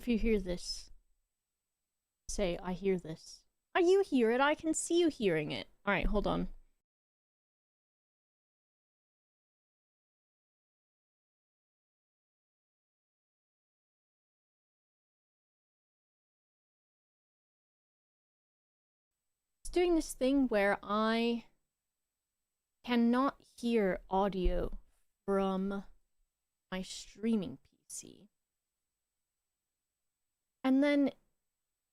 If you hear this, say, I hear this. Oh, you hear it. I can see you hearing it. Alright, hold on. It's doing this thing where I cannot hear audio from my streaming PC. And then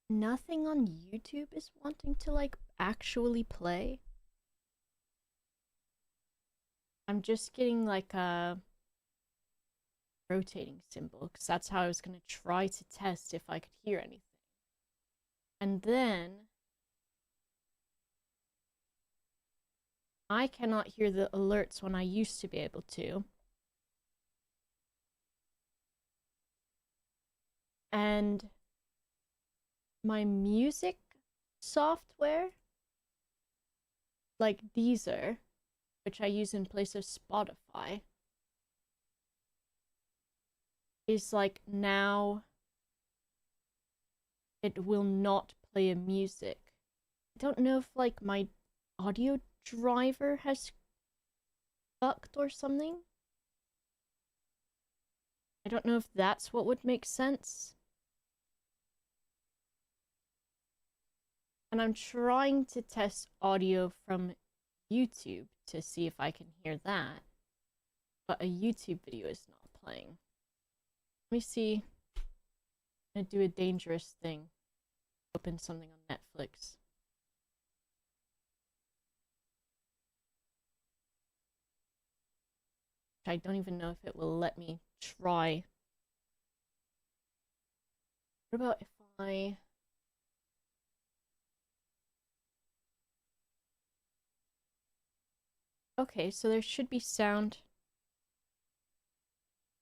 nothing on YouTube is wanting to, like, actually play. I'm just getting, like, a rotating symbol, because that's how I was going to try to test if I could hear anything. And then I cannot hear the alerts when I used to be able to. And my music software, like Deezer, which I use in place of Spotify, is like now it will not play a music. I don't know if like my audio driver has fucked or something. I don't know if that's what would make sense. And I'm trying to test audio from YouTube to see if I can hear that. But a YouTube video is not playing. Let me see. I'm gonna do a dangerous thing. Open something on Netflix. I don't even know if it will let me try. What about if I... Okay, so there should be sound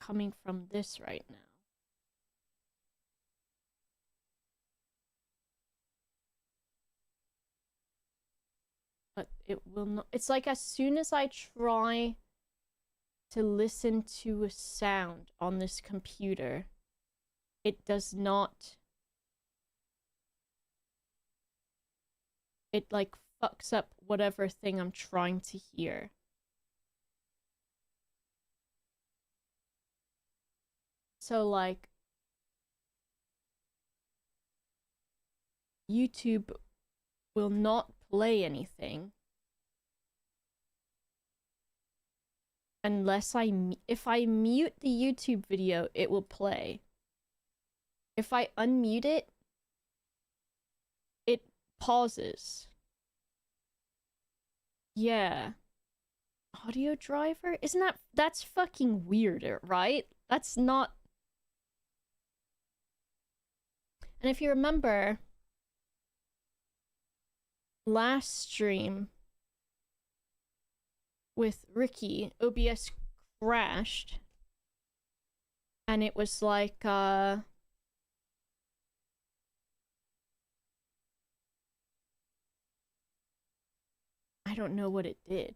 coming from this right now. But it will not... It's like as soon as I try to listen to a sound on this computer, it does not... It like fucks up whatever thing I'm trying to hear. So like YouTube will not play anything unless if I mute the YouTube video, it will play. If I unmute it, it pauses. Yeah. Audio driver? Isn't that's fucking weird, right? That's not... And if you remember, last stream with Ricky, OBS crashed. And it was like, I don't know what it did.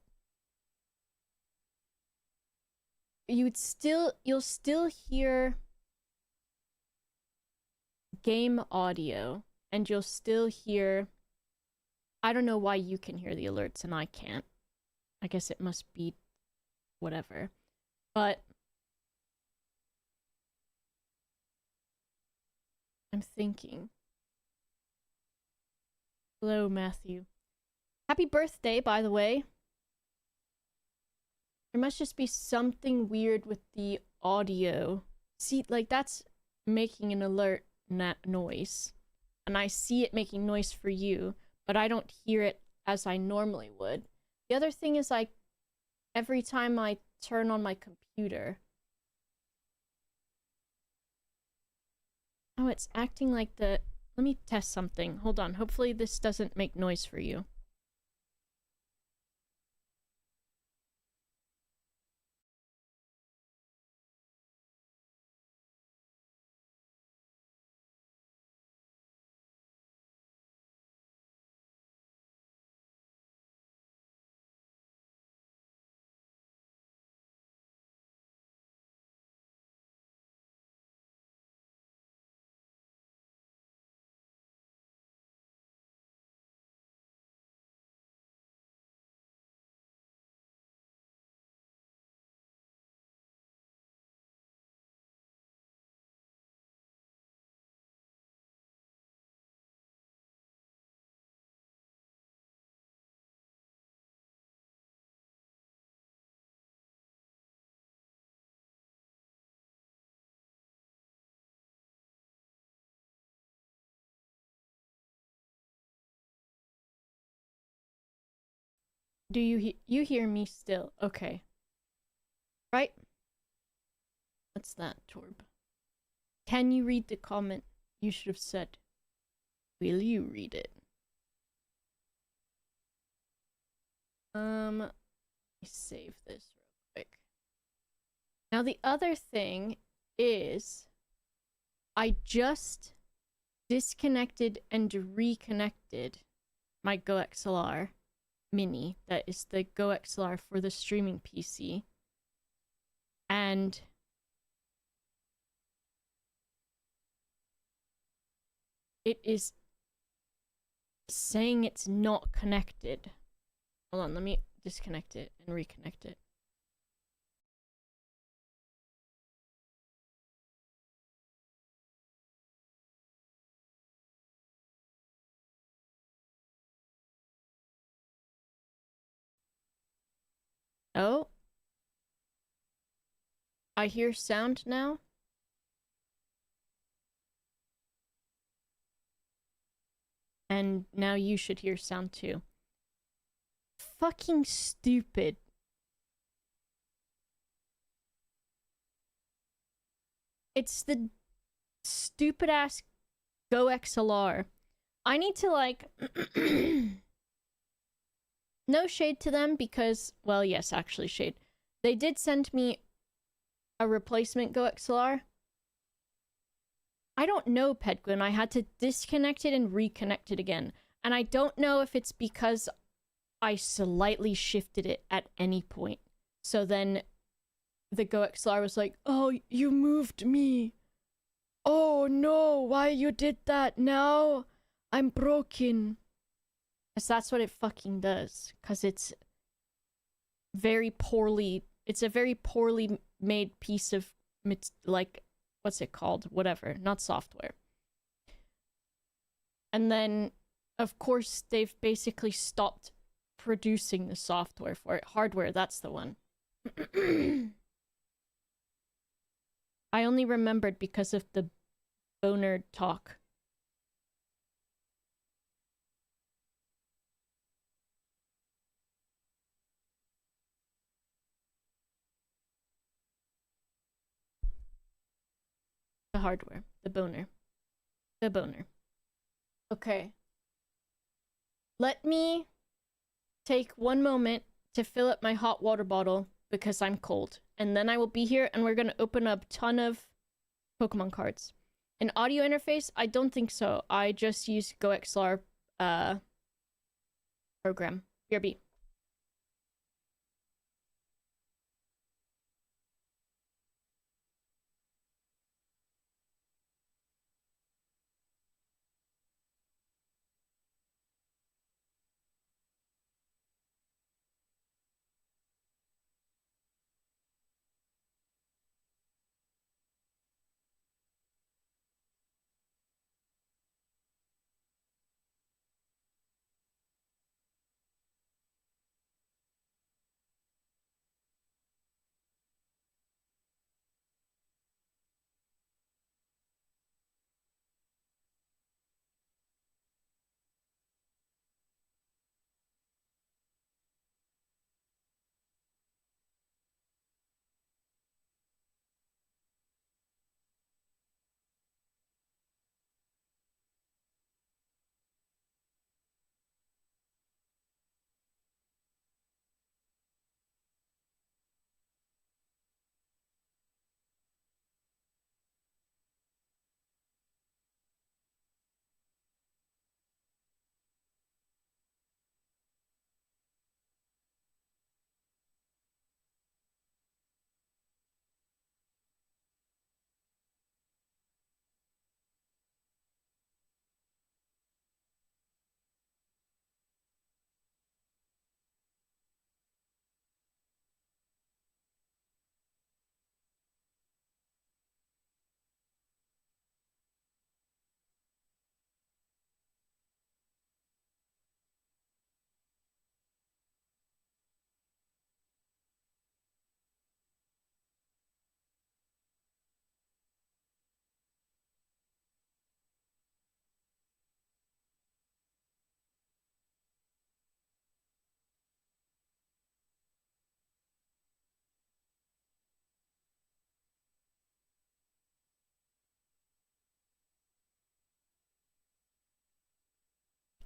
You'll still hear game audio, and you'll still hear... I don't know why you can hear the alerts and I can't. I guess it must be whatever. But I'm thinking. Hello, Matthew. Happy birthday, by the way. There must just be something weird with the audio. See, like, that's making an alert noise. And I see it making noise for you, but I don't hear it as I normally would. The other thing is, like, every time I turn on my computer... Oh, it's acting like the... Let me test something. Hold on. Hopefully this doesn't make noise for you. Do you hear me still? Okay. Right? What's that, Torb? Can you read the comment? You should have said, will you read it? Let me save this real quick. Now the other thing is I just disconnected and reconnected my GoXLR Mini. That is the GoXLR for the streaming PC. And it is saying it's not connected. Hold on, let me disconnect it and reconnect it. Oh. I hear sound now. And now you should hear sound too. Fucking stupid. It's the stupid ass GoXLR. I need to like no shade to them because, well, yes, actually shade. They did send me a replacement GoXLR. I don't know, Pedguin. I had to disconnect it and reconnect it again. And I don't know if it's because I slightly shifted it at any point. So then the GoXLR was like, oh, you moved me. Oh no, why you did that now? I'm broken. Because that's what it fucking does. Because it's a very poorly made piece of, like, what's it called? Whatever, not software. And then, of course, they've basically stopped producing the software for it. Hardware, that's the one. I only remembered because of the boner talk. The hardware. The boner. The boner. Okay. Let me take one moment to fill up my hot water bottle because I'm cold. And then I will be here and we're going to open up a ton of Pokemon cards. An audio interface? I don't think so. I just use GoXLR program. BRB.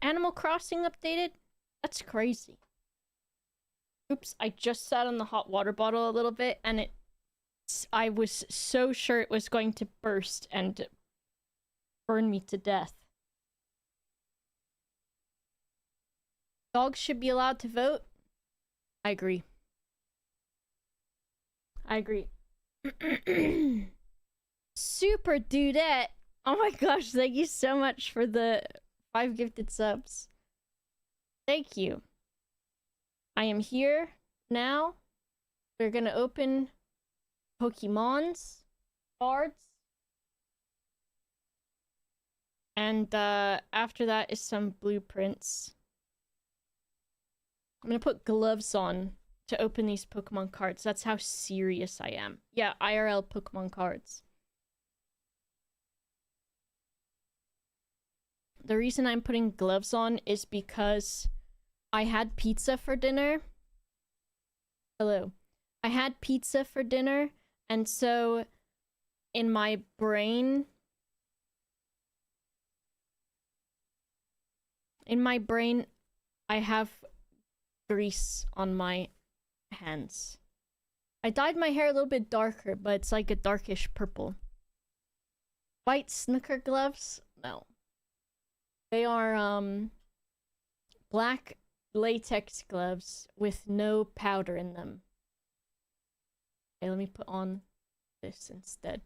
Animal Crossing updated? That's crazy. Oops, I just sat on the hot water bottle a little bit and I was so sure it was going to burst and burn me to death. Dogs should be allowed to vote? I agree. I agree. Super Dudette! Oh my gosh, thank you so much for the 5 gifted subs. Thank you. I am here now. We're gonna open Pokemon's cards. And after that is some blueprints. I'm gonna put gloves on to open these Pokemon cards. That's how serious I am. Yeah, IRL Pokemon cards. The reason I'm putting gloves on is because I had pizza for dinner. Hello. I had pizza for dinner, and so in my brain... I have grease on my hands. I dyed my hair a little bit darker, but it's like a darkish purple. White snooker gloves? No. They are, black latex gloves with no powder in them. Okay, let me put on this instead.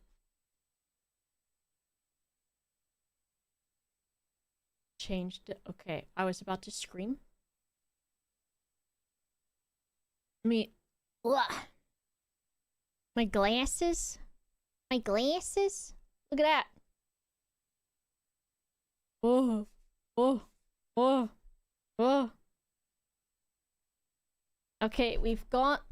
Changed it. Okay, I was about to scream. Ugh. My glasses? My glasses? Look at that. Oh. Oh. Oh. Oh. Okay, we've got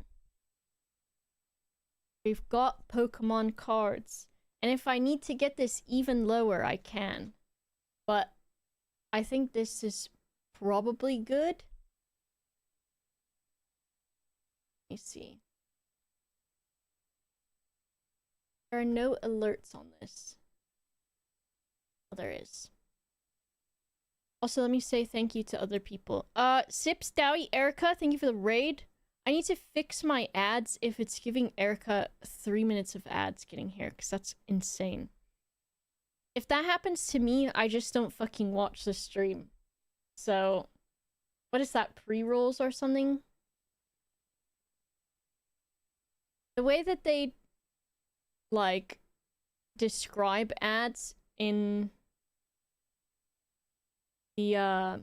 Pokemon cards. And if I need to get this even lower, I can. But I think this is probably good. Let me see. There are no alerts on this. Oh, there is. Also, let me say thank you to other people. Sips, Dowie, Erica, thank you for the raid. I need to fix my ads if it's giving Erica 3 minutes of ads getting here, because that's insane. If that happens to me, I just don't fucking watch the stream. So, what is that, pre-rolls or something? The way that they, like, describe ads in the,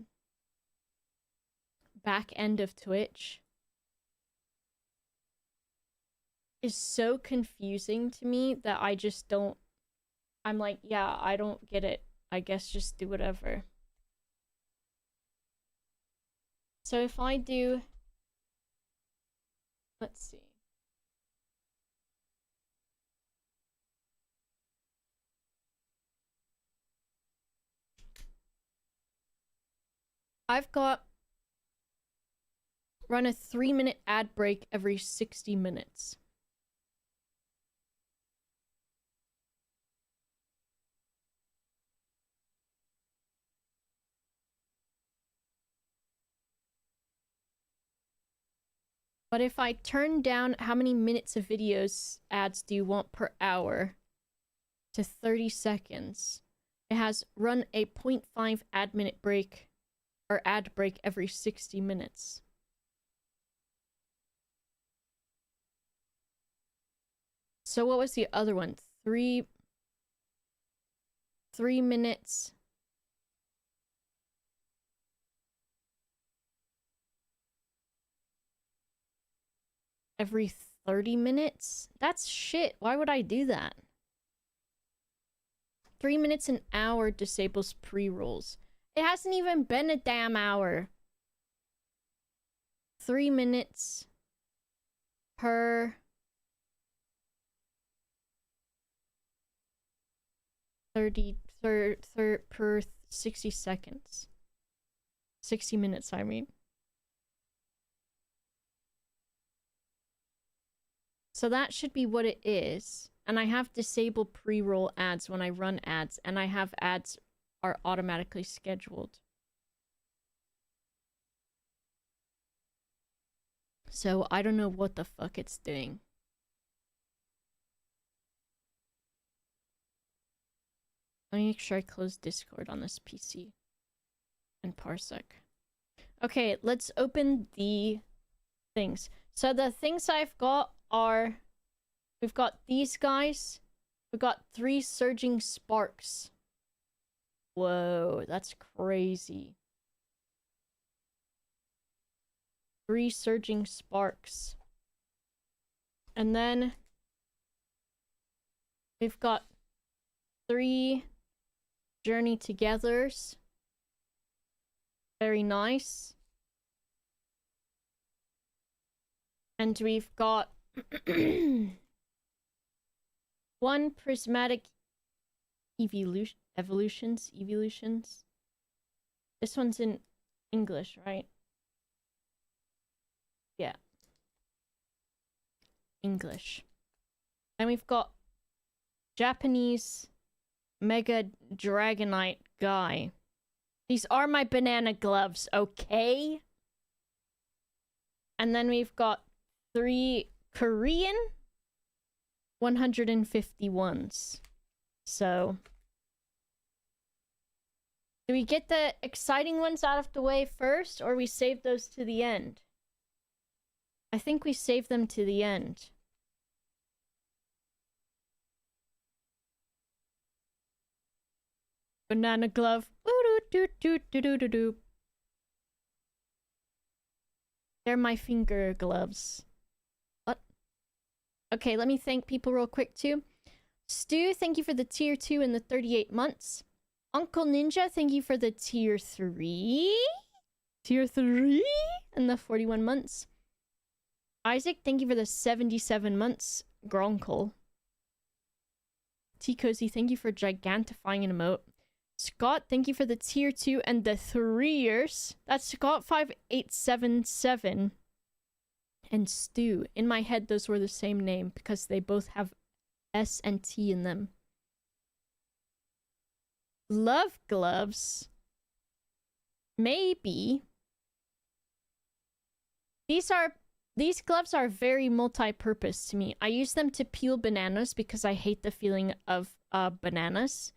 back end of Twitch is so confusing to me that I just don't... I'm like, yeah, I don't get it. I guess just do whatever. So if I do... Let's see. I've got... Run a 3-minute ad break every 60 minutes. But if I turn down how many minutes of videos ads do you want per hour to 30 seconds, it has run a 0.5 ad minute break or ad break every 60 minutes. So what was the other one? 3 minutes. Every 30 minutes? That's shit. Why would I do that? 3 minutes an hour disables pre-rolls. It hasn't even been a damn hour. 3 minutes per 30 per 60 seconds. 60 minutes, I mean. So that should be what it is. And I have disabled pre-roll ads when I run ads, and I have ads are automatically scheduled. So I don't know what the fuck it's doing. Let me make sure I close Discord on this PC. And Parsec. Okay, let's open the things. So the things I've got are... We've got these guys. We've got 3 surging sparks. Whoa, that's crazy. 3 surging sparks. And then we've got 3 journey togethers. Very nice. And we've got 1 prismatic evolutions. This one's in English, right? Yeah. English. And we've got Japanese Mega Dragonite guy. These are my banana gloves, okay? And then we've got 3 Korean 151s. So, do we get the exciting ones out of the way first, or we save those to the end? I think we save them to the end. Banana glove. They're my finger gloves. What? Okay, let me thank people real quick too. Stu, thank you for the tier 2 and the 38 months. Uncle Ninja, thank you for the tier 3. Tier 3 and the 41 months. Isaac, thank you for the 77 months. Gronkle. T-Cozy, thank you for gigantifying an emote. Scott, thank you for the tier 2 and the 3 years. That's Scott5877. And Stu. In my head, those were the same name because they both have S and T in them. Love gloves. Maybe. These gloves are very multi-purpose to me. I use them to peel bananas because I hate the feeling of bananas.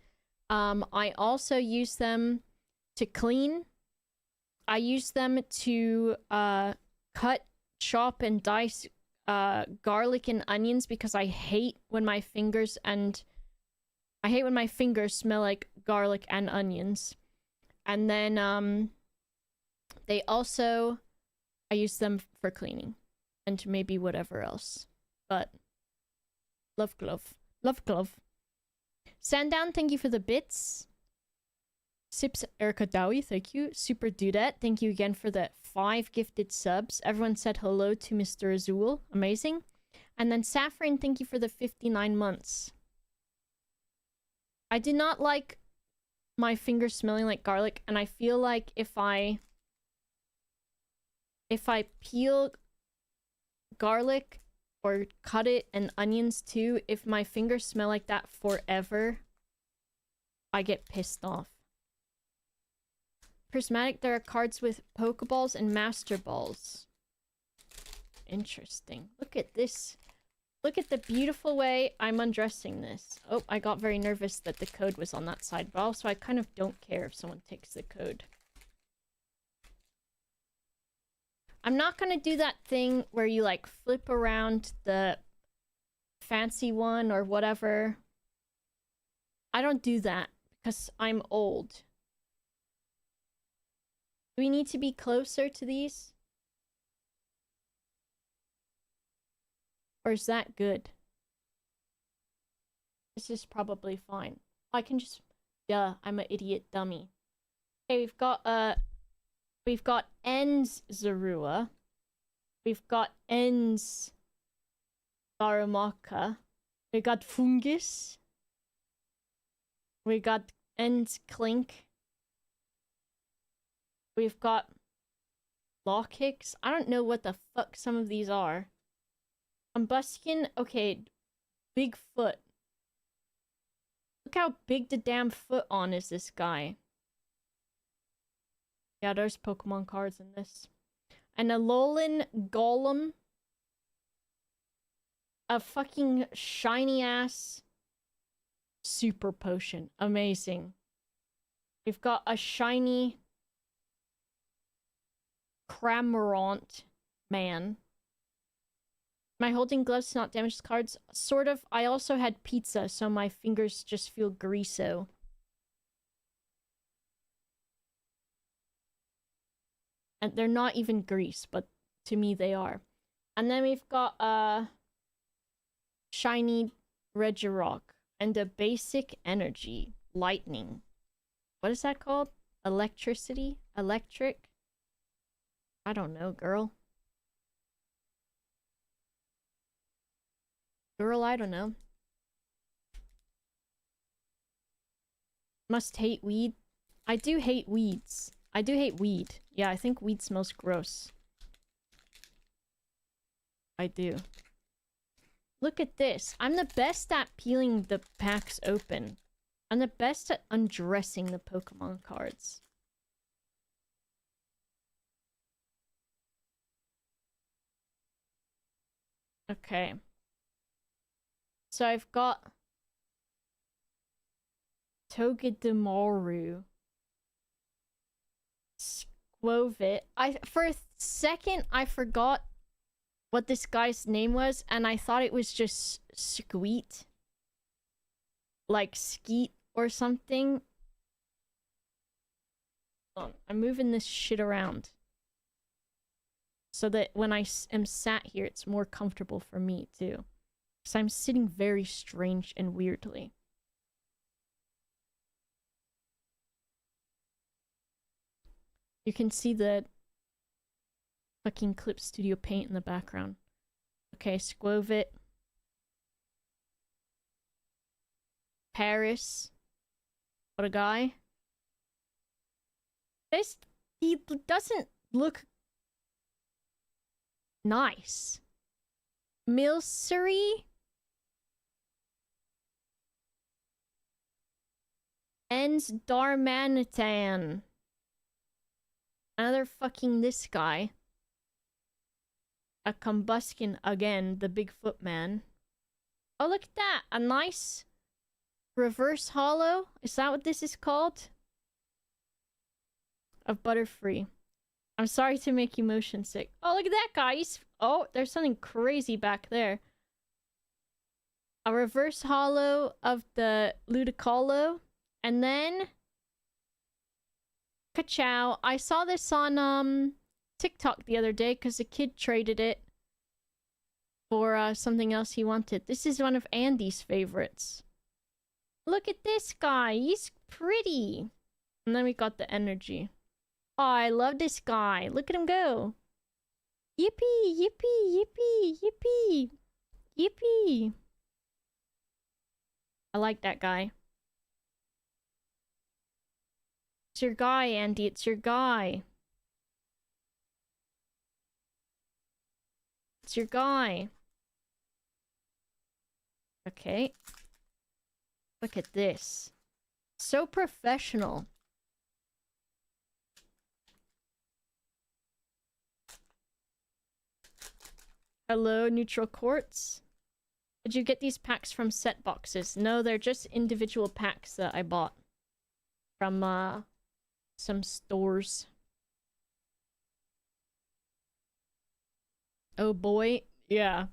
I also use them to clean. I use them to cut, chop, and dice garlic and onions because I hate when my fingers smell like garlic and onions. And then I use them for cleaning and maybe whatever else. But love glove. Love glove. Sandown, thank you for the bits. Sips Erica Dowie, thank you. Super Dudette, thank you again for the 5 gifted subs. Everyone said hello to Mr. Azul. Amazing. And then Saffron, thank you for the 59 months. I do not like my fingers smelling like garlic, and I feel like if I peel garlic or cut it and onions too, if my fingers smell like that forever, I get pissed off. Prismatic, there are cards with Pokeballs and Master Balls. Interesting. Look at this. Look at the beautiful way I'm undressing this. Oh, I got very nervous that the code was on that side, but also I kind of don't care if someone takes the code. I'm not gonna do that thing where you like flip around the fancy one or whatever. I don't do that because I'm old. Do we need to be closer to these? Or is that good? This is probably fine. I can just... Duh, I'm an idiot dummy. Okay, we've got Ends Zorua. We've got Ends Darumaka. We got Fungus. We got Ends Clink. We've got Lockhicks. I don't know what the fuck some of these are. Combustion. Okay, big foot. Look how big the damn foot on is this guy. Yeah, there's Pokemon cards in this. An Alolan Golem. A fucking shiny ass super potion. Amazing. We've got a shiny Cramorant man. Am I holding gloves to not damage the cards? Sort of. I also had pizza, so my fingers just feel greaso. And they're not even grease, but to me they are. And then we've got a shiny Regirock and a basic energy. Lightning. What is that called? Electricity? Electric? I don't know, girl. Girl, I don't know. Must hate weed. I do hate weeds. I do hate weed. Yeah, I think weed smells gross. I do. Look at this. I'm the best at peeling the packs open. I'm the best at undressing the Pokemon cards. Okay. So I've got Togedemaru. Squovit. For a second I forgot what this guy's name was, and I thought it was just Squeet. Like Skeet or something. Hold on, I'm moving this shit around. So that when I am sat here, it's more comfortable for me, too. Because I'm sitting very strange and weirdly. You can see the fucking Clip Studio Paint in the background. Okay, Squovit. Paris. What a guy. He doesn't look nice. Milcery? Ens Darmanitan. Another fucking this guy. A Combuskin again, the Bigfoot man. Oh, look at that. A nice reverse hollow. Is that what this is called? Of Butterfree. I'm sorry to make you motion sick. Oh, look at that, guys. Oh, there's something crazy back there. A reverse hollow of the Ludicolo. And then Kachow. I saw this on TikTok the other day because a kid traded it for something else he wanted. This is one of Andy's favorites. Look at this guy. He's pretty. And then we got the energy. Oh, I love this guy. Look at him go. Yippee, yippee, yippee, yippee. Yippee. I like that guy. It's your guy, Andy. It's your guy. It's your guy. Okay. Look at this. So professional. Hello, Neutral Quartz. Did you get these packs from set boxes? No, they're just individual packs that I bought from some stores. Oh boy, yeah.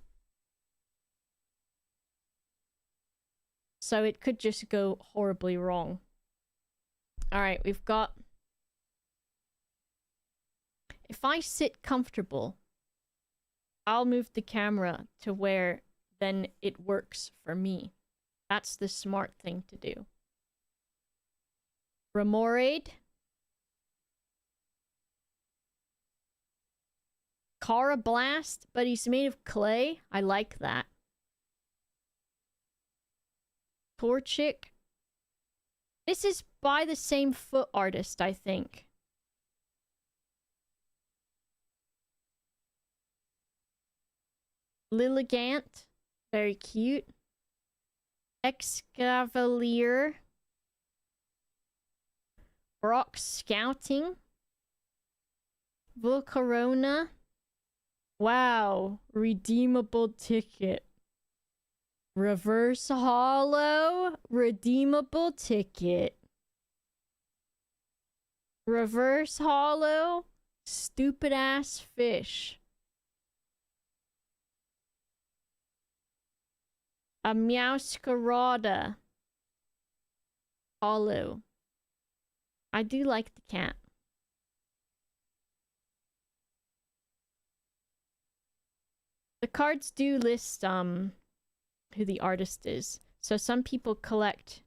So it could just go horribly wrong. Alright, we've got... If I sit comfortable, I'll move the camera to where then it works for me. That's the smart thing to do. Remoraid. Carablast, but he's made of clay. I like that. Torchic. This is by the same foot artist, I think. Lilligant. Very cute. Excavalier. Brock Scouting. Volcarona. Wow. Redeemable ticket. Reverse hollow. Redeemable ticket. Reverse hollow. Stupid ass fish. A Meowscarada. Hollow. I do like the cat. The cards do list who the artist is. So some people collect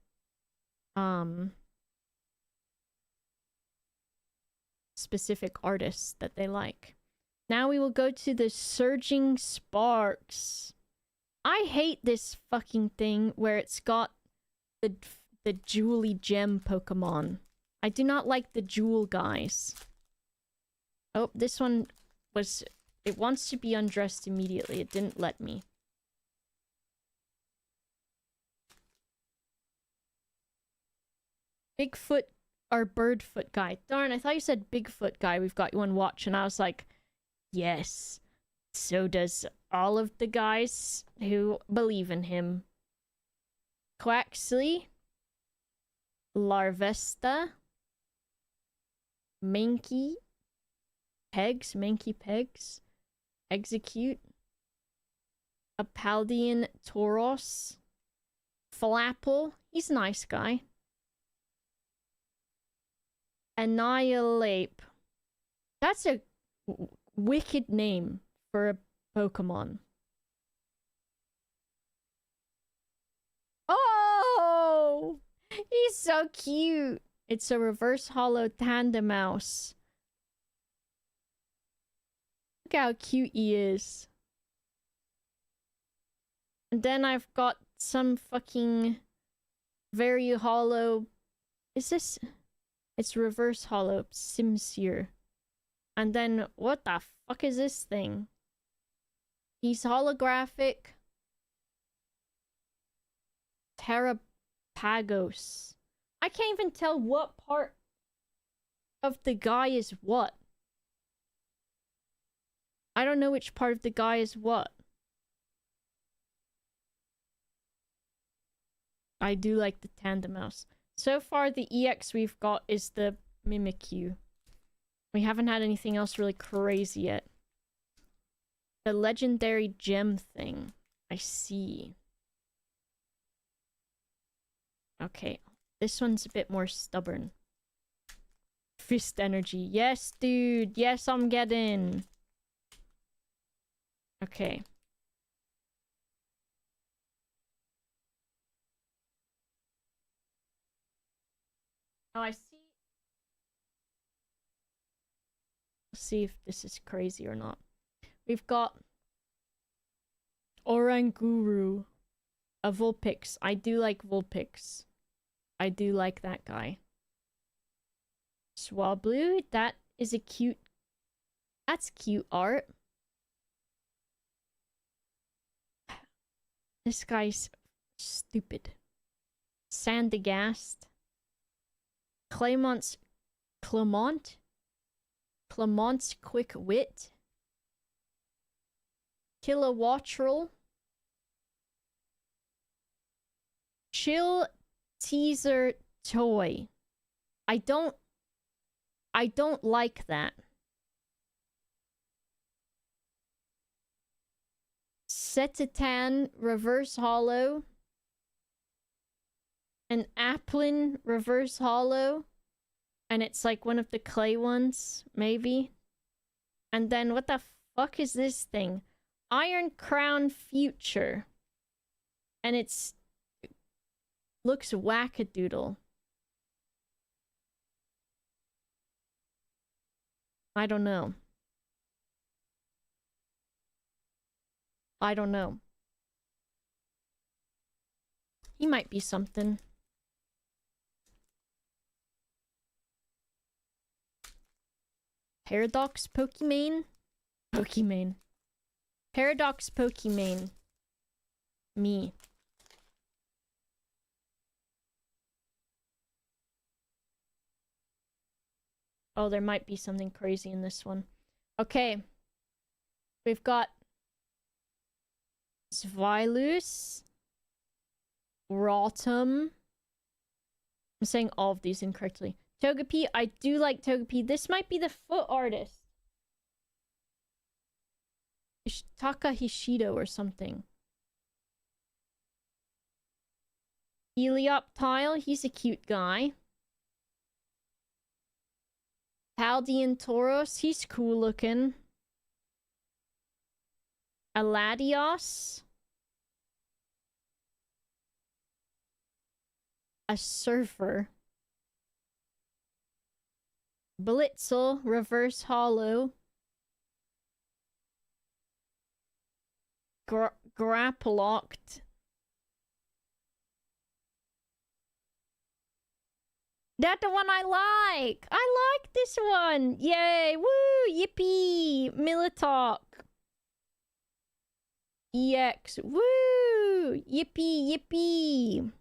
specific artists that they like. Now we will go to the Surging Sparks. I hate this fucking thing where it's got the jewelly gem Pokemon. I do not like the jewel guys. Oh, this one was... It wants to be undressed immediately. It didn't let me. Bigfoot or Birdfoot guy. Darn, I thought you said Bigfoot guy. We've got you on watch. And I was like, yes. So does all of the guys who believe in him. Quaxley. Larvesta. Mankey. Pegs. Mankey Pegs. Execute. A Paldean Tauros. Flapple. He's a nice guy. Annihilate. That's a wicked name for a Pokemon. Oh! He's so cute. It's a reverse hollow Tandem Mouse. Look how cute he is. And then I've got some fucking very hollow... Is this... It's reverse hollow Simsear. And then, what the fuck is this thing? He's holographic. Terrapagos. I can't even tell what part of the guy is what. I don't know which part of the guy is what. I do like the Tandem Mouse. So far, the EX we've got is the Mimikyu. We haven't had anything else really crazy yet. The legendary gem thing. I see. Okay. This one's a bit more stubborn. Fist energy. Yes, dude. Yes, I'm getting. Okay. Oh, I see. Let's see if this is crazy or not. We've got Oranguru. A Vulpix. I do like Vulpix. I do like that guy. Swablu. That is a cute... That's cute art. This guy's stupid. Sandagast. Clemont's Quick Wit. Kilowattrel. Chill Teaser Toy. I don't like that. Setitan Reverse Hollow. An Applin Reverse Hollow. And it's like one of the clay ones, maybe. And then what the fuck is this thing? Iron Crown Future. And it's... looks wackadoodle. I don't know. I don't know. He might be something. Paradox Pokimane? Pokimane. Paradox Pokimane. Me. Oh, there might be something crazy in this one. Okay. We've got Svilus, Rotom. I'm saying all of these incorrectly. Togepi, I do like Togepi. This might be the foot artist. Taka Hishido or something. Helioptile, he's a cute guy. Paldean Tauros, he's cool looking. Aladios. A surfer. Blitzel, reverse hollow. Grapplocked. That's the one I like. I like this one. Yay. Woo. Yippee. Militalk. EX. Woo. Yippee. Yippee.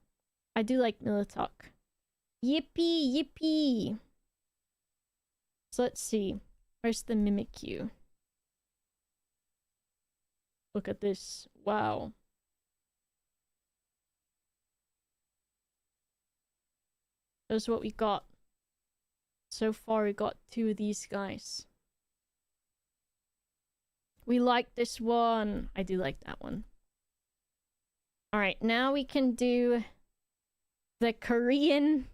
I do like Militalk. Yippee. Yippee. So let's see. Where's the Mimikyu? Look at this. Wow. That's what we got. So far, we got 2 of these guys. We like this one. I do like that one. Alright, now we can do the Korean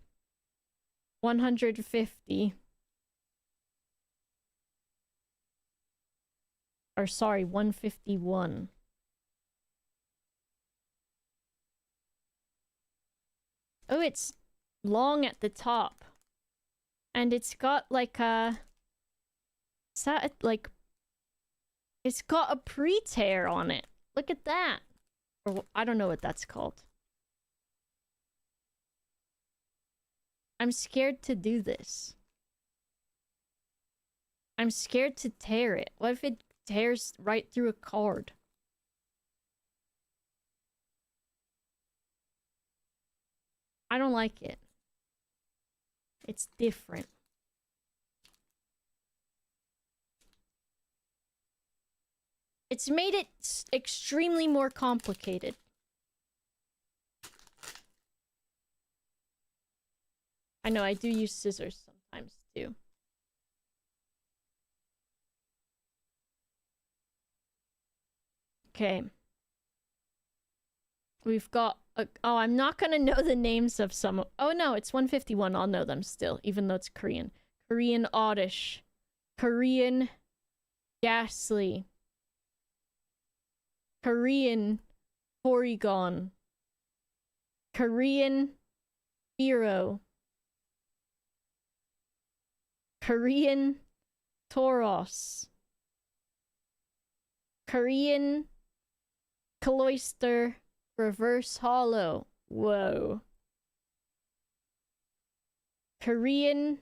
150. Or sorry, 151. Oh, it's long at the top. And it's got like a... Is that like... It's got a pre-tear on it. Look at that. Or I don't know what that's called. I'm scared to do this. I'm scared to tear it. What if it tears right through a card? I don't like it. It's different. It's made it extremely more complicated. I know, I do use scissors sometimes too. Okay. We've got... oh, I'm not gonna know the names of some... Oh no, it's 151. I'll know them still, even though it's Korean. Korean Oddish. Korean Ghastly. Korean Porygon. Korean Hero. Korean Tauros. Korean Cloyster Reverse Hollow. Whoa. Korean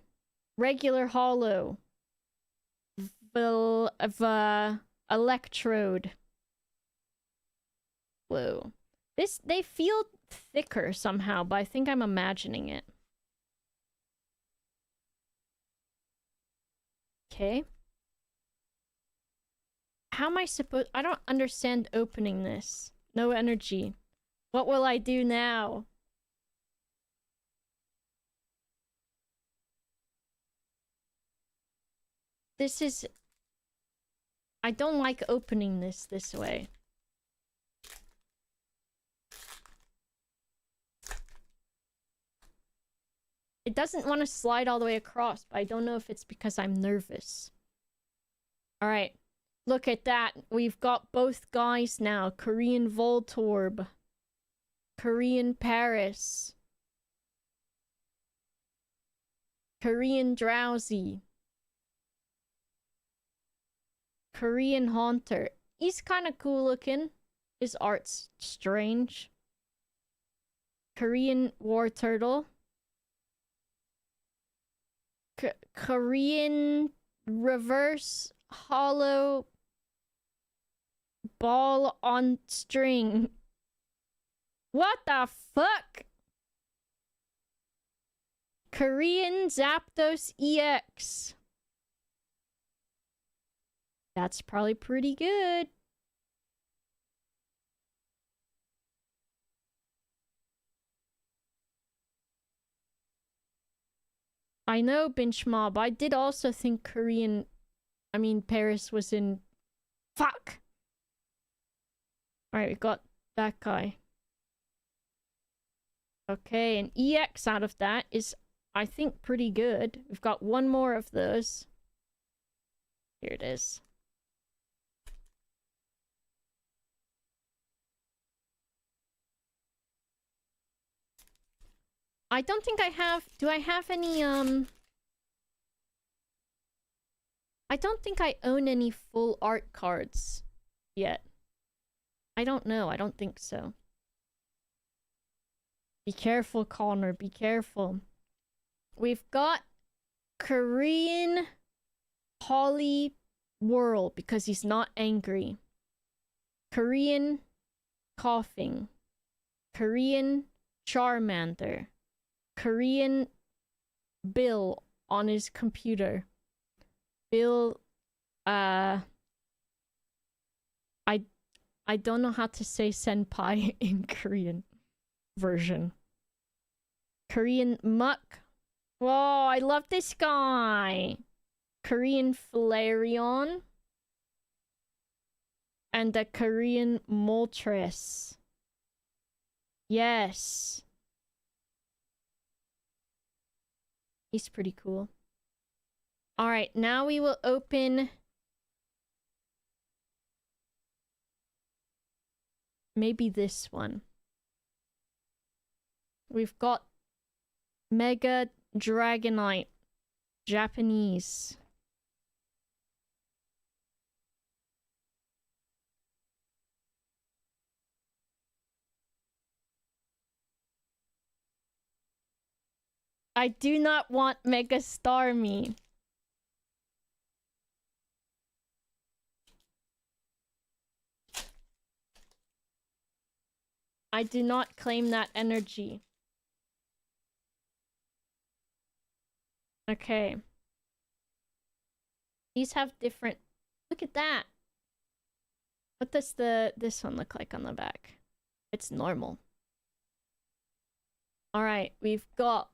Regular Hollow. Electrode. Whoa. They feel thicker somehow, but I think I'm imagining it. Okay. How am I supposed... I don't understand opening this. No energy. What will I do now? This is... I don't like opening this way. It doesn't want to slide all the way across, but I don't know if it's because I'm nervous. Alright. Look at that. We've got both guys now. Korean Voltorb. Korean Paris. Korean Drowsy. Korean Haunter. He's kind of cool looking. His art's strange. Korean War Turtle. Korean Reverse Hollow Ball on String. What the fuck? Korean Zapdos EX. That's probably pretty good. I know, Binge Mob. I did also think Paris was in... Fuck! Alright, we got that guy. Okay, an EX out of that is, I think, pretty good. We've got one more of those. Here it is. I don't think I have... Do I have any, I don't think I own any full art cards yet. I don't know. I don't think so. Be careful, Connor. Be careful. We've got Korean Holly Whirl because he's not angry. Korean Coughing. Korean Charmander. Korean Bill on his computer. Bill, I don't know how to say senpai in Korean version. Korean Muck. Whoa, I love this guy. Korean Flareon. And the Korean Moltres. Yes. He's pretty cool. Alright, now we will open... maybe this one. We've got Mega Dragonite. Japanese. I do not want Mega Starmie. I do not claim that energy. Okay. These have different... Look at that! What does this one look like on the back? It's normal. Alright, we've got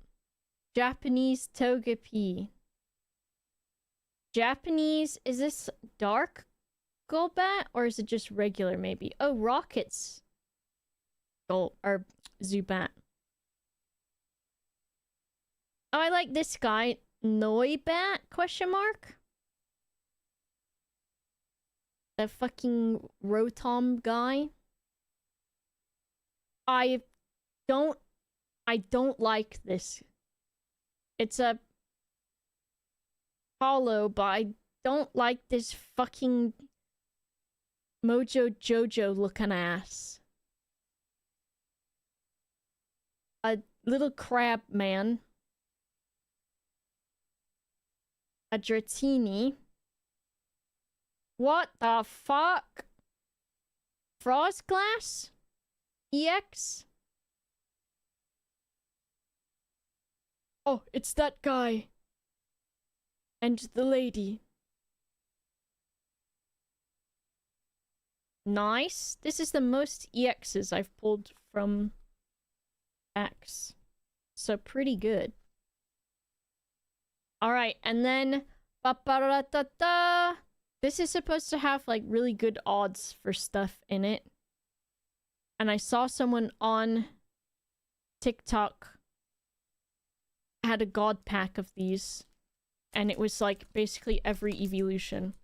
Japanese Togepi. Japanese... Is this dark Golbat? Or is it just regular, maybe? Oh, Rockets. Or Zubat. Oh, I like this guy. Noibat? Question mark? The fucking Rotom guy. I don't like this. It's a hollow, but I don't like this fucking Mojo Jojo looking ass. A little crab man. A Dratini. What the fuck? Frostglass? EX? Oh, it's that guy. And the lady. Nice. This is the most EXs I've pulled from X. So pretty good. Alright, and then... Ba-ba-da-da-da! This is supposed to have, like, really good odds for stuff in it. And I saw someone on TikTok had a god pack of these. And it was, like, basically every evolution.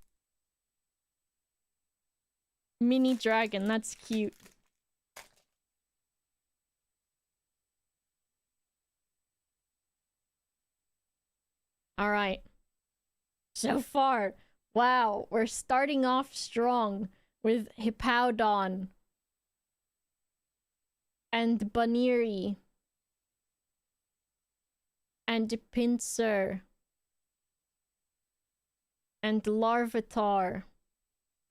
Mini dragon, that's cute. Alright. So far, wow, we're starting off strong with Hippowdon and Baniri and Pinsir and Larvitar.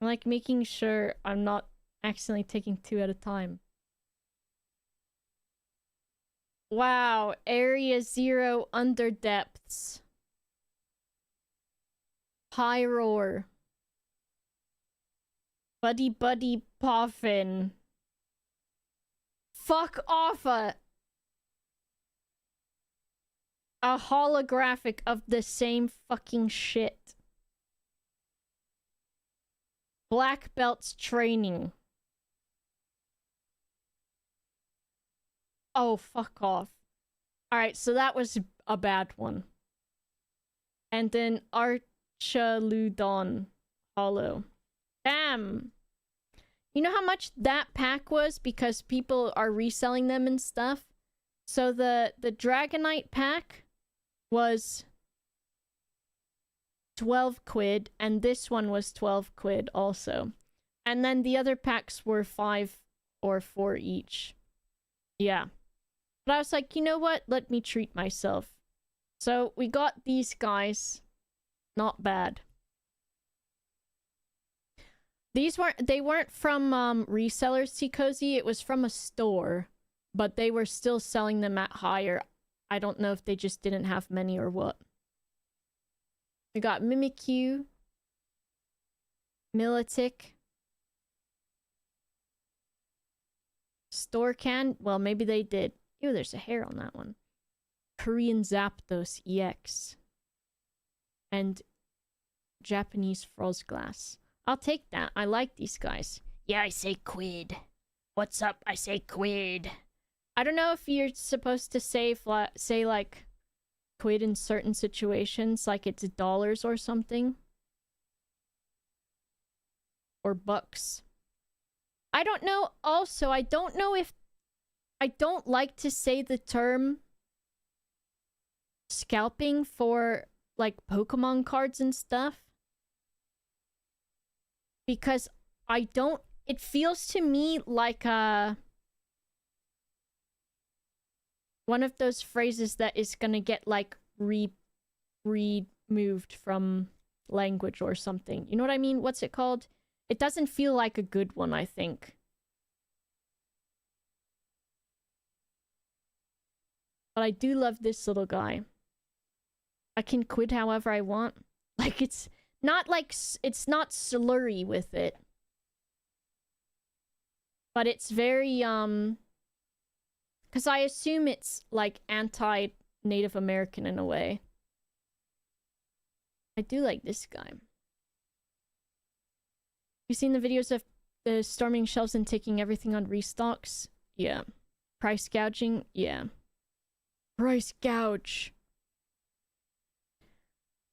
I'm like making sure I'm not accidentally taking two at a time. Wow, Area Zero Underdepths. Pyroar. Buddy Buddy Poffin. Fuck off a holographic of the same fucking shit. Black belts training. Oh, fuck off. Alright, so that was a bad one. And then Archaludon Hollow. Damn. You know how much that pack was? Because people are reselling them and stuff. So the Dragonite pack was 12 quid, and this one was 12 quid also. And then the other packs were 5 or 4 each. Yeah. But I was like, you know what? Let me treat myself. So we got these guys. Not bad. They weren't from resellers, T-Cozy. It was from a store. But they were still selling them at higher. I don't know if they just didn't have many or what. We got Mimikyu. Milotic. Storcan. Well, maybe they did. Ew, there's a hair on that one. Korean Zapdos EX. And Japanese Frostglass. I'll take that. I like these guys. Yeah, I say quid. What's up? I say quid. I don't know if you're supposed to say like quid in certain situations, like it's dollars or something. Or bucks. I don't know. Also, I don't know if... I don't like to say the term scalping for, like, Pokemon cards and stuff. Because I don't... It feels to me like one of those phrases that is gonna get, like, removed from language or something. You know what I mean? What's it called? It doesn't feel like a good one, I think. But I do love this little guy. I can quid however I want. Like, it's not like... It's not slurry with it. But it's very, because I assume it's, like, anti-Native American in a way. I do like this guy. You seen the videos of the storming shelves and taking everything on restocks? Yeah. Price gouging? Yeah. Price gouge.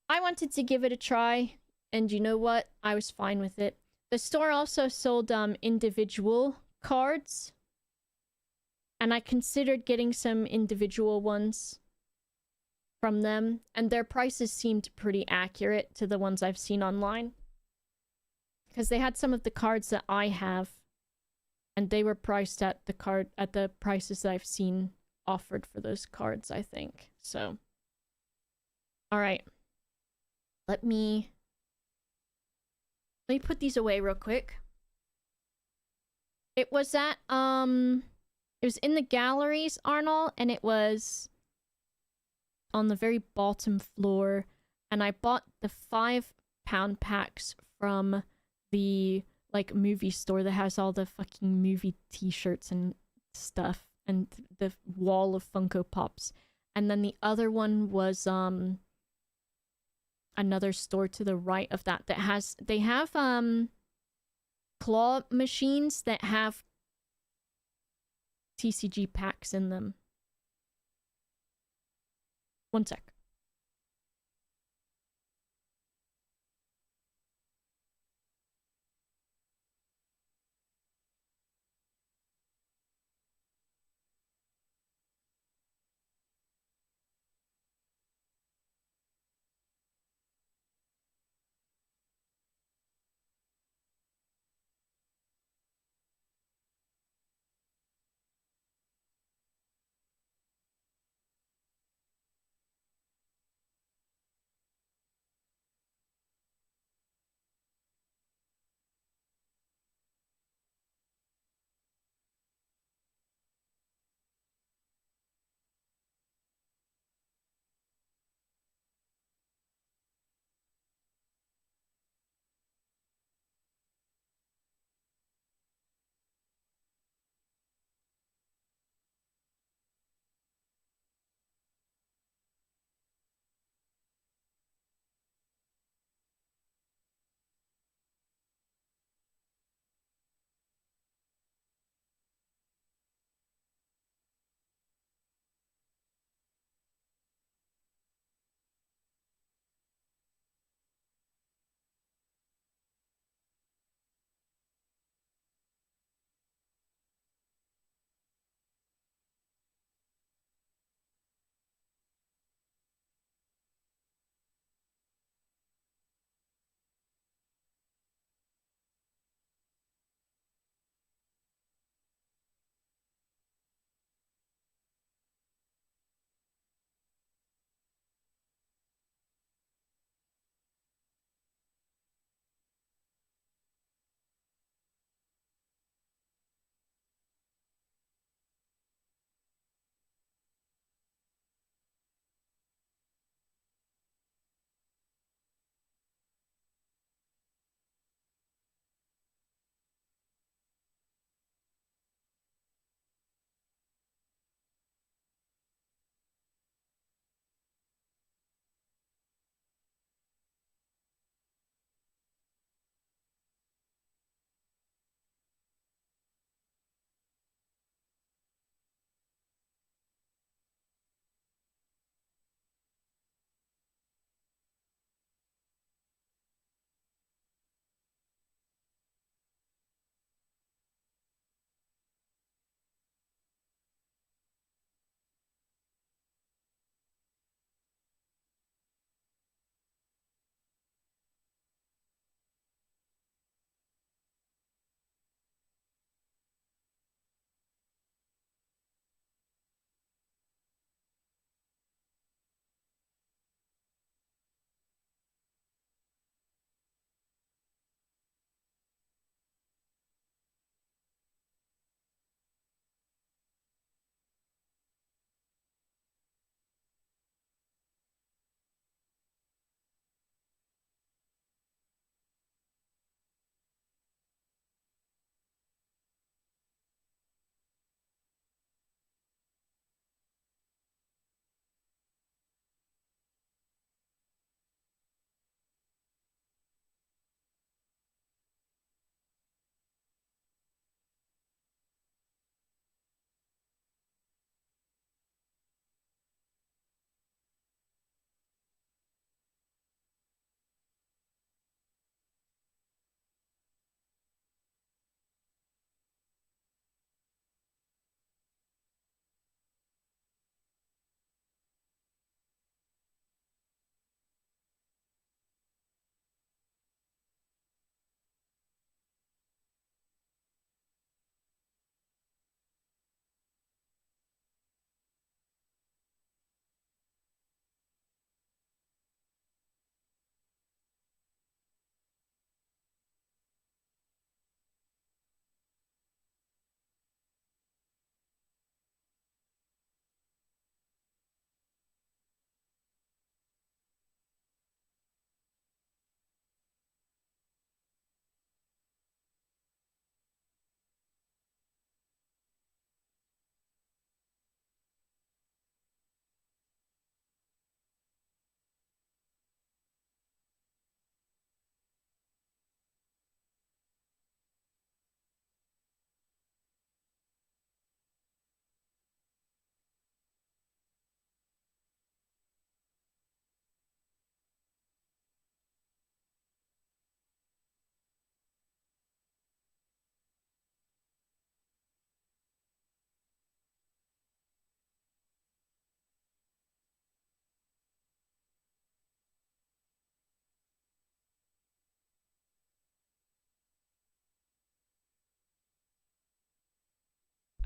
I wanted to give it a try, and you know what? I was fine with it. The store also sold individual cards, and I considered getting some individual ones from them, and their prices seemed pretty accurate to the ones I've seen online. Because they had some of the cards that I have, and they were priced at the prices that I've seen offered for those cards, I think. So, alright. Let me put these away real quick. It was at, it was in the galleries, Arnold, and it was on the very bottom floor, and I bought the 5-pound packs from the, like, movie store that has all the fucking movie t-shirts and stuff, and the wall of Funko Pops. And then the other one was, another store to the right of that has... They have, claw machines that have TCG packs in them. One sec.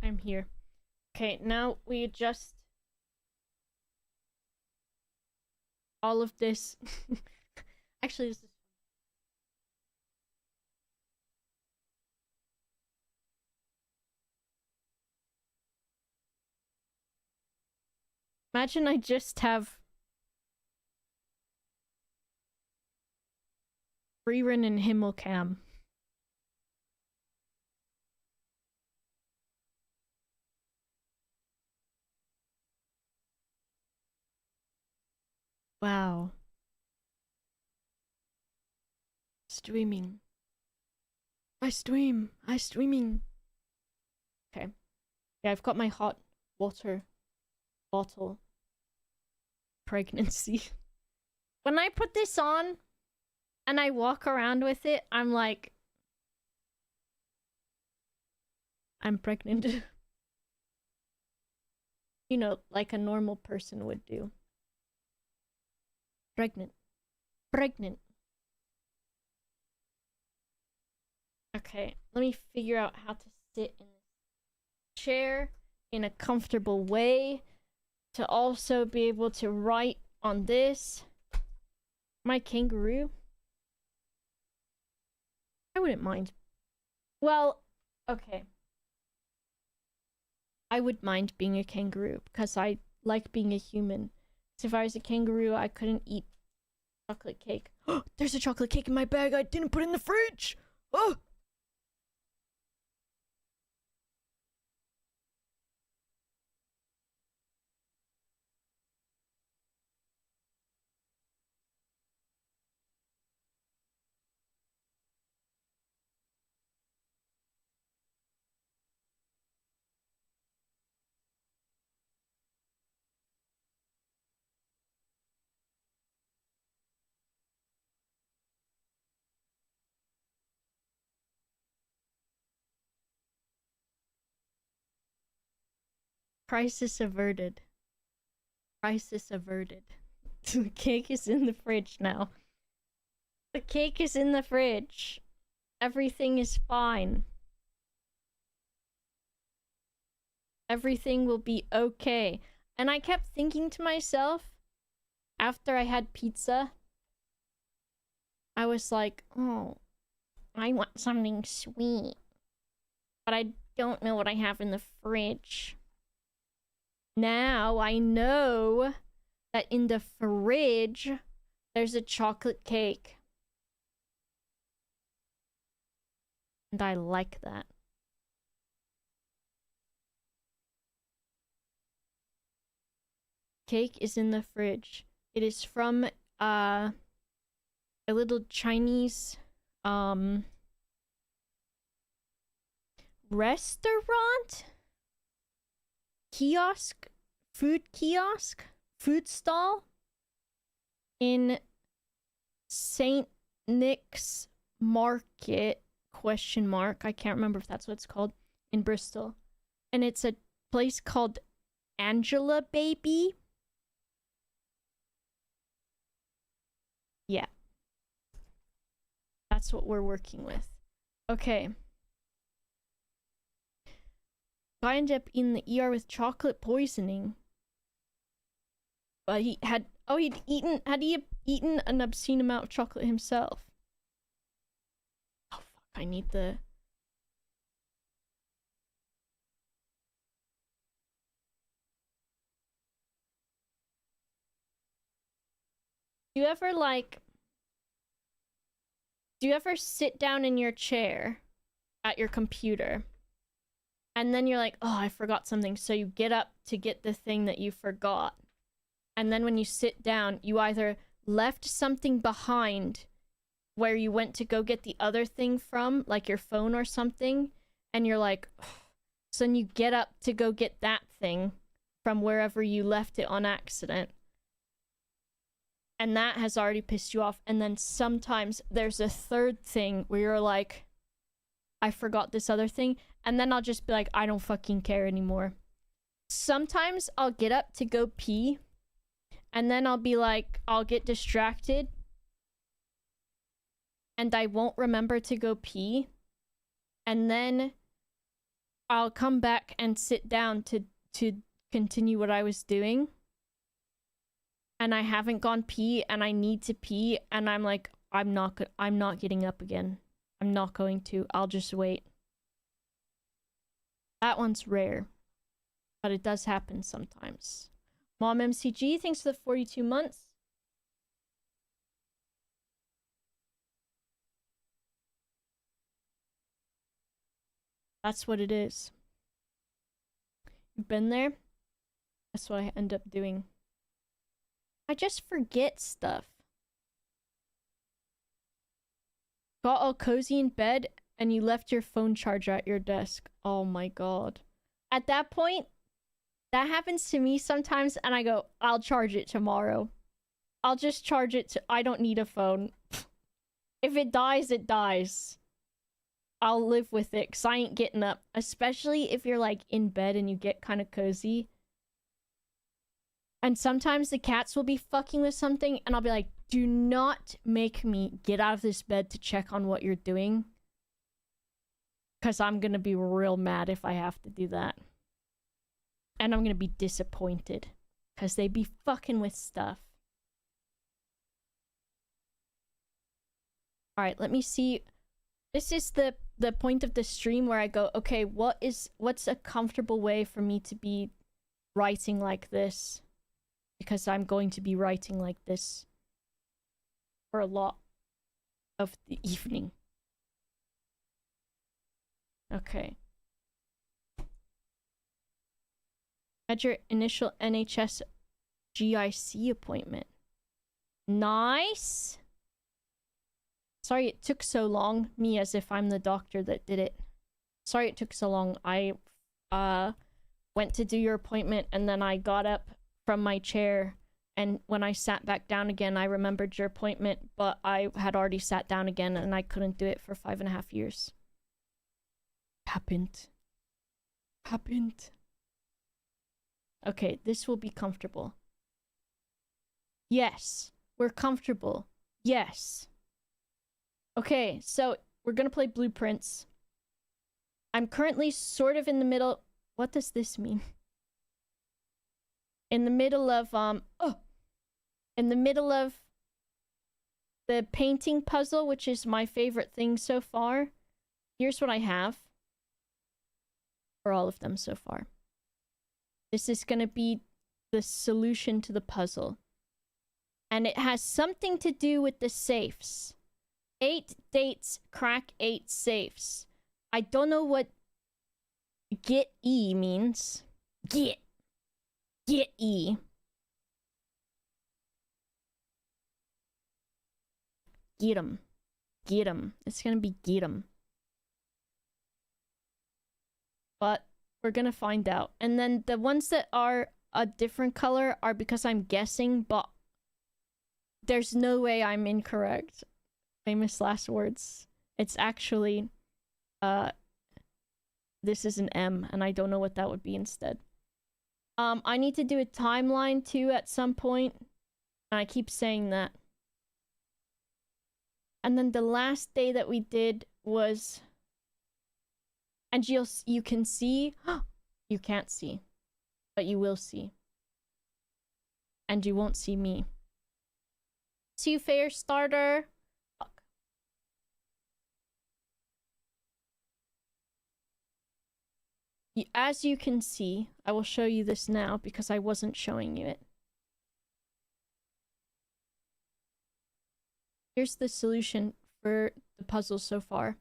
I'm here. Okay, now we adjust all of this. Actually, this is... Imagine I just have Freerin and Himmelcam. Wow. Streaming. I streaming. Okay. Yeah, I've got my hot water bottle. Pregnancy. When I put this on and I walk around with it, I'm like, I'm pregnant. You know, like a normal person would do. Pregnant. Pregnant. Okay, let me figure out how to sit in this chair in a comfortable way to also be able to write on this. My kangaroo? I wouldn't mind. Well, okay. I would mind being a kangaroo because I like being a human. So if I was a kangaroo, I couldn't eat chocolate cake. There's a chocolate cake in my bag I didn't put in the fridge! Oh! Crisis averted. Crisis averted. The cake is in the fridge now. The cake is in the fridge. Everything is fine. Everything will be okay. And I kept thinking to myself, after I had pizza, I was like, oh, I want something sweet. But I don't know what I have in the fridge. Now I know that in the fridge, there's a chocolate cake. And I like that. Cake is in the fridge. It is from a little Chinese restaurant? Kiosk? Food kiosk? Food stall? In St. Nick's Market, ? I can't remember if that's what it's called, in Bristol. And it's a place called Angela Baby. Yeah. That's what we're working with. Okay. Guy ended up in the ER with chocolate poisoning. But he had... Oh, had he eaten an obscene amount of chocolate himself? Oh, fuck. I need the... Do you ever, like... Do you ever sit down in your chair at your computer and then you're like, oh, I forgot something, so you get up to get the thing that you forgot, and then when you sit down, you either left something behind where you went to go get the other thing from, like your phone or something, and you're like, oh. So then you get up to go get that thing from wherever you left it on accident, and that has already pissed you off. And then sometimes there's a third thing where you're like, I forgot this other thing, and then I'll just be like, I don't fucking care anymore. Sometimes I'll get up to go pee, and then I'll be like, I'll get distracted, and I won't remember to go pee, and then I'll come back and sit down to continue what I was doing. And I haven't gone pee and I need to pee and I'm like, I'm not getting up again. I'm not going to. I'll just wait. That one's rare. But it does happen sometimes. Mom MCG, thanks for the 42 months. That's what it is. You've been there? That's what I end up doing. I just forget stuff. Got all cozy in bed and you left your phone charger at your desk. Oh my god. At that point, that happens to me sometimes and I go, I'll charge it tomorrow. I'll just charge it I don't need a phone. If it dies, it dies. I'll live with it because I ain't getting up. Especially if you're like in bed and you get kind of cozy. And sometimes the cats will be fucking with something and I'll be like, do not make me get out of this bed to check on what you're doing. Because I'm going to be real mad if I have to do that. And I'm going to be disappointed. Because they be fucking with stuff. Alright, let me see. This is the point of the stream where I go, okay, what's a comfortable way for me to be writing like this? Because I'm going to be writing like this for a lot of the evening. Okay. Had your initial NHS GIC appointment. Nice! Sorry it took so long. Me as if I'm the doctor that did it. Sorry it took so long. I went to do your appointment and then I got up from my chair and when I sat back down again I remembered your appointment, but I had already sat down again and I couldn't do it for 5.5 years. Papint. Papint. Okay, this will be comfortable. Yes, we're comfortable. Yes. Okay, so we're gonna play Blueprints. I'm currently sort of in the middle. What does this mean? In the middle of in the middle of the painting puzzle, which is my favorite thing so far. Here's what I have for all of them so far. This is gonna be the solution to the puzzle. And it has something to do with the safes. 8 dates, crack 8 safes. I don't know what get E means. Get E. Get 'em. Get 'em. It's gonna be get 'em. But we're gonna find out. And then the ones that are a different color are because I'm guessing, but there's no way I'm incorrect. Famous last words. It's actually, this is an M, and I don't know what that would be instead. I need to do a timeline too at some point, and I keep saying that. And then the last day that we did was, and you can see, you can't see, but you will see. And you won't see me. See you, Fair Starter. Fuck. As you can see, I will show you this now because I wasn't showing you it. Here's the solution for the puzzle so far,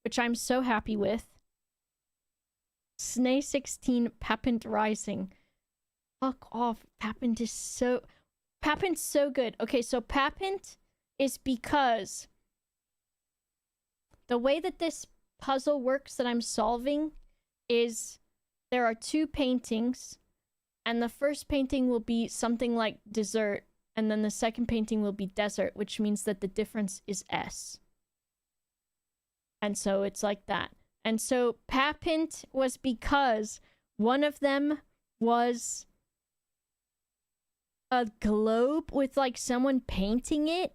which I'm so happy with. Snay 16 Papint Rising. Fuck off. Papint's so good. Okay, so Papint is because the way that this puzzle works that I'm solving is there are 2 paintings, and the first painting will be something like dessert, and then the second painting will be desert, which means that the difference is S. And so it's like that. And so Papint was because one of them was a globe with like someone painting it,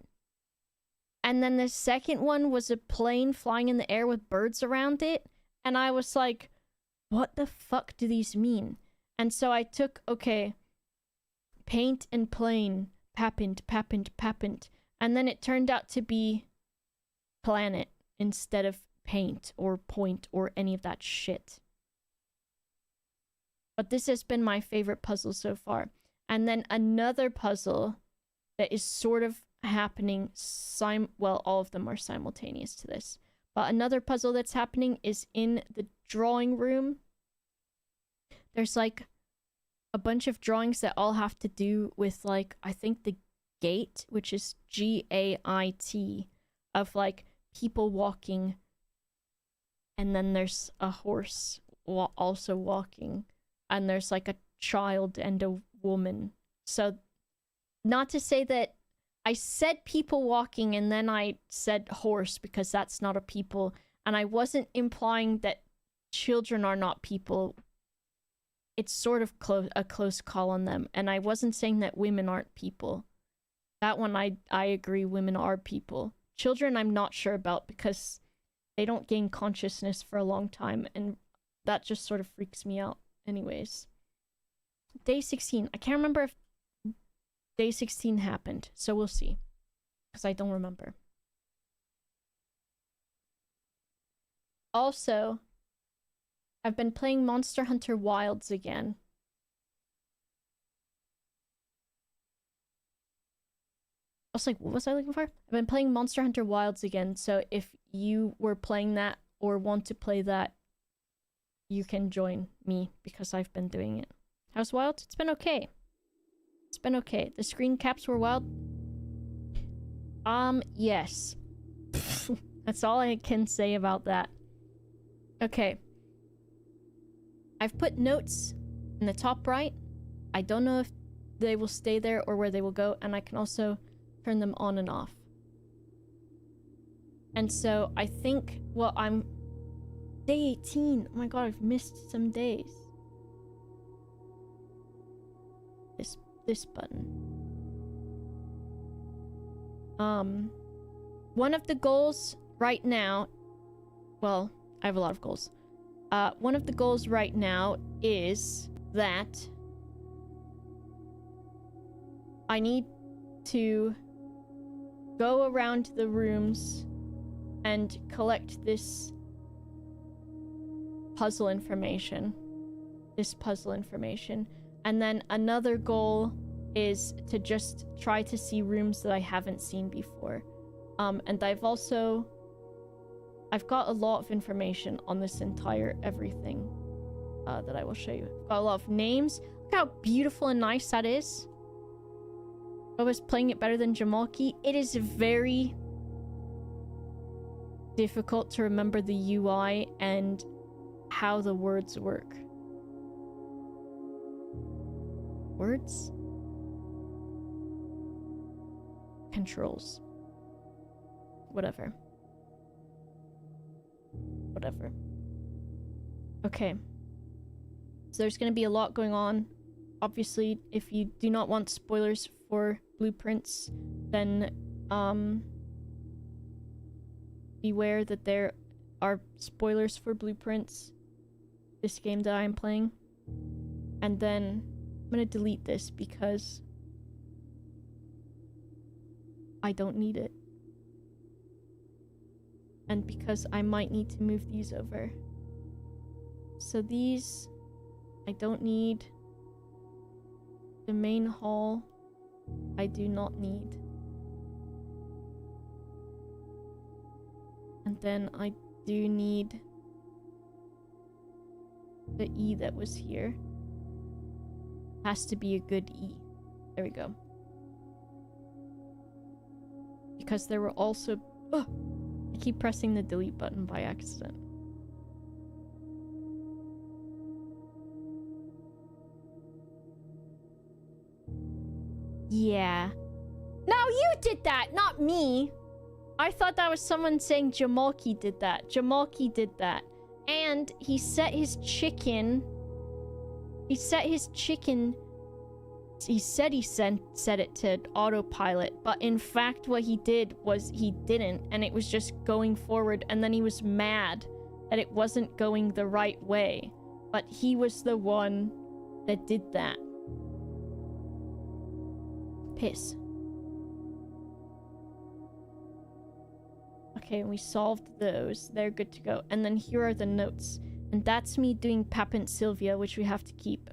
and then the second one was a plane flying in the air with birds around it, and I was like, what the fuck do these mean? And so I took, okay, paint and plane, papint, papint, papint. And then it turned out to be planet instead of paint or point or any of that shit. But this has been my favorite puzzle so far. And then another puzzle that is sort of happening, well, all of them are simultaneous to this. But another puzzle that's happening is in the drawing room. There's like a bunch of drawings that all have to do with like, I think the gait, which is G-A-I-T, of like people walking. And then there's a horse also walking. And there's like a child and a woman. So, not to say that I said people walking and then I said horse because that's not a people. And I wasn't implying that children are not people. It's sort of a close call on them. And I wasn't saying that women aren't people. That one I agree, women are people. Children I'm not sure about because they don't gain consciousness for a long time. And that just sort of freaks me out. Anyways, day 16. I can't remember if day 16 happened, so we'll see. Because I don't remember. Also, I've been playing Monster Hunter Wilds again. I was like, what was I looking for? I've been playing Monster Hunter Wilds again, so if you were playing that or want to play that, you can join me because I've been doing it. How's Wild? It's been okay. It's been okay. The screen caps were wild. Yes. That's all I can say about that. Okay. I've put notes in the top right. I don't know if they will stay there or where they will go, and I can also turn them on and off. And so I think, well, I'm day 18. Oh my god, I've missed some days. This button. One of the goals right now, well, I have a lot of goals. One of the goals right now is that I need to go around the rooms and collect this puzzle information. And then another goal is to just try to see rooms that I haven't seen before. And I've got a lot of information on this entire everything that I will show you. I've got a lot of names. Look how beautiful and nice that is. I was playing it better than Jamalki. It is very difficult to remember the UI and how the words work. Words? Controls. Whatever. Okay. So there's going to be a lot going on. Obviously, if you do not want spoilers for Blueprints, then beware that there are spoilers for Blueprints, this game that I'm playing. And then I'm gonna delete this because I don't need it. And because I might need to move these over. So these I don't need. The main hall I do not need. And then I do need the E that was here. Has to be a good E. There we go. Because there were also... Oh, I keep pressing the delete button by accident. Yeah. No, you did that, not me. I thought that was someone saying Jamalki did that. Jamalki did that. And he set his chicken... He said he set it to autopilot, but in fact what he did was he didn't, and it was just going forward, and then he was mad that it wasn't going the right way. But he was the one that did that. Piss. Okay, we solved those. They're good to go. And then here are the notes. And that's me doing Papint Sylvia, which we have to keep.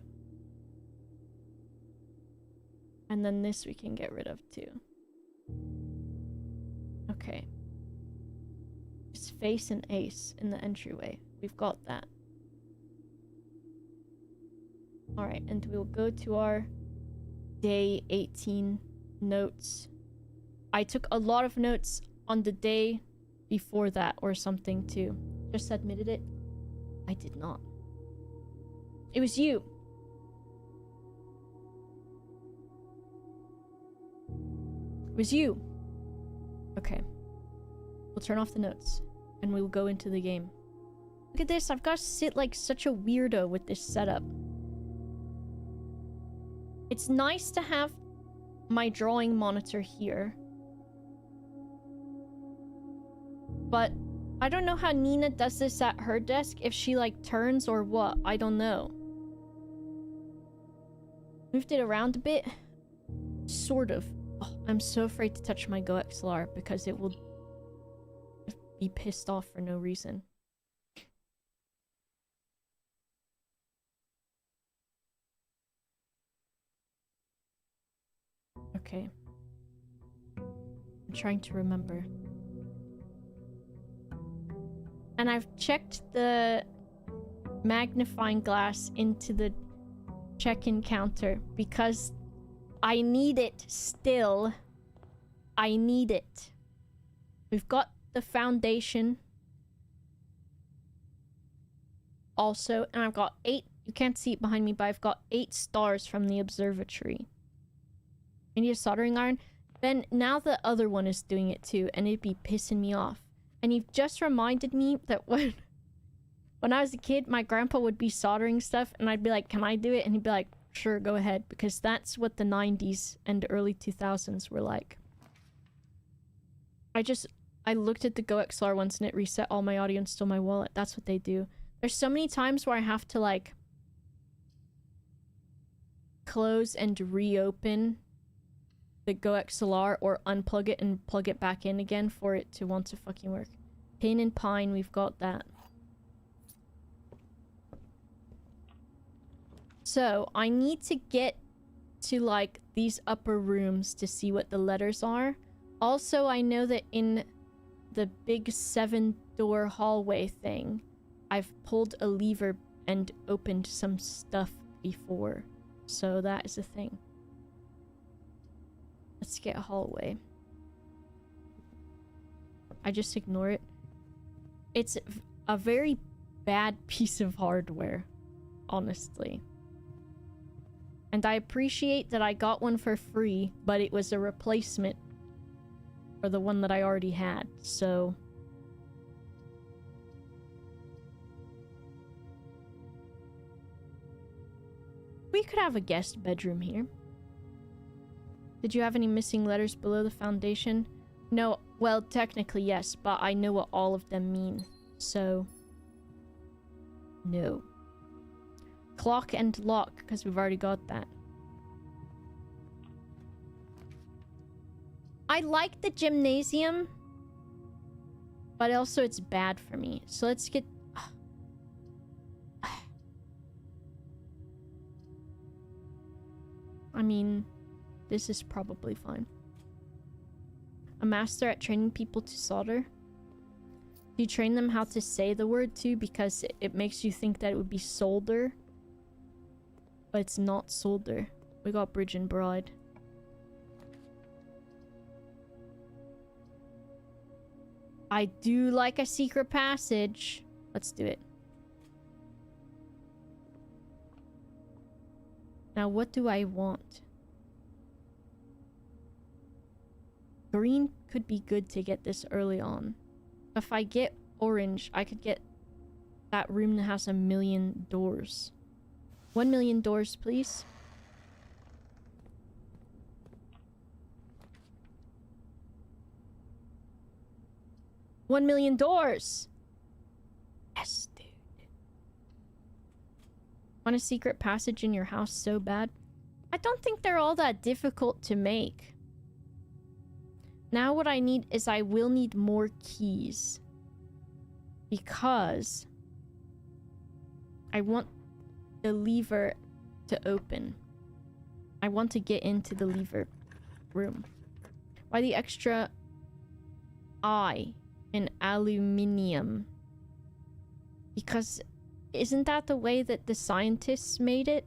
And then this we can get rid of too. Okay. Just face an ace in the entryway. We've got that. Alright, and we'll go to our day 18 notes. I took a lot of notes on the day before that or something too. Just admitted it. I did not. It was you. It was you. Okay. We'll turn off the notes and we will go into the game. Look at this. I've got to sit like such a weirdo with this setup. It's nice to have my drawing monitor here. But I don't know how Nina does this at her desk, if she like turns or what. I don't know. Moved it around a bit. Sort of. Oh, I'm so afraid to touch my Go XLR because it will be pissed off for no reason. Okay. I'm trying to remember. And I've checked the magnifying glass into the check-in counter because I need it still. I need it. We've got the foundation. Also, and I've got 8, you can't see it behind me, but I've got 8 stars from the observatory. I need a soldering iron. Then now the other one is doing it too, and it'd be pissing me off. And you've just reminded me that when I was a kid, my grandpa would be soldering stuff, and I'd be like, can I do it? And he'd be like, sure, go ahead. Because that's what the 90s and early 2000s were like. I looked at the Go XLR once and it reset all my audio and stole my wallet. That's what they do. There's so many times where I have to like close and reopen the Go XLR or unplug it and plug it back in again for it to want to fucking work. Pin and pine, we've got that. So, I need to get to like these upper rooms to see what the letters are. Also, I know that in the big 7-door hallway thing, I've pulled a lever and opened some stuff before. So that is a thing. Let's get a hallway. I just ignore it. It's a very bad piece of hardware, honestly. And I appreciate that I got one for free, but it was a replacement for the one that I already had, so... We could have a guest bedroom here. Did you have any missing letters below the foundation? No, well, technically yes, but I know what all of them mean, so... No. Clock and lock, because we've already got that. I like the gymnasium, but also it's bad for me. So let's get... I mean, this is probably fine. A master at training people to solder. Do you train them how to say the word too? Because it makes you think that it would be solder. But it's not solder. We got bridge and bride. I do like a secret passage. Let's do it. Now, what do I want? Green could be good to get this early on. If I get orange, I could get that room that has 1 million doors. 1 million doors, please. $1 million doors! Yes, dude. Want a secret passage in your house so bad? I don't think they're all that difficult to make. Now what I need is I will need more keys. Because I want the lever to open. I want to get into the lever room. Why the extra I in aluminium? Because isn't that the way that the scientists made it?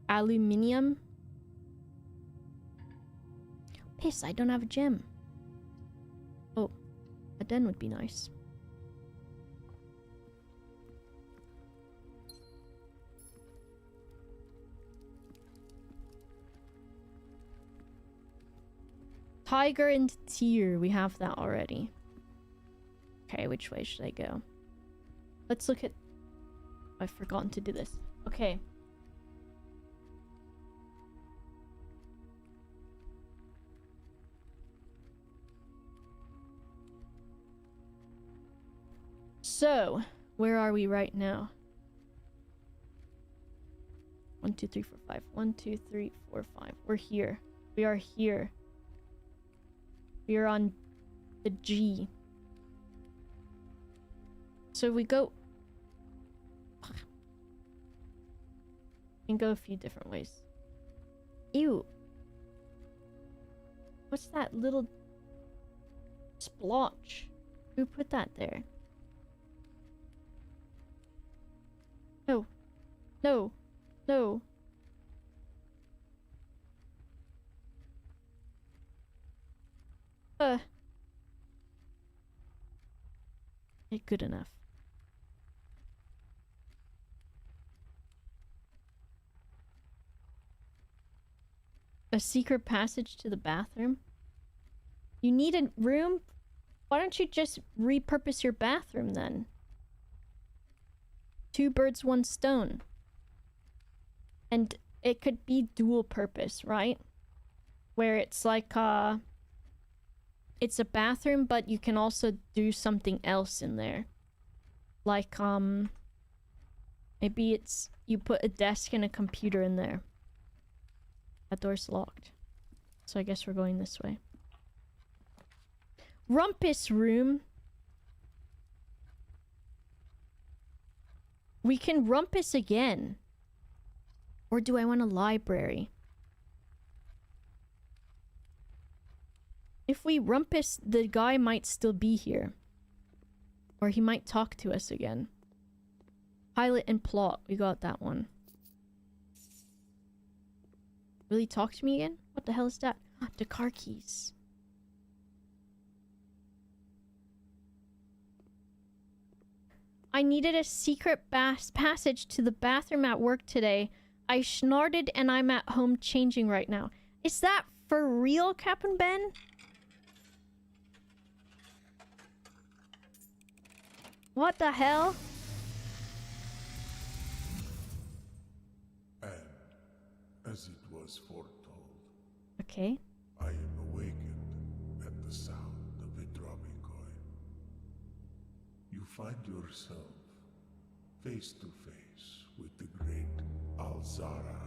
Aluminium? Piss, I don't have a gem. Oh, a den would be nice. Tiger and Tear, we have that already. Okay, which way should I go? Let's look at... I've forgotten to do this. Okay. So, where are we right now? 1, 2, 3, 4, 5. 1, 2, 3, 4, 5. We're here. We are here. We are on the G. So we go... We can go a few different ways. Ew. What's that little splotch? Who put that there? No. No. No. Ain't good enough. A secret passage to the bathroom? You need a room? Why don't you just repurpose your bathroom then? 2 birds, 1 stone. And it could be dual purpose, right? Where it's like, it's a bathroom, but you can also do something else in there. Like, maybe it's... You put a desk and a computer in there. That door's locked. So I guess we're going this way. Rumpus room. We can rumpus again. Or do I want a library? If we rumpus, the guy might still be here. Or he might talk to us again. Pilot and plot. We got that one. Will he talk to me again? What the hell is that? The car keys. I needed a secret passage to the bathroom at work today. I snorted and I'm at home changing right now. Is that for real, Captain Ben? What the hell? And as it was foretold, Okay. I am awakened at the sound of a dropping coin. You find yourself face to face with the great Alzara.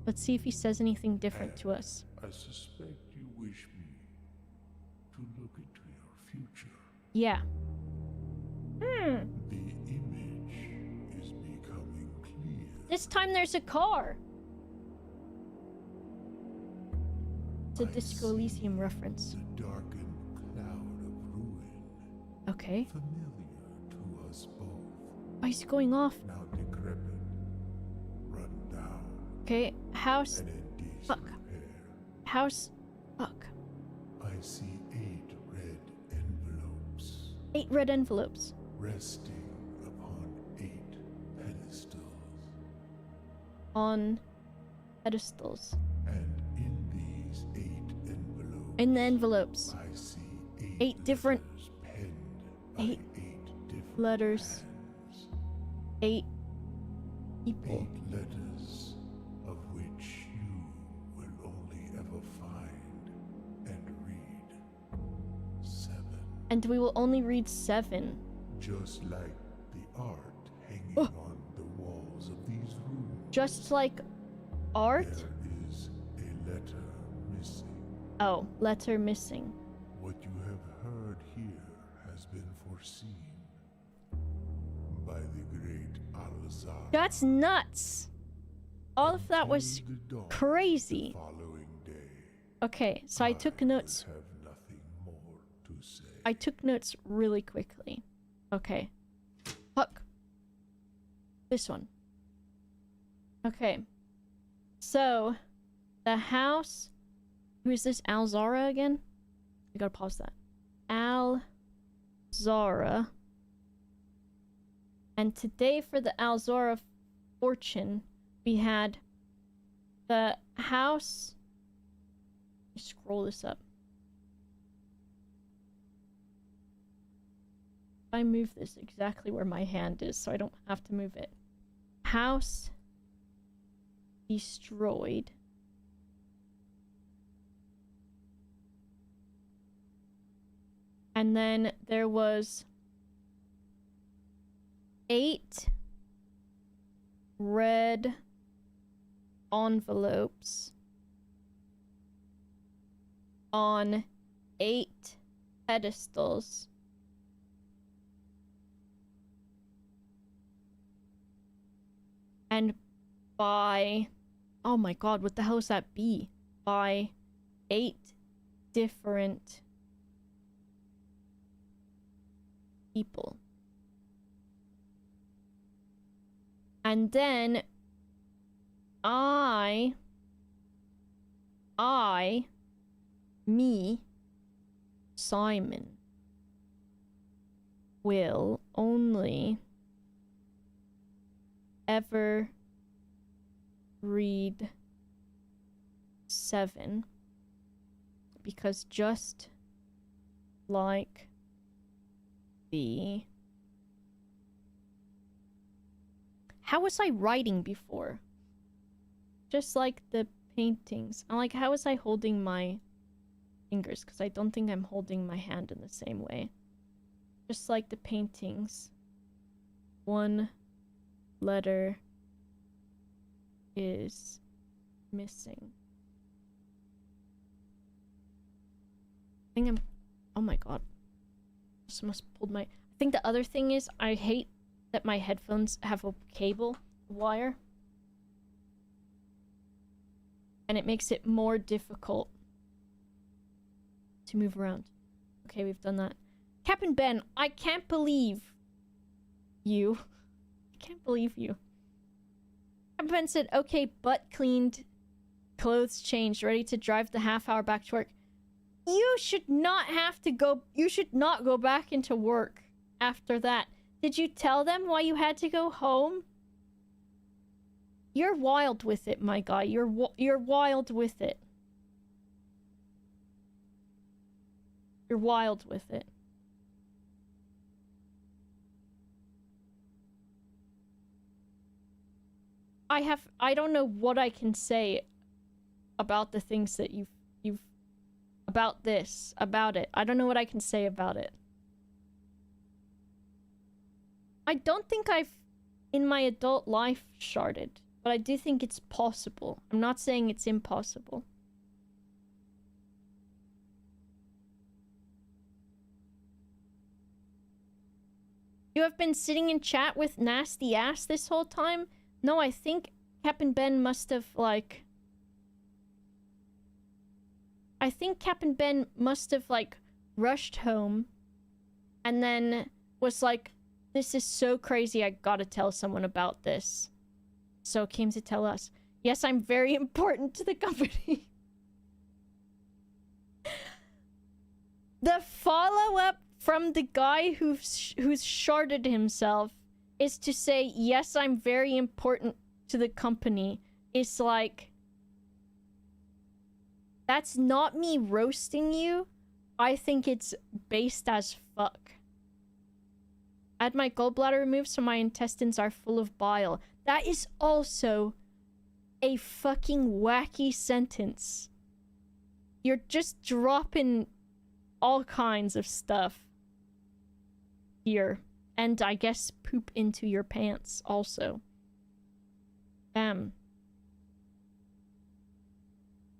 Let's see if he says anything different to us. I suspect you wish me to look into your future. Yeah. The image is becoming clear. This time there's a car. It's a Disco Elysium reference. The darkened cloud of ruin. Okay. Familiar to us both. Why is it going off? Now decrepit, run down, Okay, house. and in decent Fuck. repair. House. Fuck. I see 8 red envelopes 8 red envelopes. resting upon 8 pedestals. On pedestals. And in these 8 envelopes, In the envelopes. I see 8 different letters penned eight by 8 different letters. hands. 8 people. 8 letters of which you will only ever find and read 7. And we will only read 7. Just like the art hanging Oh. on the walls of these just like art? There is a letter missing. Oh, letter missing. What you have heard here has been foreseen by the great Al-Azhar. That's nuts! All of that was Until the dawn of crazy. the following day, Okay, so I took notes. have nothing more to say. I took notes really quickly. Okay. Fuck. This one. Okay. So, the house... Who is this? Al-Zara again? I gotta pause that. Al-Zara. And today for the Al-Zara fortune, we had the house... Let me scroll this up. I move this exactly where my hand is, so I don't have to move it. House destroyed. And then there was 8 red envelopes on 8 pedestals. And by... Oh my god, what the hell is that B? By 8 different people. And then me, Simon, will only ever read 7 because just like the... How was I writing before? Just like the paintings. I'm like, how was I holding my fingers? Because I don't think I'm holding my hand in the same way. Just like the paintings. 1 letter is missing. I think I'm... Oh my god. Just must pulled my... I think the other thing is I hate that my headphones have a cable wire. And it makes it more difficult to move around. Okay, we've done that. Captain Ben, I can't believe you. I can't believe you. Captain Ben said, okay, butt cleaned, clothes changed, ready to drive the half-hour back to work. You should not have to go... You should not go back into work after that. Did you tell them why you had to go home? You're wild with it, my guy. You're wild with it. You're wild with it. I don't know what I can say about the things that you've about this, about it. I don't know what I can say about it. I don't think I've, in my adult life, sharded. But I do think it's possible. I'm not saying it's impossible. You have been sitting in chat with Nasty Ass this whole time? No, I think Captain Ben must have, like... I think Captain Ben must have, like, rushed home. And then was like... This is so crazy, I gotta tell someone about this. So came to tell us. Yes, I'm very important to the company. The follow-up from the guy who's sharded himself is to say, yes, I'm very important to the company. It's like... That's not me roasting you. I think it's based as fuck. I had my gallbladder removed so my intestines are full of bile. That is also a fucking wacky sentence. You're just dropping all kinds of stuff here. And I guess poop into your pants also. Damn.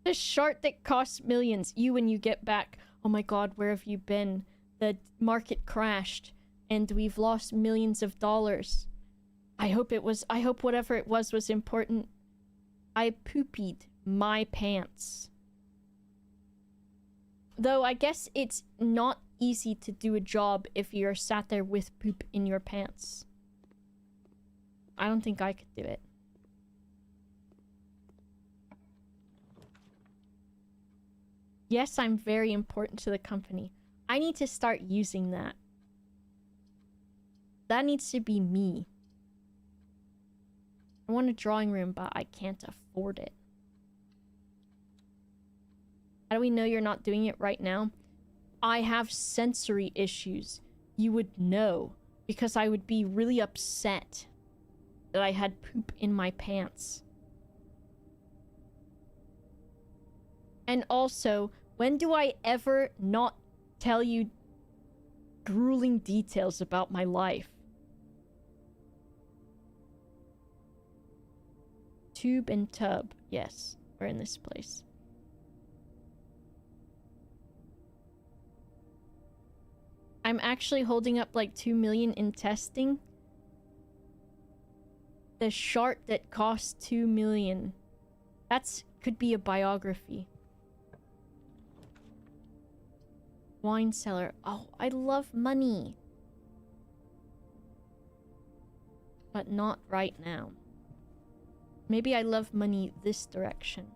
The shart that costs millions. You when you get back. Oh my god, where have you been? The market crashed and we've lost millions of dollars. I hope whatever it was important. I poopied my pants. Though I guess it's not easy to do a job if you're sat there with poop in your pants. I don't think I could do it. Yes, I'm very important to the company. I need to start using that. That needs to be me. I want a drawing room, but I can't afford it. How do we know you're not doing it right now? I have sensory issues. You would know, because I would be really upset that I had poop in my pants. And also, when do I ever not tell you grueling details about my life? Tube and tub. Yes, we're in this place. I'm actually holding up like 2 million in testing. The shart that costs 2 million. That's could be a biography. Wine cellar. Oh, I love money. But not right now. Maybe I love money this direction.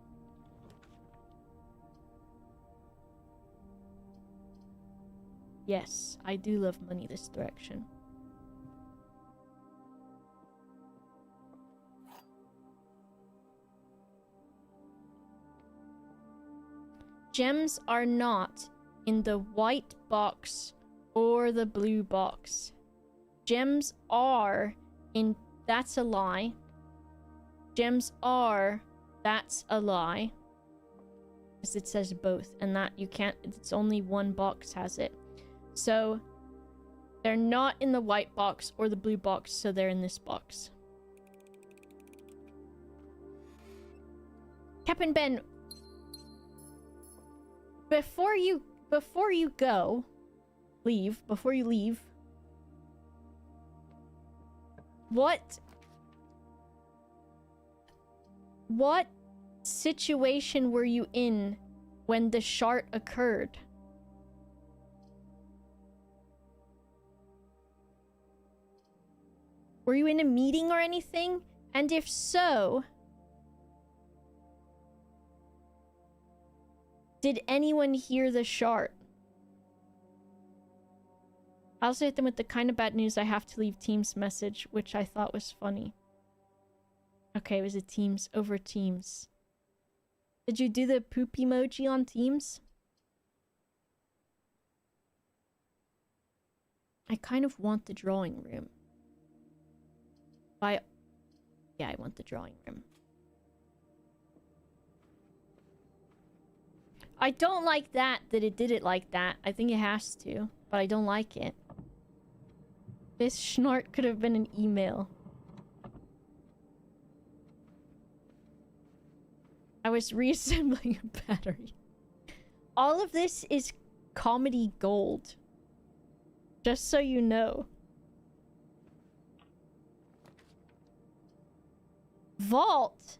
Yes, I do love money this direction. Gems are not in the white box or the blue box. Gems are in... That's a lie. Gems are... That's a lie. Because it says both. And that you can't... It's only one box has it. So, they're not in the white box or the blue box, so they're in this box. Captain Ben, before you leave, what situation were you in when the shart occurred? Were you in a meeting or anything? And if so, did anyone hear the shart? I also hit them with the kind of bad news I have to leave Teams message, which I thought was funny. Okay, it was a Teams over Teams. Did you do the poop emoji on Teams? I kind of want the drawing room. Yeah, I want the drawing room. I don't like that it did it like that. I think it has to, but I don't like it. This schnart could have been an email. I was reassembling a battery. All of this is comedy gold. Just so you know. Vault?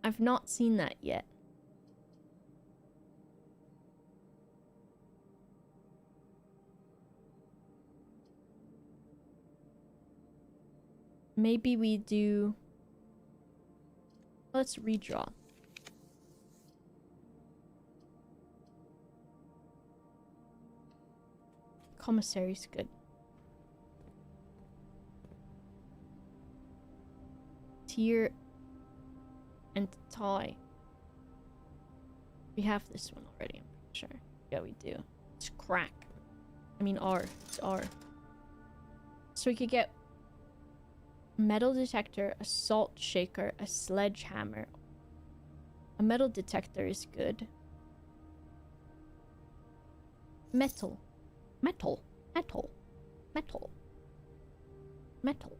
I've not seen that yet. Maybe we do... Let's redraw. Commissary's good. Tier and tie. We have this one already, I'm pretty sure. Yeah, we do. It's crack. I mean R. It's R. So we could get metal detector, a salt shaker, a sledgehammer. A metal detector is good. Metal. Metal. Metal. Metal. Metal.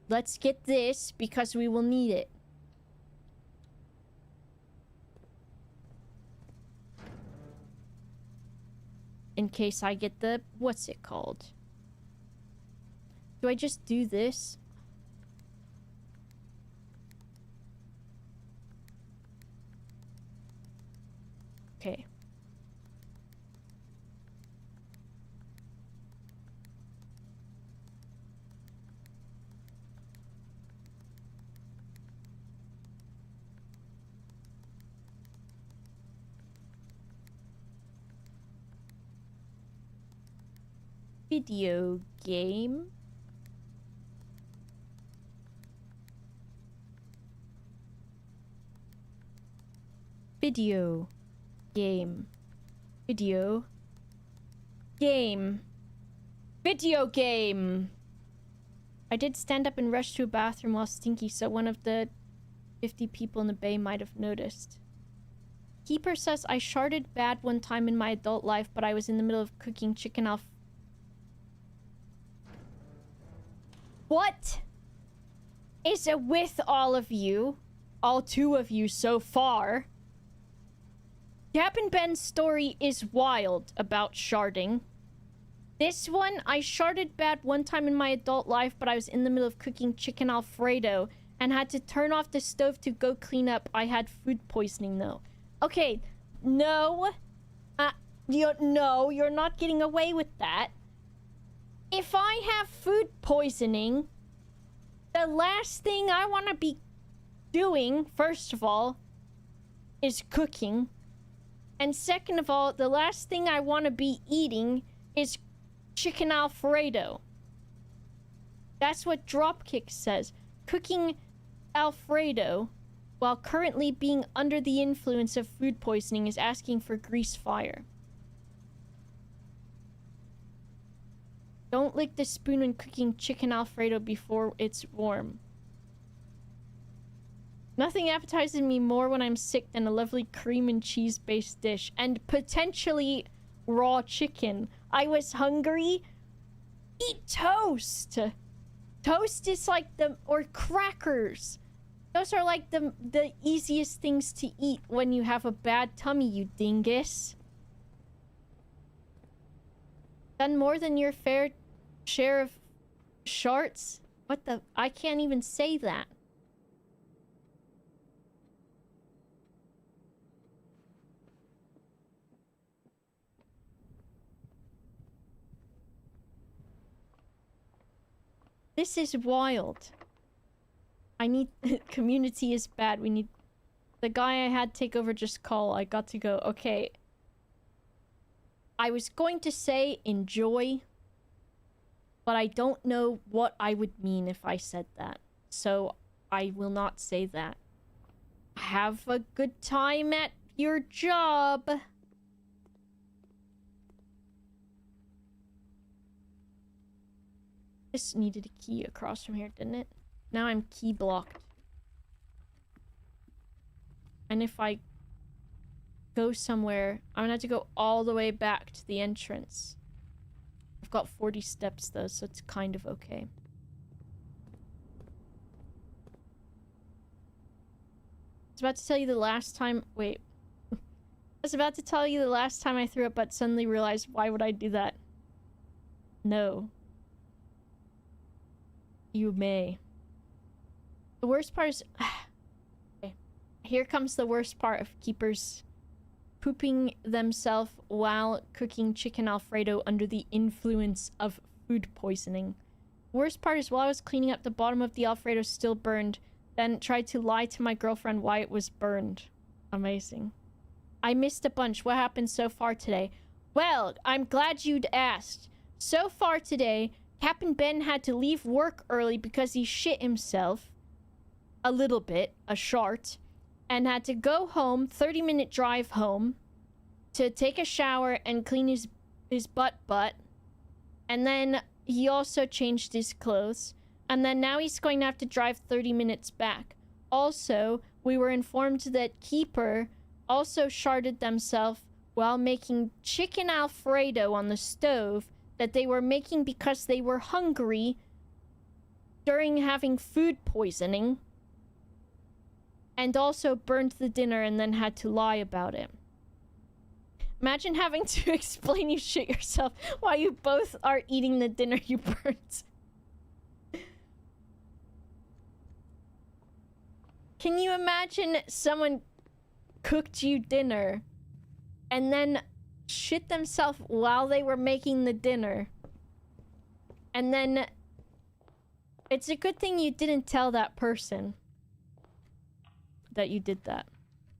let's get this because we will need it. In case I get the... what's it called? Do I just do this? Okay. Video game. Video game. Video game. Video game. I did stand up and rush to a bathroom while stinky, so one of the 50 people in the bay might have noticed. Keeper says I sharded bad one time in my adult life, but I was in the middle of cooking chicken alfredo. What is it with all of you? All two of you so far. Captain Ben's story is wild about sharding. This one, I sharded bad one time in my adult life, but I was in the middle of cooking chicken alfredo and had to turn off the stove to go clean up. I had food poisoning though. Okay, no. No, you're not getting away with that. If I have food poisoning, the last thing I want to be doing, first of all, is cooking. And second of all, the last thing I want to be eating is chicken alfredo. That's what Dropkick says. Cooking alfredo while currently being under the influence of food poisoning is asking for grease fire. Don't lick the spoon when cooking chicken alfredo before it's warm. Nothing appetizes me more when I'm sick than a lovely cream and cheese based dish. And potentially raw chicken. I was hungry. Eat toast! Toast is like the... or crackers. Those are like the easiest things to eat when you have a bad tummy, you dingus. Done more than your fair share of sharts? What the... I can't even say that. This is wild. I need... community is bad. We need... the guy I had take over just call. I got to go. Okay. I was going to say enjoy, but I don't know what I would mean if I said that. So I will not say that. Have a good time at your job. This needed a key across from here, didn't it? Now I'm key blocked. And if I go somewhere, I'm gonna have to go all the way back to the entrance. I've got 40 steps though, so it's kind of okay. I was about to tell you the last time... wait. I was about to tell you the last time I threw up, but suddenly realized, why would I do that? No. You may. The worst part is... okay. Here comes the worst part of keepers pooping themselves while cooking chicken alfredo under the influence of food poisoning. The worst part is while I was cleaning up, the bottom of the alfredo still burned, then tried to lie to my girlfriend why it was burned. Amazing. I missed a bunch. What happened so far today? Well, I'm glad you'd asked. So far today, Captain Ben had to leave work early because he shit himself a little bit, a shart, and had to go home, 30-minute drive home, to take a shower and clean his butt. And then he also changed his clothes. And then now he's going to have to drive 30 minutes back. Also, we were informed that Keeper also sharded themselves while making chicken alfredo on the stove that they were making because they were hungry during having food poisoning, and also burnt the dinner and then had to lie about it. Imagine having to explain you shit yourself while you both are eating the dinner you burnt. Can you imagine someone cooked you dinner and then shit themselves while they were making the dinner? And then it's a good thing you didn't tell that person that you did that.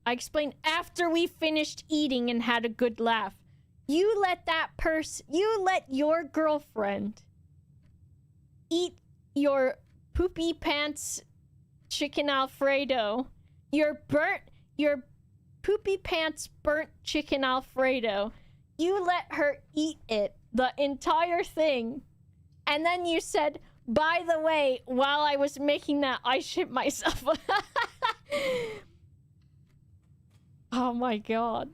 I explained after we finished eating and had a good laugh. You let your girlfriend eat your poopy pants chicken Alfredo. Your poopy pants burnt chicken Alfredo. You let her eat it, the entire thing. And then you said, by the way, while I was making that, I shit myself. Oh my god.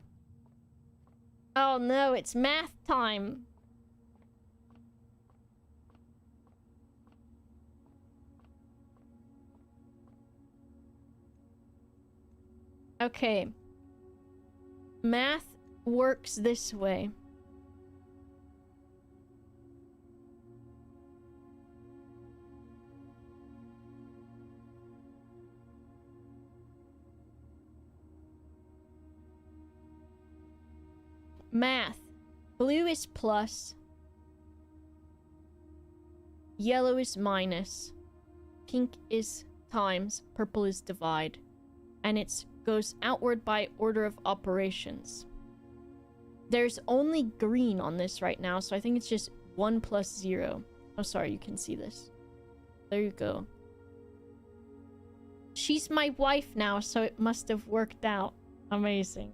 Oh no, it's math time. Okay. Math works this way. Math. Blue is plus. Yellow is minus. Pink is times. Purple is divide. And it goes outward by order of operations. There's only green on this right now, so I think it's just 1 plus 0. Oh, sorry, you can see this. There you go. She's my wife now, so it must have worked out. Amazing.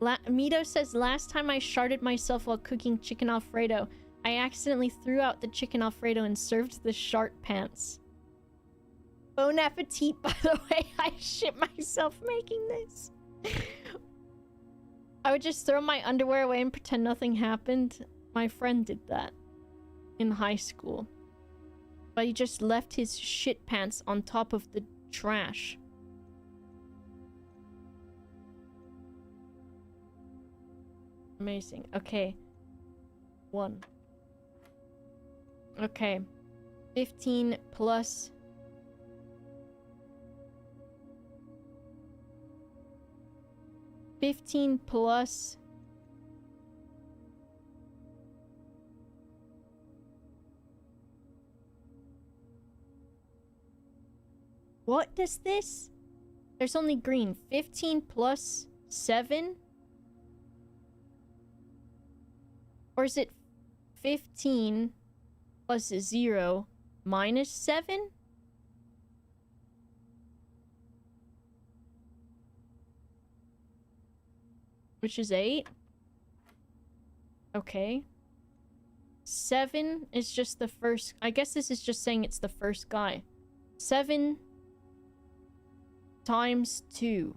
Mito says, last time I sharded myself while cooking chicken Alfredo. I accidentally threw out the chicken Alfredo and served the shart pants. Bon appetit, by the way. I shit myself making this. I would just throw my underwear away and pretend nothing happened. My friend did that in high school. But he just left his shit pants on top of the trash. Amazing. Okay. 1. Okay. 15 plus... What does this? There's only green. 15 plus 7? Or is it 15 plus 0 minus 7? Which is 8. Okay. 7 is just the first... I guess this is just saying it's the first guy. 7 times 2.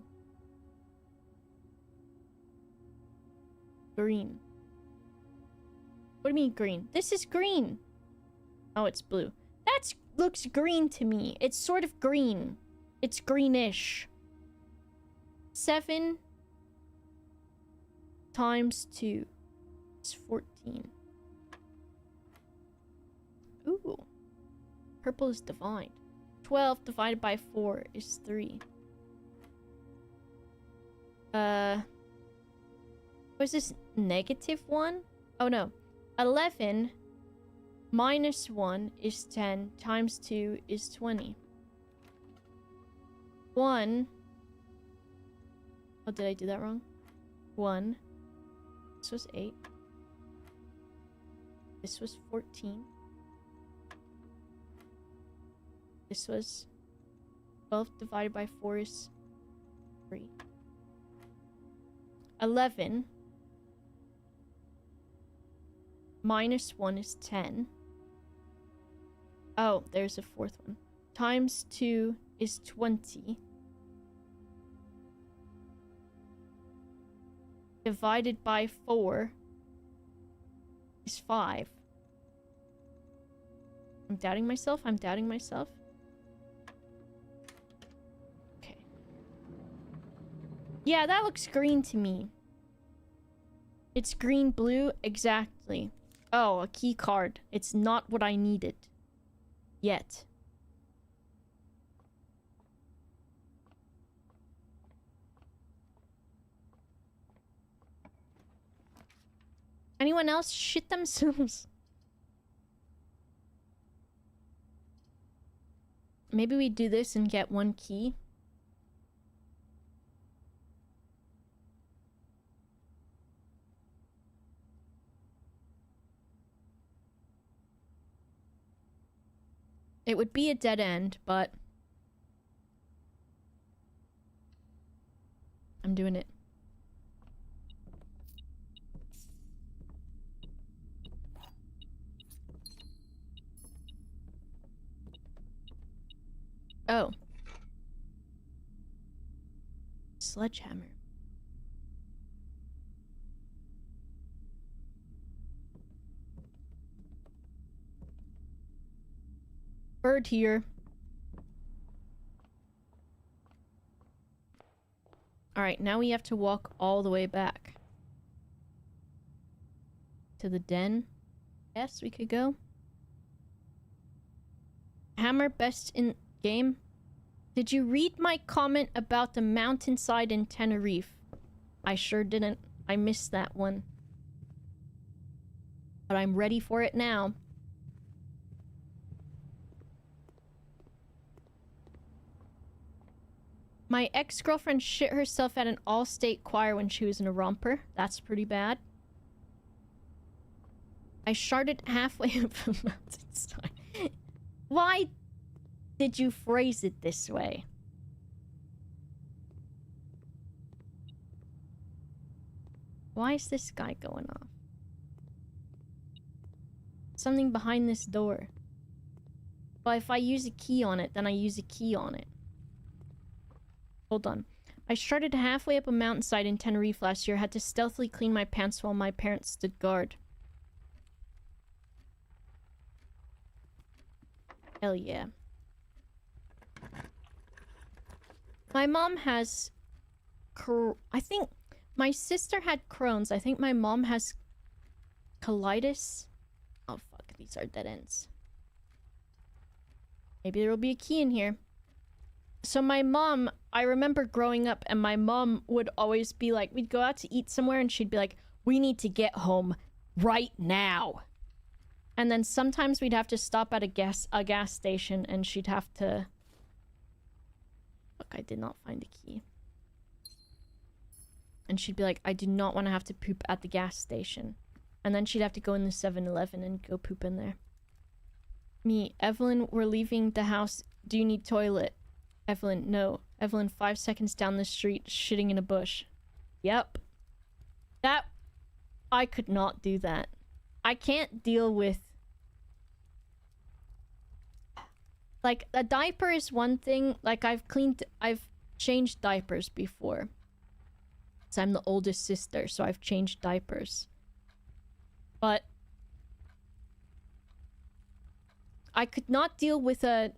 Green. What do you mean green? This is green. Oh, it's blue. That looks green to me. It's sort of green. It's greenish. 7 times 2 is 14. Ooh. Purple is divide. 12 divided by 4 is 3. Was this -1? Oh no. 11 minus 1 is 10 times 2 is 20. 1. Oh, did I do that wrong? 1. This was 8. This was 14. This was 12 divided by 4 is 3. 11 minus 1 is 10. Oh, there's a fourth one. Times 2 is 20. Divided by 4 is 5. I'm doubting myself. I'm doubting myself. Okay. Yeah, that looks green to me. It's green, blue, exactly. Oh, a key card. It's not what I needed. Yet. Anyone else shit themselves? Maybe we do this and get 1 key. It would be a dead end, but I'm doing it. Oh. Sledgehammer. Bird here. Alright, now we have to walk all the way back. To the den. Yes, we could go. Hammer best in game. Did you read my comment about the mountainside in Tenerife? I sure didn't. I missed that one. But I'm ready for it now. My ex-girlfriend shit herself at an all-state choir when she was in a romper. That's pretty bad. I sharted halfway up a mountainside. Why did you phrase it this way? Why is this guy going off? Something behind this door. Well, if I use a key on it, then I use a key on it. Hold on. I started halfway up a mountainside in Tenerife last year. Had to stealthily clean my pants while my parents stood guard. Hell yeah. My mom has... I think... My sister had Crohn's. I think my mom has... colitis. Oh, fuck. These are dead ends. Maybe there will be a key in here. So my mom... I remember growing up and my mom would always be like... We'd go out to eat somewhere and she'd be like, we need to get home right now. And then sometimes we'd have to stop at a gas station and she'd have to... Look, I did not find the key. And she'd be like, I do not want to have to poop at the gas station. And then she'd have to go in the 7-Eleven and go poop in there. Me, Evelyn, we're leaving the house. Do you need toilet? Evelyn, no. Evelyn, 5 seconds down the street, shitting in a bush. Yep. That... I could not do that. I can't deal with... Like, a diaper is one thing. Like, I've changed diapers before. So I'm the oldest sister, so I've changed diapers. But... I could not deal with a...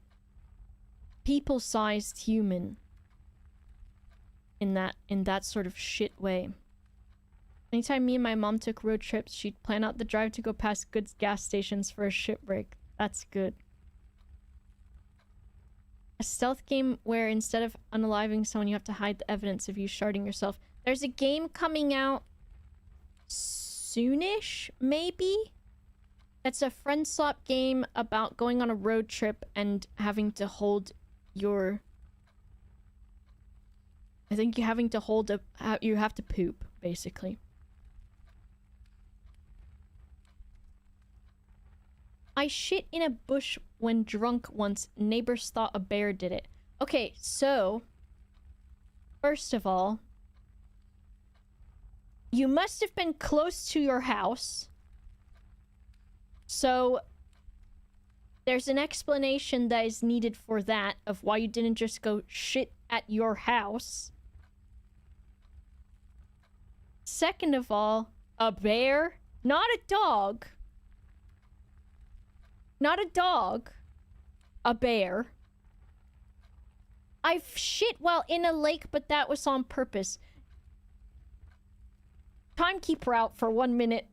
people-sized human. In that sort of shit way. Anytime me and my mom took road trips, she'd plan out the drive to go past good gas stations for a shit break. That's good. A stealth game where instead of unaliving someone, you have to hide the evidence of you sharding yourself. There's a game coming out soonish, maybe? It's a friend swap game about going on a road trip and having to hold your... I think you're having to hold a... You have to poop, basically. I shit in a bush when drunk once. Neighbors thought a bear did it. Okay, so... First of all... You must have been close to your house. So... There's an explanation that is needed for that, of why you didn't just go shit at your house. Second of all, a bear, not a dog. Not a dog. A bear. I've shit while in a lake, but that was on purpose. Timekeeper out for 1 minute.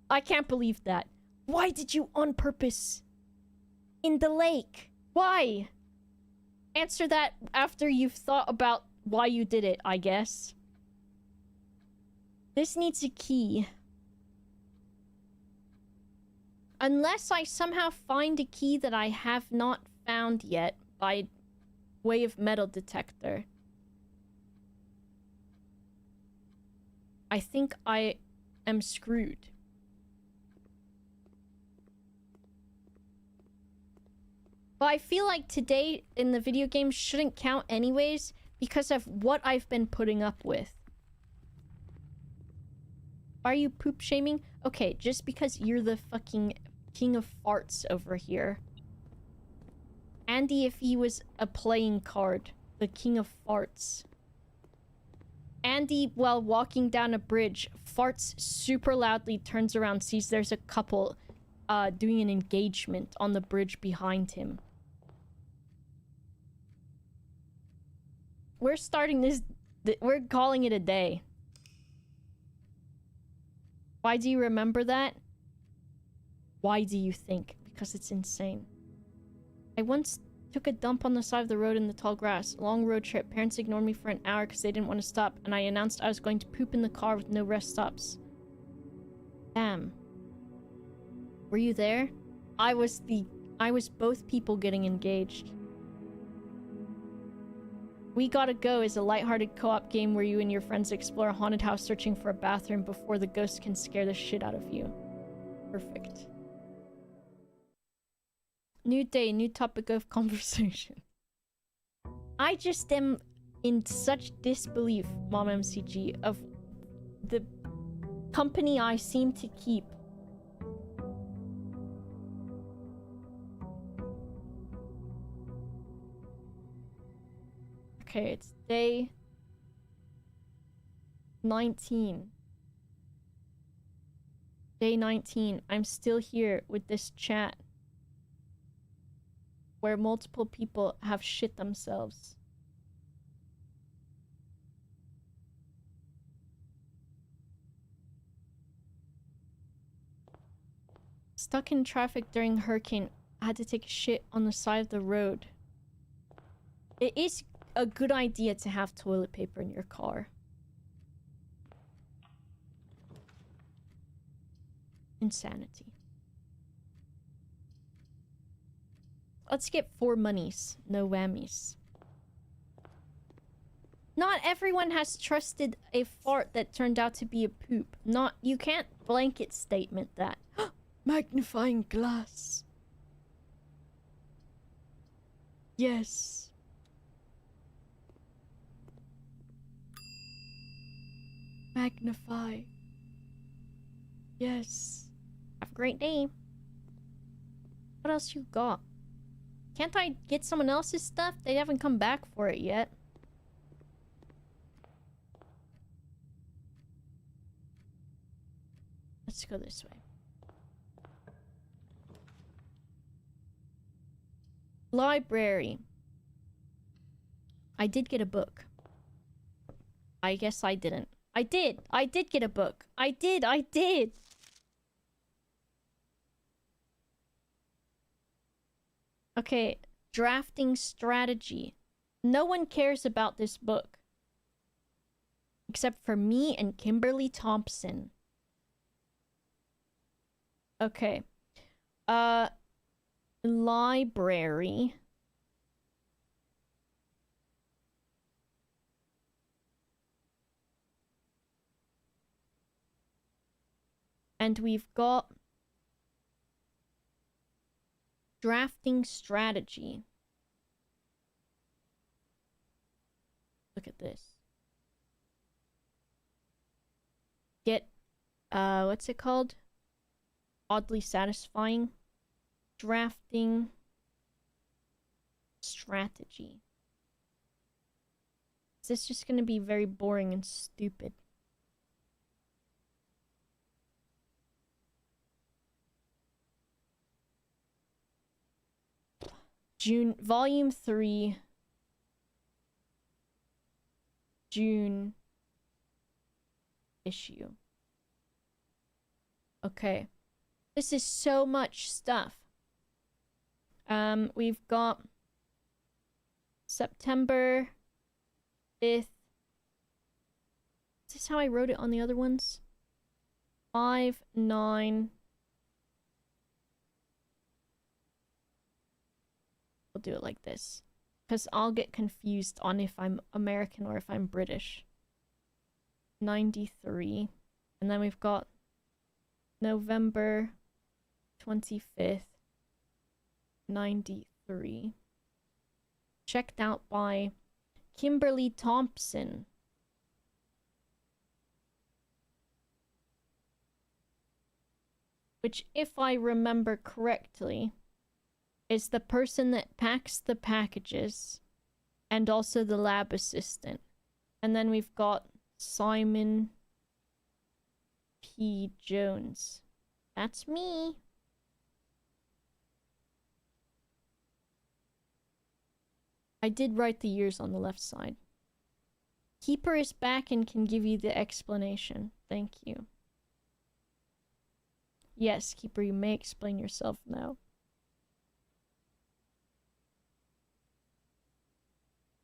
I can't believe that. Why did you on purpose? In the lake. Why? Answer that after you've thought about why you did it, I guess. This needs a key. Unless I somehow find a key that I have not found yet by way of metal detector. I think I am screwed. But I feel like today in the video game shouldn't count anyways because of what I've been putting up with. Are you poop shaming? Okay, just because you're the fucking king of farts over here. Andy, if he was a playing card, the king of farts. Andy, while walking down a bridge, farts super loudly, turns around, sees there's a couple doing an engagement on the bridge behind him. We're starting this... we're calling it a day. Why do you remember that? Why do you think? Because it's insane. I once took a dump on the side of the road in the tall grass. Long road trip. Parents ignored me for an hour because they didn't want to stop, and I announced I was going to poop in the car with no rest stops. Damn. Were you there? I was both people getting engaged. We Gotta Go is a lighthearted co-op game where you and your friends explore a haunted house searching for a bathroom before the ghost can scare the shit out of you. Perfect. New day, new topic of conversation. I just am in such disbelief, Mom MCG, of the company I seem to keep. Okay, it's day 19. Day 19. I'm still here with this chat where multiple people have shit themselves. Stuck in traffic during hurricane. I had to take a shit on the side of the road. It is a good idea to have toilet paper in your car. Insanity. Let's get 4 monies. No whammies. Not everyone has trusted a fart that turned out to be a poop. You can't blanket statement that. Magnifying glass. Yes. Magnify. Yes. Have a great day. What else you got? Can't I get someone else's stuff? They haven't come back for it yet. Let's go this way. Library. I did get a book. I guess I didn't. I did get a book. I did. Okay, drafting strategy. No one cares about this book. Except for me and Kimberly Thompson. Okay. Library. And we've got drafting strategy. Look at this. Get, what's it called? Oddly satisfying. Drafting strategy. Is this just gonna be very boring and stupid? June, Volume 3, June issue. Okay. This is so much stuff. We've got September 5th. Is this how I wrote it on the other ones? 5, 9. We'll do it like this. Because I'll get confused on if I'm American or if I'm British. 93. And then we've got November 25th. 93. Checked out by Kimberly Thompson. Which, if I remember correctly, is the person that packs the packages and also the lab assistant. And then we've got Simon P. Jones. That's me. I did write the years on the left side. Keeper is back and can give you the explanation. Thank you. Yes, Keeper, you may explain yourself now.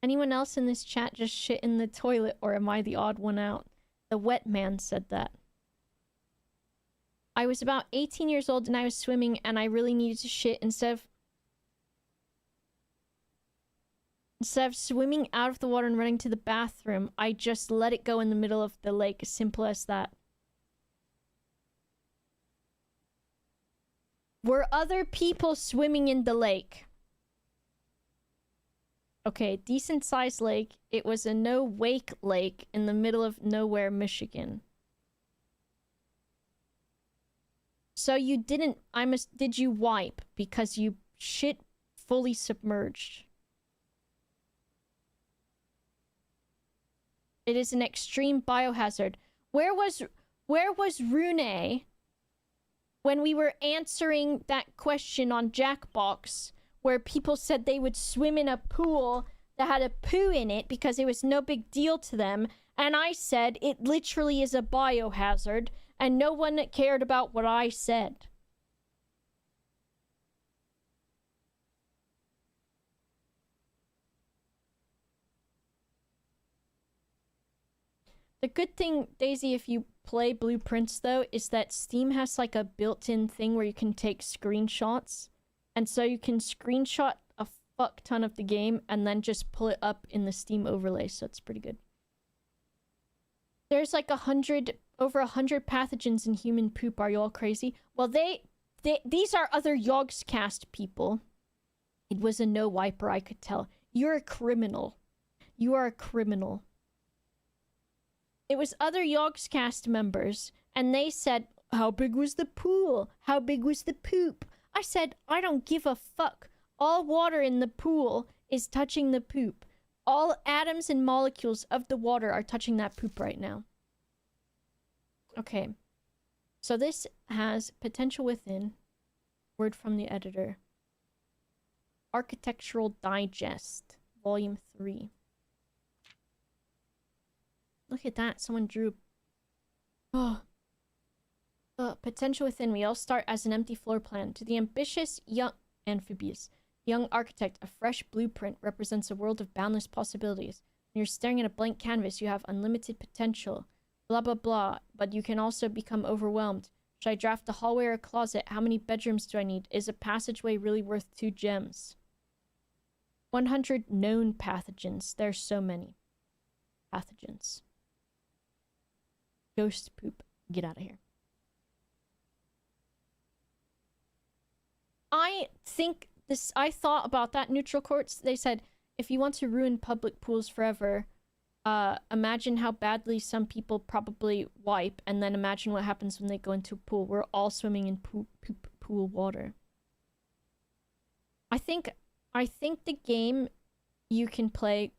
Anyone else in this chat just shit in the toilet, or am I the odd one out? The wet man said that. I was about 18 years old and I was swimming and I really needed to shit. Instead of swimming out of the water and running to the bathroom, I just let it go in the middle of the lake. As simple as that. Were other people swimming in the lake? Okay, decent sized lake. It was a no-wake lake in the middle of nowhere, Michigan. So you didn't... Did you wipe because you shit fully submerged? It is an extreme biohazard. Where was Rune when we were answering that question on Jackbox, where people said they would swim in a pool that had a poo in it because it was no big deal to them, and I said it literally is a biohazard, and no one cared about what I said. The good thing, Daisy, if you play Blueprints, though, is that Steam has like a built-in thing where you can take screenshots. And so you can screenshot a fuck ton of the game and then just pull it up in the Steam overlay, so it's pretty good. There's like over 100 pathogens in human poop. Are you all crazy? Well, these are other Yogscast people. It was a no wiper, I could tell. You're a criminal. You are a criminal. It was other Yogscast members, and they said, how big was the pool? How big was the poop? I said, I don't give a fuck. All water in the pool is touching the poop. All atoms and molecules of the water are touching that poop right now. Okay. So this has potential within. Word from the editor. Architectural Digest, Volume 3. Look at that. Someone drew. Oh. Potential within. We all start as an empty floor plan. To the ambitious, young architect, a fresh blueprint represents a world of boundless possibilities. When you're staring at a blank canvas, you have unlimited potential. Blah, blah, blah. But you can also become overwhelmed. Should I draft a hallway or a closet? How many bedrooms do I need? Is a passageway really worth 2 gems? 100 known pathogens. There's so many pathogens. Ghost poop. Get out of here. I thought about that, neutral courts. They said, if you want to ruin public pools forever, imagine how badly some people probably wipe, and then imagine what happens when they go into a pool. We're all swimming in pool water. I think the game you can play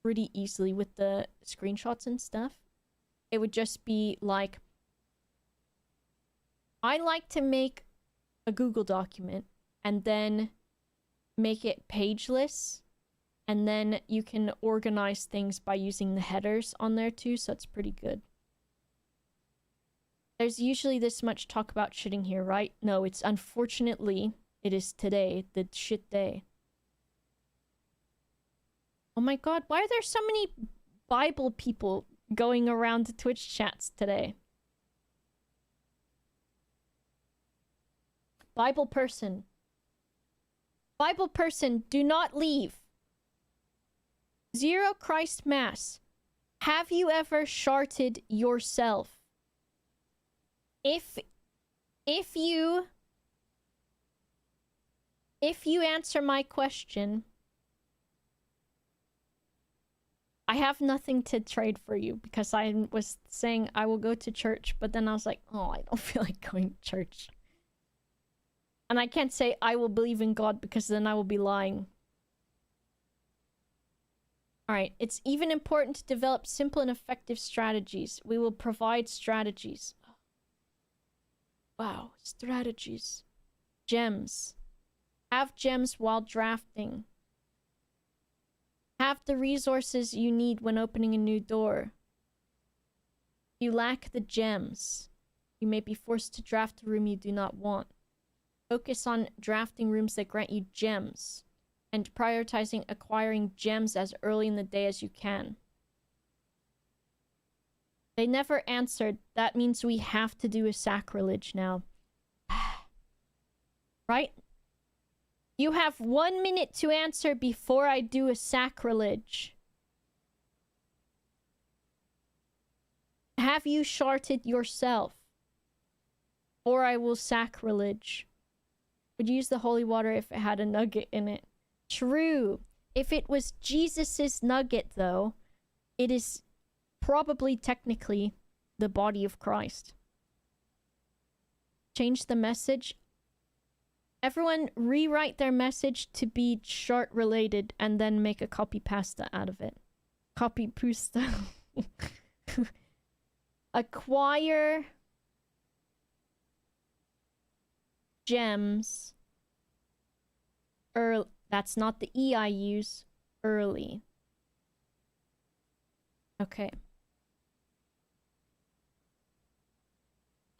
pretty easily with the screenshots and stuff. It would just be like, I like to make a Google document and then make it pageless, and then you can organize things by using the headers on there too, so it's pretty good. There's usually this much talk about shitting here, right? No, it's unfortunately, it is today, the shit day. Oh my god, why are there so many Bible people going around to Twitch chats today? Bible person. Bible person, do not leave. Zero Christ Mass. Have you ever sharted yourself? If you answer my question, I have nothing to trade for you, because I was saying I will go to church, but then I was like, oh, I don't feel like going to church. And I can't say I will believe in God, because then I will be lying. Alright, it's even important to develop simple and effective strategies. We will provide strategies. Wow, strategies. Gems. Have gems while drafting. Have the resources you need when opening a new door. If you lack the gems, you may be forced to draft a room you do not want. Focus on drafting rooms that grant you gems, and prioritizing acquiring gems as early in the day as you can. They never answered. That means we have to do a sacrilege now. Right? You have 1 minute to answer before I do a sacrilege. Have you sharted yourself? Or I will sacrilege. Would use the holy water if it had a nugget in it. True. If it was Jesus's nugget, though, it is probably technically the body of Christ. Change the message. Everyone rewrite their message to be short related and then make a copy pasta out of it. Copy pasta. Acquire gems. That's not the E I use. Early. Okay.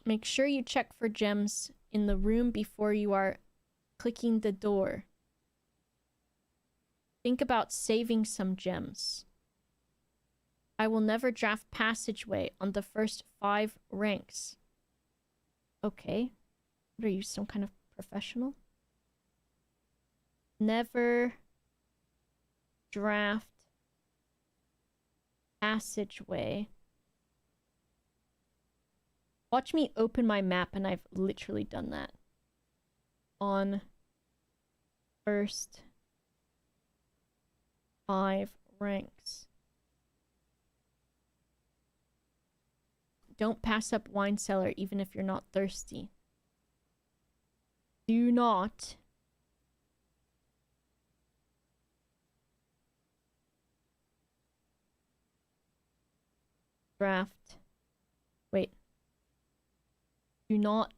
Make sure you check for gems in the room before you are clicking the door. Think about saving some gems. I will never draft passageway on the first 5 ranks. Okay. What are you, some kind of professional? Never draft passageway. Watch me open my map, and I've literally done that. On first 5 ranks. Don't pass up wine cellar even if you're not thirsty. Do not draft. Wait. Do not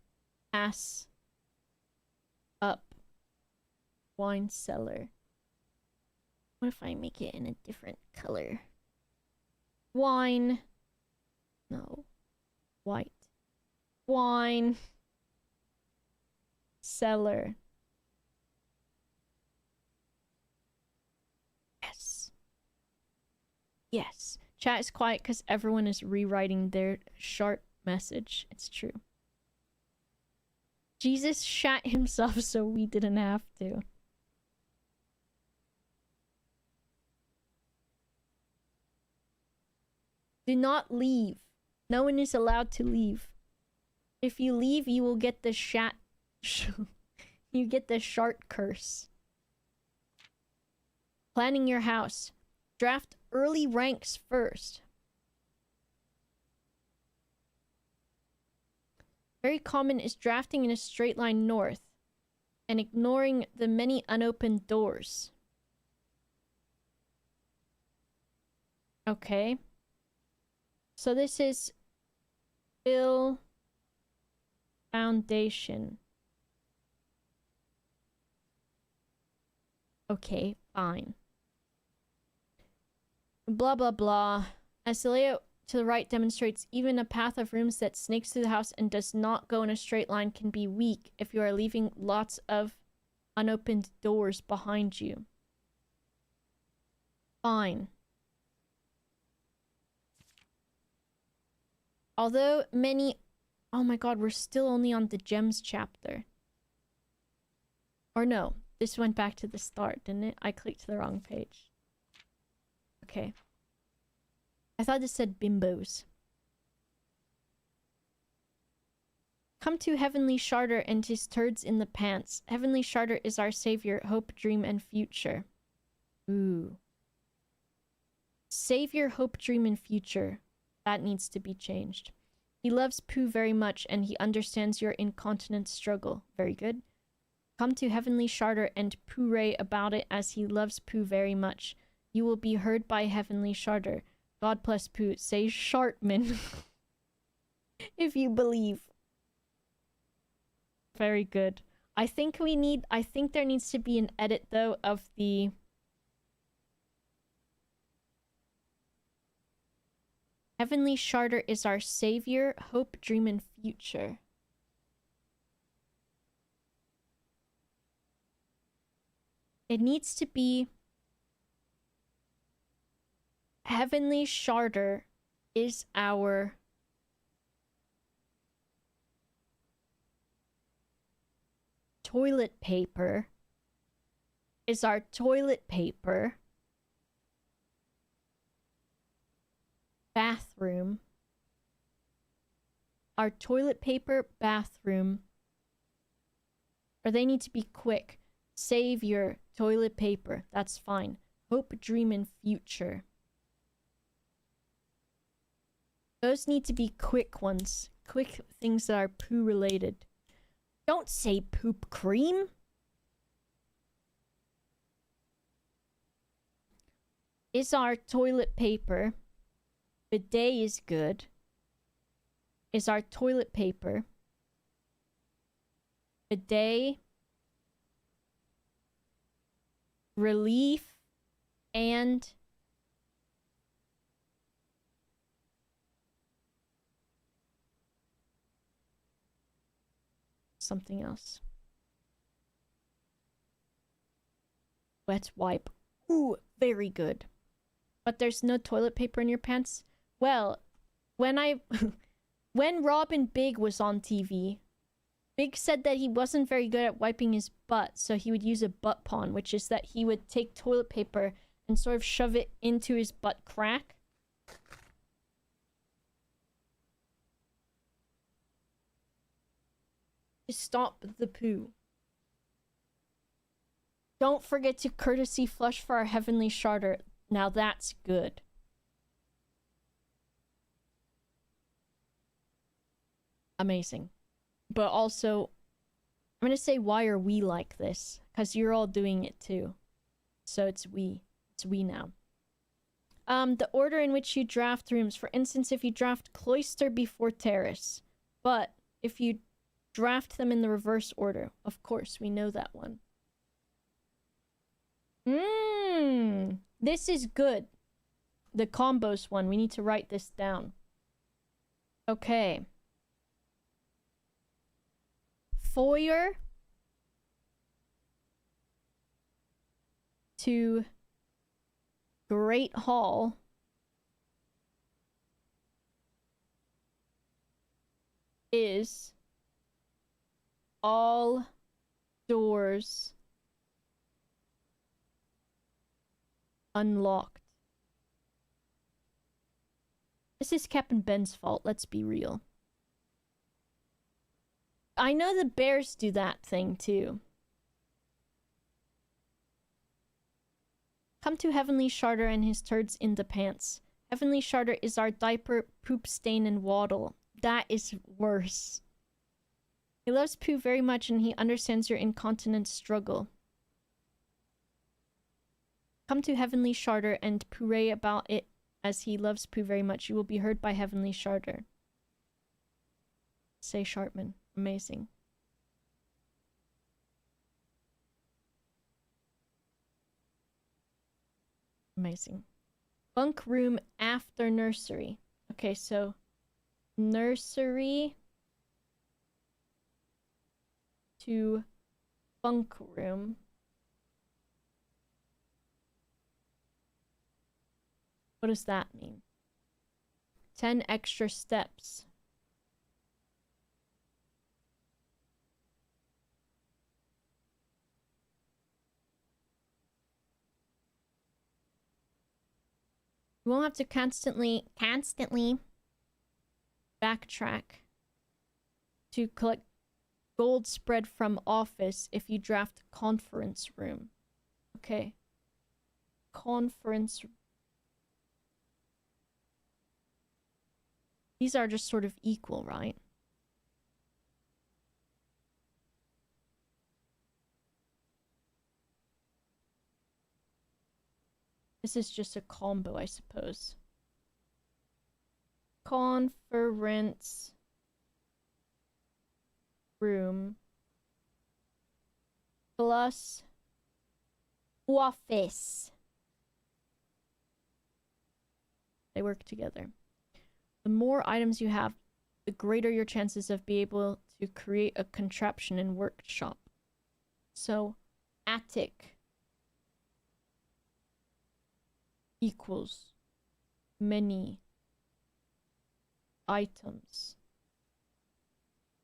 pass up wine cellar. What if I make it in a different color? Wine. No. White. Wine. Cellar. Yes. Yes. Chat is quiet because everyone is rewriting their short message. It's true. Jesus shat himself so we didn't have to. Do not leave. No one is allowed to leave. If you leave, you will get the shat... you get the shart curse. Planning your house. Draft early ranks first. Very common is drafting in a straight line north and ignoring the many unopened doors. Okay. So this is fill foundation. Okay, fine. Blah, blah, blah. As the layout to the right demonstrates, even a path of rooms that snakes through the house and does not go in a straight line can be weak if you are leaving lots of unopened doors behind you. Fine. Although many... Oh my god, we're still only on the gems chapter. Or no, this went back to the start, didn't it? I clicked the wrong page. Okay. I thought this said bimbos. Come to Heavenly Sharder and his turds in the pants. Heavenly Sharder is our savior, hope, dream, and future. Ooh. Savior, hope, dream, and future. That needs to be changed. He loves Pooh very much, and he understands your incontinent struggle. Very good. Come to Heavenly Sharder and pooray about it, as he loves Pooh very much. You will be heard by Heavenly Sharder. God bless Pooh. Say Shartman. If you believe. Very good. I think there needs to be an edit, though, of the... Heavenly Sharder is our savior, hope, dream, and future. It needs to be... Heavenly Sharder is our... toilet paper. Is our toilet paper. Bathroom. Our toilet paper, bathroom. Or they need to be quick. Save your toilet paper. That's fine. Hope, dream, and future. Those need to be quick ones. Quick things that are poo related. Don't say poop cream. Is our toilet paper. Bidet is good. Is our toilet paper. Bidet. Relief. And... something else. Wet wipe. Ooh, very good. But there's no toilet paper in your pants? Well, when Robin Big was on TV, Big said that he wasn't very good at wiping his butt, so he would use a butt pawn, which is that he would take toilet paper and sort of shove it into his butt crack. Stop the poo. Don't forget to courtesy flush for our Heavenly Sharder. Now that's good. Amazing. But also, I'm gonna say, why are we like this? Because you're all doing it too. So it's we. It's we now. The order in which you draft rooms. For instance, if you draft cloister before terrace. But if you draft them in the reverse order. Of course, we know that one. This is good. The combos one. We need to write this down. Okay. Foyer to Great Hall is all doors unlocked. This is Captain Ben's fault, let's be real. I know the bears do that thing too. Come to Heavenly Sharder and his turds in the pants. Heavenly Sharder is our diaper, poop stain, and waddle. That is worse. He loves Pooh very much and he understands your incontinent struggle. Come to Heavenly Sharder and pooray about it as he loves Pooh very much. You will be heard by Heavenly Sharder. Say Sharpman. Amazing. Amazing. Bunk room after nursery. Okay, so nursery to bunk room. What does that mean? 10 extra steps. You won't have to constantly backtrack to collect gold spread from office if you draft conference room. Okay. Conference. These are just sort of equal, right? This is just a combo, I suppose. Conference room plus office. They work together. The more items you have, the greater your chances of being able to create a contraption in workshop. So, attic equals many items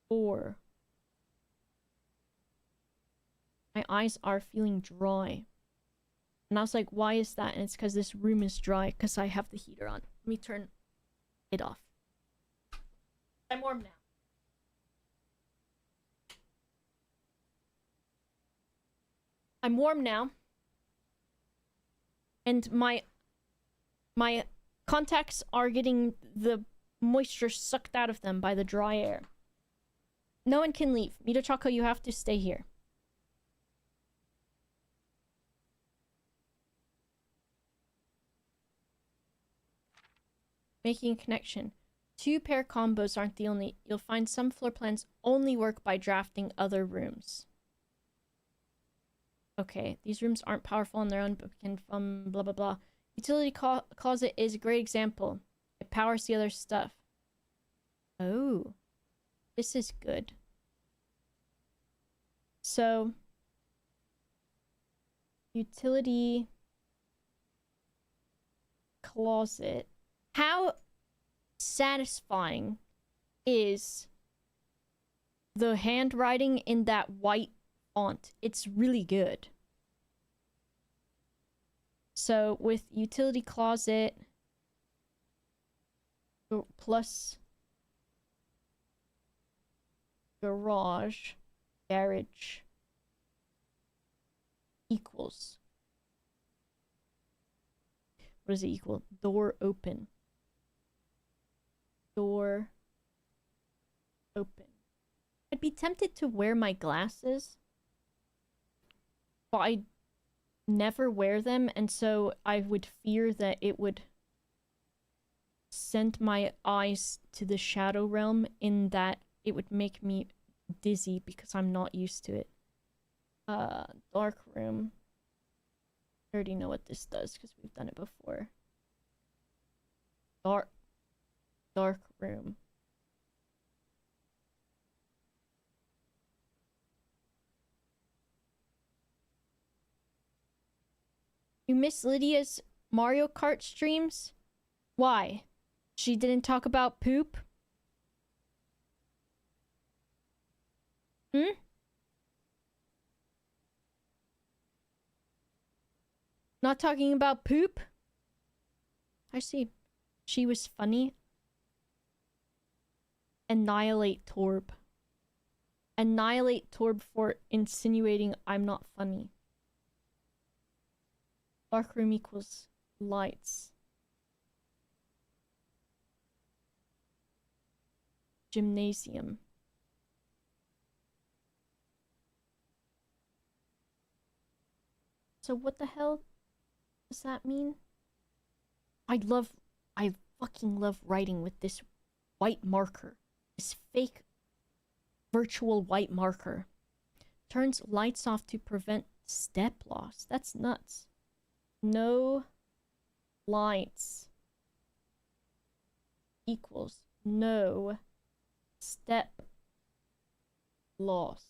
or my eyes are feeling dry. And I was like, why is that? And it's because this room is dry because I have the heater on. Let me turn it off. I'm warm now. I'm warm now. And my contacts are getting the moisture sucked out of them by the dry air. No one can leave. Mito Choco, you have to stay here. Making a connection. 2-pair combos aren't the only. You'll find some floor plans only work by drafting other rooms. Okay, these rooms aren't powerful on their own, but can blah blah blah. Utility closet is a great example. It powers the other stuff. Oh, this is good. So, utility closet. How satisfying is the handwriting in that white font? It's really good. So with utility closet plus garage equals, what does it equal? Door open. Door open. I'd be tempted to wear my glasses, but I never wear them, and so I would fear that it would send my eyes to the shadow realm, in that it would make me dizzy because I'm not used to it. Dark room. I already know what this does because we've done it before. Dark room. You miss Lydia's Mario Kart streams? Why? She didn't talk about poop? Hmm? Not talking about poop? I see. She was funny. Annihilate Torb. Annihilate Torb for insinuating I'm not funny. Dark room equals lights. Gymnasium. So what the hell does that mean? I fucking love writing with this white marker. This fake virtual white marker. Turns lights off to prevent step loss. That's nuts. No lights equals no step loss.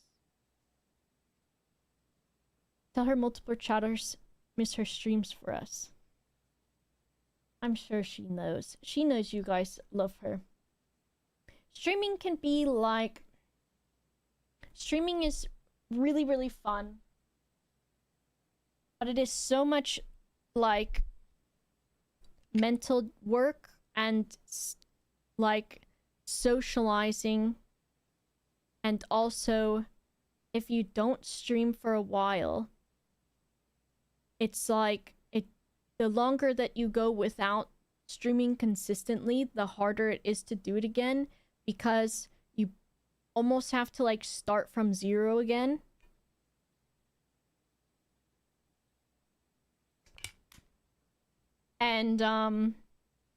Tell her multiple chatters miss her streams for us. I'm sure she knows. She knows you guys love her. Streaming can be like... Streaming is really, really fun. But it is so much like mental work and like socializing. And also, if you don't stream for a while, it's like the longer that you go without streaming consistently, the harder it is to do it again, because you almost have to like start from zero again. And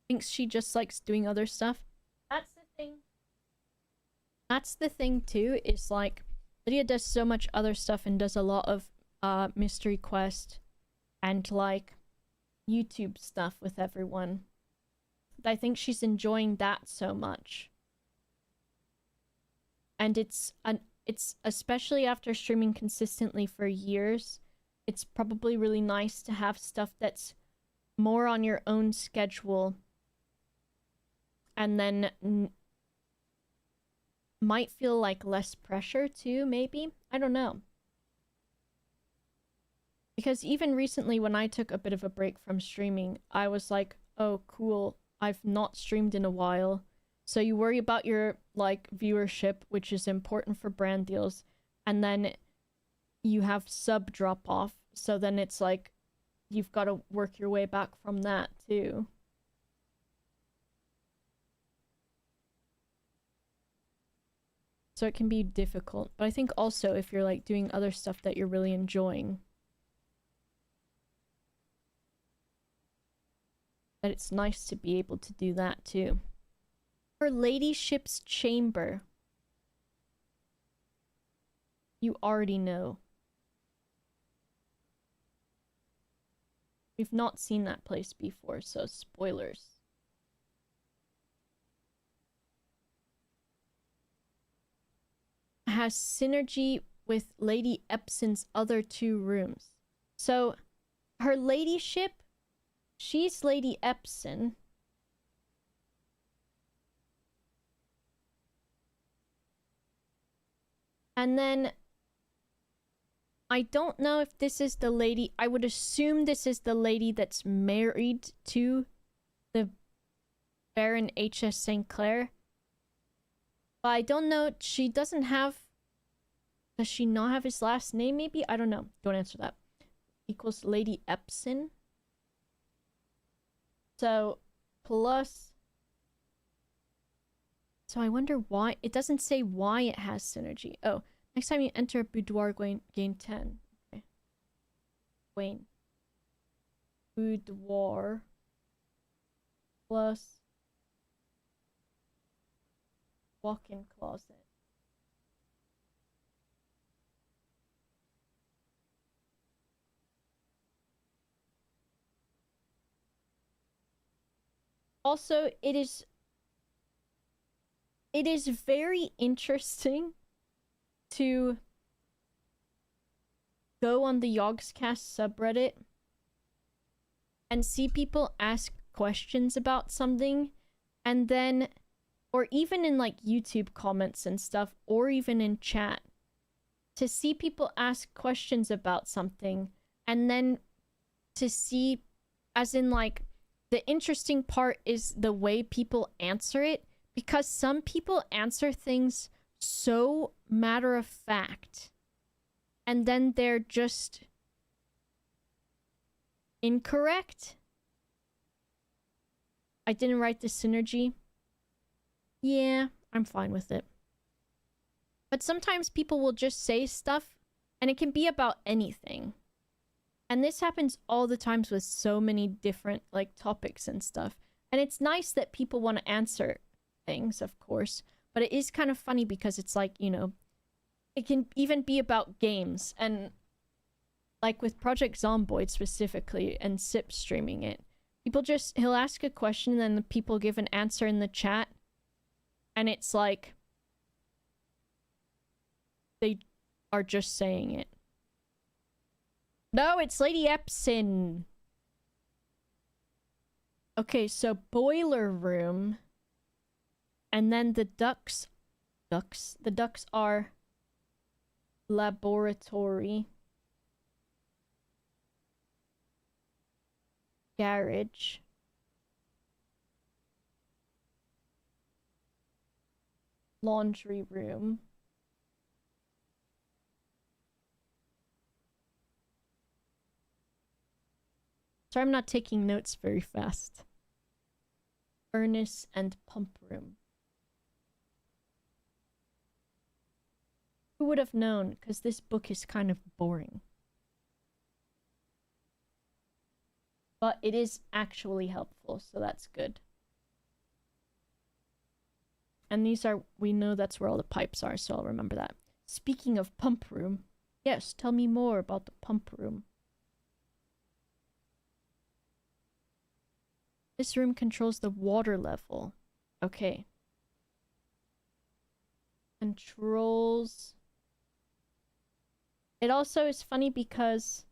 thinks she just likes doing other stuff. That's the thing. That's the thing too, is like Lydia does so much other stuff and does a lot of mystery quest and like YouTube stuff with everyone. I think she's enjoying that so much. And it's especially after streaming consistently for years, it's probably really nice to have stuff that's more on your own schedule, and then might feel like less pressure too, maybe? I don't know. Because even recently when I took a bit of a break from streaming, I was like, oh cool, I've not streamed in a while. So you worry about your like viewership, which is important for brand deals, and then you have sub drop off, so then it's like you've got to work your way back from that too. So it can be difficult. But I think also if you're like doing other stuff that you're really enjoying, that it's nice to be able to do that too. Her ladyship's chamber. You already know. We've not seen that place before, so spoilers. Has synergy with Lady Epson's other 2 rooms. So, her ladyship, she's Lady Epson. And then I don't know if this is the lady. I would assume this is the lady that's married to the Baron H.S. St. Clair. But I don't know. She doesn't have... Does she not have his last name, maybe? I don't know. Don't answer that. Equals Lady Epson. So, plus... So I wonder why... It doesn't say why it has synergy. Oh, next time you enter a boudoir, gain 10. Okay. Wayne. Boudoir. Plus... walk-in closet. Also, it is very interesting to go on the Yogscast subreddit and see people ask questions about something, and then, or even in like YouTube comments and stuff, or even in chat, to see people ask questions about something, and then to see, as in like, the interesting part is the way people answer it, because some people answer things so matter of fact, and then they're just incorrect. I didn't write the synergy. Yeah, I'm fine with it. But sometimes people will just say stuff, and it can be about anything. And this happens all the times with so many different, like, topics and stuff. And it's nice that people want to answer things, of course. But it is kind of funny because it's like, you know, it can even be about games. And, like, with Project Zomboid specifically, and SIP streaming it, People just, he'll ask a question and then the people give an answer in the chat. And it's like, they are just saying it. No, it's Lady Epson. Okay, so boiler room. And then the ducks. The ducks are laboratory. Garage. Laundry room. Sorry, I'm not taking notes very fast. Furnace and pump room. Who would have known? Because this book is kind of boring. But it is actually helpful, so that's good. And these are, we know that's where all the pipes are, so I'll remember that. Speaking of pump room, yes, tell me more about the pump room. This room controls the water level. Okay. Controls... It also is funny because...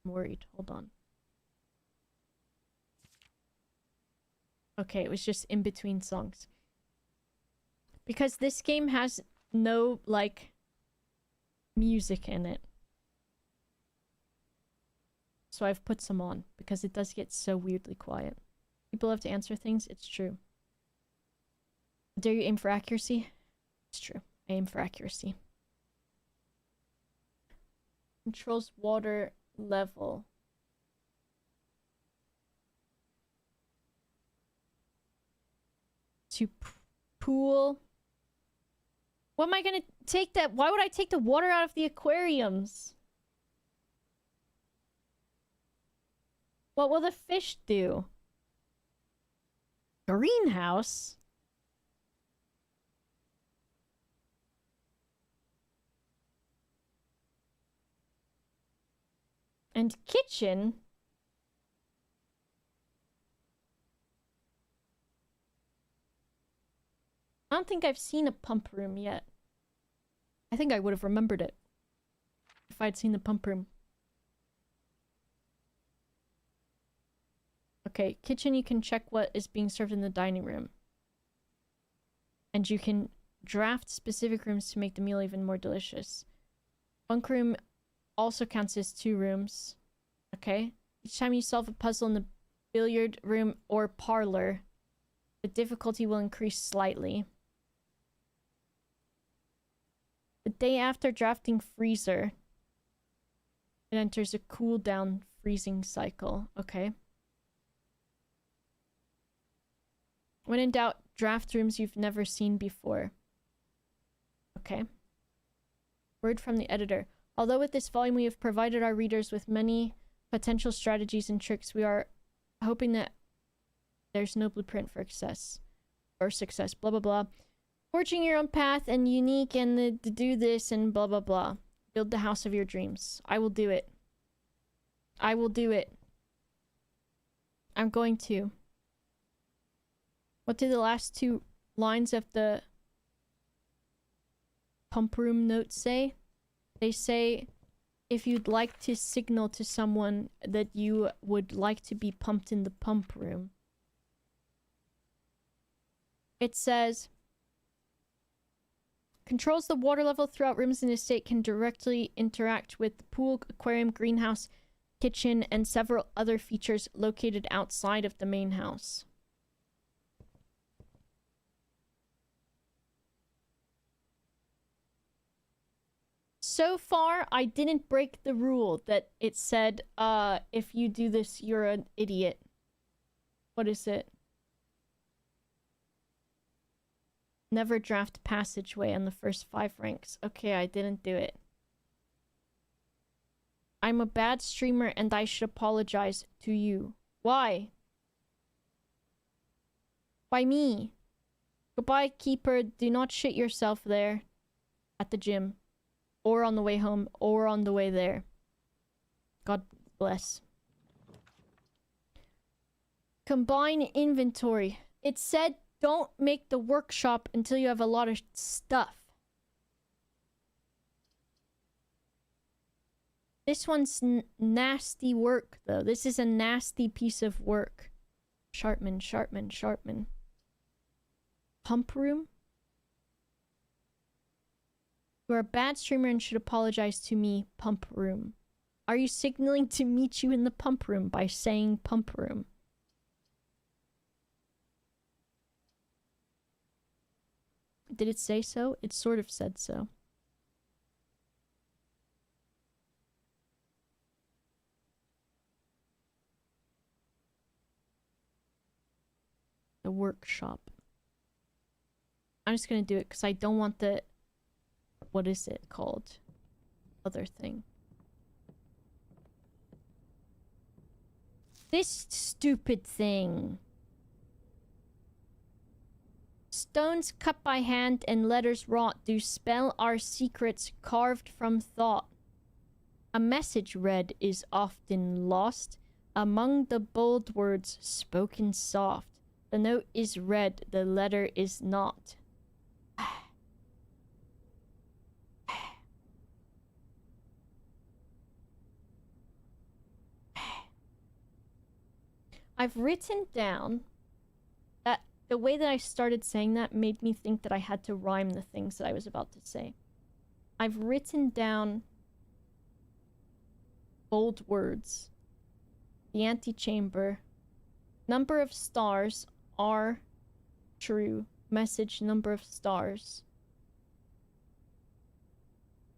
I'm worried. Hold on. Okay, it was just in between songs. Because this game has no, like, music in it. So I've put some on, because it does get so weirdly quiet. People have to answer things, it's true. Dare you aim for accuracy? It's true. I aim for accuracy. Controls water level. To pool. What am I gonna take that? Why would I take the water out of the aquariums? What will the fish do? Greenhouse? And kitchen? I don't think I've seen a pump room yet. I think I would have remembered it if I'd seen the pump room. Okay, kitchen, you can check what is being served in the dining room. And you can draft specific rooms to make the meal even more delicious. Bunk room also counts as 2 rooms. Okay. Each time you solve a puzzle in the billiard room or parlor, the difficulty will increase slightly. The day after drafting freezer, it enters a cool down freezing cycle. Okay. When in doubt, draft rooms you've never seen before. Okay. Word from the editor. Although with this volume we have provided our readers with many potential strategies and tricks, we are hoping that there's no blueprint for success. Blah, blah, blah. Forging your own path and unique and to do this and blah, blah, blah. Build the house of your dreams. I will do it. I will do it. I'm going to. What do the last 2 lines of the pump room note say? They say, if you'd like to signal to someone that you would like to be pumped in the pump room. It says, controls the water level throughout rooms in the estate, can directly interact with the pool, aquarium, greenhouse, kitchen, and several other features located outside of the main house. So far, I didn't break the rule that it said, if you do this, you're an idiot. What is it? Never draft passageway on the first 5 ranks. Okay, I didn't do it. I'm a bad streamer and I should apologize to you. Why? Why me? Goodbye, keeper. Do not shit yourself there. At the gym. or on the way home, or on the way there. God bless. Combine inventory. It said don't make the workshop until you have a lot of stuff. This one's nasty work, though. This is a nasty piece of work. Sharpman, Sharpman, Sharpman. Pump room? You are a bad streamer and should apologize to me, pump room. Are you signaling to meet you in the pump room by saying pump room? Did it say so? It sort of said so. The workshop. I'm just gonna do it because I don't want the... What is it called? Other thing. This stupid thing. Stones cut by hand and letters wrought do spell our secrets carved from thought. A message read is often lost among the bold words spoken soft. The note is read, the letter is not. I've written down that the way that I started saying that made me think that I had to rhyme the things that I was about to say. I've written down bold words. The antechamber. Number of stars are true. Message number of stars.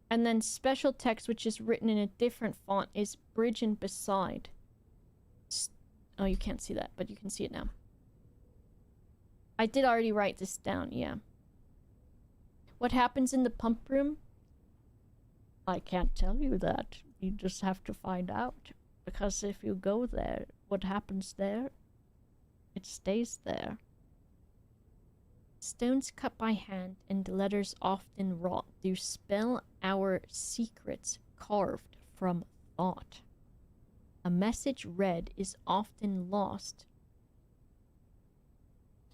And then special text, which is written in a different font, is bridge and beside. Oh, you can't see that, but you can see it now. I did already write this down, yeah. What happens in the pump room? I can't tell you that. You just have to find out. Because if you go there, what happens there? It stays there. Stones cut by hand and letters often wrought do spell our secrets carved from thought. A message read is often lost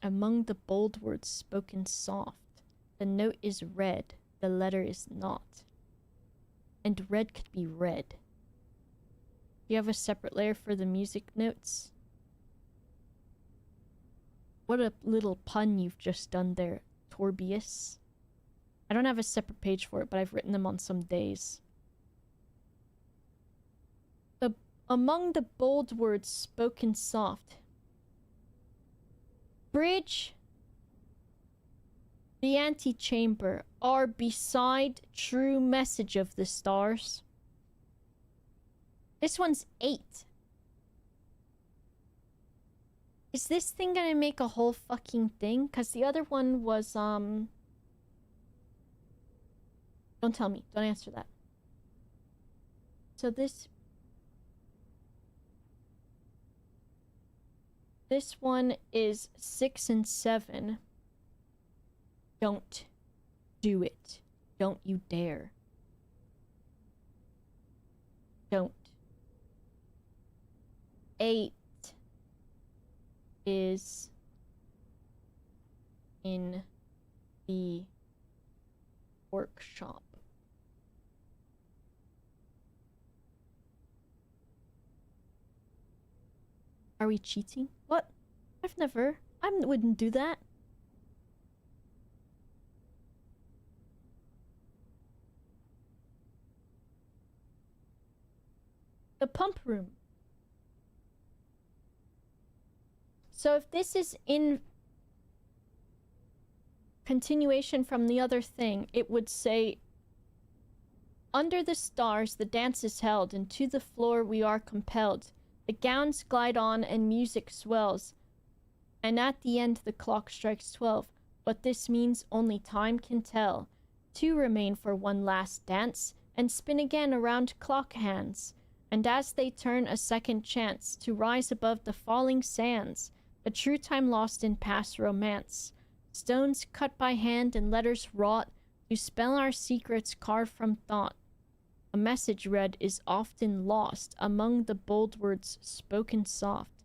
among the bold words spoken soft. The note is read, the letter is not. And red could be red. Do you have a separate layer for the music notes? What a little pun you've just done there, Torbius. I don't have a separate page for it, but I've written them on some days. Among the bold words spoken soft. Bridge, the antechamber, are beside true message of the stars. This one's 8. Is this thing gonna make a whole fucking thing? Because the other one was, Don't tell me. Don't answer that. So this one is 6 and 7. Don't do it. Don't you dare. Don't. 8 is in the workshop. Are we cheating? What? I've never. I wouldn't do that. The pump room. So if this is in continuation from the other thing, it would say, under the stars the dance is held, and to the floor we are compelled. The gowns glide on and music swells, and at the end the clock strikes 12. What this means only time can tell. 2 remain for one last dance, and spin again around clock hands. And as they turn a second chance to rise above the falling sands, the true time lost in past romance. Stones cut by hand and letters wrought To spell our secrets carved from thought, a message read is often lost among the bold words spoken soft.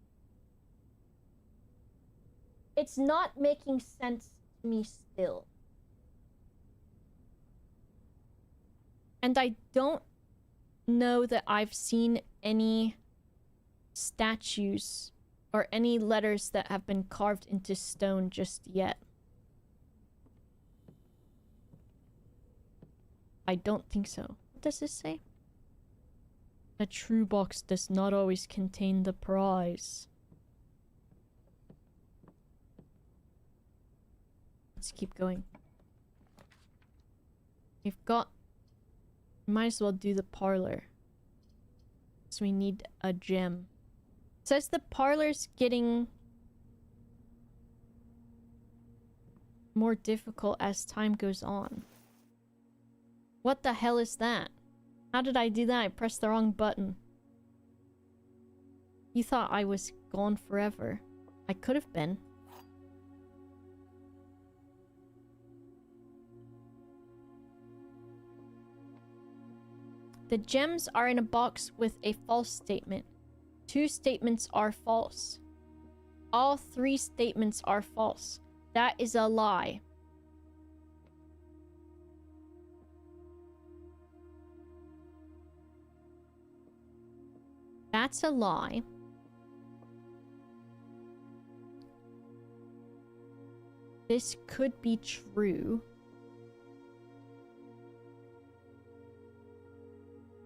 It's not making sense to me still. And I don't know that I've seen any statues or any letters that have been carved into stone just yet. I don't think so. What does this say? A true box does not always contain the prize. Let's keep going. We've got... Might as well do the parlor. So we need a gem. It says the parlor's getting more difficult as time goes on. What the hell is that? How did I do that? I pressed the wrong button. You thought I was gone forever. I could have been. The gems are in a box with a false statement. 2 statements are false. All 3 statements are false. That is a lie. That's a lie. This could be true.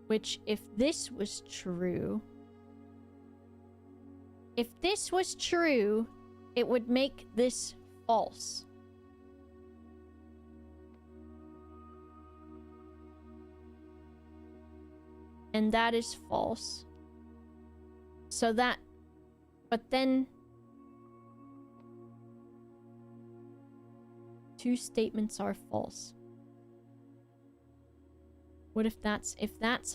Which, if this was true... If this was true, it would make this false. And that is false. So that... But then... 2 statements are false. What if that's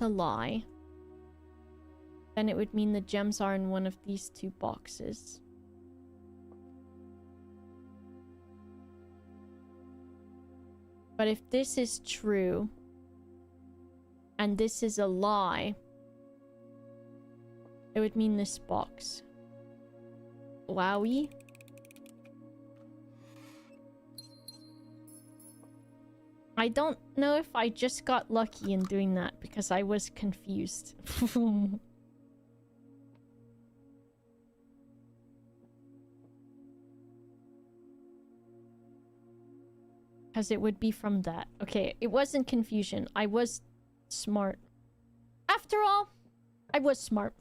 a lie? Then it would mean the gems are in one of these 2 boxes. But if this is true, and this is a lie, it would mean this box. Wowie. I don't know if I just got lucky in doing that, because I was confused. Because it would be from that. Okay, it wasn't confusion. I was smart. After all, I was smart.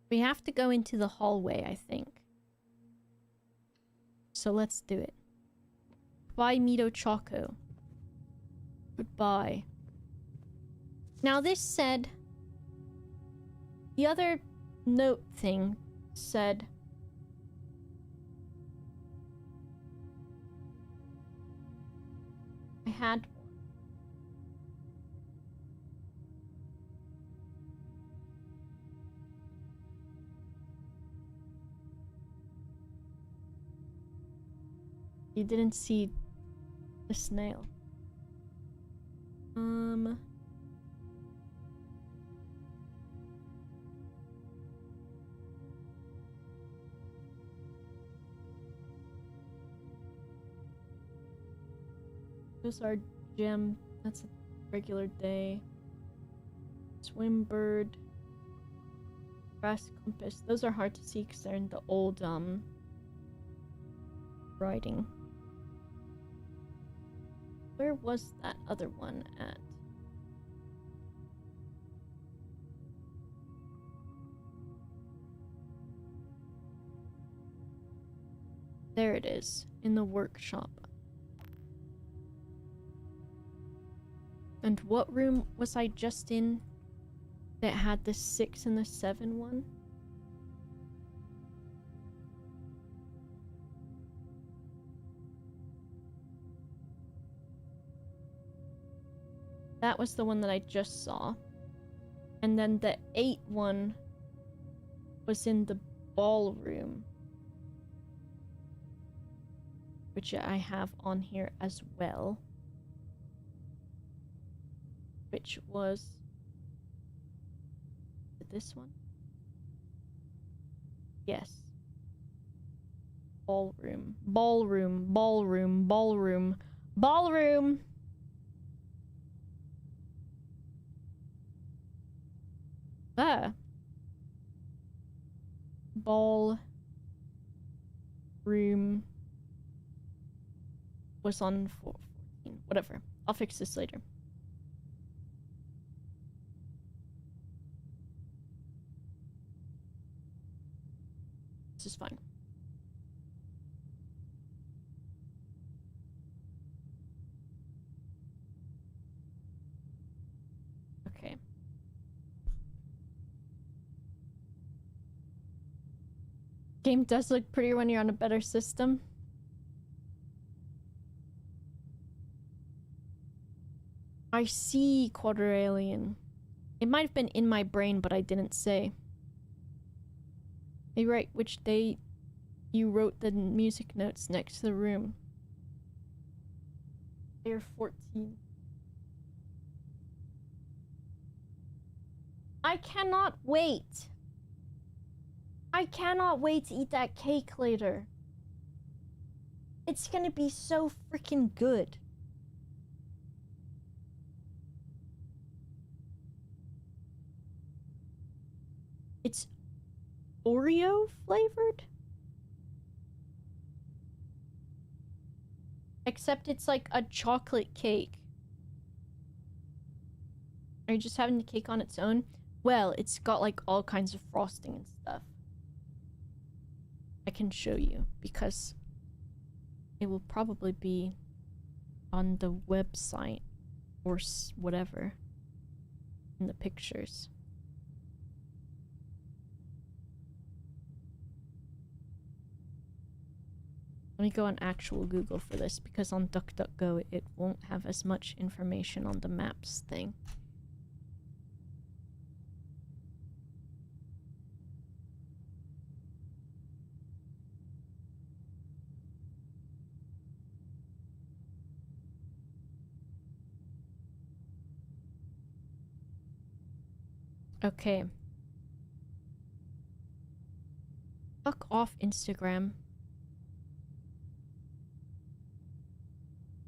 We have to go into the hallway, I think. So let's do it. Bye, Mito Choco. Goodbye. Now this said... The other note thing said... I had one. You didn't see the snail. Those are gem. That's a regular day. Swim bird. Brass compass. Those are hard to see because they're in the old writing. Where was that other one at? There it is, in the workshop. And what room was I just in that had the 6 and the 7 one? That was the one that I just saw. And then the 8 one was in the ballroom. which I have on here as well, which was this one. Yes. Ballroom, ballroom, ballroom, ballroom, ballroom. Ball room was on 14. Whatever. I'll fix this later. This is fine. Okay. Game does look prettier when you're on a better system. I see Quarter Alien. It might have been in my brain, but I didn't say. Maybe right which day you wrote the music notes next to the room. They're 14. I cannot wait. I cannot wait to eat that cake later. It's gonna be so freaking good. It's Oreo flavored? Except it's like a chocolate cake. Are you just having the cake on its own? Well, it's got like all kinds of frosting and stuff. I can show you because it will probably be on the website or whatever in the pictures. Let me go on actual Google for this because on DuckDuckGo it won't have as much information on the maps thing. Okay. Fuck off, Instagram.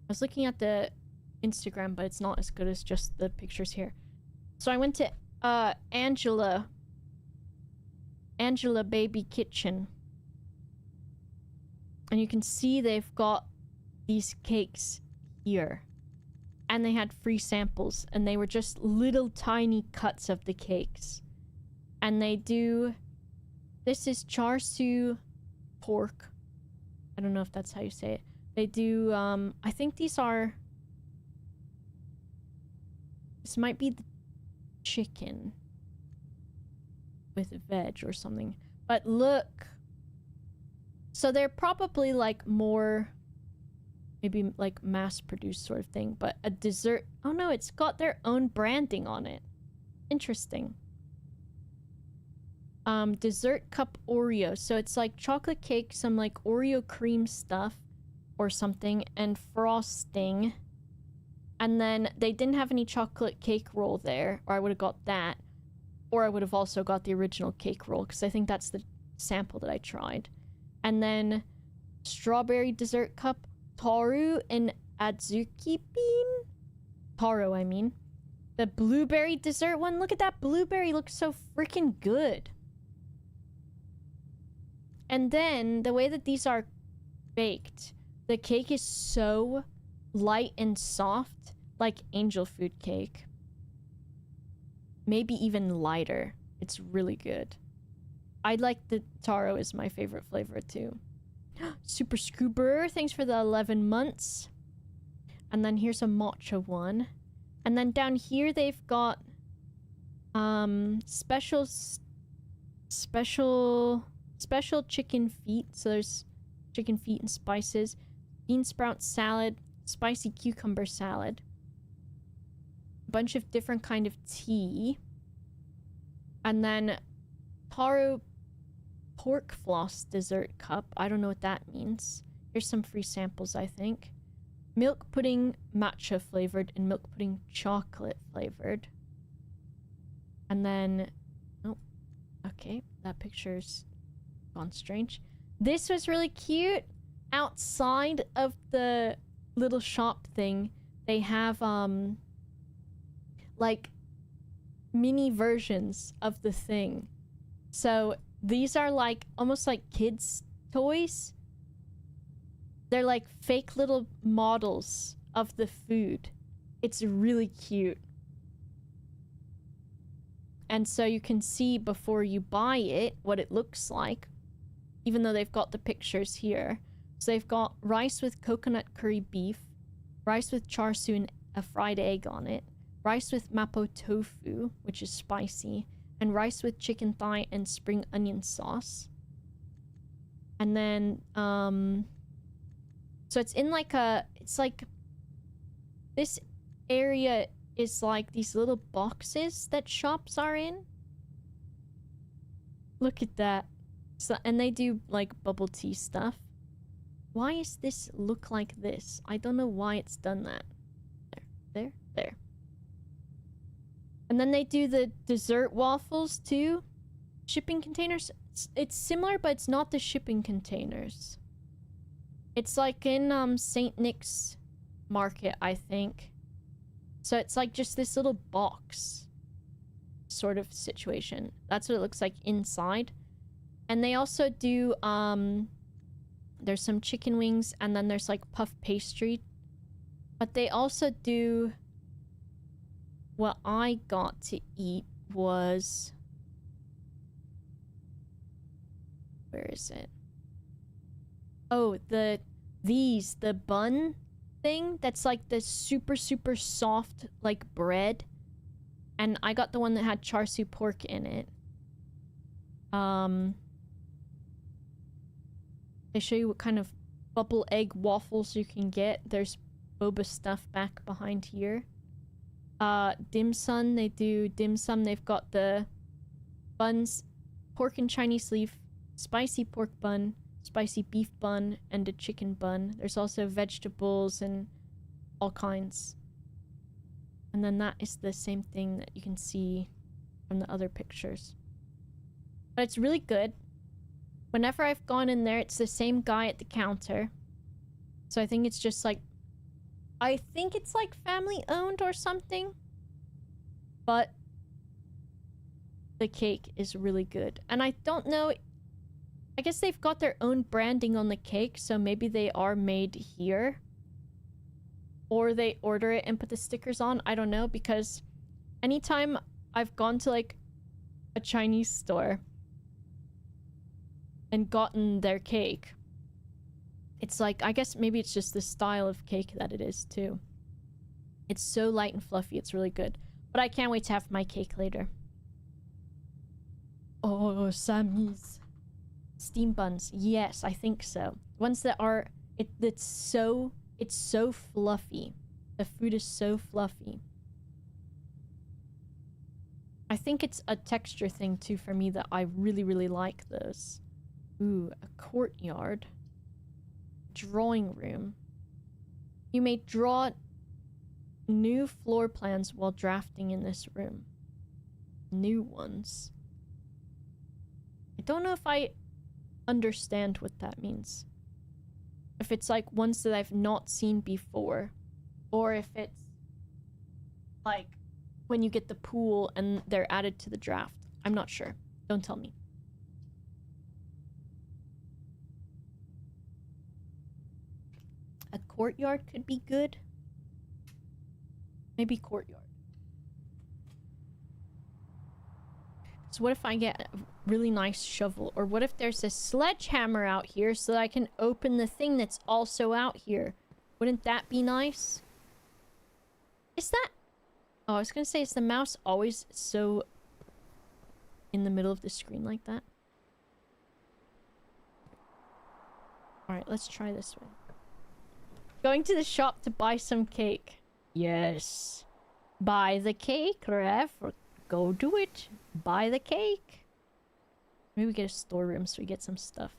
I was looking at the Instagram, but it's not as good as just the pictures here. So I went to Angela Baby Kitchen. And you can see they've got these cakes here. And they had free samples, and they were just little tiny cuts of the cakes. And they do... This is char siu pork. I don't know if that's how you say it. They do, I think these are... This might be the chicken with veg or something. But look! So they're probably like more... Maybe like mass-produced sort of thing, but a dessert... Oh no, it's got their own branding on it. Interesting. Dessert cup Oreo. So it's like chocolate cake, some like Oreo cream stuff or something, and frosting. And then they didn't have any chocolate cake roll there, or I would have got that. Or I would have also got the original cake roll, because I think that's the sample that I tried. And then strawberry dessert cup, Taru and Adzuki bean? Taro, I mean. The blueberry dessert one. Look at that blueberry. Looks so freaking good. And then, the way that these are baked, the cake is so light and soft, like angel food cake. Maybe even lighter. It's really good. I like the taro is my favorite flavor too. Super Scooper, thanks for the 11 months. And then here's a matcha one. And then down here they've got special chicken feet. So there's chicken feet and spices, bean sprout salad, spicy cucumber salad, a bunch of different kind of tea, and then taro pork floss dessert cup. I don't know what that means. Here's some free samples, I think. Milk pudding matcha flavored and milk pudding chocolate flavored. And then... Oh, okay. That picture's gone strange. This was really cute. Outside of the little shop thing, they have, like, mini versions of the thing. So these are like almost like kids' toys. They're like fake little models of the food. It's really cute. And so you can see before you buy it what it looks like, even though they've got the pictures here. So they've got rice with coconut curry beef, rice with char siu and a fried egg on it, rice with mapo tofu, which is spicy, and rice with chicken thigh and spring onion sauce. And then, so it's in like a, it's like, this area is like these little boxes that shops are in. Look at that. So, and they do like bubble tea stuff. Why is this look like this? I don't know why it's done that. There. And then they do the dessert waffles too. Shipping containers. It's similar, but it's not the shipping containers. It's like in St. Nick's Market, I think. So it's like just this little box sort of situation. That's what it looks like inside. And they also do there's some chicken wings, and then there's like puff pastry. But they also do, what I got to eat was, where is it? Oh, the bun thing that's like the super soft like bread. And I got the one that had char siu pork in it. They show you what kind of bubble egg waffles you can get. There's boba stuff back behind here. Dim sum, they do dim sum. They've got the buns, pork and Chinese leaf, spicy pork bun, spicy beef bun, and a chicken bun. There's also vegetables and all kinds. And then that is the same thing that you can see from the other pictures. But it's really good. Whenever I've gone in there, it's the same guy at the counter. So I think it's just like, I think it's like family owned or something. But the cake is really good. And I don't know, I guess they've got their own branding on the cake, so maybe they are made here. Or they order it and put the stickers on. I don't know, because anytime I've gone to like a Chinese store and gotten their cake, it's like, I guess maybe it's just the style of cake that it is too. It's so light and fluffy, it's really good. But I can't wait to have my cake later. Oh, Sammy's steam buns. Yes, I think so. Ones that are, it's so fluffy. The food is so fluffy. I think it's a texture thing too for me that I really like those. Ooh, a courtyard. Drawing room. You may draw new floor plans while drafting in this room. New ones. I don't know if I understand what that means. If it's like ones that I've not seen before, or if it's like when you get the pool and they're added to the draft. I'm not sure. Don't tell me. A courtyard could be good. Maybe courtyard. So what if I get a really nice shovel? Or what if there's a sledgehammer out here so that I can open the thing that's also out here? Wouldn't that be nice? Is that... Oh, I was gonna say, is the mouse always so in the middle of the screen like that? Alright, let's try this one. Going to the shop to buy some cake. Yes. Buy the cake, Rev. Go do it. Buy the cake. Maybe we get a storeroom so we get some stuff.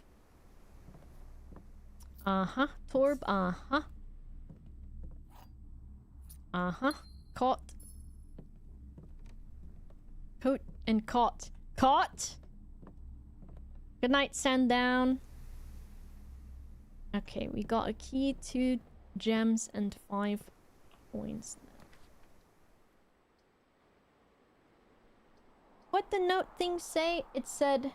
Uh-huh. Torb, uh-huh. Uh-huh. Caught. Coat and caught. Caught! Good night, Sandown. Okay, we got a key, 2 gems, and 5 coins. What the note thing say? It said...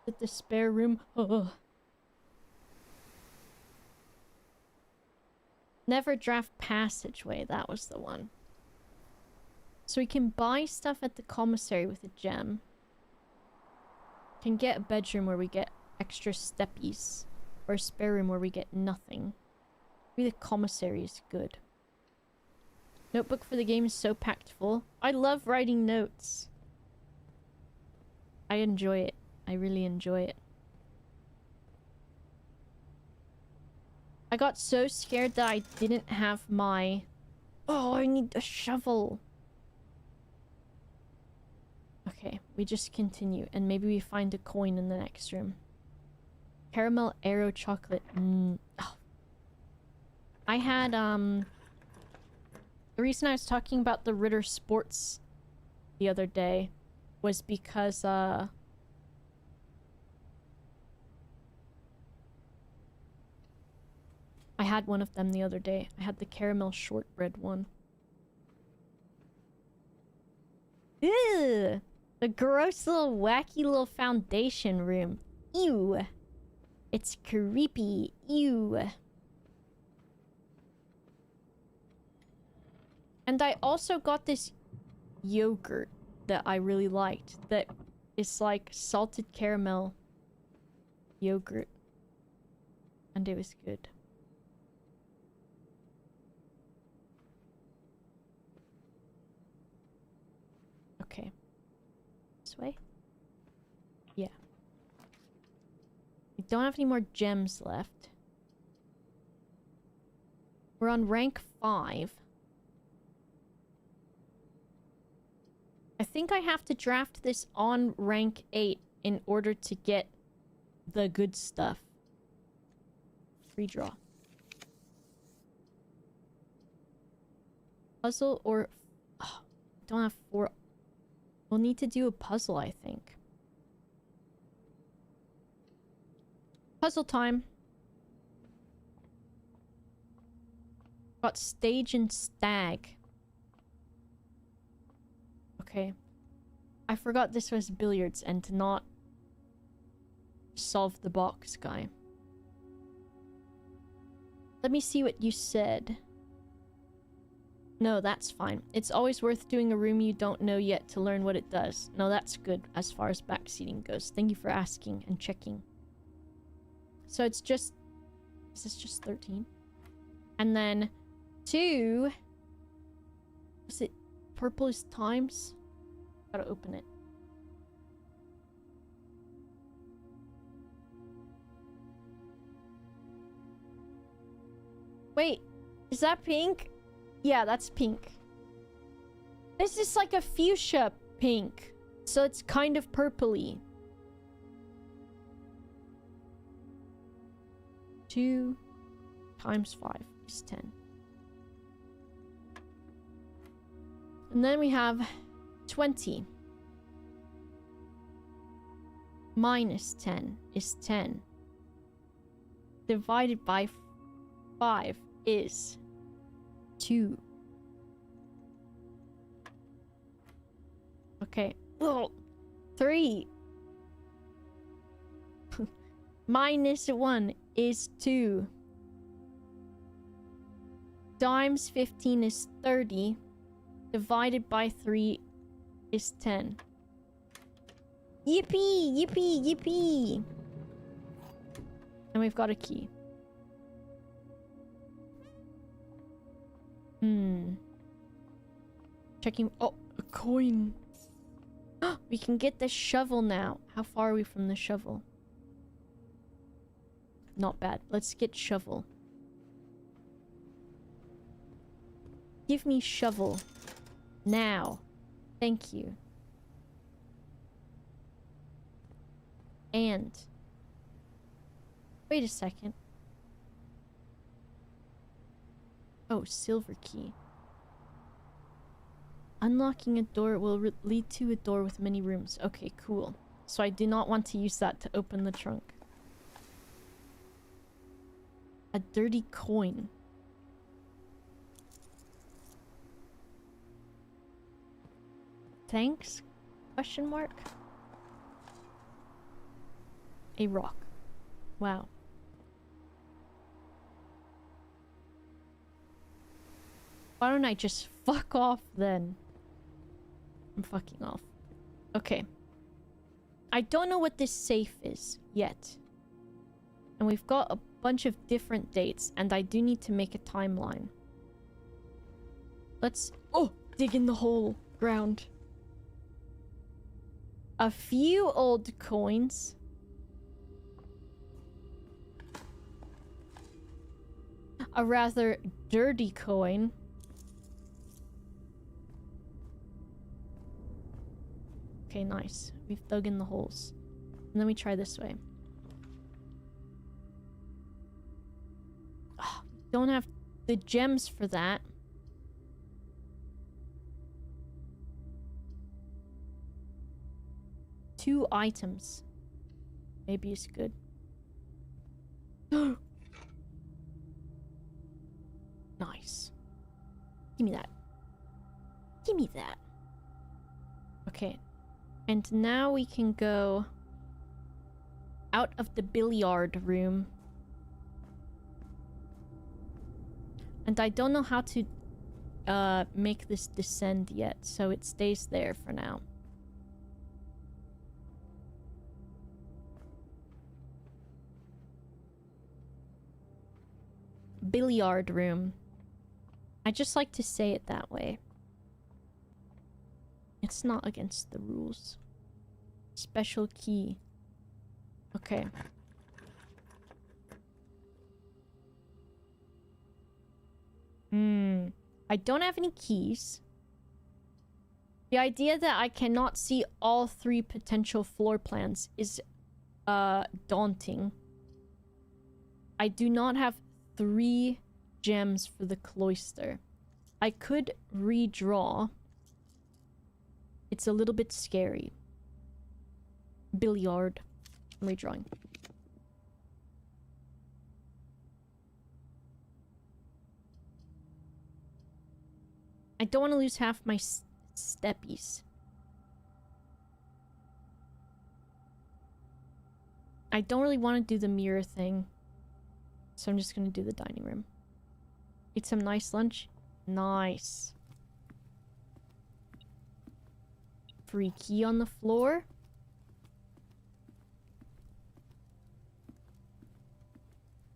At the spare room. Ugh. Never draft passageway. That was the one. So we can buy stuff at the commissary with a gem. Can get a bedroom where we get extra steppies. Or a spare room where we get nothing. Maybe the commissary is good. Notebook for the game is so packed full. I love writing notes. I enjoy it. I really enjoy it. I got so scared that I didn't have my... Oh, I need a shovel. Okay, we just continue. And maybe we find a coin in the next room. Caramel Aero chocolate. Oh. I had, The reason I was talking about the Ritter Sports the other day was because, I had one of them the other day. I had the caramel shortbread one. Ew! The gross little wacky little foundation room. Ew! It's creepy. Ew! And I also got this yogurt that I really liked. That is like salted caramel yogurt. And it was good. Okay. This way? Yeah. We don't have any more gems left. We're on rank 5. I think I have to draft this on rank 8 in order to get the good stuff. Redraw. Puzzle or... Oh, don't have 4... We'll need to do a puzzle, I think. Puzzle time. Got stage and stag. Okay. I forgot this was billiards and to not solve the box guy. Let me see what you said. No, that's fine. It's always worth doing a room you don't know yet to learn what it does. No, that's good as far as backseating goes. Thank you for asking and checking. So it's just... Is this just 13? And then 2... Was it purple is times? Gotta open it. Wait, is that pink? Yeah, that's pink. This is like a fuchsia pink. So it's kind of purpley. 2 times 5 is 10. And then we have 20. Minus 10 is 10. Divided by 5 is 2. Okay. Ugh. 3. Minus 1 is 2. Times 15 is 30. Divided by 3 is 10. Yippee! Yippee! Yippee! And we've got a key. Checking... Oh, a coin! We can get the shovel now. How far are we from the shovel? Not bad. Let's get shovel. Give me shovel. Now. Thank you. And... Wait a second. Oh, silver key. Unlocking a door will lead to a door with many rooms. Okay, cool. So I do not want to use that to open the trunk. A dirty coin. Thanks? Question mark? A rock. Wow. Why don't I just fuck off then? I'm fucking off. Okay. I don't know what this safe is yet. And we've got a bunch of different dates, and I do need to make a timeline. Let's... Oh! Dig in the hole. Ground. A few old coins. A rather dirty coin. Okay, nice. We've dug in the holes. And then we try this way. Oh, don't have the gems for that. Two items. Maybe it's good. Nice. Give me that. Give me that. Okay. And now we can go out of the billiard room. And I don't know how to make this descend yet, so it stays there for now. Billiard room. I just like to say it that way. It's not against the rules. Special key. Okay. I don't have any keys. The idea that I cannot see all three potential floor plans is daunting. I do not have 3 gems for the cloister. I could redraw. It's a little bit scary. Billiard. I'm redrawing. I don't want to lose half my steppies. I don't really want to do the mirror thing. So I'm just going to do the dining room. Eat some nice lunch. Nice. Free key on the floor.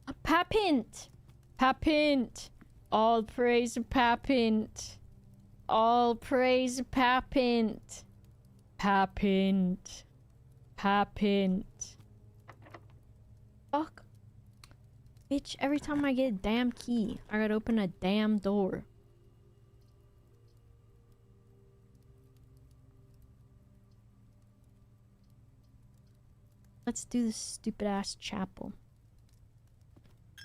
A papint! Papint! All praise papint! All praise papint! Papint! Papint! Fuck. Bitch, every time I get a damn key, I gotta open a damn door. Let's do this stupid ass chapel.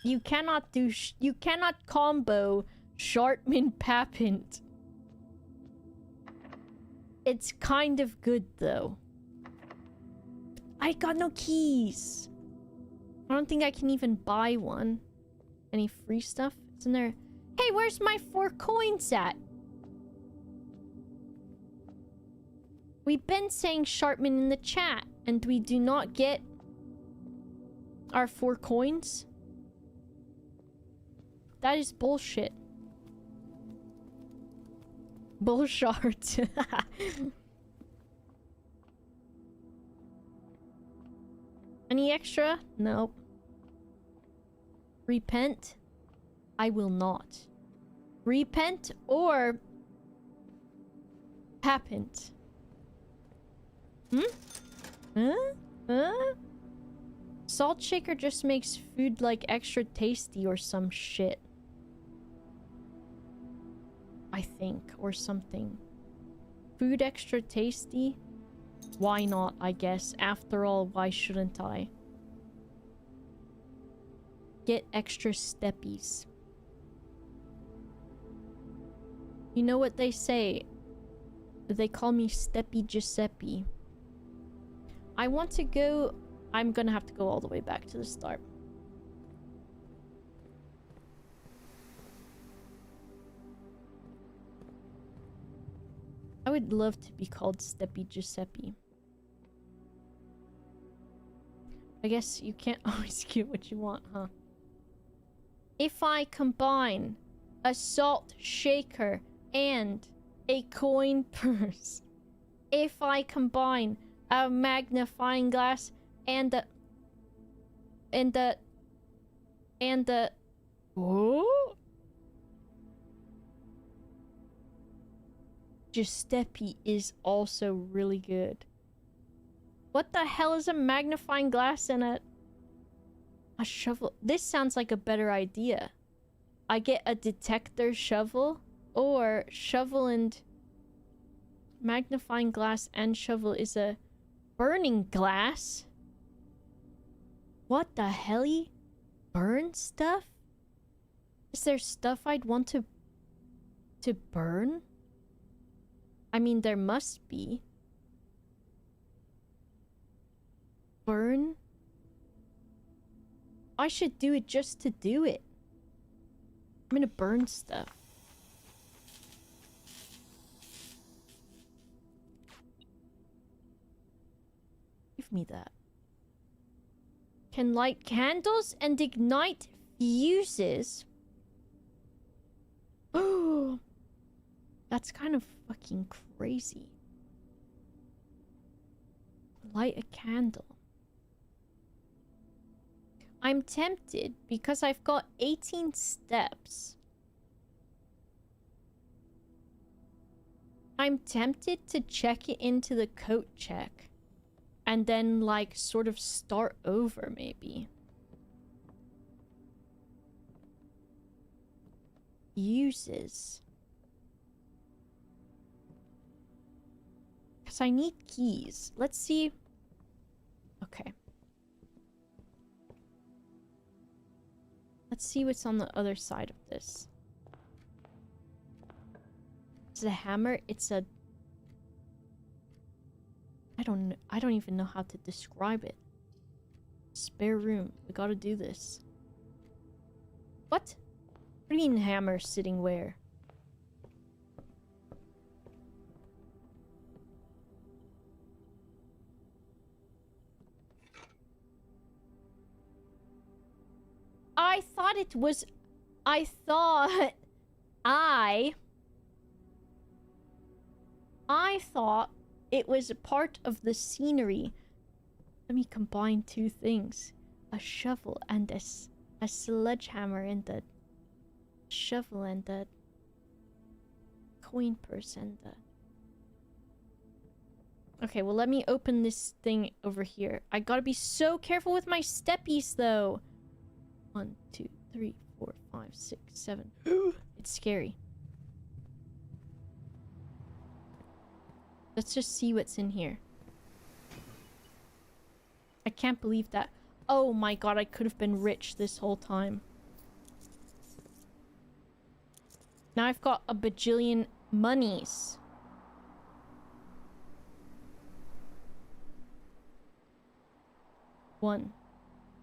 You cannot do you cannot combo Shartman Papint. It's kind of good though. I got no keys. I don't think I can even buy one. Any free stuff? Isn't there? Hey, where's my 4 coins at? We've been saying Shartman in the chat, and we do not get our 4 coins. That is bullshit. Bullshart. Any extra? Nope. Repent? I will not. Repent or papint? Salt shaker just makes food like extra tasty or some shit. I think, or something. Food extra tasty? Why not, I guess. After all, why shouldn't I? Get extra steppies. You know what they say? They call me Steppy Giuseppe. I want to go... I'm gonna have to go all the way back to the start. I would love to be called Steppy Giuseppe. I guess you can't always get what you want, huh? If I combine a salt shaker and a coin purse, if I combine a magnifying glass and a oh, Giuseppe is also really good. What the hell is a magnifying glass and a shovel? This sounds like a better idea. I get a detector shovel, or shovel and magnifying glass and shovel is a burning glass. What the hell? Burn stuff? Is there stuff I'd want to burn? I mean, there must be. Burn? I should do it just to do it. I'm gonna burn stuff. Give me that. Can light candles and ignite fuses. Oh, that's kind of fucking crazy. Light a candle. I'm tempted because I've got 18 steps. I'm tempted to check it into the coat check. And then, like, sort of start over, maybe. Uses. Because I need keys. Let's see. Okay. Let's see what's on the other side of this. It's a hammer. It's a... I don't even know how to describe it. Spare room. We gotta do this. What? What do you mean hammer sitting where? I thought it was... I thought it was a part of the scenery. Let me combine two things. A shovel and a sledgehammer and a shovel and a coin purse and a... Okay, well, let me open this thing over here. I gotta be so careful with my steppies, though. 1, 2, 3, 4, 5, 6, 7. It's scary. Let's just see what's in here. I can't believe that. Oh my god, I could have been rich this whole time. Now I've got a bajillion monies. One,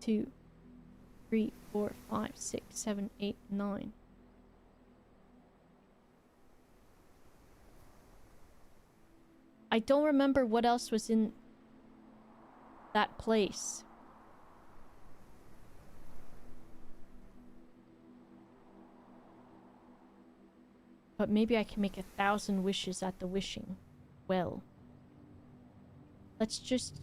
2, 3, 4, 5, 6, 7, 8, 9. I don't remember what else was in that place. But maybe I can make 1,000 wishes at the wishing well. Let's just...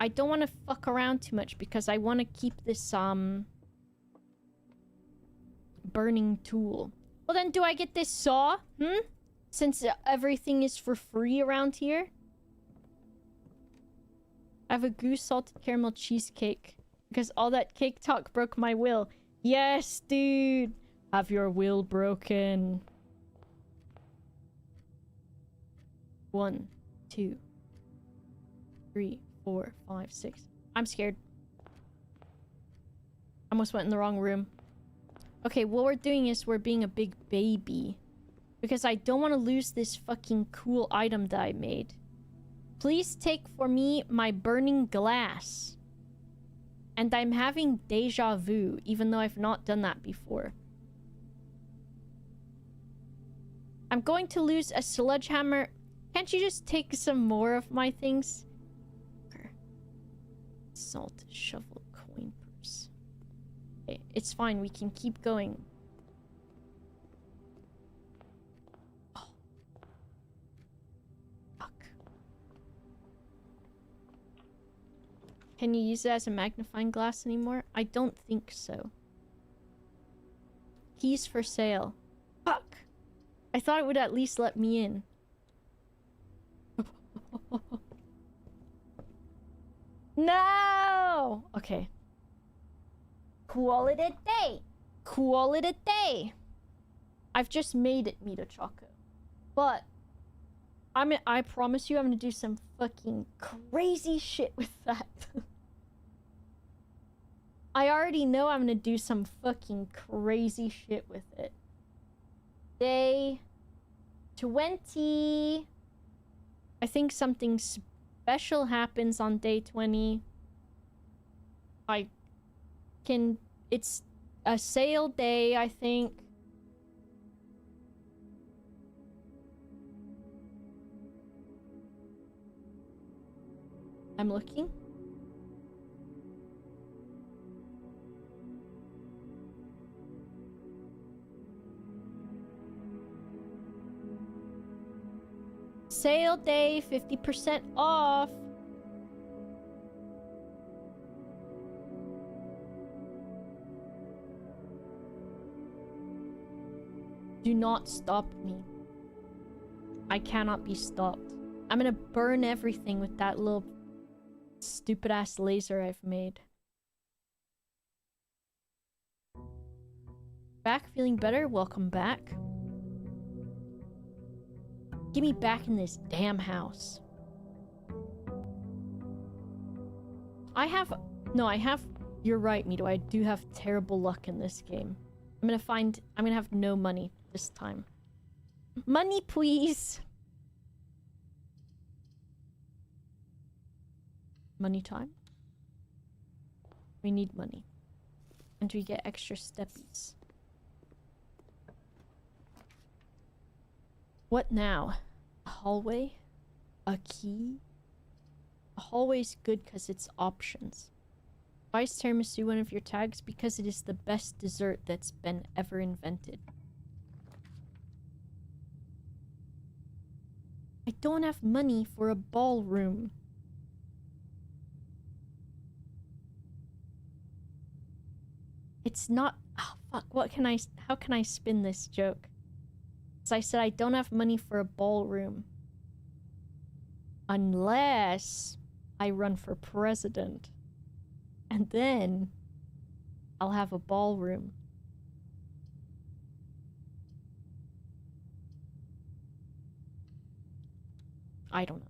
I don't want to fuck around too much because I want to keep this, burning tool. Well then, do I get this saw? Since everything is for free around here? I have a goose salted caramel cheesecake. Because all that cake talk broke my will. Yes, dude! Have your will broken. 1, 2, 3, 4, 5, 6. I'm scared. I almost went in the wrong room. Okay, what we're doing is we're being a big baby. Because I don't want to lose this fucking cool item that I made. Please take for me my burning glass. And I'm having deja vu, even though I've not done that before. I'm going to lose a sledgehammer. Can't you just take some more of my things? Salt, shovel, coin purse. Okay, it's fine. We can keep going. Oh. Fuck. Can you use it as a magnifying glass anymore? I don't think so. Keys for sale. Fuck. I thought it would at least let me in. No! Okay. Call it a day. Call it a day. I've just made it Mito Choco. But I promise you I'm gonna do some fucking crazy shit with that. I already know I'm gonna do some fucking crazy shit with it. Day 20. I think something special happens on day 20. It's a sale day, I think. I'm looking. Sale day, 50% off. Do not stop me. I cannot be stopped. I'm gonna burn everything with that little stupid ass laser I've made. Back feeling better? Welcome back. Get me back in this damn house. You're right, Mito. I do have terrible luck in this game. I'm gonna have no money this time. Money, please. Money time. We need money. And we get extra steppies. What now? A hallway? A key? A hallway's good because it's options. Why is tiramisu one of your tags? Because it is the best dessert that's been ever invented. I don't have money for a ballroom. It's not... Oh, fuck. How can I spin this joke? As I said, I don't have money for a ballroom. Unless I run for president. And then I'll have a ballroom. I don't know.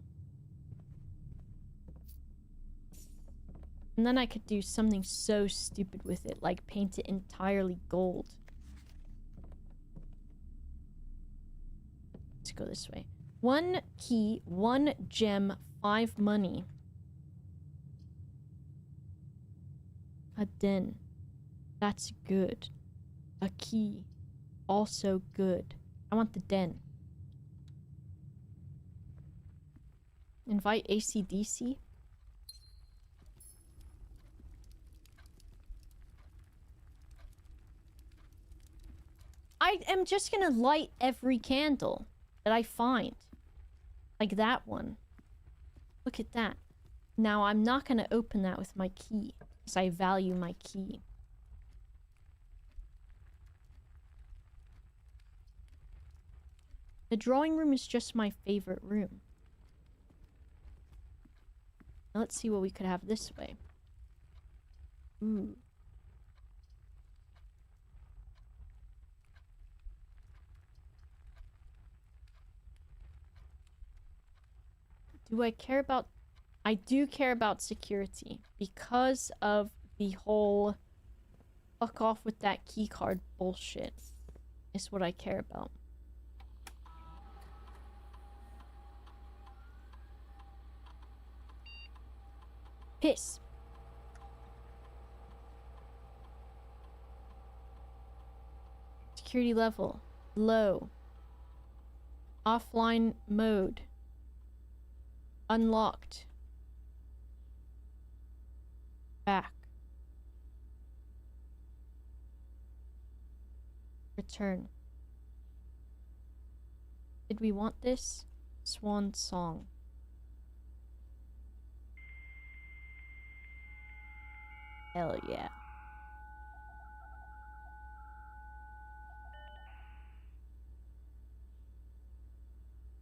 And then I could do something so stupid with it, like paint it entirely gold. Let's go this way. 1 key, 1 gem, 5 money. A den. That's good. A key. Also good. I want the den. Invite AC/DC. I am just gonna light every candle that I find. Like that one. Look at that. Now, I'm not gonna open that with my key, because I value my key. The drawing room is just my favorite room. Now let's see what we could have this way. Ooh. Do I care about I do care about security because of the whole fuck off with that keycard bullshit is what I care about. Piss. Security level low. Offline mode unlocked. Back. Return. Did we want this? Swan song. Hell yeah.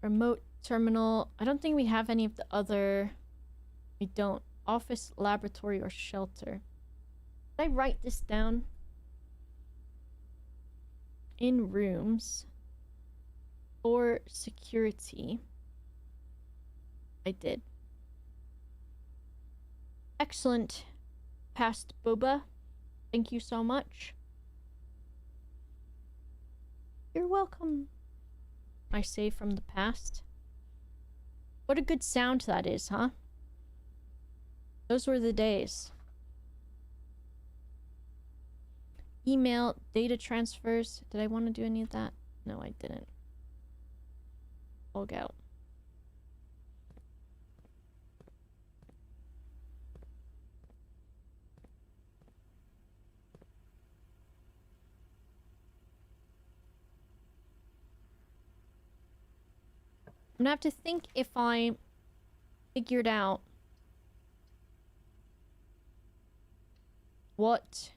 Remote terminal. I don't think we have any of the other... We don't. Office, laboratory, or shelter. Did I write this down? In rooms. For security. I did. Excellent. Past Boba. Thank you so much. You're welcome. I save from the past. What a good sound that is, huh? Those were the days. Email, data transfers. Did I want to do any of that? No, I didn't. Log out. I'm gonna have to think if I figured out what...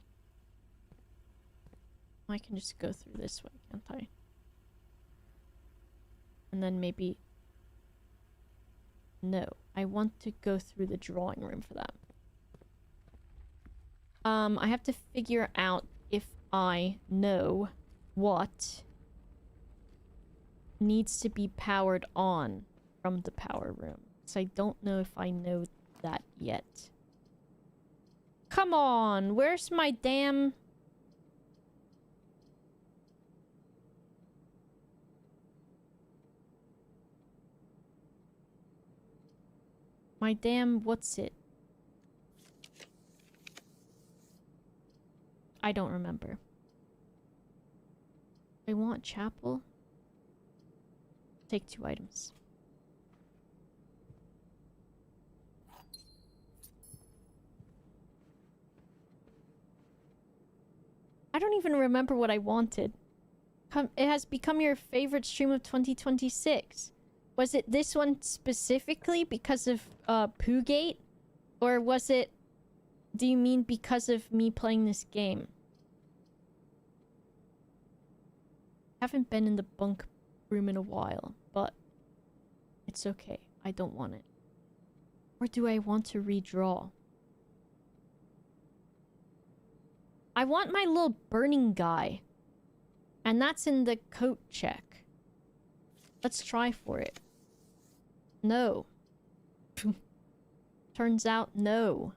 I can just go through this way, can't I? And then maybe... No, I want to go through the drawing room for that. I have to figure out if I know what needs to be powered on from the power room. So I don't know if I know that yet. Come on, where's my damn... My damn, what's it? I don't remember. I want chapel. Take 2 items. I don't even remember what I wanted. It has become your favorite stream of 2026. Was it this one specifically because of Poogate? Or was it... Do you mean because of me playing this game? Haven't been in the bunk room in a while, but it's okay. I don't want it. Or do I want to redraw? I want my little burning guy. And that's in the coat check. Let's try for it. No. Turns out, no.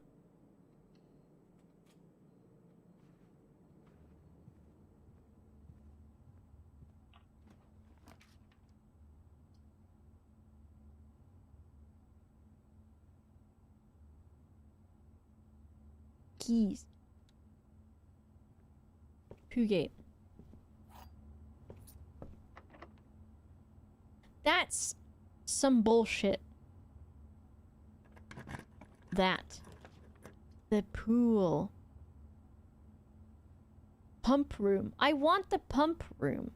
Keys. Poogate. That's some bullshit. That. The pool. Pump room. I want the pump room.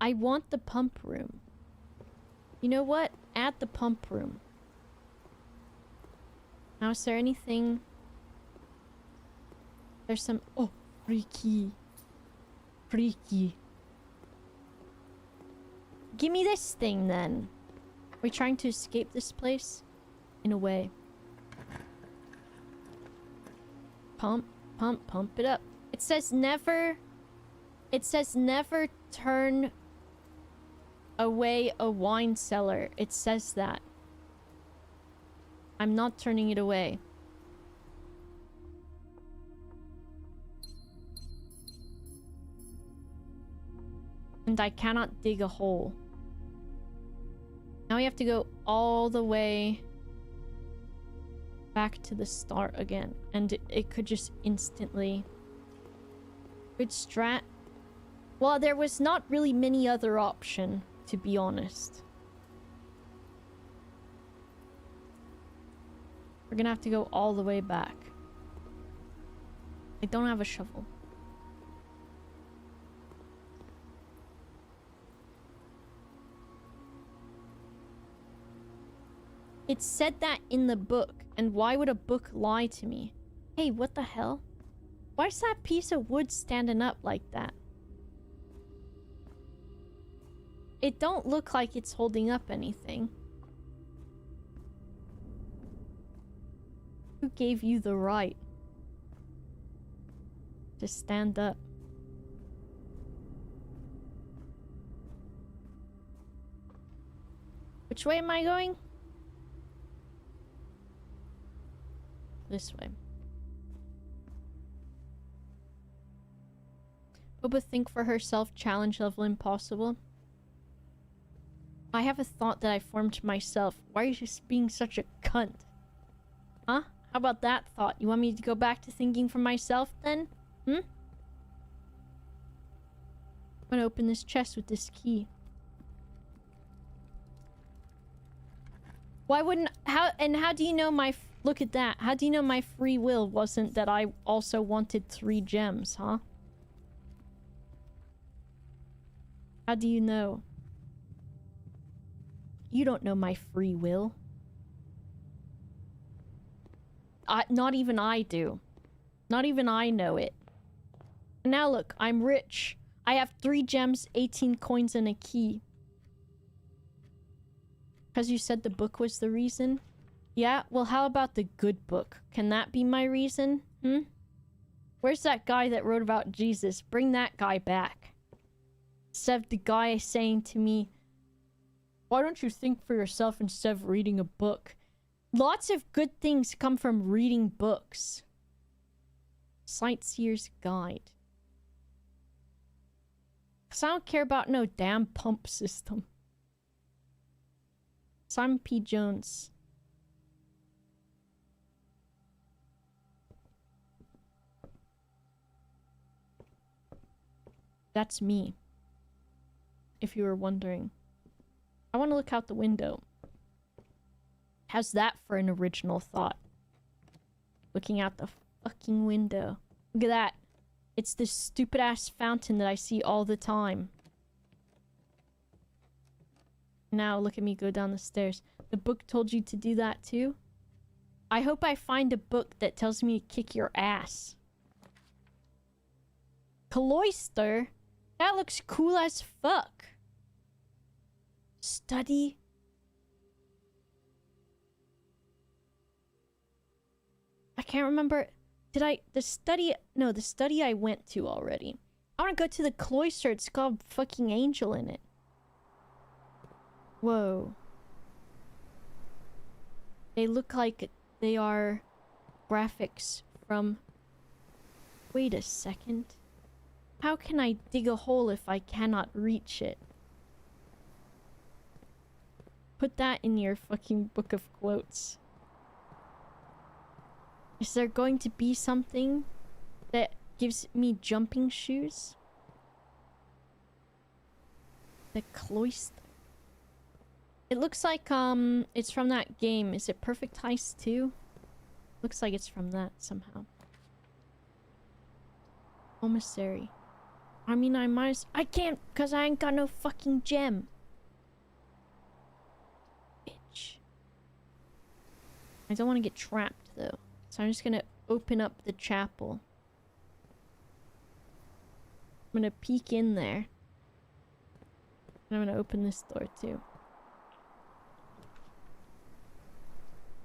I want the pump room. You know what? Add the pump room. Now, is there anything... There's some... Oh, freaky. Freaky. Give me this thing, then. Are we trying to escape this place? In a way. Pump, pump, pump it up. It says never... It says never turn away a wine cellar. It says that. I'm not turning it away. And I cannot dig a hole. Now we have to go all the way back to the start again. And it could just instantly... Good strat. Well, there was not really many other option, to be honest. We're gonna have to go all the way back. I don't have a shovel. It said that in the book, and why would a book lie to me? Hey, what the hell? Why is that piece of wood standing up like that? It don't look like it's holding up anything. Who gave you the right to stand up? Which way am I going? This way. Boba think for herself, challenge level impossible. I have a thought that I formed to myself. Why are you just being such a cunt? Huh? How about that thought? You want me to go back to thinking for myself then? Hmm? I'm gonna open this chest with this key. Why wouldn't... How do you know my... Look at that. How do you know my free will wasn't that I also wanted 3 gems, huh? How do you know? You don't know my free will. Not even I do. Not even I know it. Now look, I'm rich. I have 3 gems, 18 coins, and a key. Because you said the book was the reason? Yeah? Well, how about the good book? Can that be my reason? Hmm? Where's that guy that wrote about Jesus? Bring that guy back. Instead of the guy saying to me, why don't you think for yourself instead of reading a book? Lots of good things come from reading books. Sightseer's Guide. Because I don't care about no damn pump system. Simon P. Jones. That's me. If you were wondering. I want to look out the window. How's that for an original thought? Looking out the fucking window. Look at that. It's this stupid ass fountain that I see all the time. Now look at me go down the stairs. The book told you to do that too? I hope I find a book that tells me to kick your ass. Cloister? That looks cool as fuck. Study. I can't remember. Did I... The study... No, the study I went to already. I want to go to the cloister. It's got a fucking angel in it. Whoa. They look like they are graphics from... Wait a second. How can I dig a hole if I cannot reach it? Put that in your fucking book of quotes. Is there going to be something that gives me jumping shoes? The cloister. It looks like, it's from that game. Is it Perfect Heist 2? Looks like it's from that somehow. Commissary. I mean, I can't, cause I ain't got no fucking gem. Bitch. I don't want to get trapped, though. So I'm just gonna open up the chapel. I'm gonna peek in there. And I'm gonna open this door, too.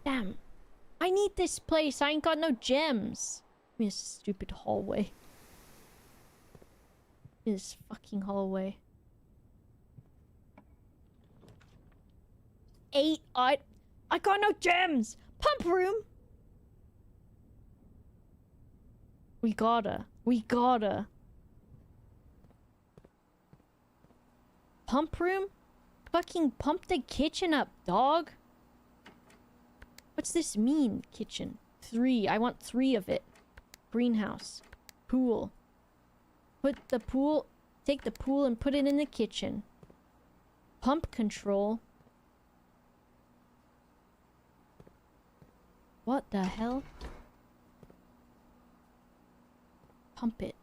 Damn. I need this place. I ain't got no gems. Give me this stupid hallway. This fucking hallway. 8. I got no gems. Pump room! We gotta. Pump room? Fucking pump the kitchen up, dog. What's this mean, kitchen? 3. I want 3 of it. Greenhouse. Pool. Take the pool and put it in the kitchen. Pump control. What the hell? Pump it.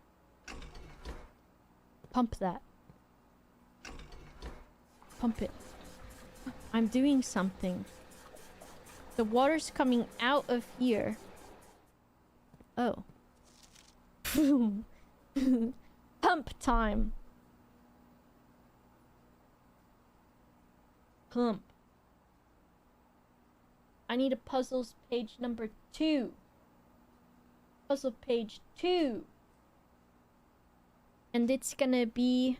Pump that. Pump it. I'm doing something. The water's coming out of here. Oh. Pump time. Pump. I need a puzzles page number 2. Puzzle page 2. And it's gonna be...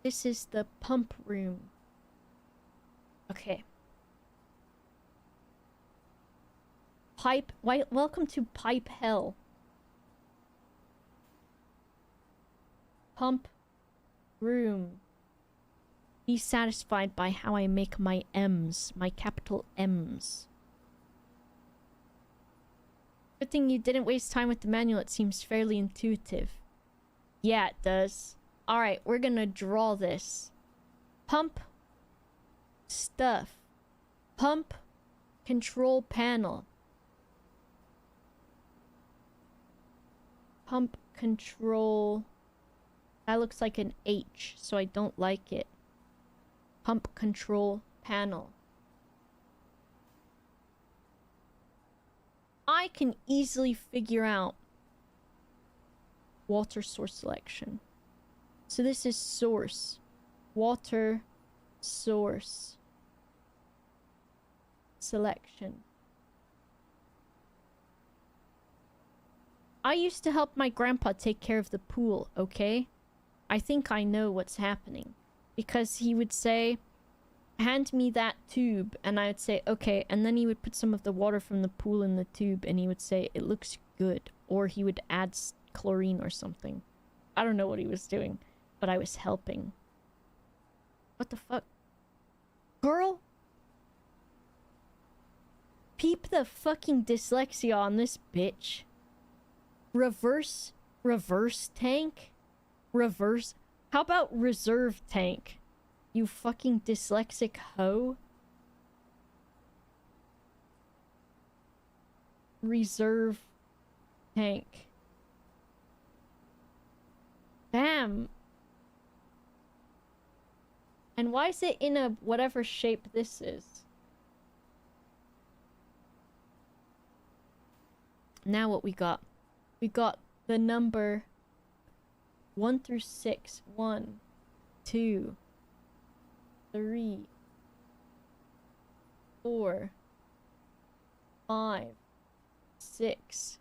This is the pump room. Okay. Pipe... Welcome to Pipe Hell. Pump room. Be satisfied by how I make my M's. My capital M's. Good thing you didn't waste time with the manual. It seems fairly intuitive. Yeah, it does. Alright, we're gonna draw this. Pump. Stuff. Pump. Control panel. Pump control. That looks like an H, so I don't like it. Pump control panel. I can easily figure out water source selection. So this is source. Water source selection. I used to help my grandpa take care of the pool, okay? I think I know what's happening. Because he would say, hand me that tube, and I would say, okay, and then he would put some of the water from the pool in the tube, and he would say, it looks good. Or he would add chlorine or something. I don't know what he was doing, but I was helping. What the fuck? Girl? Peep the fucking dyslexia on this bitch. Reverse tank? Reverse... How about reserve tank? You fucking dyslexic hoe. Reserve tank. Damn. And why is it in a whatever shape this is? Now what we got? We got the number 1 through 6. 1, 2, 3, 4, 5, 6.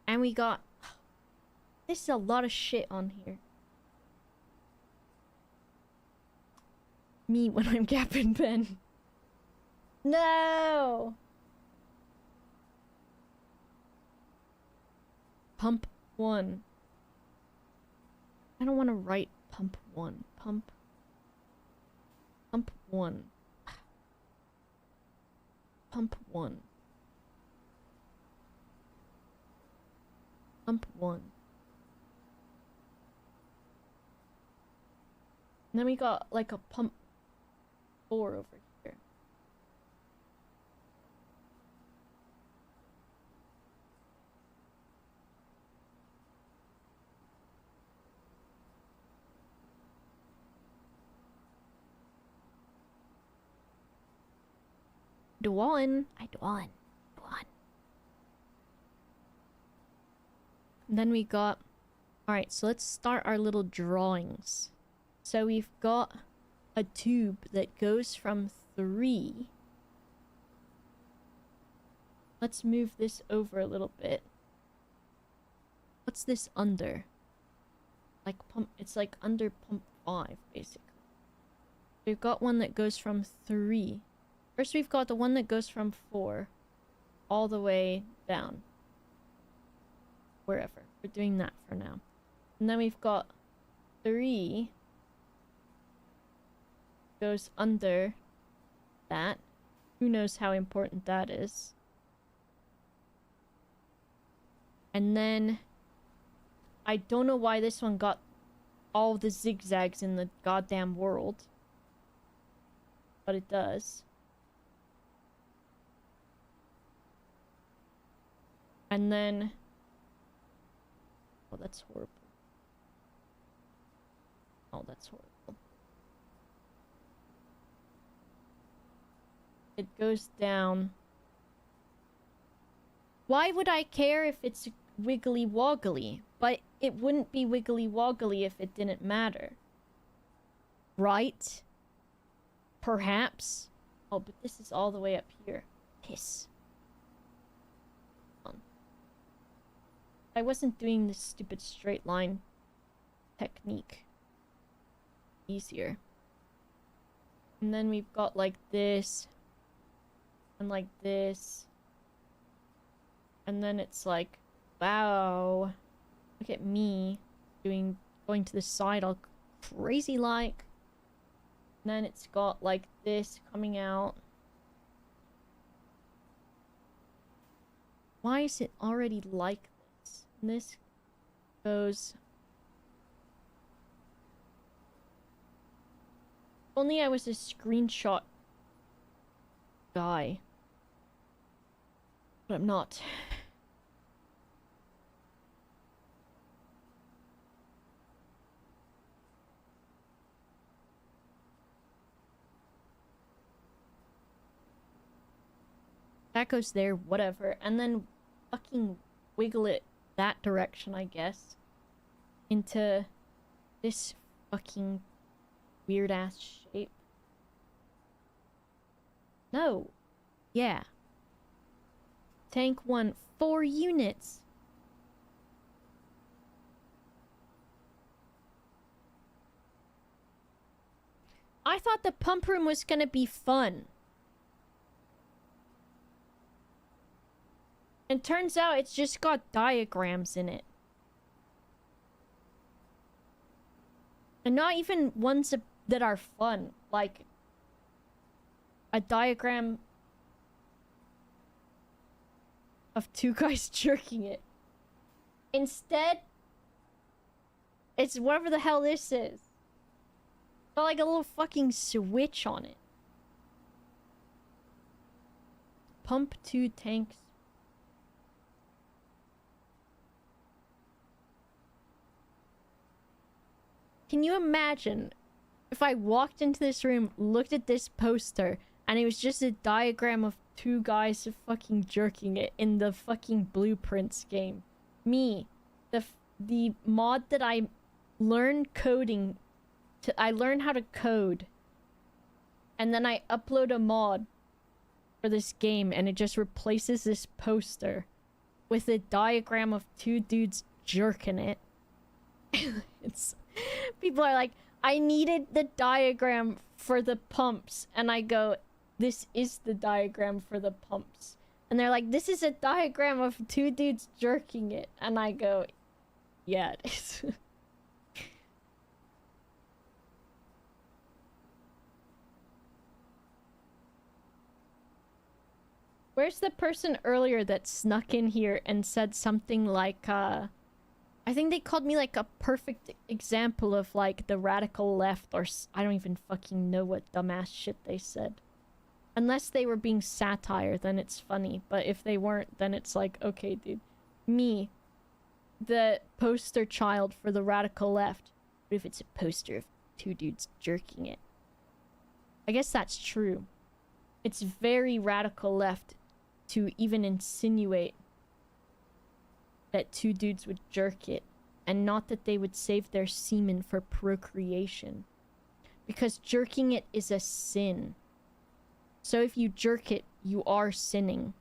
And we got... This is a lot of shit on here. Me when I'm gapping pen. No! Pump 1. I don't want to write pump 1. Pump 1. Pump 1. Pump 1. And then we got like a pump 4 over here. Dwan. And then we got... Alright, so let's start our little drawings. So we've got a tube that goes from 3. Let's move this over a little bit. What's this under? Like pump... It's like under pump 5, basically. We've got one that goes from 3. First, we've got the one that goes from 4 all the way down. Wherever. We're doing that for now. And then we've got 3 goes under that. Who knows how important that is. And then I don't know why this one got all the zigzags in the goddamn world. But it does. And then... oh, that's horrible. Oh, that's horrible. It goes down. Why would I care if it's wiggly woggly? But it wouldn't be wiggly woggly if it didn't matter. Right? Perhaps? Oh, but this is all the way up here. Piss. I wasn't doing this stupid straight line technique. Easier. And then we've got like this. And like this. And then it's like, wow. Look at me going to the side all crazy like. And then it's got like this coming out. Why is it already like this? And this goes... only I was a screenshot guy. But I'm not. That goes there, whatever. And then fucking wiggle it that direction, I guess. Into this fucking weird ass shape. No. Yeah. Tank 1, 4 units. I thought the pump room was gonna be fun. And turns out it's just got diagrams in it. And not even ones that are fun. Like a diagram of 2 guys jerking it. Instead, it's whatever the hell this is. Got like a little fucking switch on it. Pump 2 tanks. Can you imagine if I walked into this room, looked at this poster, and it was just a diagram of 2 guys fucking jerking it in the fucking Blueprints game? Me, the mod that I learned coding, I learn how to code, and then I upload a mod for this game, and it just replaces this poster with a diagram of 2 dudes jerking it. It's... people are like, I needed the diagram for the pumps. And I go, this is the diagram for the pumps. And they're like, this is a diagram of 2 dudes jerking it. And I go, yeah, it is. Where's the person earlier that snuck in here and said something like, I think they called me like a perfect example of like the radical left, or I don't even fucking know what dumbass shit they said. Unless they were being satire, then it's funny. But if they weren't, then it's like, okay, dude. Me, the poster child for the radical left. What if it's a poster of 2 dudes jerking it? I guess that's true. It's very radical left to even insinuate that 2 dudes would jerk it, and not that they would save their semen for procreation. Because jerking it is a sin. So if you jerk it, you are sinning.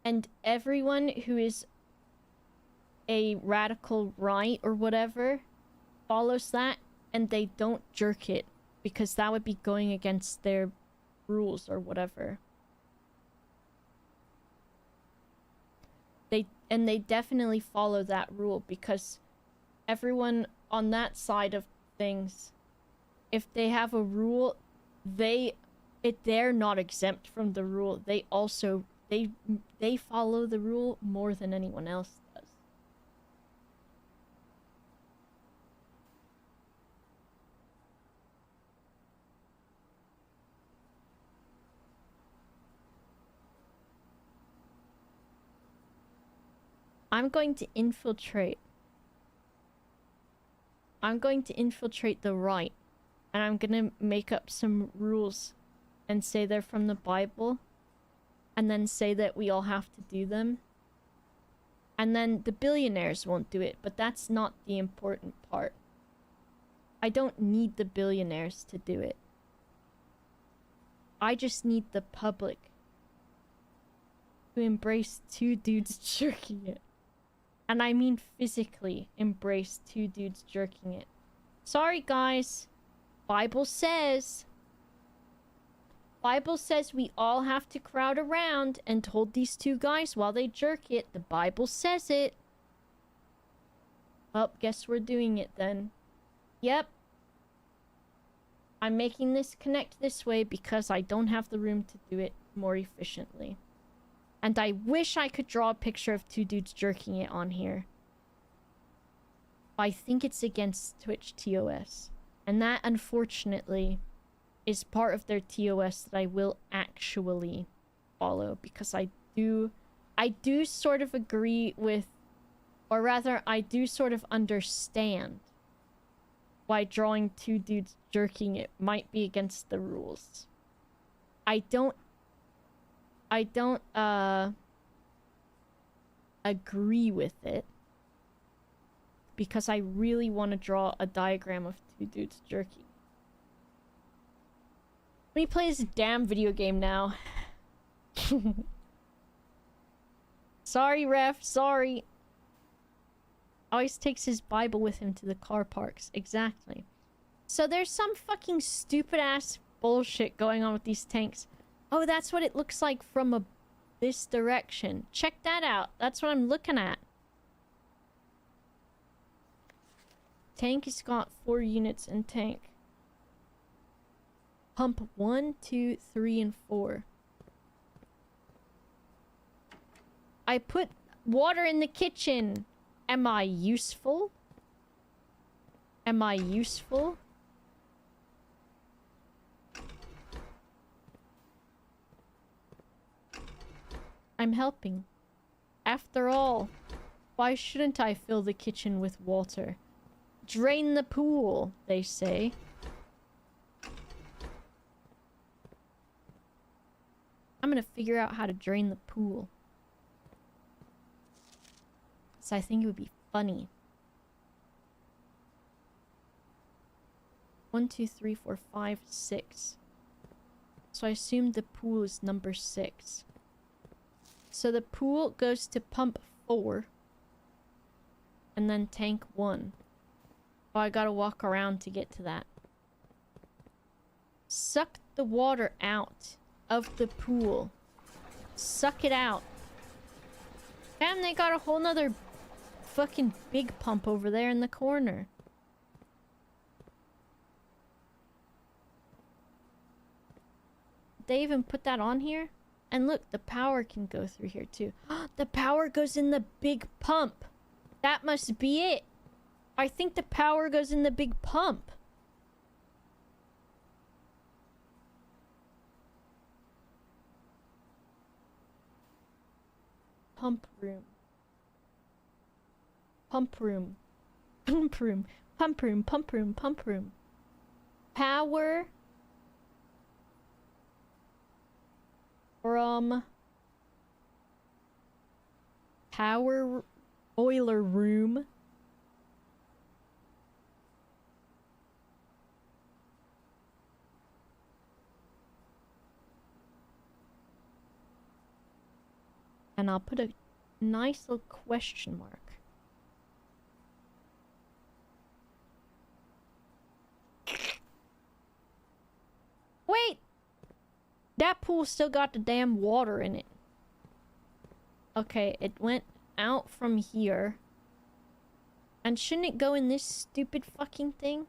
And everyone who is a radical right or whatever follows that, and they don't jerk it because that would be going against their rules or whatever. They definitely follow that rule, because everyone on that side of things, if they have a rule, they're not exempt from the rule. They also they follow the rule more than anyone else does. I'm going to infiltrate the right, and I'm gonna make up some rules and say they're from the Bible, and then say that we all have to do them. And then the billionaires won't do it, but that's not the important part. I don't need the billionaires to do it. I just need the public to embrace two dudes jerking it. And I mean physically embrace two dudes jerking it. Sorry, guys. Bible says we all have to crowd around and hold these two guys while they jerk it. The Bible says it. Oh, guess we're doing it then. Yep. I'm making this connect this way because I don't have the room to do it more efficiently. And I wish I could draw a picture of two dudes jerking it on here. I think it's against Twitch TOS. And that, unfortunately, is part of their TOS that I will actually follow. Because I do sort of agree with, or rather, I do sort of understand why drawing two dudes jerking it might be against the rules. I don't agree with it, because I really want to draw a diagram of two dudes jerking. Let me play this damn video game now. Sorry, ref, sorry. Always takes his Bible with him to the car parks. Exactly. So there's some fucking stupid ass bullshit going on with these tanks. Oh, that's what it looks like from this direction. Check that out. That's what I'm looking at. Tank has got 4 units in tank. Pump 1, 2, 3, and 4. I put water in the kitchen. Am I useful? Am I useful? I'm helping. After all, why shouldn't I fill the kitchen with water? Drain the pool, they say. I'm gonna figure out how to drain the pool. So I think it would be funny. 1, 2, 3, 4, 5, 6. So I assume the pool is number 6. So the pool goes to pump 4. And then tank 1. Oh, I gotta walk around to get to that. Suck the water out of the pool. Suck it out. Damn, they got a whole nother fucking big pump over there in the corner. They even put that on here? And look, the power can go through here too. The power goes in the big pump. That must be it. I think the power goes in the big pump. Pump room. Pump room. Pump room. Pump room. Pump room. Pump room. Power from power boiler room. And I'll put a nice little question mark. That pool still got the damn water in it. Okay, it went out from here. And shouldn't it go in this stupid fucking thing?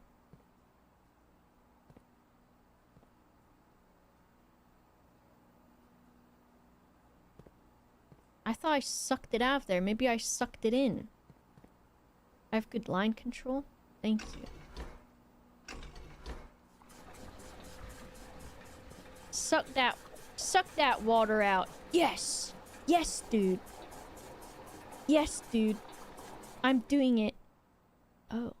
I thought I sucked it out of there. Maybe I sucked it in. I have good line control. Thank you. Suck that water out. Yes. Yes, dude. Yes, dude. I'm doing it. Oh.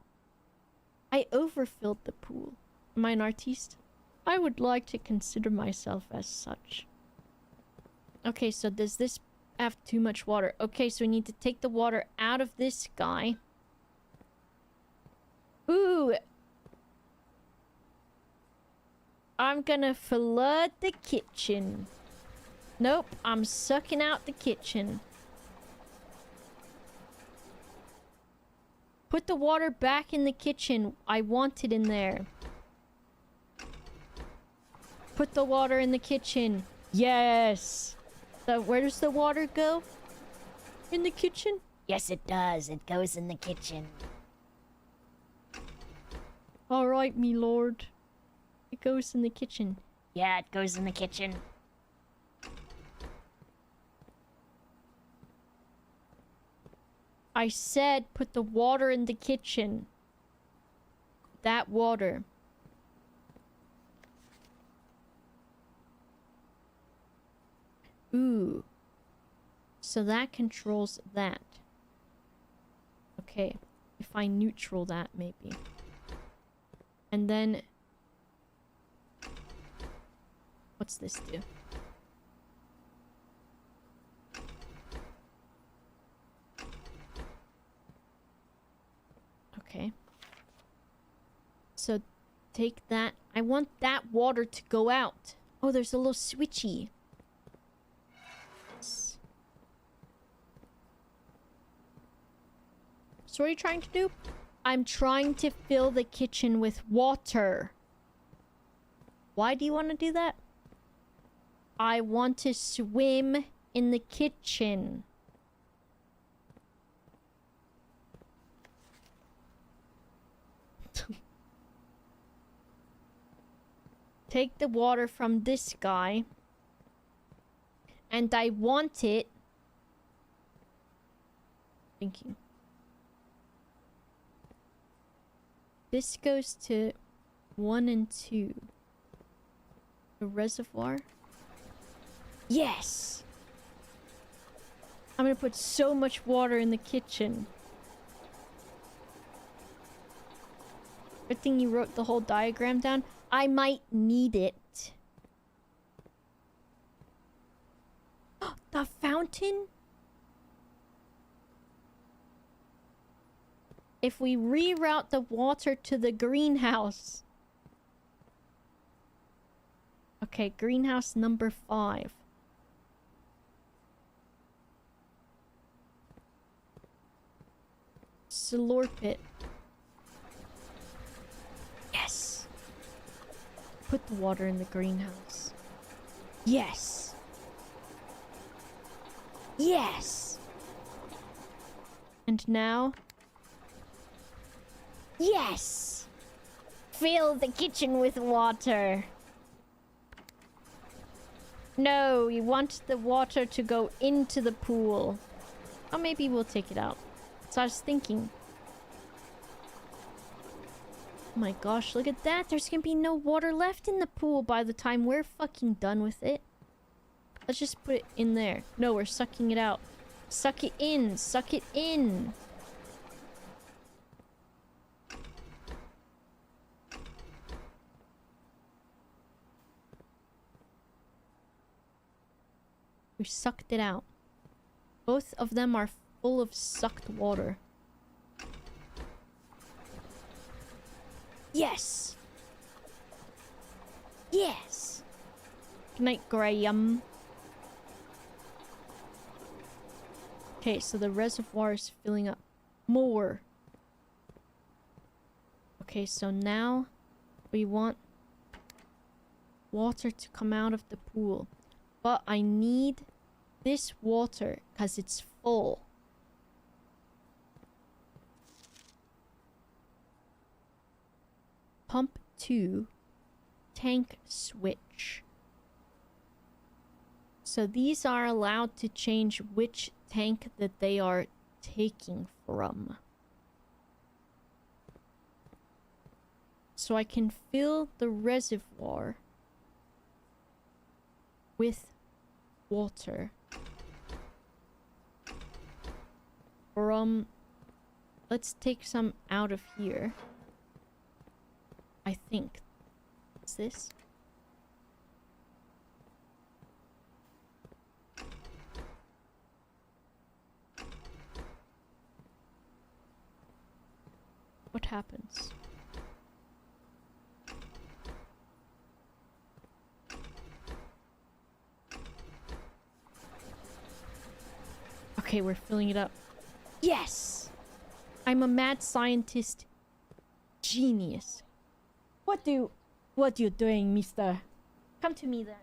I overfilled the pool. Am I an artiste? I would like to consider myself as such. Okay, so does this have too much water? Okay, so we need to take the water out of this guy. Ooh. I'm gonna flood the kitchen. Nope, I'm sucking out the kitchen. Put the water back in the kitchen. I want it in there. Put the water in the kitchen. Yes! So where does the water go? In the kitchen? Yes, it does. It goes in the kitchen. Alright, me lord. It goes in the kitchen. Yeah, it goes in the kitchen. I said put the water in the kitchen. That water. Ooh. So that controls that. Okay. If I neutral that, maybe. And then... What's this do? Okay. So, take that. I want that water to go out. Oh, there's a little switchy. So what are you trying to do? I'm trying to fill the kitchen with water. Why do you want to do that? I want to swim in the kitchen. Take the water from this guy. And I want it... Thinking. This goes to 1 and 2. The reservoir. Yes! I'm gonna put so much water in the kitchen. Good thing you wrote the whole diagram down. I might need it. The fountain? If we reroute the water to the greenhouse. Okay, greenhouse number 5. Slurp it. Yes. Put the water in the greenhouse. Yes. Yes. And now... Yes! Fill the kitchen with water. No, you want the water to go into the pool. Or maybe we'll take it out. So I was thinking. Oh my gosh, look at that. There's gonna be no water left in the pool by the time we're fucking done with it. Let's just put it in there. No, we're sucking it out. Suck it in. Suck it in. We sucked it out. Both of them are full of sucked water. Yes! Yes! Good night, Graham. Okay, so the reservoir is filling up. More. Okay, so now we want water to come out of the pool. But I need this water because it's full. Pump 2. Tank switch. So these are allowed to change which tank that they are taking from. So I can fill the reservoir with water from, let's take some out of here. I think it's this. What happens? Okay, we're filling it up. Yes! I'm a mad scientist genius. What you doing, mister? Come to me then.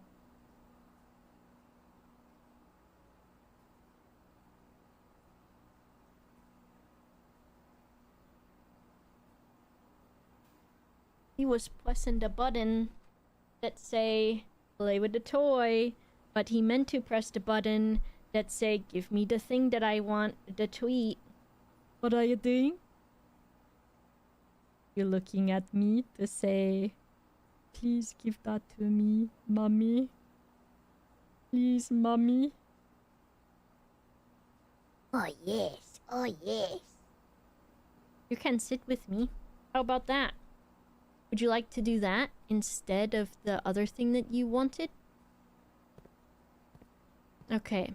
He was pressing the button that say play with the toy, but he meant to press the button that say give me the thing that I want, the tweet. What are you doing? You're looking at me to say, please give that to me, mommy. Please, mommy. Oh yes, oh yes. You can sit with me. How about that? Would you like to do that instead of the other thing that you wanted? Okay.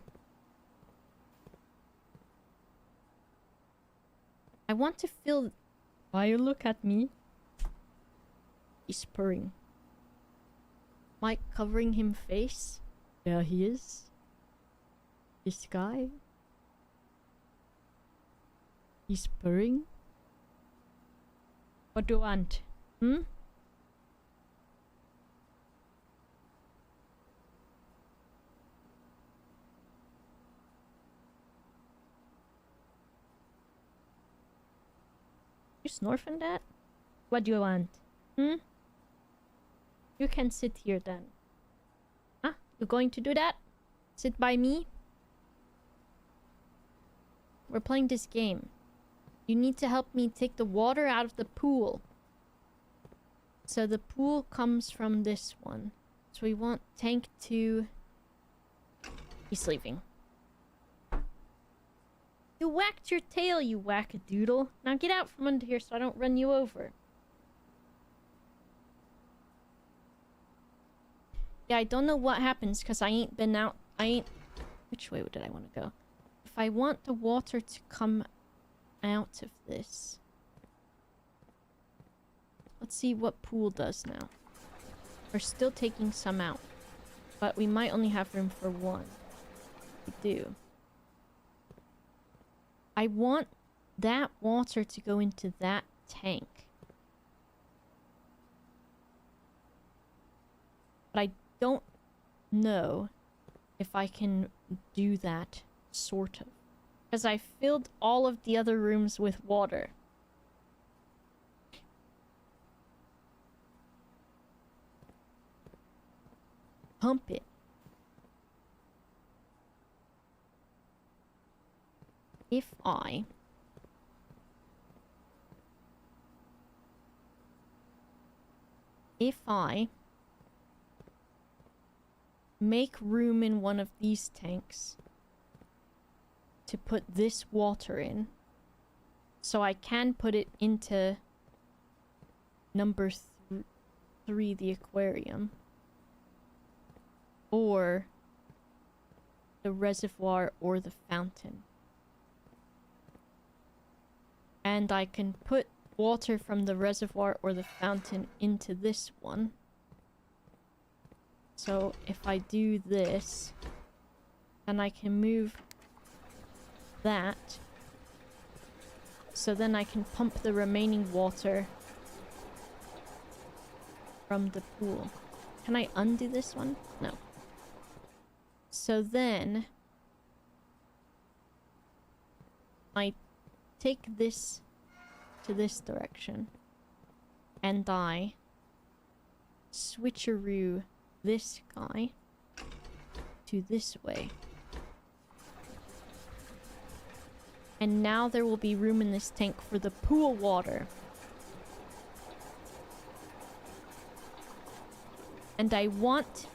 I want to feel... Why you look at me? He's purring. Am I covering him face? There he is. This guy. He's purring. What do you want? Hmm? You snorfing that? What do you want? Hmm? You can sit here then. Huh? You going to do that? Sit by me? We're playing this game. You need to help me take the water out of the pool. So the pool comes from this one. So we want tank 2. He's leaving. You whacked your tail, you wackadoodle. Now get out from under here so I don't run you over. Yeah, I don't know what happens because I ain't been out. Which way did I want to go? If I want the water to come out of this. Let's see what pool does now. We're still taking some out. But we might only have room for one. We do. I want that water to go into that tank. But I don't know if I can do that, sort of. Because I filled all of the other rooms with water. Pump it. If I make room in one of these tanks to put this water in, so I can put it into number 3, the aquarium, or the reservoir or the fountain. And I can put water from the reservoir or the fountain into this one. So if I do this, then I can move that. So then I can pump the remaining water from the pool. Can I undo this one? No. So then I take this to this direction and I switcheroo this guy to this way. And now there will be room in this tank for the pool water. And I want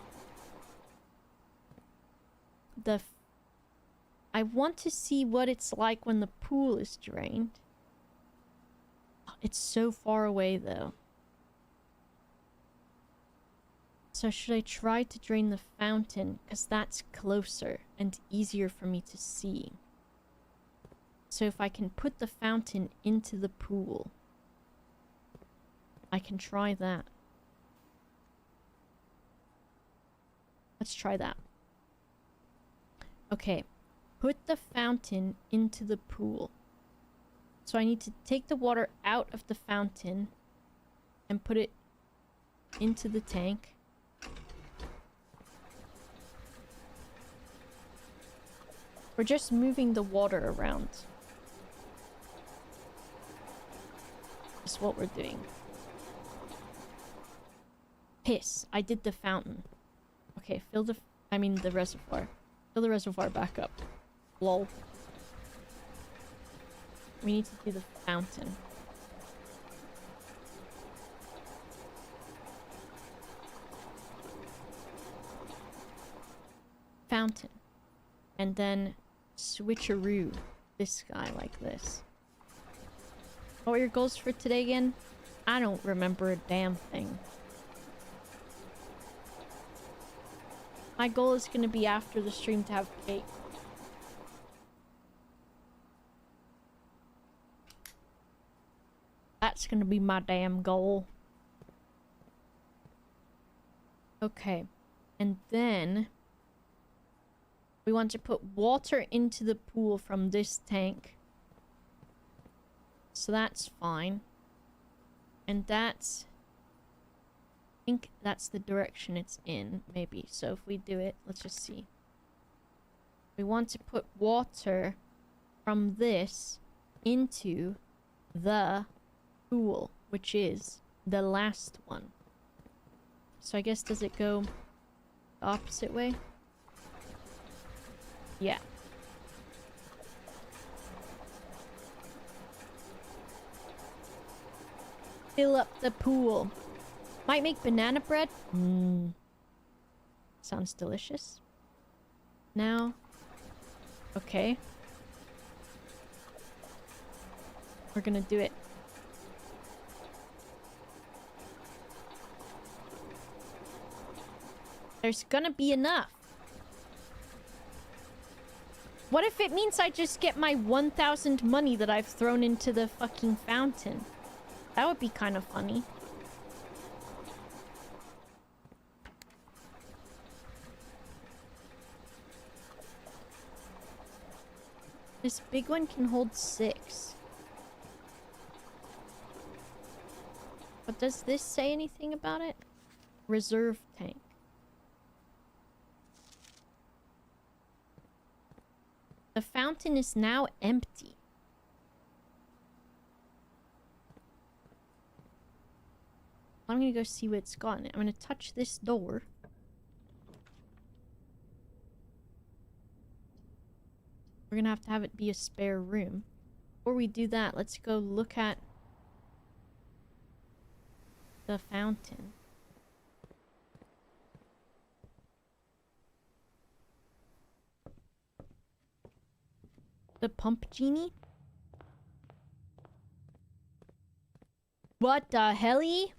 I want to see what it's like when the pool is drained. It's so far away though. So should I try to drain the fountain? Because that's closer and easier for me to see. So if I can put the fountain into the pool, I can try that. Let's try that. Okay, put the fountain into the pool. So I need to take the water out of the fountain and put it into the tank. We're just moving the water around. That's what we're doing. Piss. I did the fountain. Okay, fill the... I mean the reservoir. Fill the reservoir back up. Lol. We need to do the fountain. Fountain. And then switcheroo this guy like this. What were your goals for today again? I don't remember a damn thing. My goal is going to be after the stream to have cake. That's going to be my damn goal. Okay. And then we want to put water into the pool from this tank. So that's fine. And that's... I think that's the direction it's in, maybe. So if we do it, let's just see. We want to put water from this into the pool, which is the last one. So I guess, does it go the opposite way? Yeah. Fill up the pool. Might make banana bread. Sounds delicious. Now. Okay. We're gonna do it. There's gonna be enough. What if it means I just get my 1,000 money that I've thrown into the fucking fountain? That would be kind of funny. This big one can hold 6. But does this say anything about it? Reserve tank. The fountain is now empty. I'm gonna go see what it's got in it. I'm gonna touch this door. We're gonna have it be a spare room. Before we do that, let's go look at the fountain. The pump genie? What the helly?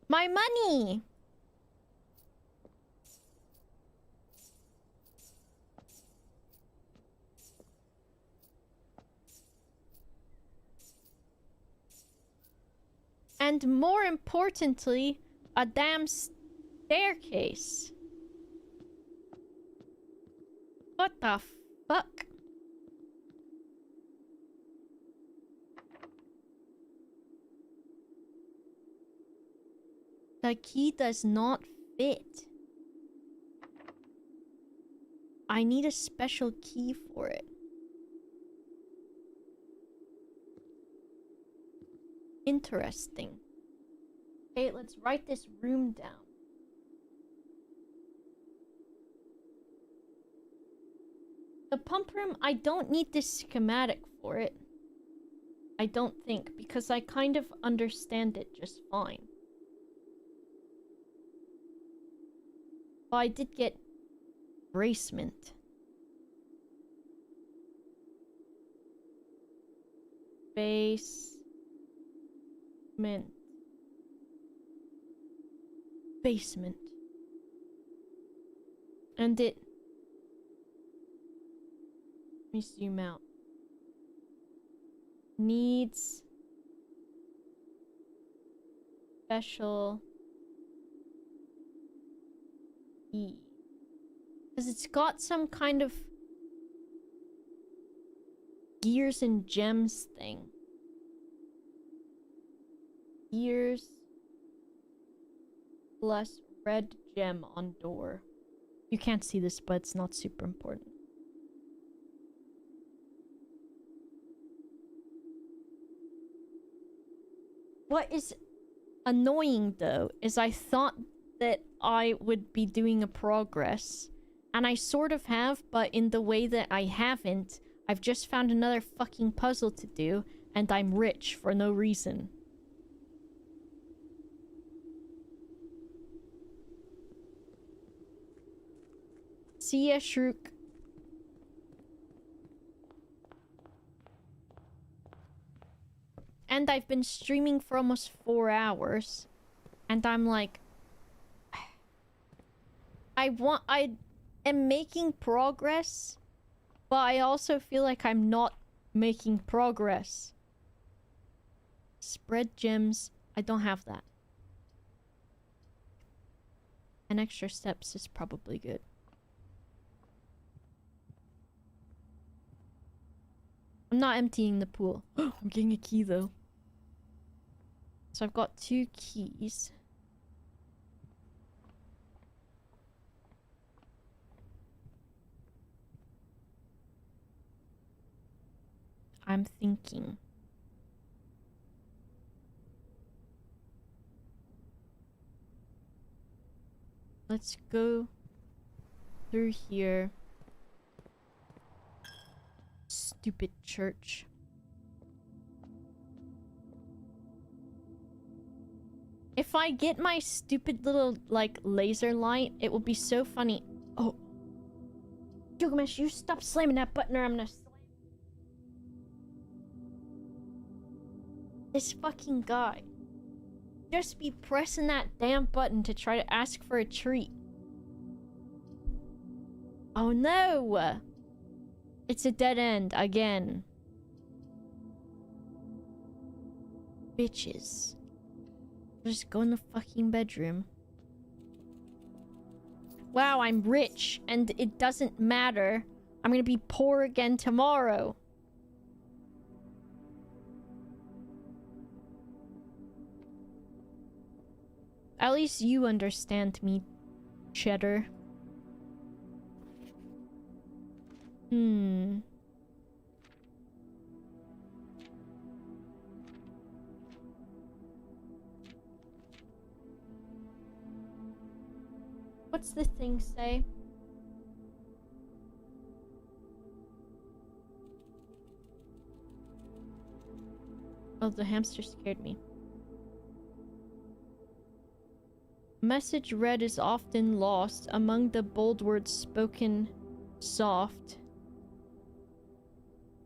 My money! And more importantly, a damn staircase. What the fuck? The key does not fit. I need a special key for it. Interesting. Okay, let's write this room down. The pump room, I don't need this schematic for it. I don't think, because I kind of understand it just fine. But I did get bracement. Basement. Basement. And it... Let me zoom out. Needs... special... E. Because it's got some kind of... gears and gems thing. Gears... plus red gem on door. You can't see this, but it's not super important. What is annoying though is I thought that I would be doing a progress, and I sort of have, but in the way that I haven't. I've just found another fucking puzzle to do, and I'm rich for no reason. See ya, Shrook. And I've been streaming for almost 4 hours. And I'm like... I am making progress, but I also feel like I'm not making progress. Spread gems. I don't have that. And extra steps is probably good. I'm not emptying the pool. I'm getting a key though. So I've got 2 keys. I'm thinking. Let's go through here. Stupid church. If I get my stupid little, like, laser light, it will be so funny. Oh. Gilgamesh, you stop slamming that button or I'm gonna slam. This fucking guy. Just be pressing that damn button to try to ask for a treat. Oh no! It's a dead end again. Bitches. Just go in the fucking bedroom. Wow, I'm rich and it doesn't matter. I'm gonna be poor again tomorrow. At least you understand me, Cheddar. What's the thing say? Oh, the hamster scared me. Message read is often lost among the bold words spoken soft.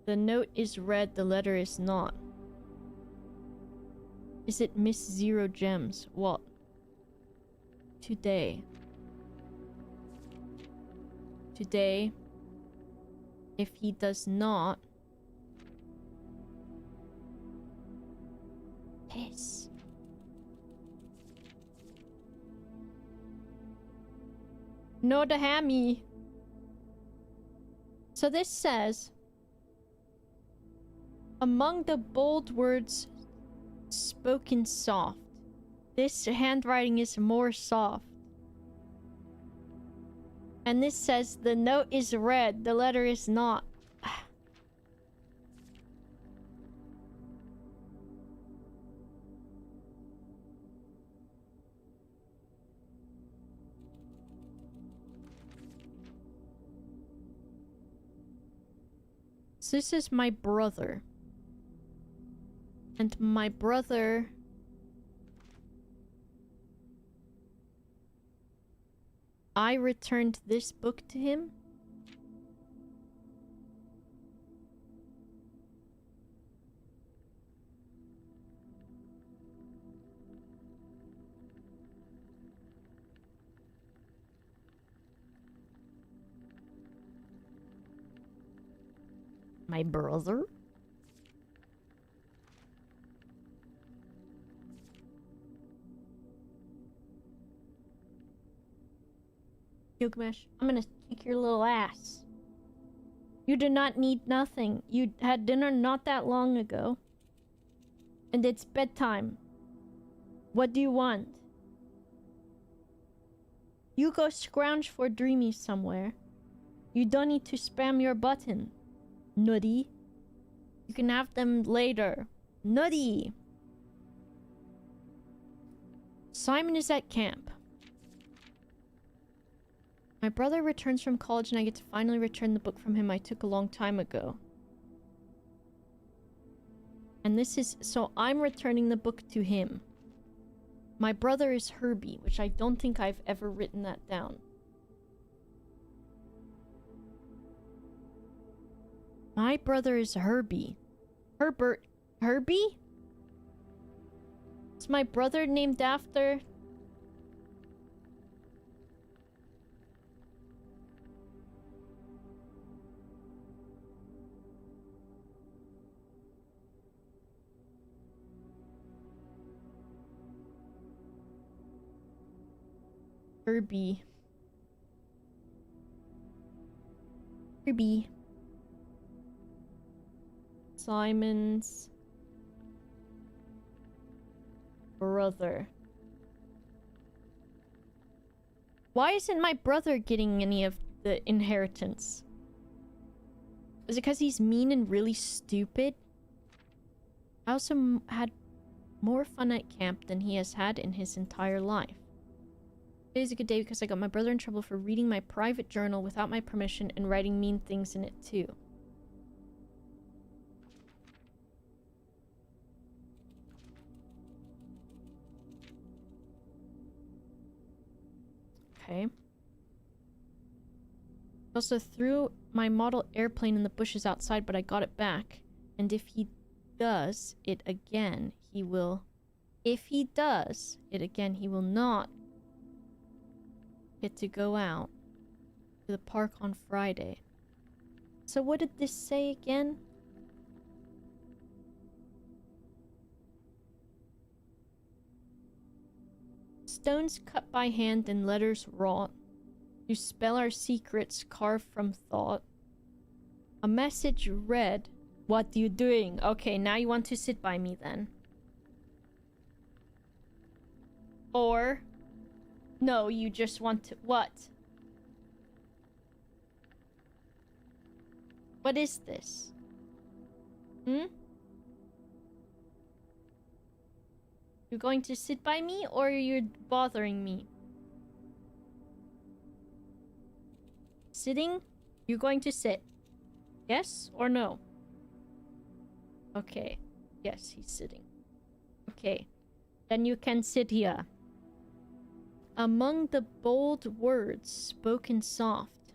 The note is read, the letter is not. Is it Miss Zero Gems? What? Today. Today. If he does not... Piss. No, the hammy. So this says... Among the bold words spoken soft. This handwriting is more soft. And this says the note is red, the letter is not. So this is my brother. And my brother... I returned this book to him. My brother? Gilgamesh, I'm gonna kick your little ass. You do not need nothing. You had dinner not that long ago. And it's bedtime. What do you want? You go scrounge for dreamies somewhere. You don't need to spam your button. Nutty. You can have them later. Nutty. Simon is at camp. My brother returns from college and I get to finally return the book from him I took a long time ago. And this is... So I'm returning the book to him. My brother is Herbie, which I don't think I've ever written that down. My brother is Herbie. Herbert. Herbie? Is my brother named after... Herbie. Herbie. Simon's brother. Why isn't my brother getting any of the inheritance? Is it because he's mean and really stupid? I also had more fun at camp than he has had in his entire life. Today's a good day because I got my brother in trouble for reading my private journal without my permission and writing mean things in it too. Okay. Also threw my model airplane in the bushes outside, but I got it back. And if he does it again, he will... If he does it again, he will not get to go out to the park on Friday. So what did this say again? Stones cut by hand and letters wrought. To spell our secrets carved from thought. A message read. What are you doing? Okay, now you want to sit by me then. Or... No, you just want to... What? What is this? Hmm? You're going to sit by me or you're bothering me? Sitting? You're going to sit. Yes or no? Okay. Yes, he's sitting. Okay. Then you can sit here. Among the bold words spoken soft.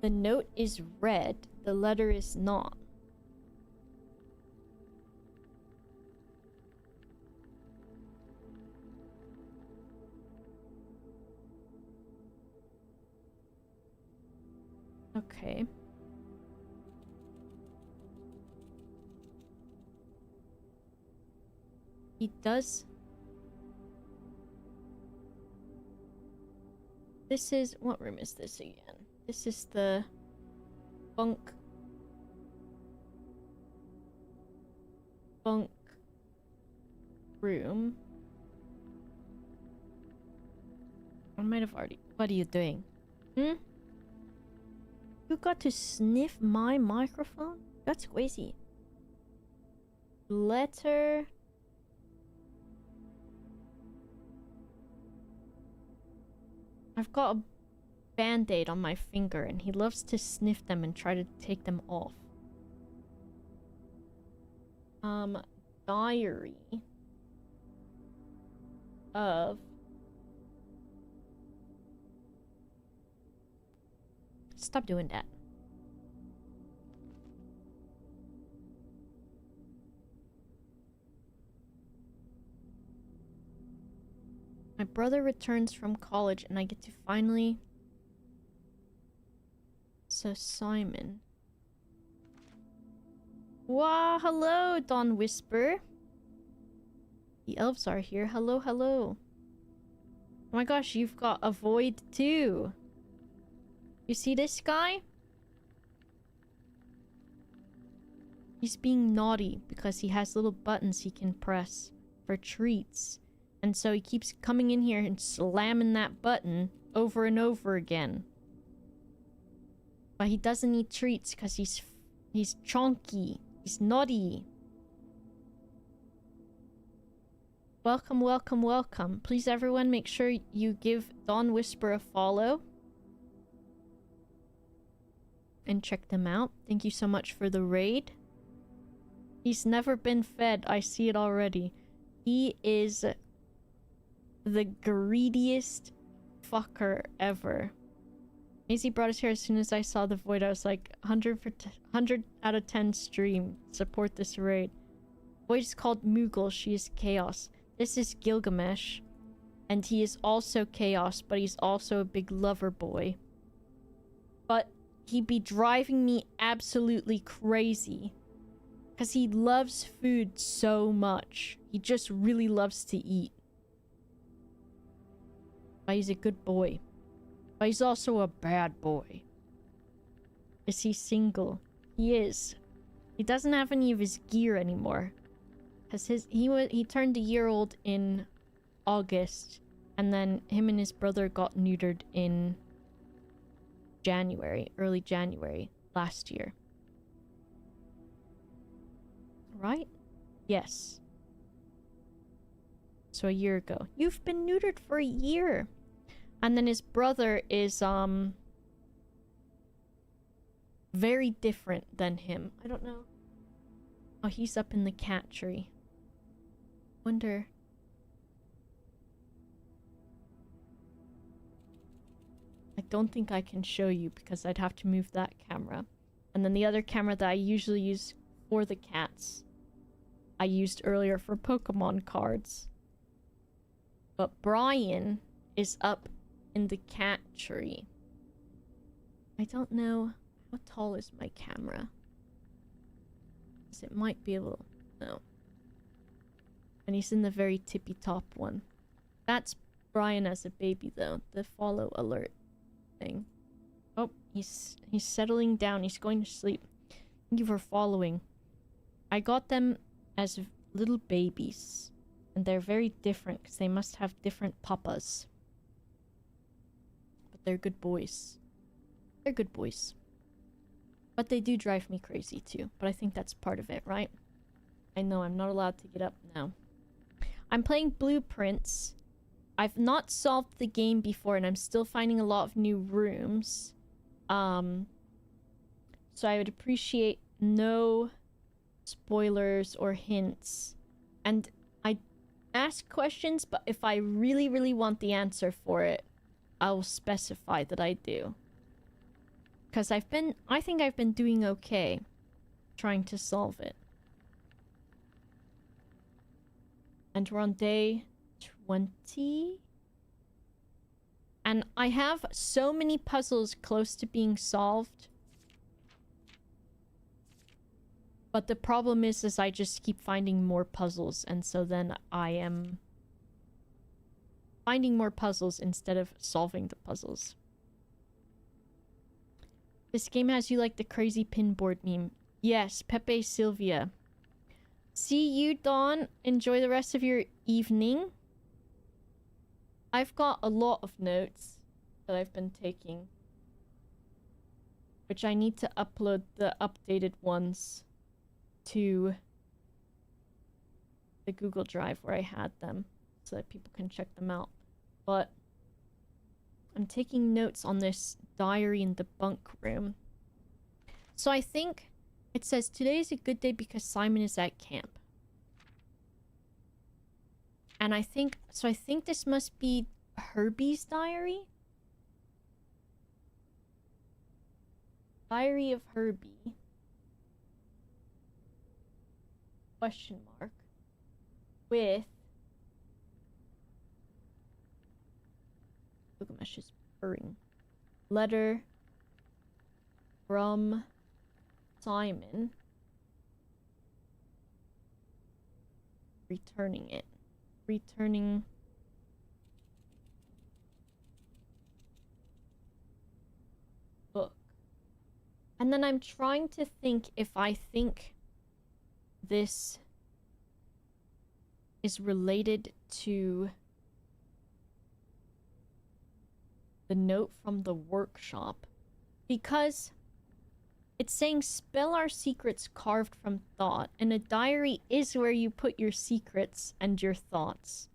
The note is red, the letter is not. Okay. He does... This is... What room is this again? This is the... Bunk. Bunk. room. I might have already... What are you doing? Hmm? You got to sniff my microphone? That's crazy. Letter... I've got a band-aid on my finger and he loves to sniff them and try to take them off. Diary of... Stop doing that. My brother returns from college and I get to finally... So Simon... Wow, hello, Dawn Whisper. The elves are here. Hello, hello. Oh my gosh, you've got a void too. You see this guy? He's being naughty because he has little buttons he can press for treats. And so he keeps coming in here and slamming that button over and over again. But he doesn't eat treats because he's chonky. He's naughty. Welcome, welcome, welcome. Please everyone make sure you give Dawn Whisper a follow. And check them out. Thank you so much for the raid. He's never been fed. I see it already. He is the greediest fucker ever. Maisie brought us here as soon as I saw the void. I was like, 100 out of 10 stream. Support this raid. Void is called Moogle. She is chaos. This is Gilgamesh. And he is also chaos, but he's also a big lover boy. But he'd be driving me absolutely crazy. Because he loves food so much. He just really loves to eat. But he's a good boy. But he's also a bad boy. Is he single? He is. He doesn't have any of his gear anymore. Cause he turned a year old in August, and then him and his brother got neutered in January, early January last year. Right? Yes. So a year ago. You've been neutered for a year. And then his brother is very different than him. I don't know. Oh, he's up in the cat tree. Wonder. I don't think I can show you because I'd have to move that camera. And then the other camera that I usually use for the cats, I used earlier for Pokemon cards. But Brian is up in the cat tree. I don't know how tall is my camera. Because it might be a little... No. And he's in the very tippy top one. That's Brian as a baby though. The follow alert thing. Oh, he's settling down. He's going to sleep. Thank you for following. I got them as little babies. And they're very different because they must have different papas. But they're good boys. They're good boys. But they do drive me crazy too. But I think that's part of it, right? I know I'm not allowed to get up now. I'm playing Blueprints. I've not solved the game before and I'm still finding a lot of new rooms. So I would appreciate no spoilers or hints. And I ask questions, but if I really, really want the answer for it, I will specify that I do. Because I think I've been doing okay trying to solve it. And we're on day 20. And I have so many puzzles close to being solved. But the problem is I just keep finding more puzzles. And so then I am finding more puzzles instead of solving the puzzles. This game has you like the crazy pinboard meme. Yes, Pepe Sylvia. See you, Dawn. Enjoy the rest of your evening. I've got a lot of notes that I've been taking, which I need to upload the updated ones to the Google Drive where I had them so that people can check them out. But I'm taking notes on this diary in the bunk room. So I think it says today is a good day because Simon is at camp. And I think this must be Herbie's diary. Diary of Herbie. Question mark. With Gilgamesh is purring. Letter from Simon. Returning it. Returning book. And then I'm trying to think if I think this is related to the note from the workshop, because it's saying spell our secrets carved from thought, and a diary is where you put your secrets and your thoughts.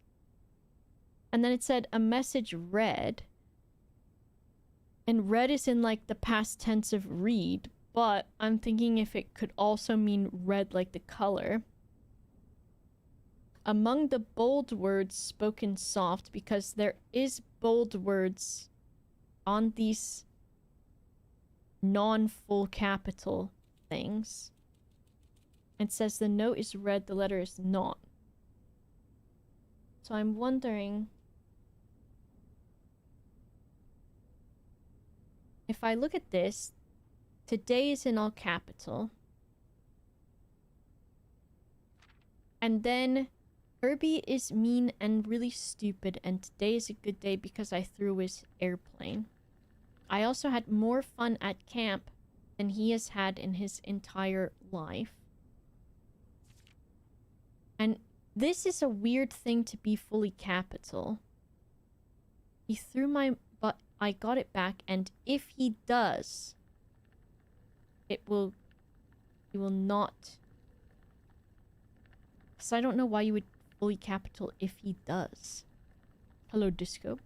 And then it said a message read, and read is in like the past tense of read, but I'm thinking if it could also mean red like the color. Among the bold words spoken soft, because there is bold words on these non-full capital things. It says the note is red, the letter is not. So I'm wondering if I look at this, today is in all capital. And then Herbie is mean and really stupid, and today is a good day because I threw his airplane. I also had more fun at camp than he has had in his entire life. And this is a weird thing to be fully capital. He threw my but I got it back, and if he does, he will not. So I don't know why you would fully capital if he does. Hello, Disco.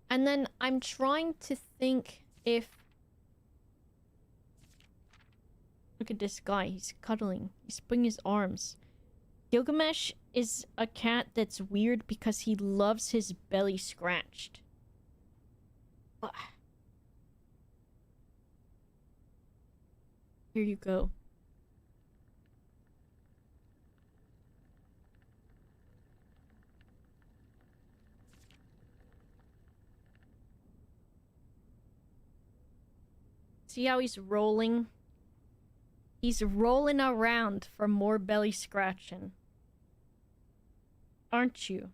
And then I'm trying to think if... Look at this guy. He's cuddling. He's putting his arms. Gilgamesh is a cat that's weird because he loves his belly scratched. Ugh. Here you go. See how he's rolling? He's rolling around for more belly scratching. Aren't you?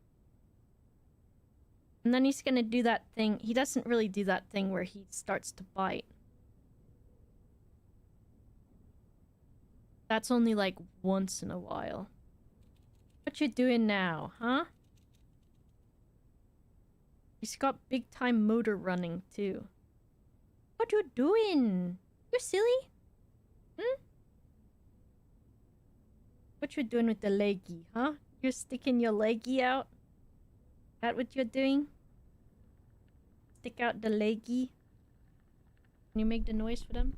And then he's gonna do that thing. He doesn't really do that thing where he starts to bite. That's only like once in a while. What you doing now, huh? He's got big time motor running too. What you doing? You silly? Hmm? What you doing with the leggy, huh? You're sticking your leggy out? That what you're doing? Stick out the leggy? Can you make the noise for them?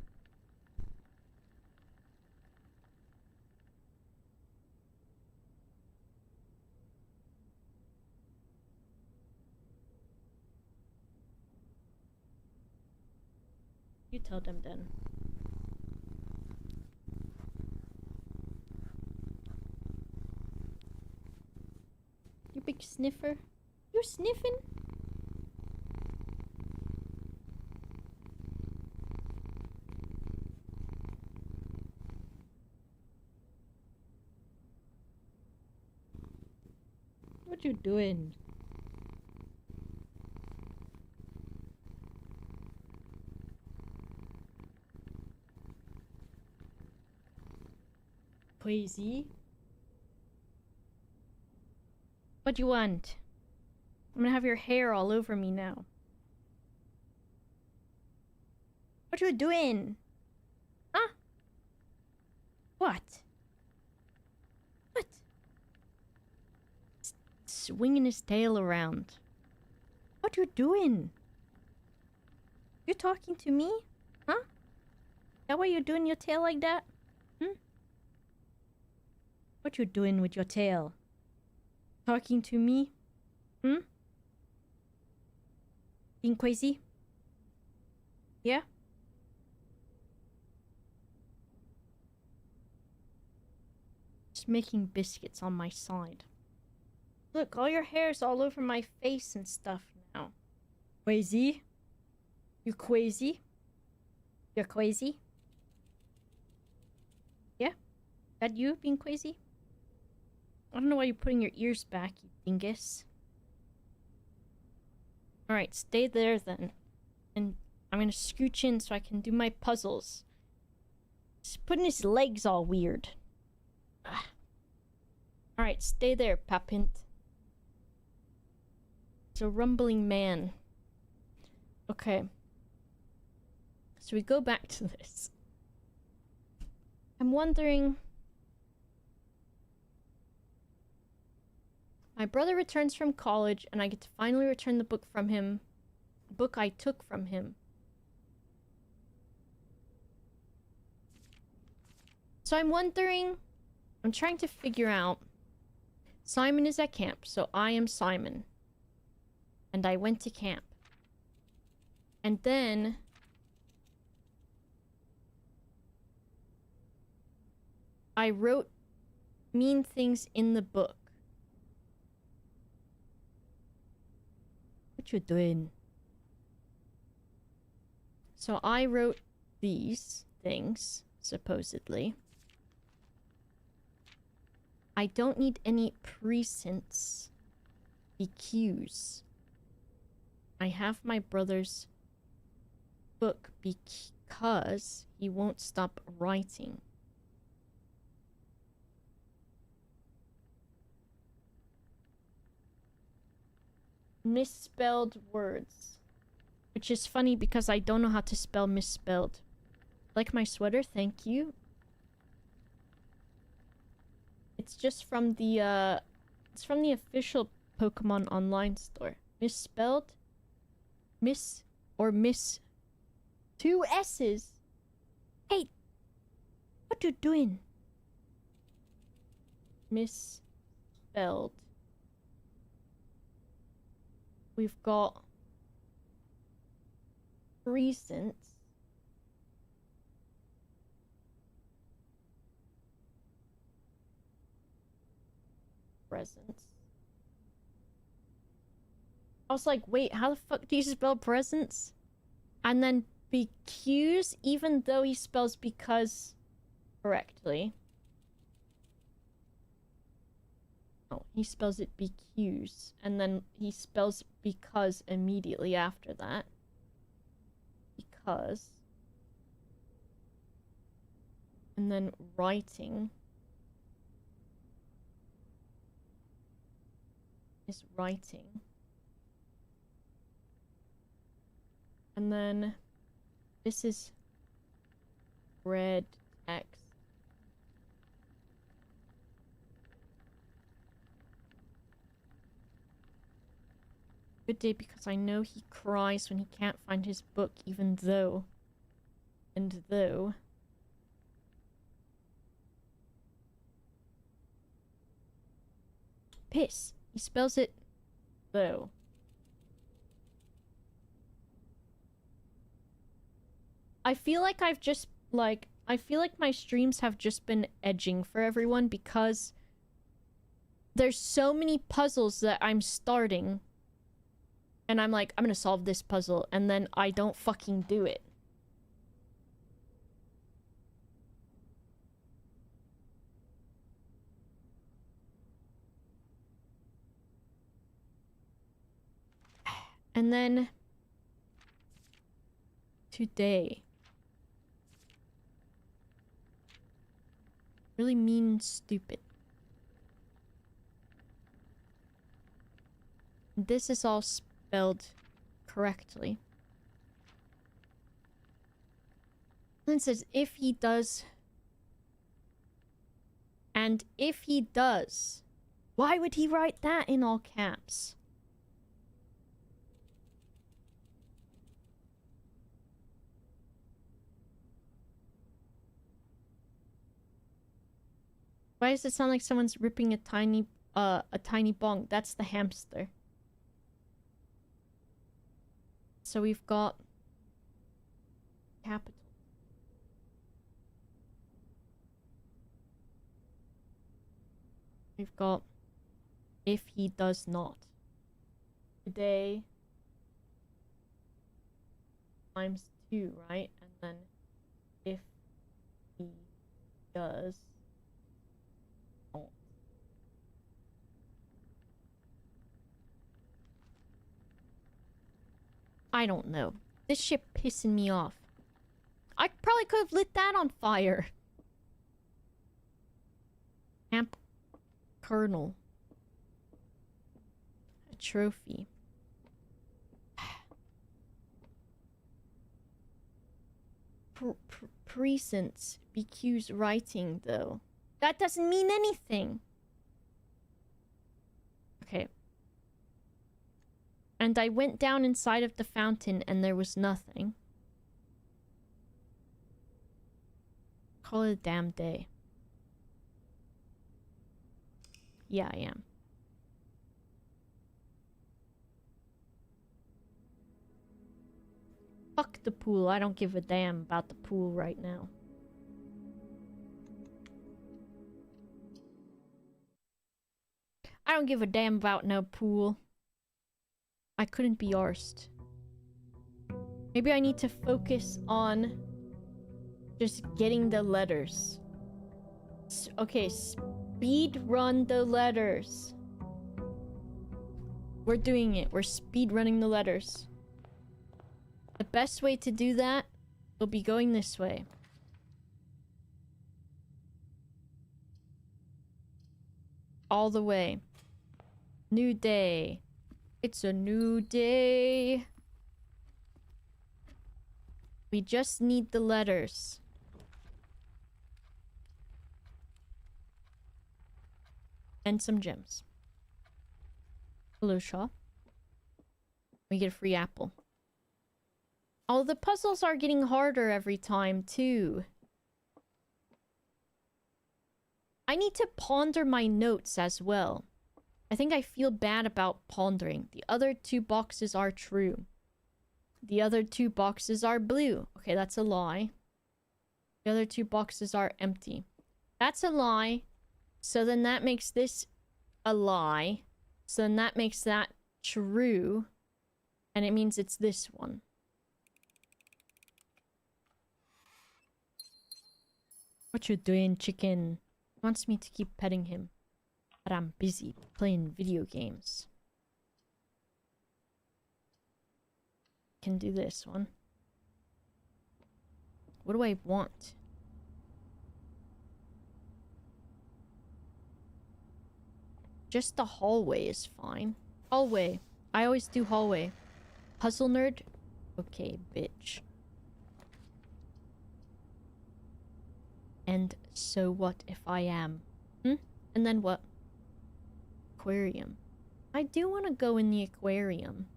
You tell them then. You big sniffer. You sniffing? What you doing? crazy? What do you want? I'm gonna have your hair all over me now. What you doing? Huh? What? What? Swinging his tail around. What you doing? You talking to me? Huh? That why you doing your tail like that? What you doing with your tail? Talking to me? Being crazy? Yeah? Just making biscuits on my side. Look, all your hair's all over my face and stuff now. Crazy? You crazy? You're crazy? Yeah? That you being crazy? I don't know why you're putting your ears back, you dingus. Alright, stay there then. And I'm gonna scooch in so I can do my puzzles. He's putting his legs all weird. Alright, stay there, papint. It's a rumbling man. Okay. So we go back to this. I'm wondering... My brother returns from college, and I get to finally return the book from him. The book I took from him. So I'm wondering... I'm trying to figure out... Simon is at camp, so I am Simon. And I went to camp. And then... I wrote mean things in the book. What you doing? So I wrote these things, supposedly. I don't need any presents. BQs. I have my brother's book because he won't stop writing. Misspelled words. Which is funny because I don't know how to spell misspelled. Like my sweater, thank you. It's just from the it's from the official Pokemon Online store. Misspelled? Miss or miss 2 S's. Hey, what you doing? Misspelled. We've got recents. Presents. I was like, wait, how the fuck do you spell presents? And then BQs, even though he spells because correctly. Oh, he spells it BQs. And then he spells because immediately after that. Because. And then writing. Is writing. And then this is red text. Good day, because I know he cries when he can't find his book, even though. And though. Piss. He spells it though. I feel like I've just, like, I feel like my streams have just been edging for everyone because there's so many puzzles that I'm starting. And I'm like, I'm gonna solve this puzzle, and then I don't fucking do it. And then today Really mean and stupid. This is all spelled correctly. Then it says, if he does... And if he does... Why would he write that in all caps? Why does it sound like someone's ripping a tiny bong? That's the hamster. So we've got capital. We've got if he does not. Today times 2, right? And then if he does not. I don't know. This shit pissing me off. I probably could have lit that on fire. Amp kernel. A trophy. Presents. BQ's writing, though. That doesn't mean anything. Okay. And I went down inside of the fountain and there was nothing. Call it a damn day. Yeah, I am. Fuck the pool. I don't give a damn about the pool right now. I don't give a damn about no pool. I couldn't be arsed. Maybe I need to focus on just getting the letters. Okay, speed run the letters. We're doing it. We're speed running the letters. The best way to do that will be going this way. All the way. New day. It's a new day. We just need the letters. And some gems. Hello, Shaw. We get a free apple. Oh, the puzzles are getting harder every time, too. I need to ponder my notes as well. I think I feel bad about pondering. The other 2 boxes are true. The other 2 boxes are blue. Okay, that's a lie. The other 2 boxes are empty. That's a lie. So then that makes this a lie. So then that makes that true. And it means it's this one. What you doing, chicken? He wants me to keep petting him. But I'm busy playing video games. Can do this one. What do I want? Just the hallway is fine. Hallway. I always do hallway. Puzzle nerd? Okay, bitch. And so what if I am? And then what? Aquarium. I do want to go in the aquarium.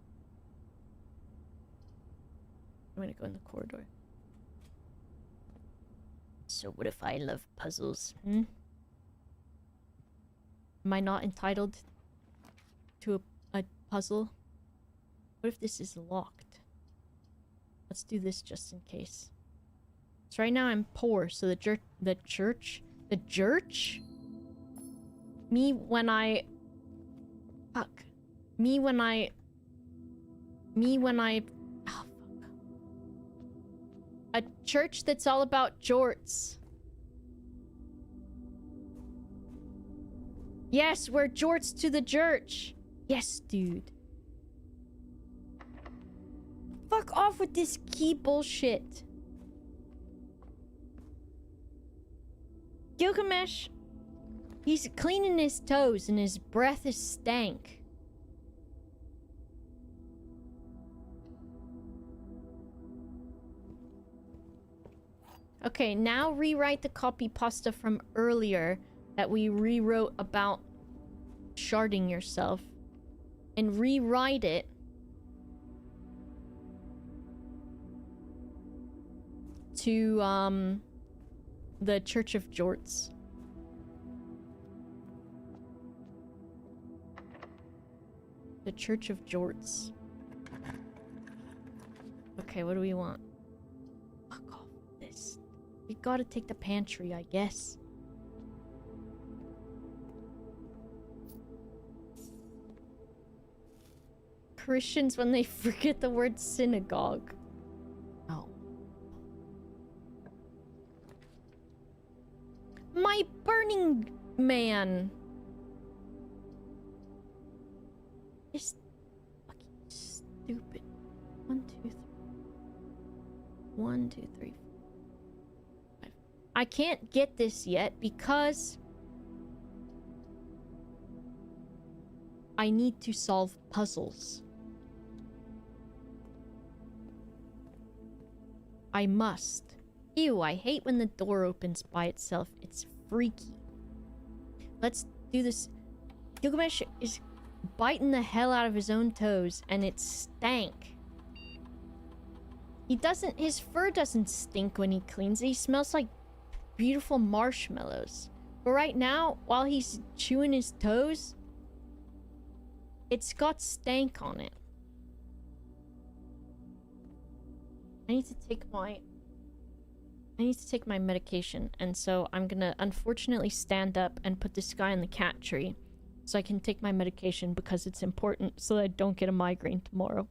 I'm gonna go in the corridor. So what if I love puzzles? Am I not entitled to a puzzle? What if this is locked? Let's do this just in case. So right now I'm poor, so the church? Me when I... Fuck. Me when I... Oh, fuck. A church that's all about jorts. Yes, we're jorts to the church. Yes, dude. Fuck off with this key bullshit. Gilgamesh, he's cleaning his toes and his breath is stank. Okay, now rewrite the copy pasta from earlier that we rewrote about sharding yourself. And rewrite it to, the Church of Jorts. The Church of Jorts. Okay, what do we want? Fuck off this. We gotta take the pantry, I guess. Christians when they forget the word synagogue. Oh. My Burning Man is fucking stupid. 1, 2, 3. 1, 2, 3, 4, 5. I can't get this yet because I need to solve puzzles. I must. Ew, I hate when the door opens by itself. It's freaky. Let's do this. Gilgamesh is biting the hell out of his own toes, and it stank. His fur doesn't stink when he cleans it. He smells like beautiful marshmallows. But right now, while he's chewing his toes, it's got stank on it. I need to take my medication, and so I'm gonna unfortunately stand up and put this guy in the cat tree so I can take my medication because it's important so that I don't get a migraine tomorrow.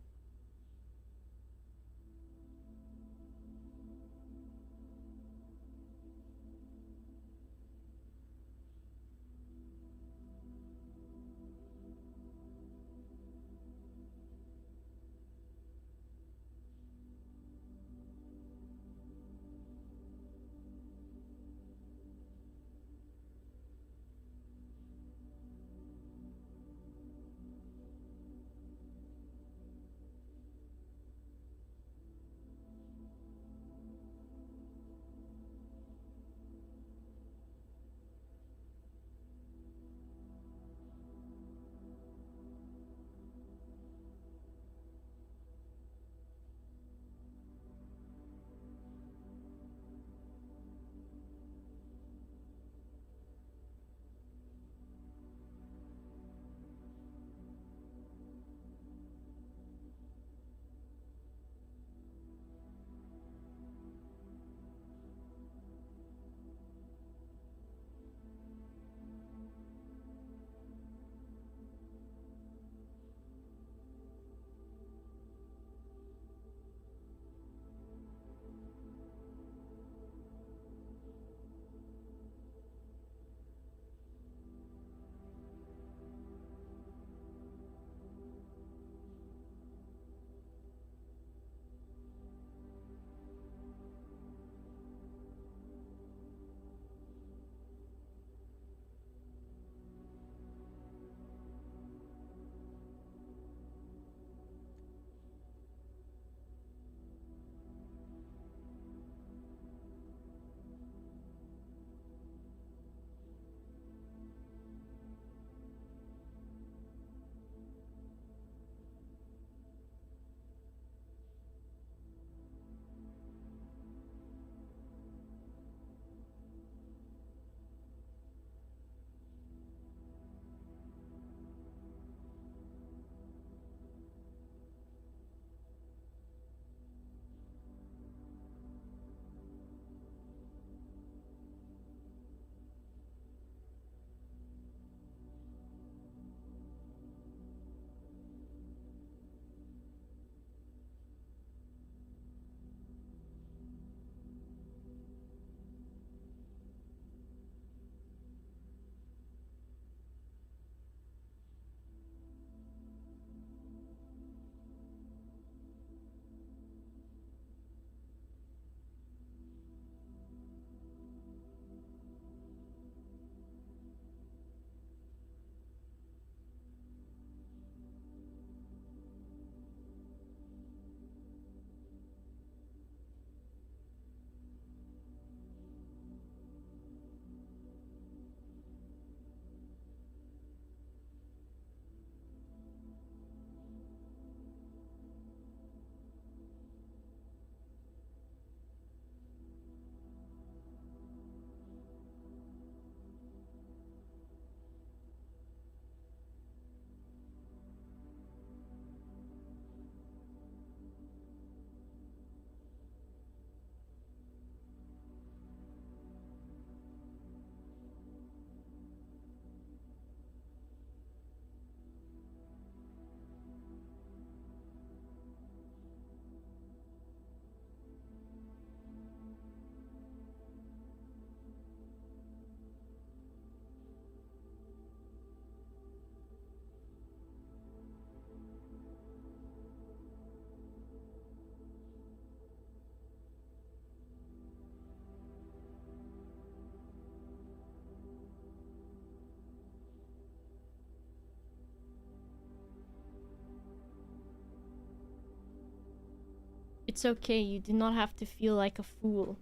It's okay, you do not have to feel like a fool.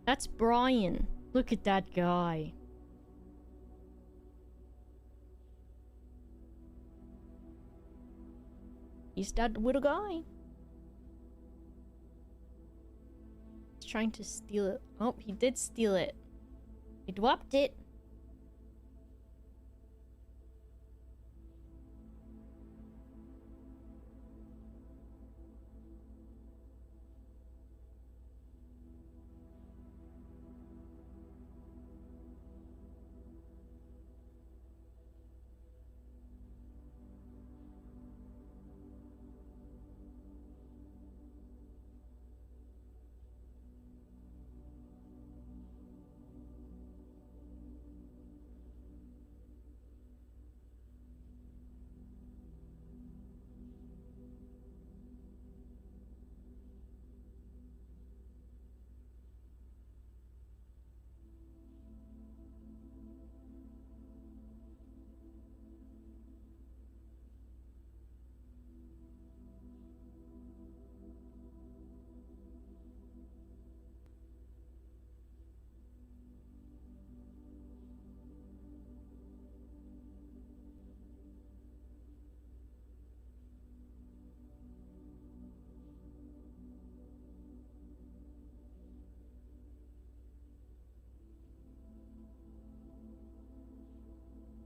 That's Brian. Look at that guy. He's that little guy. He's trying to steal it. Oh, he did steal it. He dropped it.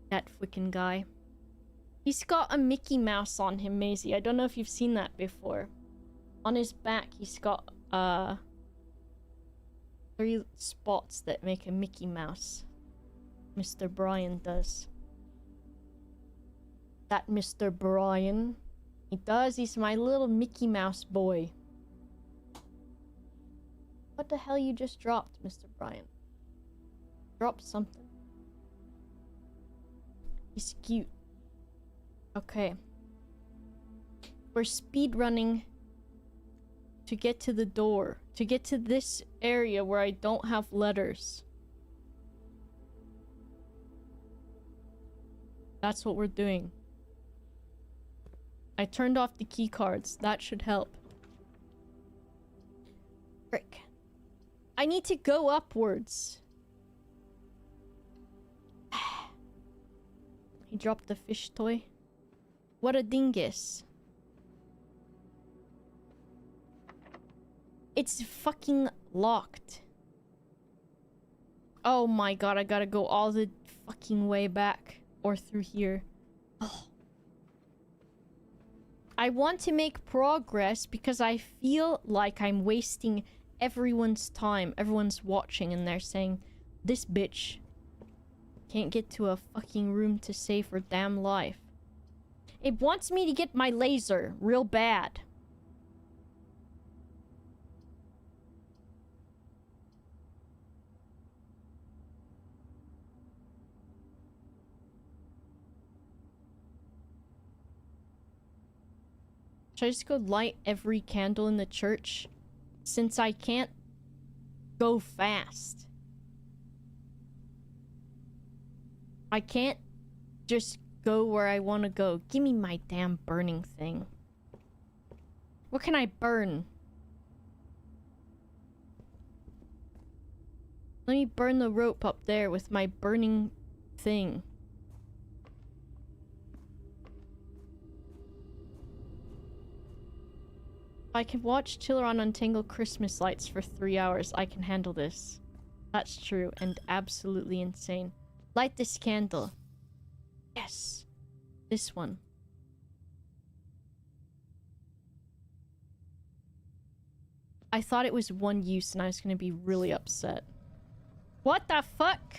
That freaking guy. He's got a Mickey Mouse on him, Maisie. I don't know if you've seen that before. On his back, he's got 3 spots that make a Mickey Mouse. Mr. Brian does. That Mr. Brian. He does. He's my little Mickey Mouse boy. What the hell you just dropped, Mr. Brian? Drop something. He's cute. Okay. We're speed running to get to the door. To get to this area where I don't have letters. That's what we're doing. I turned off the key cards. That should help. Frick. I need to go upwards. He dropped the fish toy. What a dingus. It's fucking locked. Oh my god, I gotta go all the fucking way back. Or through here. Oh. I want to make progress because I feel like I'm wasting everyone's time. Everyone's watching and they're saying, this bitch can't get to a fucking room to save her damn life. It wants me to get my laser real bad. Should I just go light every candle in the church? Since I can't go fast. I can't just go where I want to go. Give me my damn burning thing. What can I burn? Let me burn the rope up there with my burning thing. I can watch Chiller on Untangle Christmas lights for 3 hours. I can handle this. That's true and absolutely insane. Light this candle. Yes. This one. I thought it was one use and I was gonna be really upset. What the fuck?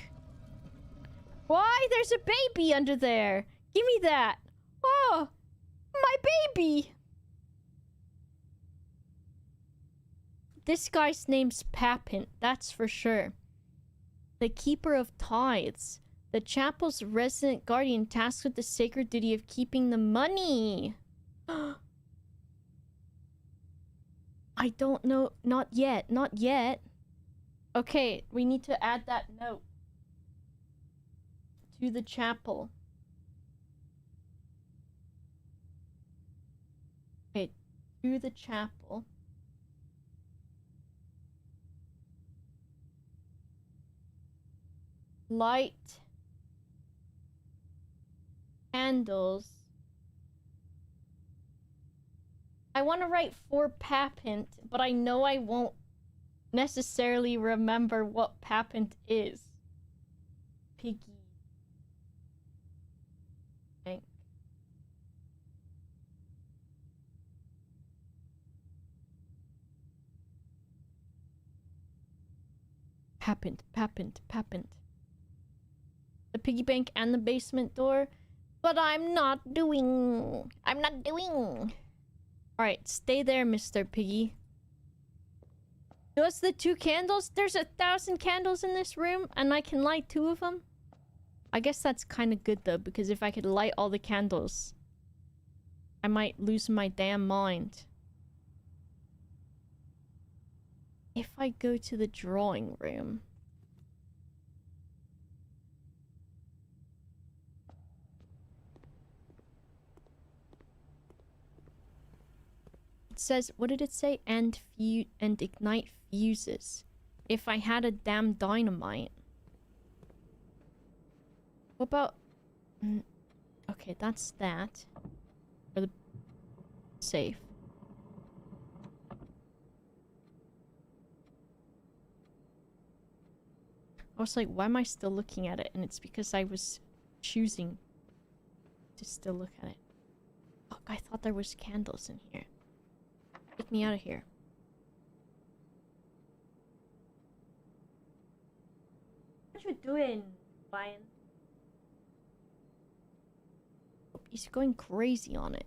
Why? There's a baby under there. Give me that. Oh, my baby. This guy's name's Papint, that's for sure. The keeper of tithes. The chapel's resident guardian tasked with the sacred duty of keeping the money. I don't know. Not yet. Not yet. Okay, we need to add that note to the chapel. Okay, to the chapel. light candles. I want to write for papint, but I know I won't necessarily remember what papint is. Piggy bank. Papint. The piggy bank and the basement door. But I'm not doing. Alright, stay there, Mr. Piggy. Just the 2 candles? There's 1,000 candles in this room, and I can light 2 of them? I guess that's kind of good, though, because if I could light all the candles, I might lose my damn mind. If I go to the drawing room... It says, what did it say? And ignite fuses. If I had a damn dynamite. What about... Okay, that's that. For the safe. I was like, why am I still looking at it? And it's because I was choosing to still look at it. Fuck, I thought there was candles in here. Take me out of here. What you doing, Ryan? He's going crazy on it.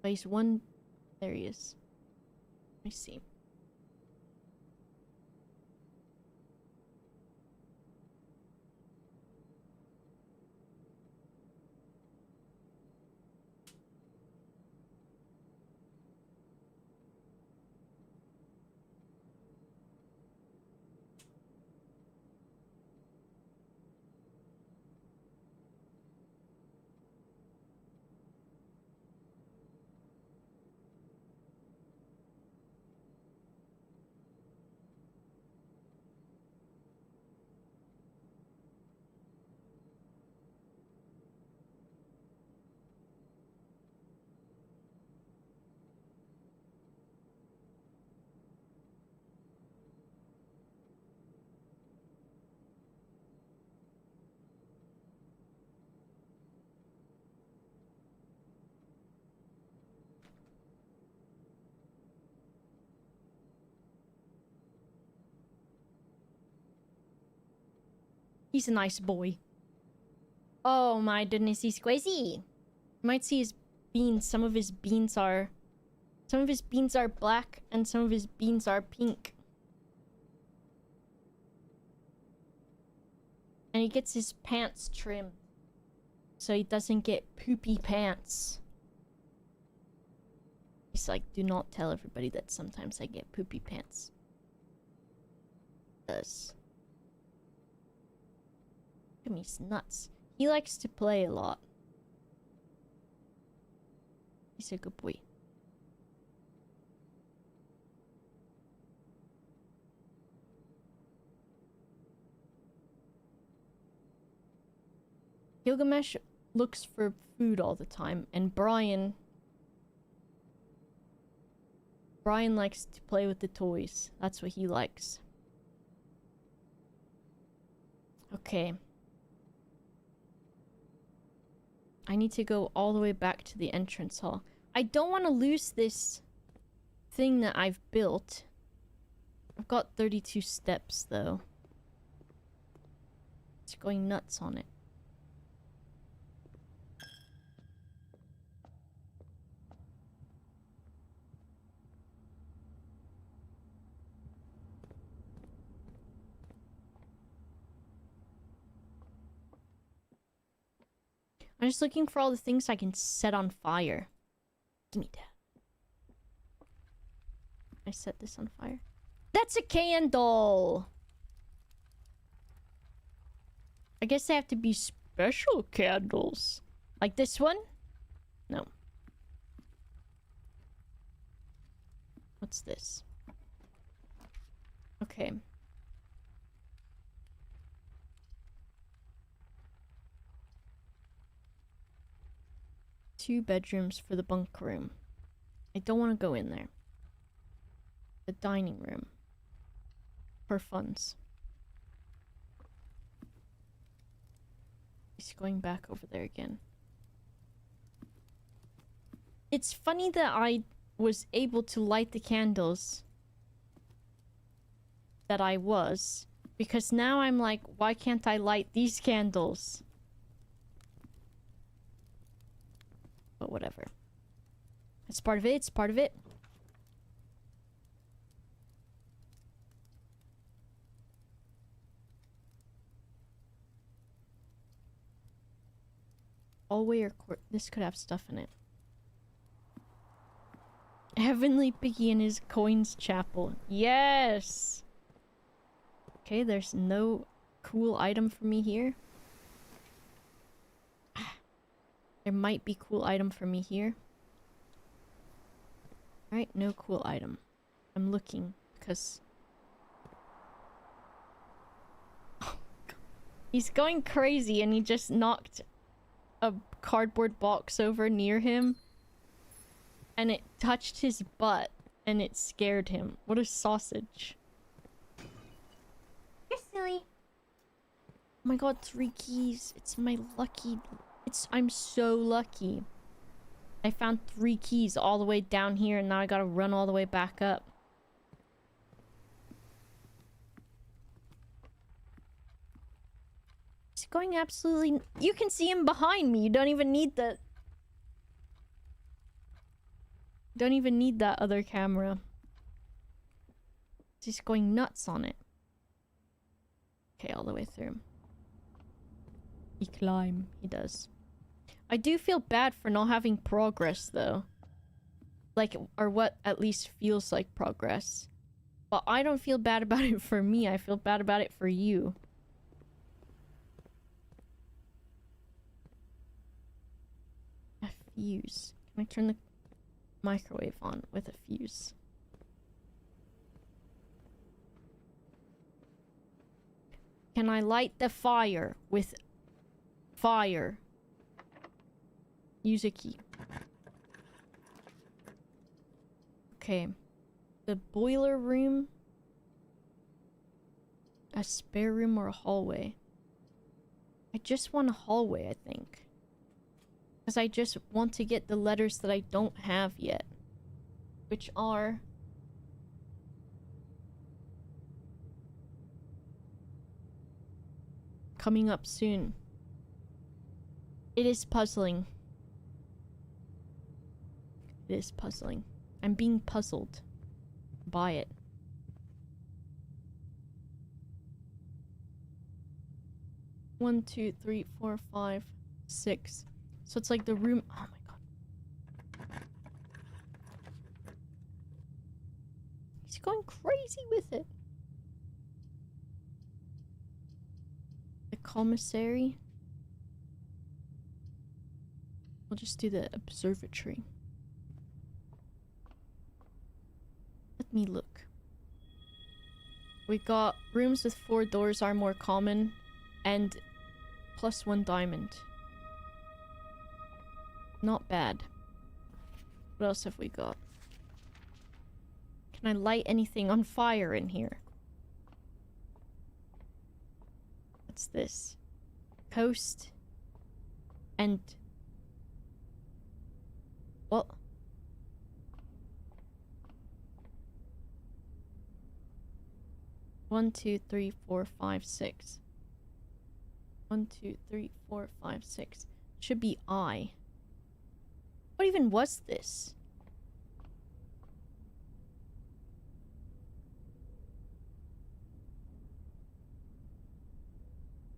But he's one... There he is. Let me see. He's a nice boy. Oh my goodness, he's crazy. You might see his beans. Some of his beans are black and some of his beans are pink. And he gets his pants trimmed so he doesn't get poopy pants. He's like, do not tell everybody that sometimes I get poopy pants. Does. Look at me, he's nuts. He likes to play a lot. He's a good boy. Gilgamesh looks for food all the time, and Brian likes to play with the toys. That's what he likes. Okay. I need to go all the way back to the entrance hall. I don't want to lose this thing that I've built. I've got 32 steps, though. It's going nuts on it. I'm just looking for all the things I can set on fire. Give me that. I set this on fire. That's a candle! I guess they have to be special candles. Like this one? No. What's this? Okay. Two bedrooms for the bunk room. I don't want to go in there. The dining room. For funds. He's going back over there again. It's funny that I was able to light the candles that I was, because now I'm like, why can't I light these candles? But whatever. It's part of it, it's part of it. Hallway or court? This could have stuff in it. Heavenly Piggy in his coins chapel. Yes! Okay, there's no cool item for me here. There might be cool item for me here. Alright, no cool item. I'm looking, because... He's going crazy and he just knocked a cardboard box over near him. And it touched his butt and it scared him. What a sausage. You're silly. Oh my god, 3 keys. It's my lucky... I'm so lucky. I found 3 keys all the way down here and now I gotta run all the way back up. He's going absolutely... You can see him behind me. You don't even need the... Don't even need that other camera. He's going nuts on it. Okay, all the way through. He climb. He does. I do feel bad for not having progress, though. Like, or what at least feels like progress. But I don't feel bad about it for me. I feel bad about it for you. A fuse. Can I turn the microwave on with a fuse? Can I light the fire with fire? Use a key. Okay. The boiler room. A spare room or a hallway? I just want a hallway, I think. Because I just want to get the letters that I don't have yet. Which are... coming up soon. It is puzzling. It is puzzling. I'm being puzzled by it. One, 2, 3, 4, 5, 6. So it's like the room. Oh my god. He's going crazy with it. The commissary. We'll just do the observatory. Let me look. We got rooms with 4 doors are more common and +1 diamond. Not bad. What else have we got? Can I light anything on fire in here? What's this? Coast and... What? One, 2, 3, 4, 5, 6. 1, 2, 3, 4, 5, 6. Should be I. What even was this?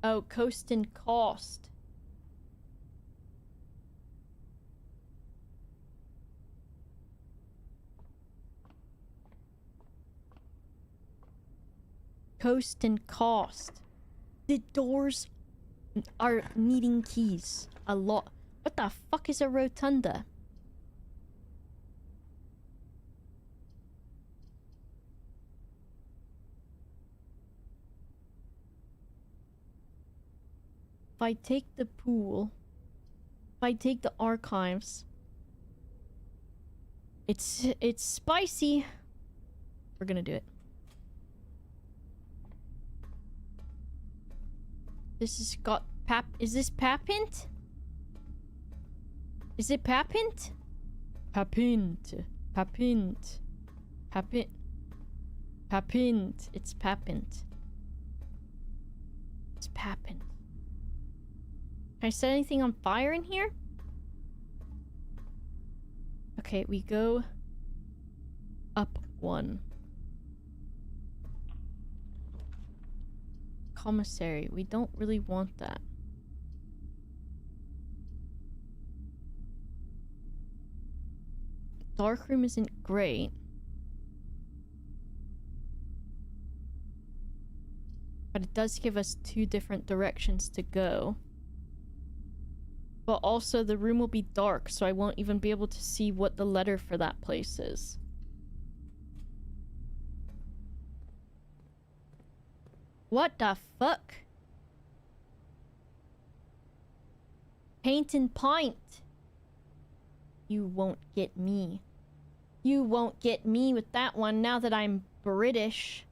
Oh, coast and cost. Coast and cost. The doors are needing keys a lot. What the fuck is a rotunda? If I take the pool, if I take the archives, it's spicy. We're gonna do it. This has got is this papint? Is it papint? Papint. Papint. Papint. Papint. It's papint. It's papint. Can I set anything on fire in here? Okay, we go up 1. Commissary. We don't really want that. Darkroom isn't great. But it does give us 2 different directions to go. But also the room will be dark, so I won't even be able to see what the letter for that place is. What the fuck? Paint and pint. You won't get me. You won't get me with that one now that I'm British.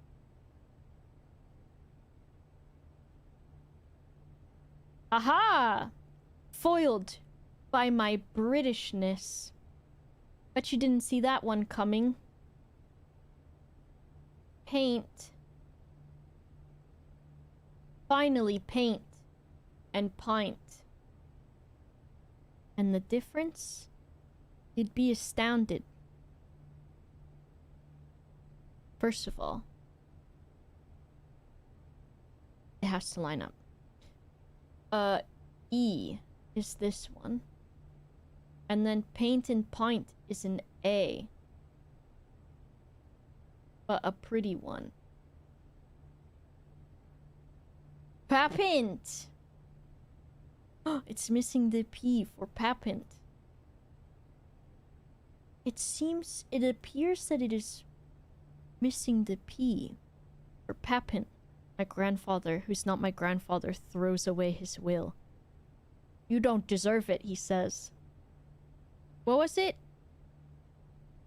Aha! Foiled by my Britishness. Bet you didn't see that one coming. Paint. Finally, paint and pint. And the difference? You'd be astounded. First of all, it has to line up. E is this one. And then paint and pint is an A. But a pretty one. Papint! It's missing the P for papint. It appears that it is missing the P for papint. My grandfather, who's not my grandfather, throws away his will. You don't deserve it, he says. What was it?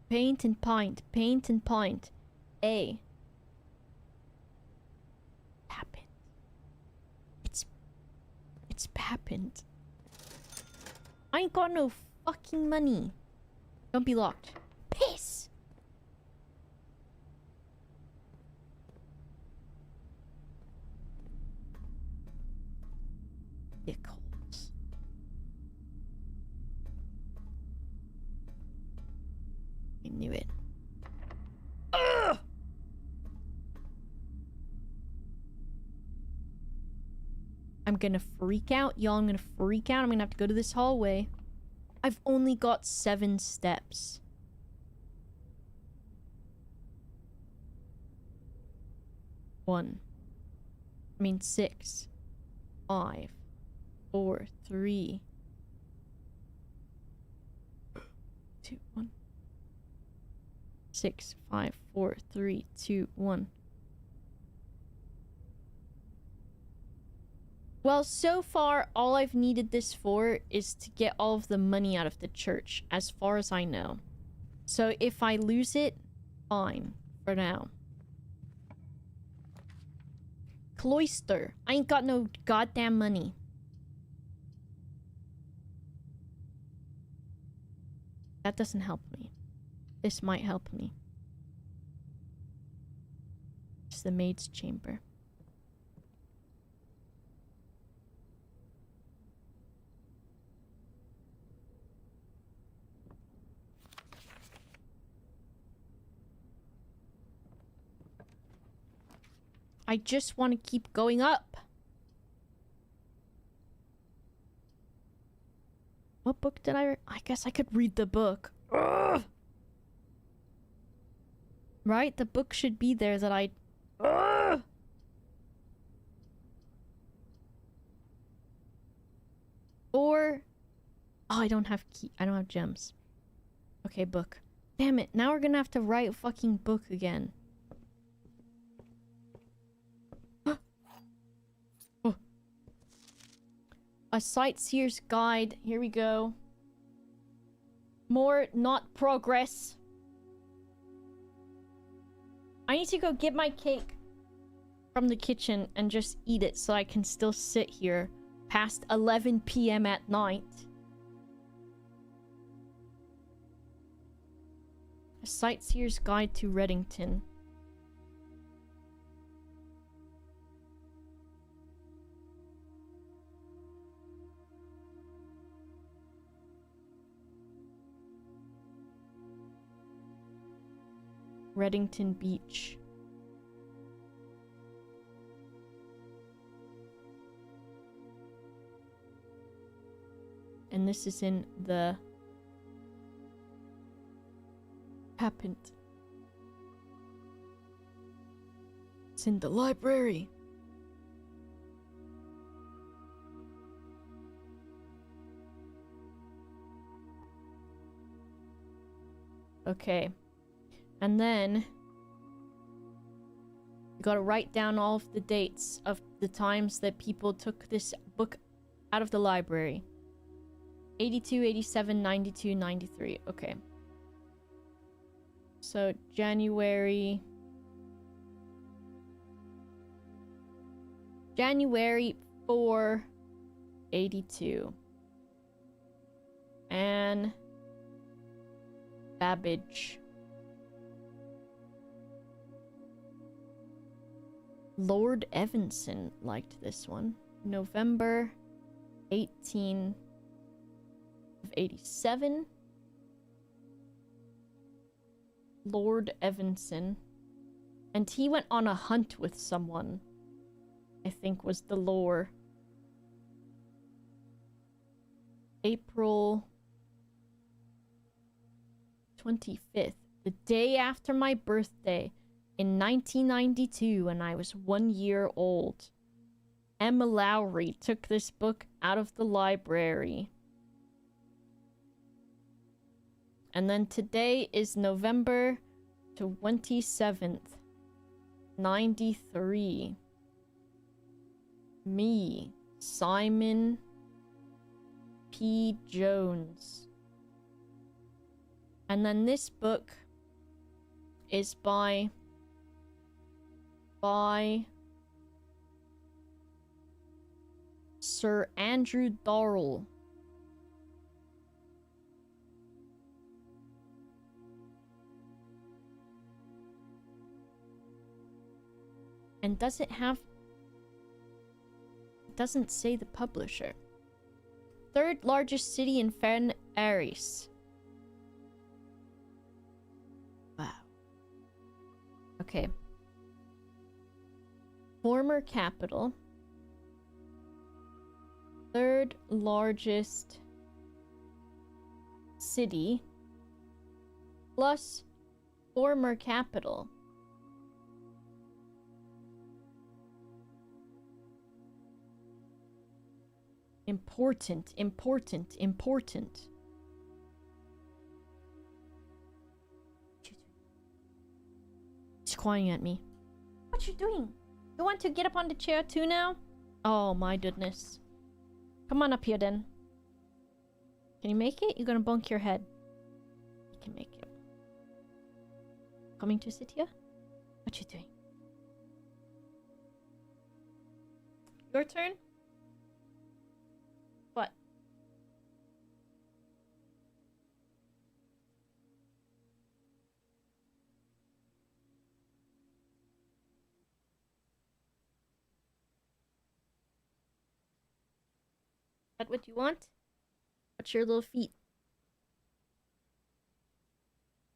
Paint and pint. Paint and pint. A. Papint. It's papint. I ain't got no fucking money. Don't be locked. Piss! Dickholes. I knew it. Ugh! I'm gonna freak out, y'all. I'm gonna freak out. I'm gonna have to go to this hallway. I've only got 7 steps. One. I mean 6. 5. 4. 3. 2. 1. 6. 5. 4. 3. 2. 1. Well, so far, all I've needed this for is to get all of the money out of the church, as far as I know. So if I lose it, fine, for now. Cloister. I ain't got no goddamn money. That doesn't help me. This might help me. It's the maid's chamber. I just want to keep going up. What book did I guess I could read the book. Ugh! Right? The book should be there that I... Ugh! Or... Oh, I don't have I don't have gems. Okay, book. Damn it, now we're gonna have to write a fucking book again. A sightseer's guide. Here we go. More, not progress. I need to go get my cake from the kitchen and just eat it so I can still sit here past 11 p.m. at night. A sightseer's guide to Reddington. Reddington Beach. And this is in the papint. It's in the library. Okay. And then you gotta write down all of the dates of the times that people took this book out of the library. 82, 87, 92, 93. Okay. So, January 4, 82. And Babbage. Lord Evanson liked this one. November 18 of 87. Lord Evanson. And he went on a hunt with someone, I think was the lore. April 25th, the day after my birthday in 1992 when I was 1 year old. Emma Lowry took this book out of the library. And then today is November 27th, 93. Me, Simon P. Jones. And then this book is by Sir Andrew Darrell. And does it have... It doesn't say the publisher. Third largest city in Fen Aires. Wow. Okay. Former capital. Third largest city. Plus former capital. Important, important, important. He's crying at me. What you doing? You want to get up on the chair too now? Oh my goodness. Come on up here then. Can you make it? You're gonna bunk your head. You can make it. Coming to sit here? What you doing? Your turn? What? That what you want? What's your little feet?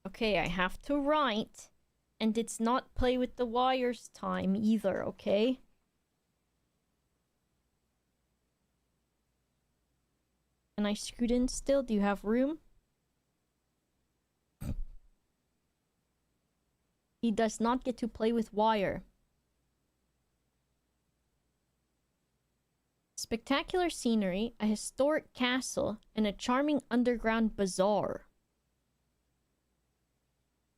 Okay, I have to write. And it's not play with the wires time either, okay? Can I scoot in still? Do you have room? He does not get to play with wire. Spectacular scenery, a historic castle, and a charming underground bazaar.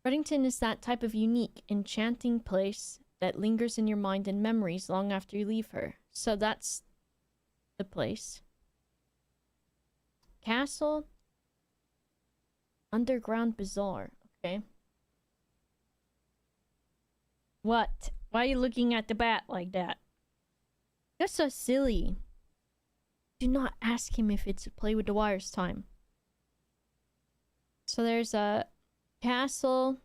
Reddington is that type of unique, enchanting place that lingers in your mind and memories long after you leave her. So that's the place. castle. Underground bazaar. Okay. What? Why are you looking at the bat like that? You're so silly. Do not ask him if it's play with the wires time. So there's a castle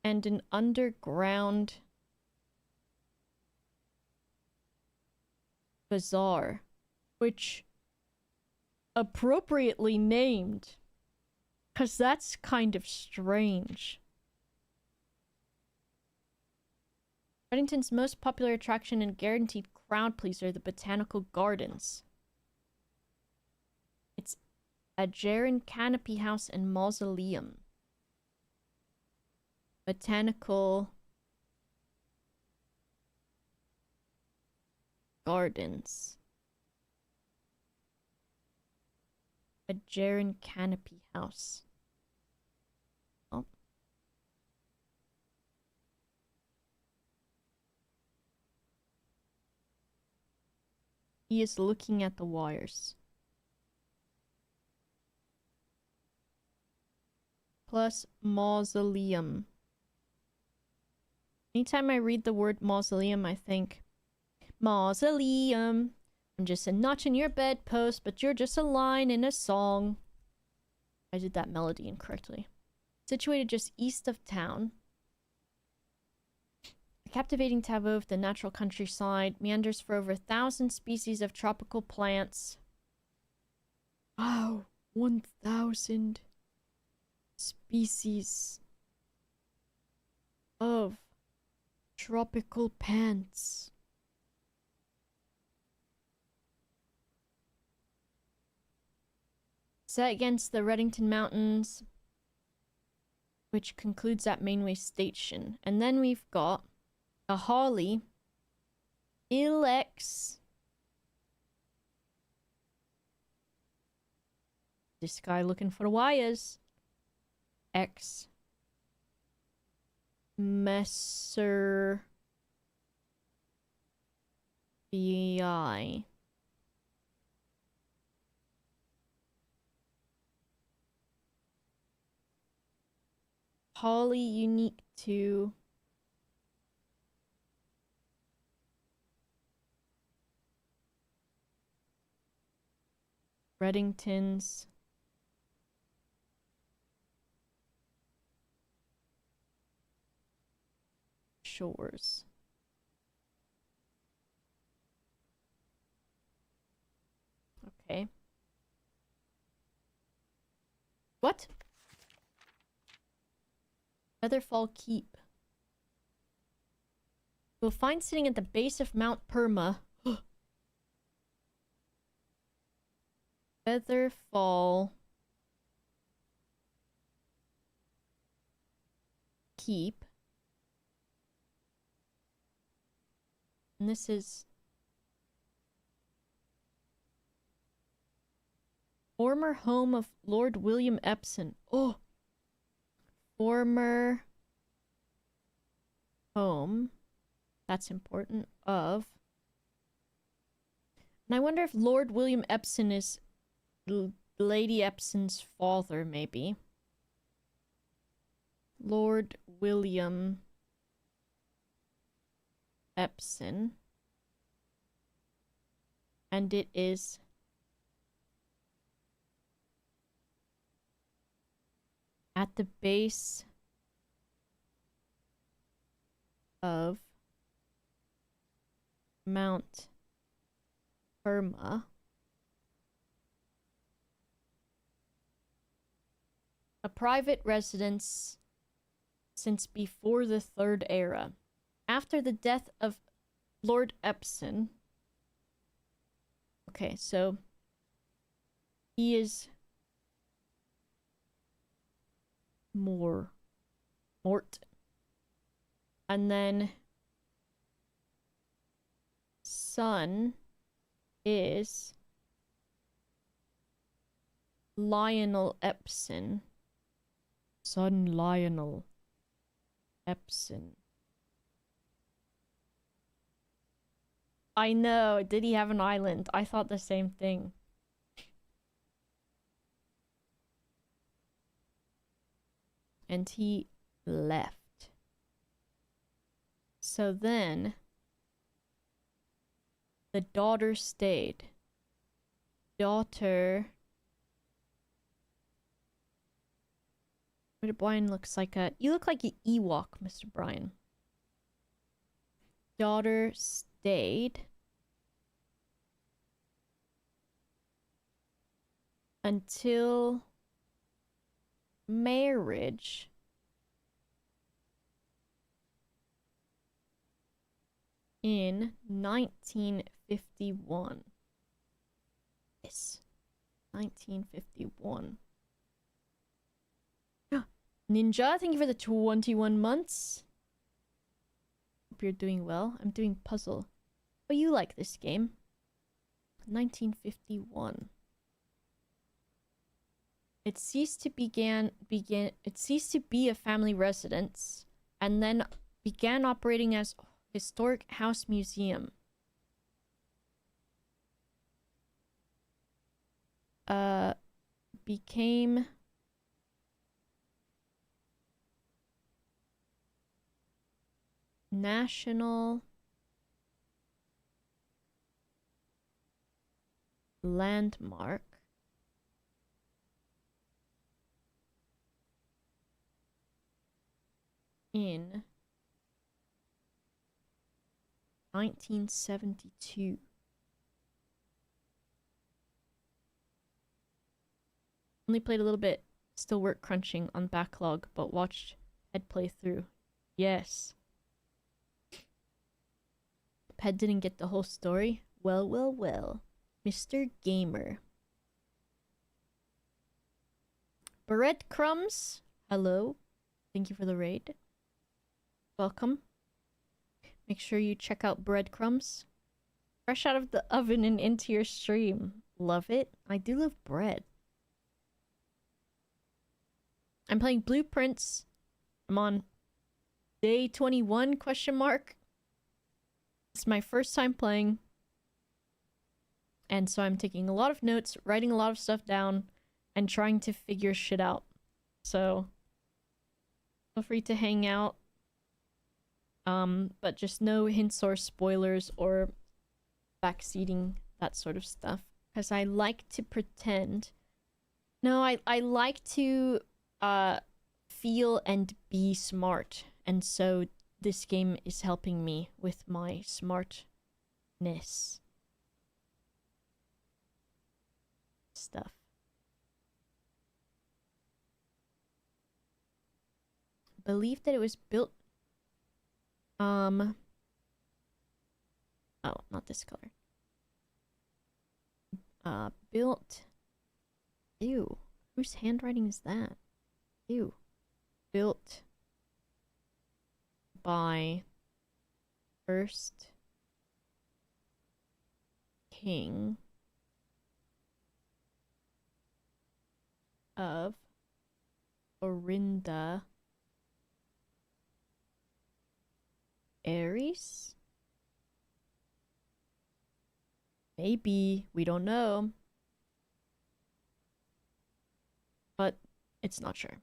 and an underground bazaar, which appropriately named, because that's kind of strange. Reddington's most popular attraction and guaranteed crowd pleaser, the Botanical Gardens. It's a Jaren canopy house and mausoleum. Botanical Gardens. A Jaren canopy house. Oh. He is looking at the wires. Plus mausoleum. Anytime I read the word mausoleum, I think, mausoleum. I'm just a notch in your bedpost, but you're just a line in a song. I did that melody incorrectly. Situated just east of town. A captivating tableau of the natural countryside meanders for over 1,000 species of tropical plants. Wow, 1,000 species of tropical plants. Set against the Reddington Mountains, which concludes at Mainway Station. And then we've got a Holly, Ilex. This guy looking for the wires. X. Messer. BI. Holly unique to Reddington's shores. Okay. What? Featherfall Keep. You'll find sitting at the base of Mount Perma. Featherfall Keep. And this is former home of Lord William Epson. Oh! Former home. That's important. Of. And I wonder if Lord William Epson is Lady Epson's father, maybe. Lord William Epson. And it is at the base of Mount Perma. A private residence since before the Third Era. After the death of Lord Epson. Okay, so he is Mort. And then son is Lionel Epson. Son Lionel Epson. I know. Did he have an island? I thought the same thing. And he left. So then the daughter stayed. Daughter. Brian looks like a... You look like an Ewok, Mr. Brian. Daughter stayed until marriage. In 1951. Yes. 1951. Ninja, thank you for the 21 months. Hope you're doing well. I'm doing puzzle. Oh, you like this game. 1951. It ceased to be a family residence and then began operating as historic house museum. Became national landmark in 1972. Only played a little bit, still work crunching on backlog, but watched Ed play through. Yes. Ped didn't get the whole story. Well, well, well. Mr. Gamer. Breadcrumbs. Hello. Thank you for the raid. Welcome. Make sure you check out Breadcrumbs. Fresh out of the oven and into your stream. Love it. I do love bread. I'm playing Blueprints. I'm on day 21 question mark. It's my first time playing. And so I'm taking a lot of notes, writing a lot of stuff down, and trying to figure shit out. So feel free to hang out. But just no hints or spoilers or backseating, that sort of stuff. Because I like to pretend. No, I like to feel and be smart. And so this game is helping me with my smartness stuff. Believe that it was built oh, not this color. Built. Ew. Whose handwriting is that? Ew. Built by first king of Orinda Aries? Maybe. We don't know. But it's not sure.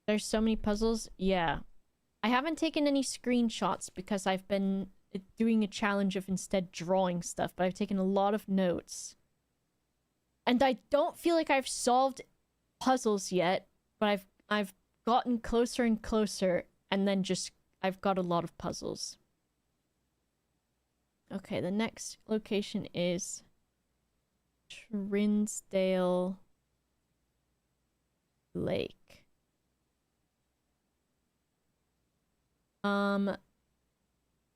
There's so many puzzles. Yeah. I haven't taken any screenshots because I've been doing a challenge of instead drawing stuff, but I've taken a lot of notes. And I don't feel like I've solved puzzles yet, but I've gotten closer and closer, and then just I've got a lot of puzzles. Okay, the next location is Trinsdale Lake.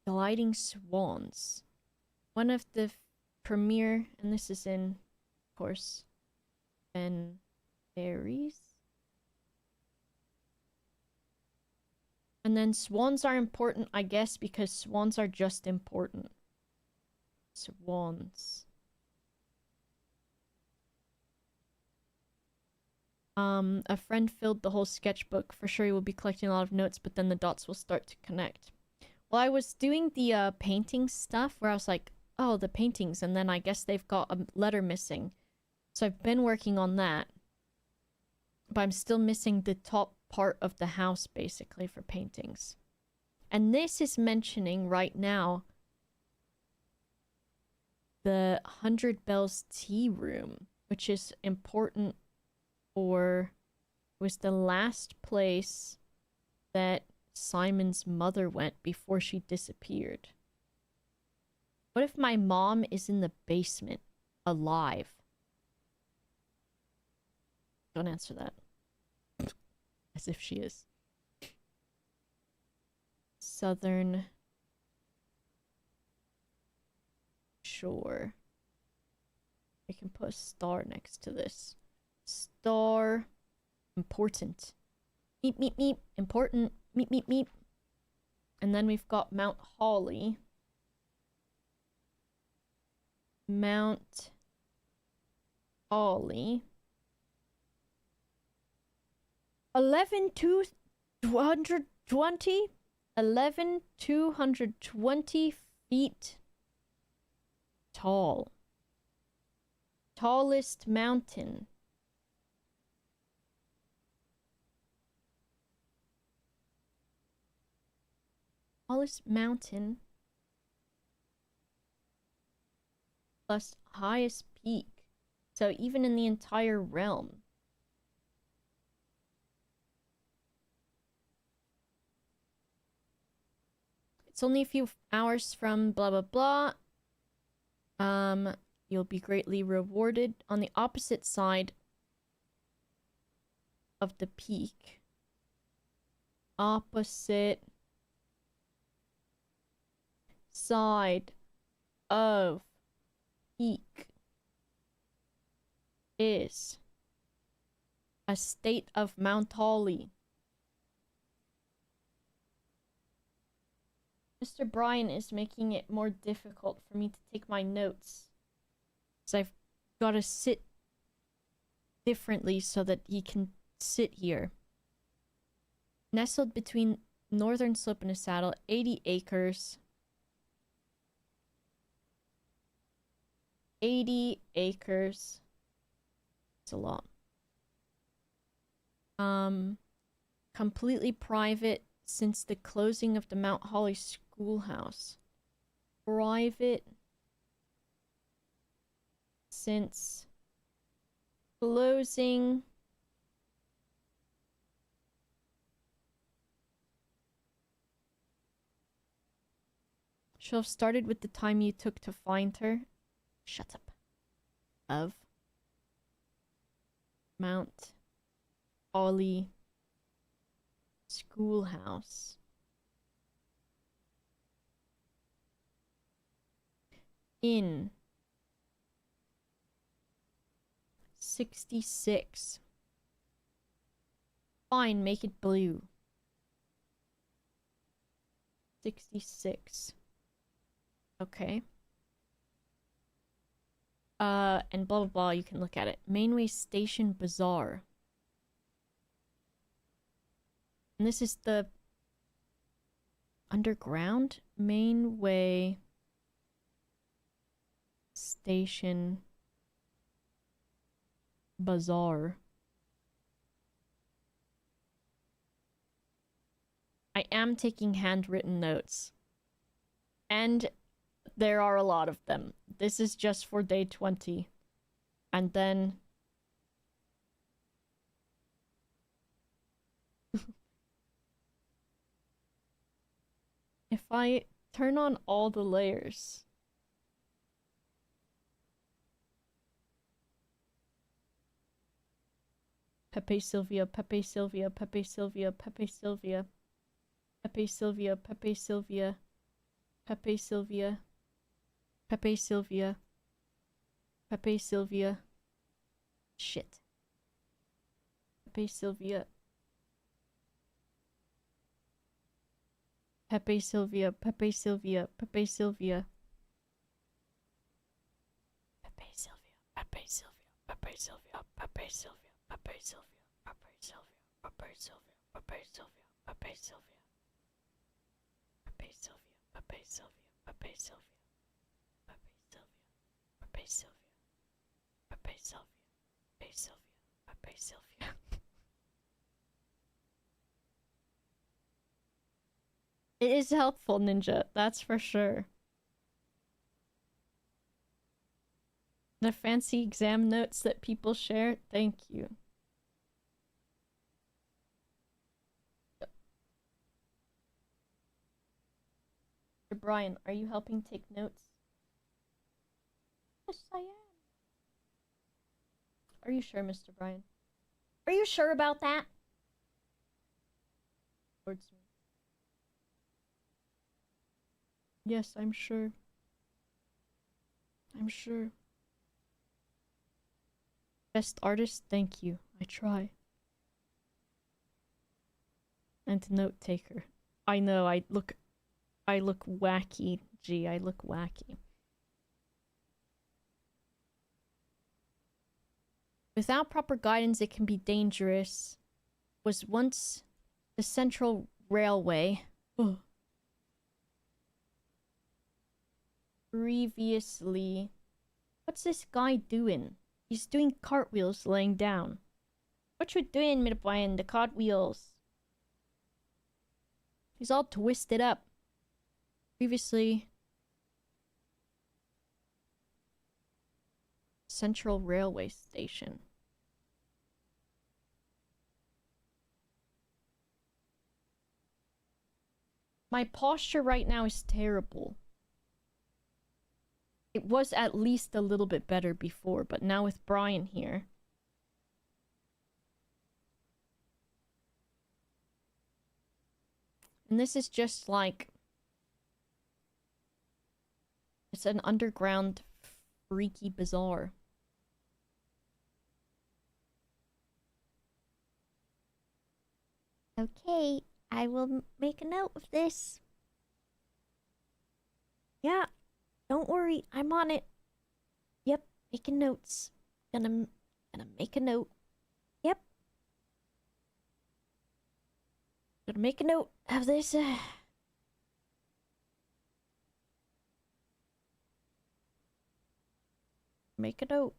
Gliding Swans. One of the premier, and this is in, of course, Ben Berries. And then swans are important, I guess, because swans are just important. Swans. A friend filled the whole sketchbook. For sure he will be collecting a lot of notes, but then the dots will start to connect. Well, I was doing the painting stuff where I was like, oh, the paintings, and then I guess they've got a letter missing. So I've been working on that. But I'm still missing the top part of the house, basically, for paintings. And this is mentioning right now the 100 Bells Tea Room, which is important for... It was the last place that Simon's mother went before she disappeared. What if my mom is in the basement, alive? Don't answer that. As if she is. Southern Shore. I can put a star next to this. Star. Important. Meep, meep, meep. Important. Meep, meep, meep. And then we've got Mount Holly. Mount Holly. 11,220? 11,220 feet tall. Tallest mountain. Tallest mountain plus highest peak. So even in the entire realm. It's only a few hours from blah blah blah. You'll be greatly rewarded on the opposite side of the peak. Opposite side of peak is a state of Mount Holly. Mr. Brian is making it more difficult for me to take my notes. So I've got to sit differently so that he can sit here. Nestled between northern slope and a saddle, 80 acres. 80 acres. It's a lot. Completely private since the closing of the Mount Holly schoolhouse. Private since closing should have started with the time you took to find her. Shut up. Of Mount Holly schoolhouse. In 66. Fine, make it blue. 66. Okay. And blah blah blah, you can look at it. Mainway Station Bazaar. And this is the underground Mainway Station Bazaar. I am taking handwritten notes. And there are a lot of them. This is just for day 20. And then... if I turn on all the layers... Pepe Sylvia, Pepe Sylvia, Pepe Sylvia, Pepe Sylvia. Pepe Sylvia, Pepe Sylvia. Pepe Sylvia. Pepe Sylvia. Pepe Sylvia. Shit. Pepe Sylvia. Pepe Sylvia, Pepe Sylvia, Pepe Sylvia. Pepe Sylvia, Pepe Sylvia, Pepe Sylvia, Pepe Sylvia, Pepe Sylvia, Pepe Sylvia, Pepe Sylvia, Pepe Sylvia, Pepe Sylvia. Pepe Pape Sylvia, Pape Sylvia, Pape Sylvia, Pape Sylvia, Pape Sylvia, Pape Sylvia, Pape Sylvia, Pape Sylvia. It is helpful, Ninja, that's for sure. The fancy exam notes that people share, thank you. Mr. Brian, are you helping take notes? Yes, I am. Are you sure, Mr. Brian? Are you sure about that? Towards me. Yes, I'm sure. I'm sure. Best artist, thank you. I try. And note taker. I know, I look wacky. Gee, I look wacky. Without proper guidance, it can be dangerous. Was once the Central Railway. Ugh. Previously. What's this guy doing? He's doing cartwheels laying down. What you doing, Mr. Brian? The cartwheels. He's all twisted up. Previously. Central Railway Station. My posture right now is terrible. It was at least a little bit better before, but now with Brian here. And this is just like... It's an underground freaky bazaar. Okay, I will make a note of this. Yeah, don't worry, I'm on it. Yep, making notes. Gonna make a note. Yep. Gonna make a note of this. Make a note.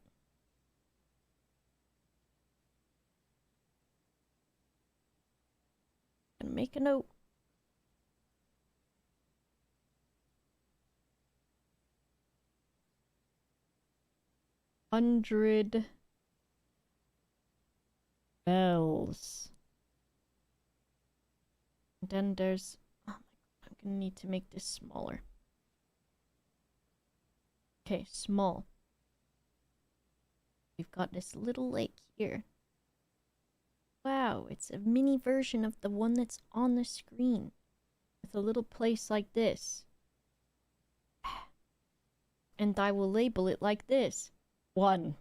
Gonna make a note. $100 bells. And then there's... Oh my god, I'm gonna need to make this smaller. Okay, small. We've got this little lake here. Wow, it's a mini version of the one that's on the screen. With a little place like this. And I will label it like this. 1.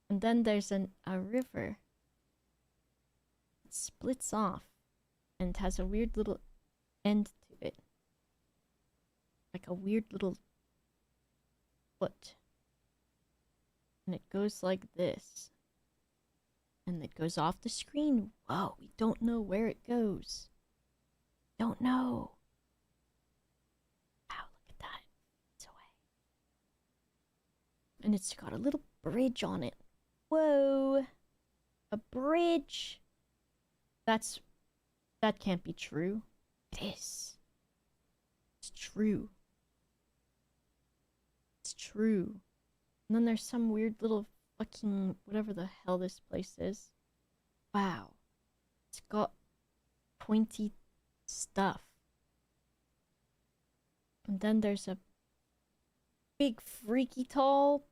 And then there's a river. It splits off. And has a weird little end to it. Like a weird little foot. And it goes like this. And it goes off the screen. Whoa, we don't know where it goes. Don't know. Wow, look at that. It's away. And it's got a little bridge on it. Whoa. A bridge. That can't be true. It is. It's true. It's true. And then there's some weird little fucking whatever the hell this place is. Wow. It's got pointy stuff. And then there's a big freaky tall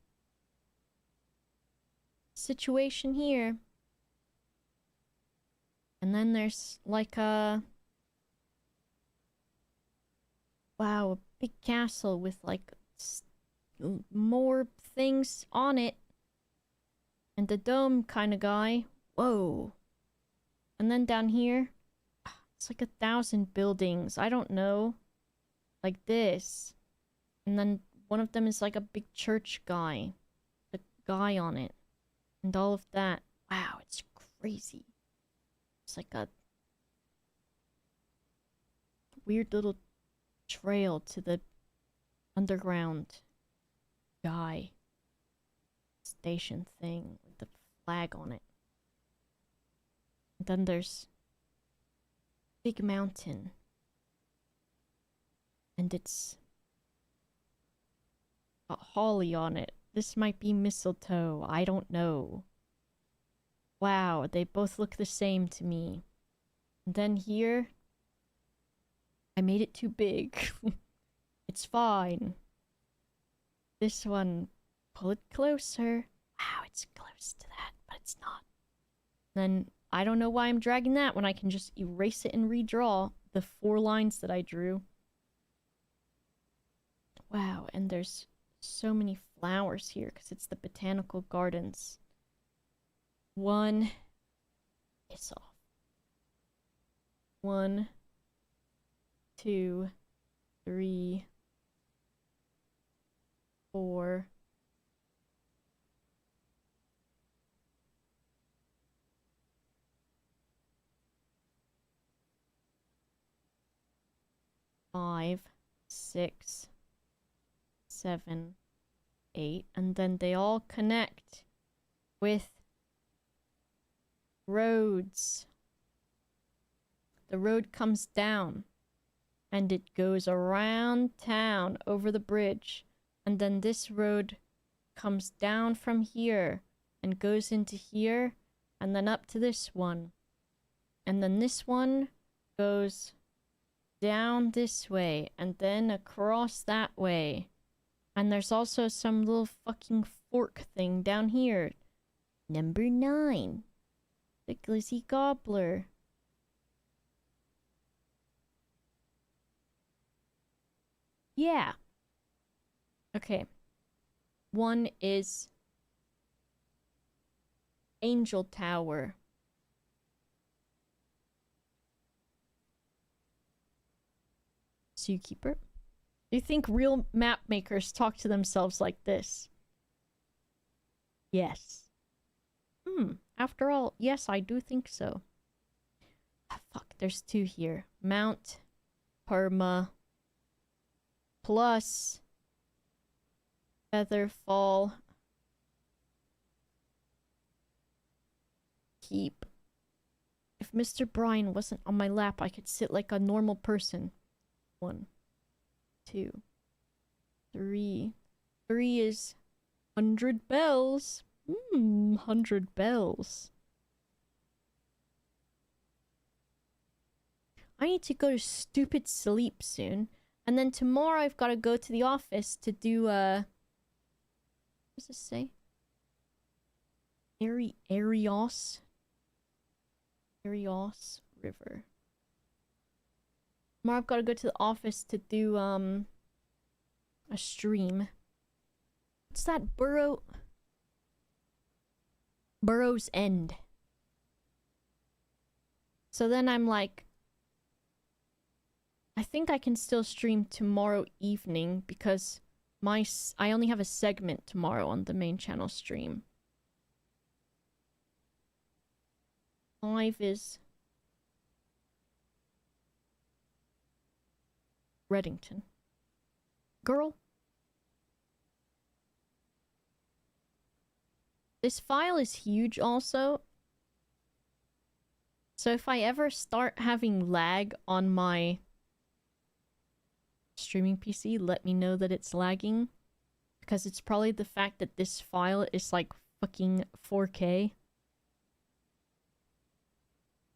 situation here. And then there's like a... Wow, a big castle with like more things on it. And the dome kind of guy. Whoa. And then down here, it's like 1,000 buildings. I don't know. Like this. And then one of them is like a big church guy. The guy on it. And all of that. Wow, it's crazy. It's like a weird little trail to the underground guy station thing with the flag on it. And then there's big mountain. And it's got holly on it. This might be mistletoe. I don't know. Wow, they both look the same to me. And then here, I made it too big. It's fine. This one, pull it closer. Wow, it's close to that, but it's not. Then, I don't know why I'm dragging that when I can just erase it and redraw the 4 lines that I drew. Wow, and there's so many flowers here because it's the botanical gardens. 1 is off. 1, 2, 3, 4. Five, 6, 7, 8, and then they all connect with roads. The road comes down and it goes around town over the bridge, and then this road comes down from here and goes into here and then up to this one, and then this one goes down this way and then across that way. And there's also some little fucking fork thing down here. Number 9. The Glizzy Gobbler. Yeah. Okay. 1 is Angel Tower. Zookeeper. Do you think real map makers talk to themselves like this? Yes. After all, yes, I do think so. Ah, fuck, there's 2 here. Mount Perma plus Featherfall Keep. If Mr. Brian wasn't on my lap, I could sit like a normal person. 1, 2, 3. 3 is 100 bells. 100 bells. I need to go to stupid sleep soon. And then tomorrow I've got to go to the office to do, what does this say? Arios River. Tomorrow I've got to go to the office to do, a stream. What's that? Burrow's End. So then I'm like, I think I can still stream tomorrow evening because I only have a segment tomorrow on the main channel stream. 5 is Reddington. Girl. This file is huge also. So if I ever start having lag on my streaming PC, let me know that it's lagging. Because it's probably the fact that this file is like fucking 4K.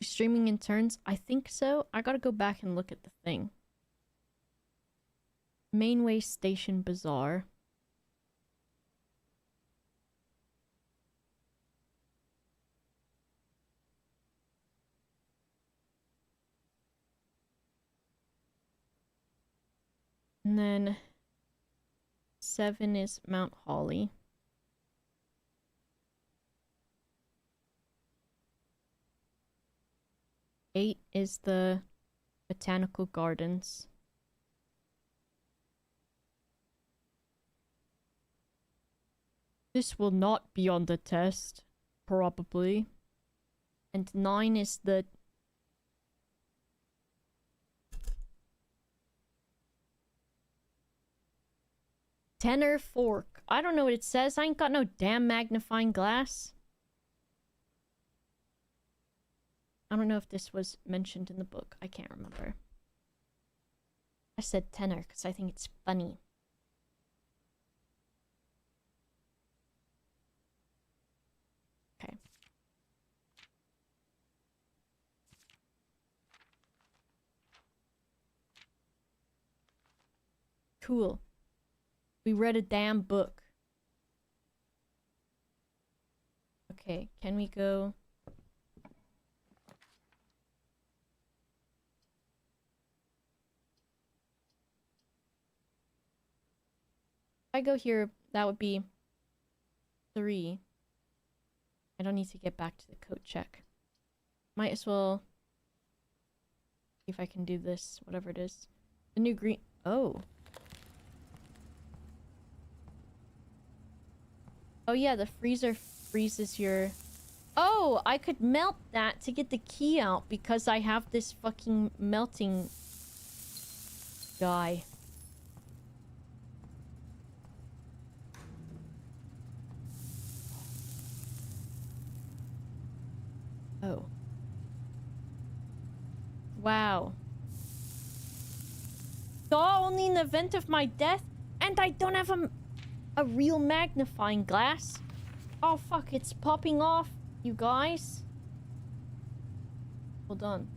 Streaming in turns? I think so. I gotta go back and look at the thing. Mainway Station Bazaar. And then 7 is Mount Holly. Eight is the Botanical Gardens. This will not be on the test, probably. And 9 is the Tenor fork. I don't know what it says. I ain't got no damn magnifying glass. I don't know if this was mentioned in the book. I can't remember. I said tenor because I think it's funny. Okay. Cool. We read a damn book. Okay, can we go? If I go here, that would be 3. I don't need to get back to the coat check. Might as well see if I can do this, whatever it is. The new green... Oh. Oh yeah, the freezer freezes your... Oh, I could melt that to get the key out because I have this fucking melting guy. Oh. Wow. So only in the event of my death, and I don't have a real magnifying glass. Oh fuck, it's popping off, you guys. Hold on.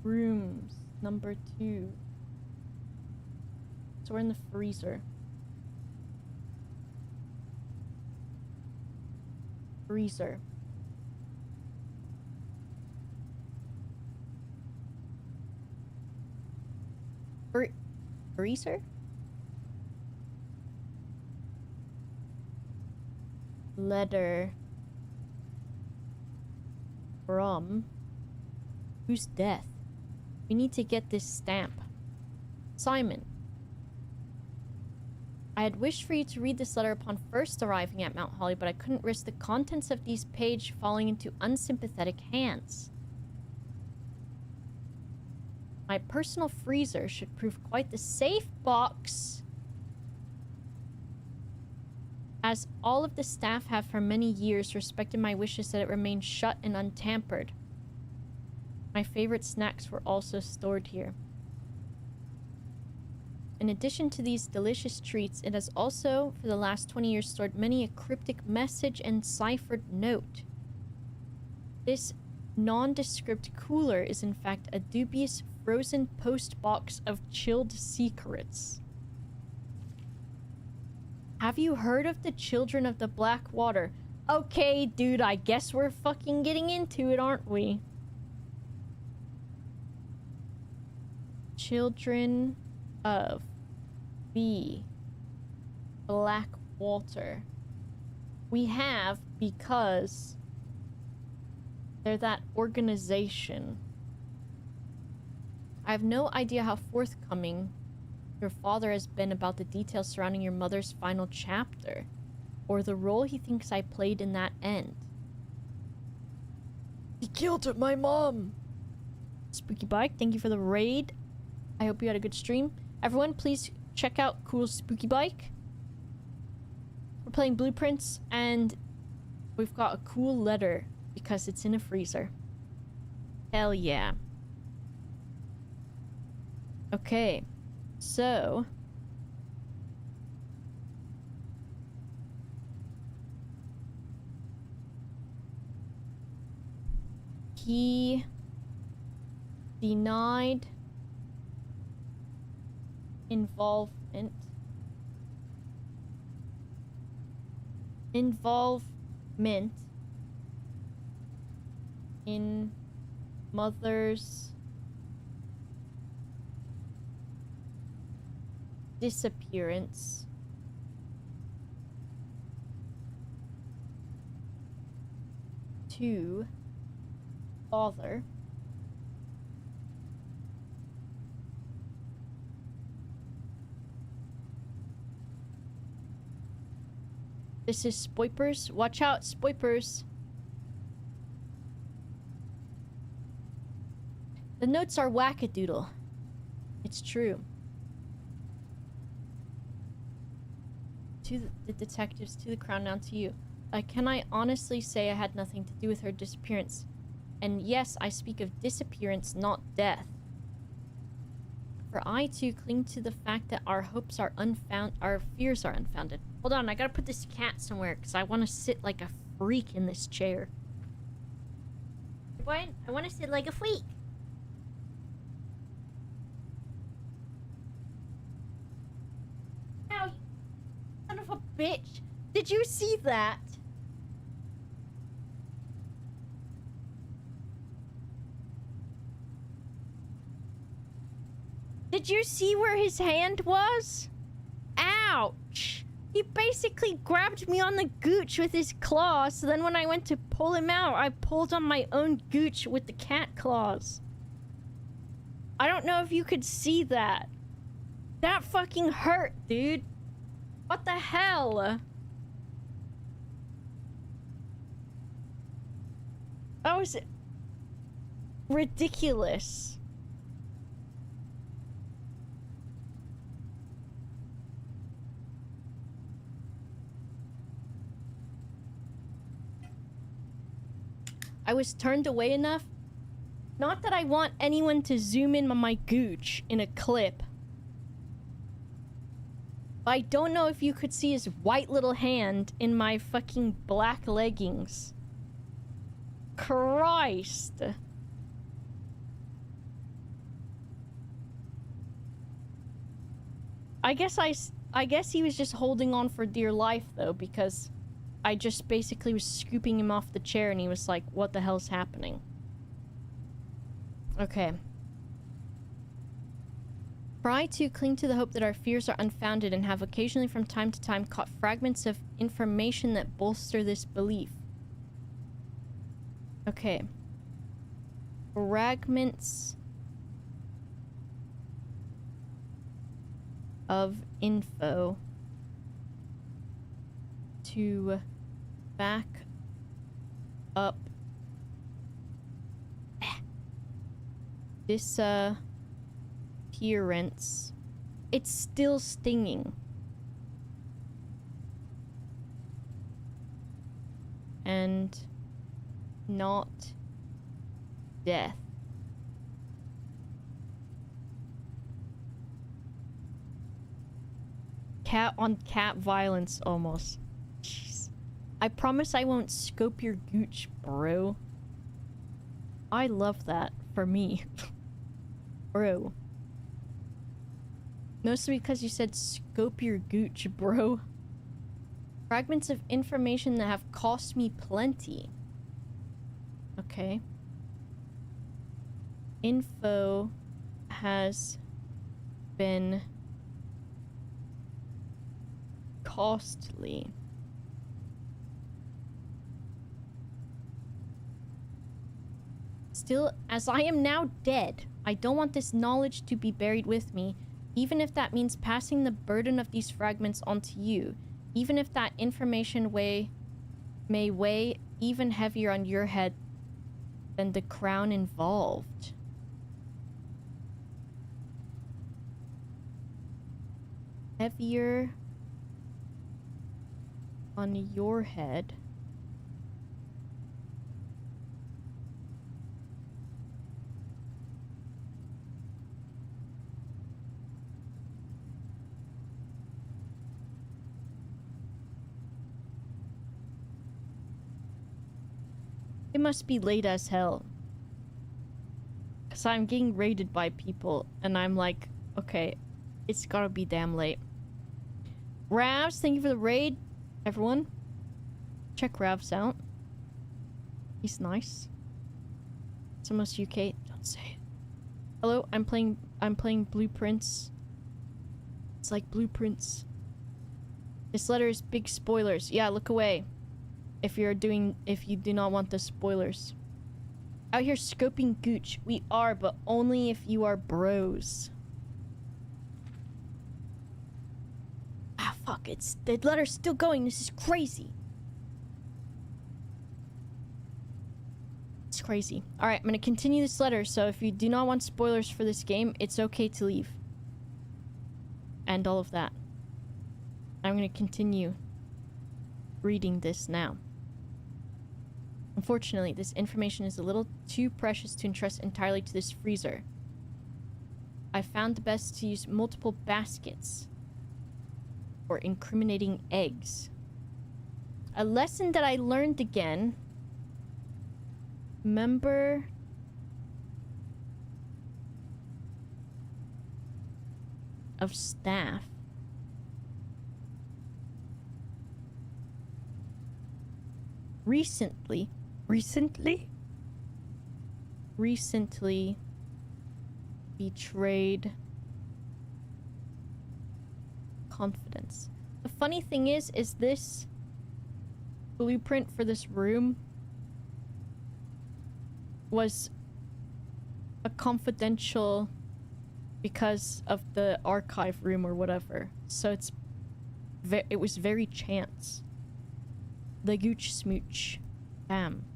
Rooms, number 2. So we're in the freezer. Freezer. Freezer? Letter from whose death? We need to get this stamp. Simon. I had wished for you to read this letter upon first arriving at Mount Holly, but I couldn't risk the contents of these pages falling into unsympathetic hands. My personal freezer should prove quite the safe box, as all of the staff have for many years respected my wishes that it remain shut and untampered. My favorite snacks were also stored here. In addition to these delicious treats, it has also, for the last 20 years, stored many a cryptic message and ciphered note. This nondescript cooler is in fact a dubious frozen post box of chilled secrets. Have you heard of the Children of the Black Water? Okay, dude, I guess we're fucking getting into it, aren't we? Children of the Black Water. We have because they're that organization. I have no idea how forthcoming your father has been about the details surrounding your mother's final chapter, or the role he thinks I played in that end. He killed my mom! Spooky Bike, thank you for the raid. I hope you had a good stream. Everyone, please check out Cool Spooky Bike. We're playing Blueprints, and we've got a cool letter because it's in a freezer. Hell yeah. Okay, so he denied involvement in mother's disappearance to father This is Spoipers. Watch out, Spoipers. The notes are wackadoodle. It's true. To the detectives, to the crown, now to you. Can I honestly say I had nothing to do with her disappearance? And yes, I speak of disappearance, not death. For I too cling to the fact that our hopes are our fears are unfounded. Hold on, I gotta put this cat somewhere because I want to sit like a freak in this chair. What? I want to sit like a freak. Ow, you son of a bitch! Did you see that? Did you see where his hand was? Ouch! He basically grabbed me on the gooch with his claws, so then when I went to pull him out, I pulled on my own gooch with the cat claws. I don't know if you could see that. That fucking hurt, dude. What the hell? That was ridiculous. I was turned away enough. Not that I want anyone to zoom in on my gooch in a clip. I don't know if you could see his white little hand in my fucking black leggings. Christ. I guess he was just holding on for dear life though, because I just basically was scooping him off the chair and he was like, what the hell's happening? Okay. For I too cling to the hope that our fears are unfounded and have occasionally from time to time caught fragments of information that bolster this belief. Okay. Fragments of info to back up disappearance. It's still stinging. And not death. Cat on cat violence almost. Jeez. I promise I won't scope your gooch, bro. I love that for me. Bro. Mostly because you said scope your gooch, bro. Fragments of information that have cost me plenty. Okay. Info has been costly. Still, as I am now dead, I don't want this knowledge to be buried with me, even if that means passing the burden of these fragments onto you, even if that information may weigh even heavier on your head than the crown involved. Heavier on your head. It must be late as hell. Because I'm getting raided by people, and I'm like, okay, it's gotta be damn late. Ravs, thank you for the raid, everyone. Check Ravs out. He's nice. It's almost UK. Don't say it. Hello, I'm playing Blueprints. It's like Blueprints. This letter is big spoilers. Yeah, look away. If you do not want the spoilers. Out here scoping gooch. We are, but only if you are bros. Ah, fuck. The letter's still going. This is crazy. It's crazy. Alright, I'm gonna continue this letter, so if you do not want spoilers for this game, it's okay to leave. And all of that. I'm going to continue reading this now. Unfortunately, this information is a little too precious to entrust entirely to this freezer. I found the best to use multiple baskets for incriminating eggs. A lesson that I learned again. Member of staff. Recently betrayed confidence. The funny thing is this blueprint for this room was a confidential because of the archive room or whatever. So it was very chance. The gooch smooch. Bam.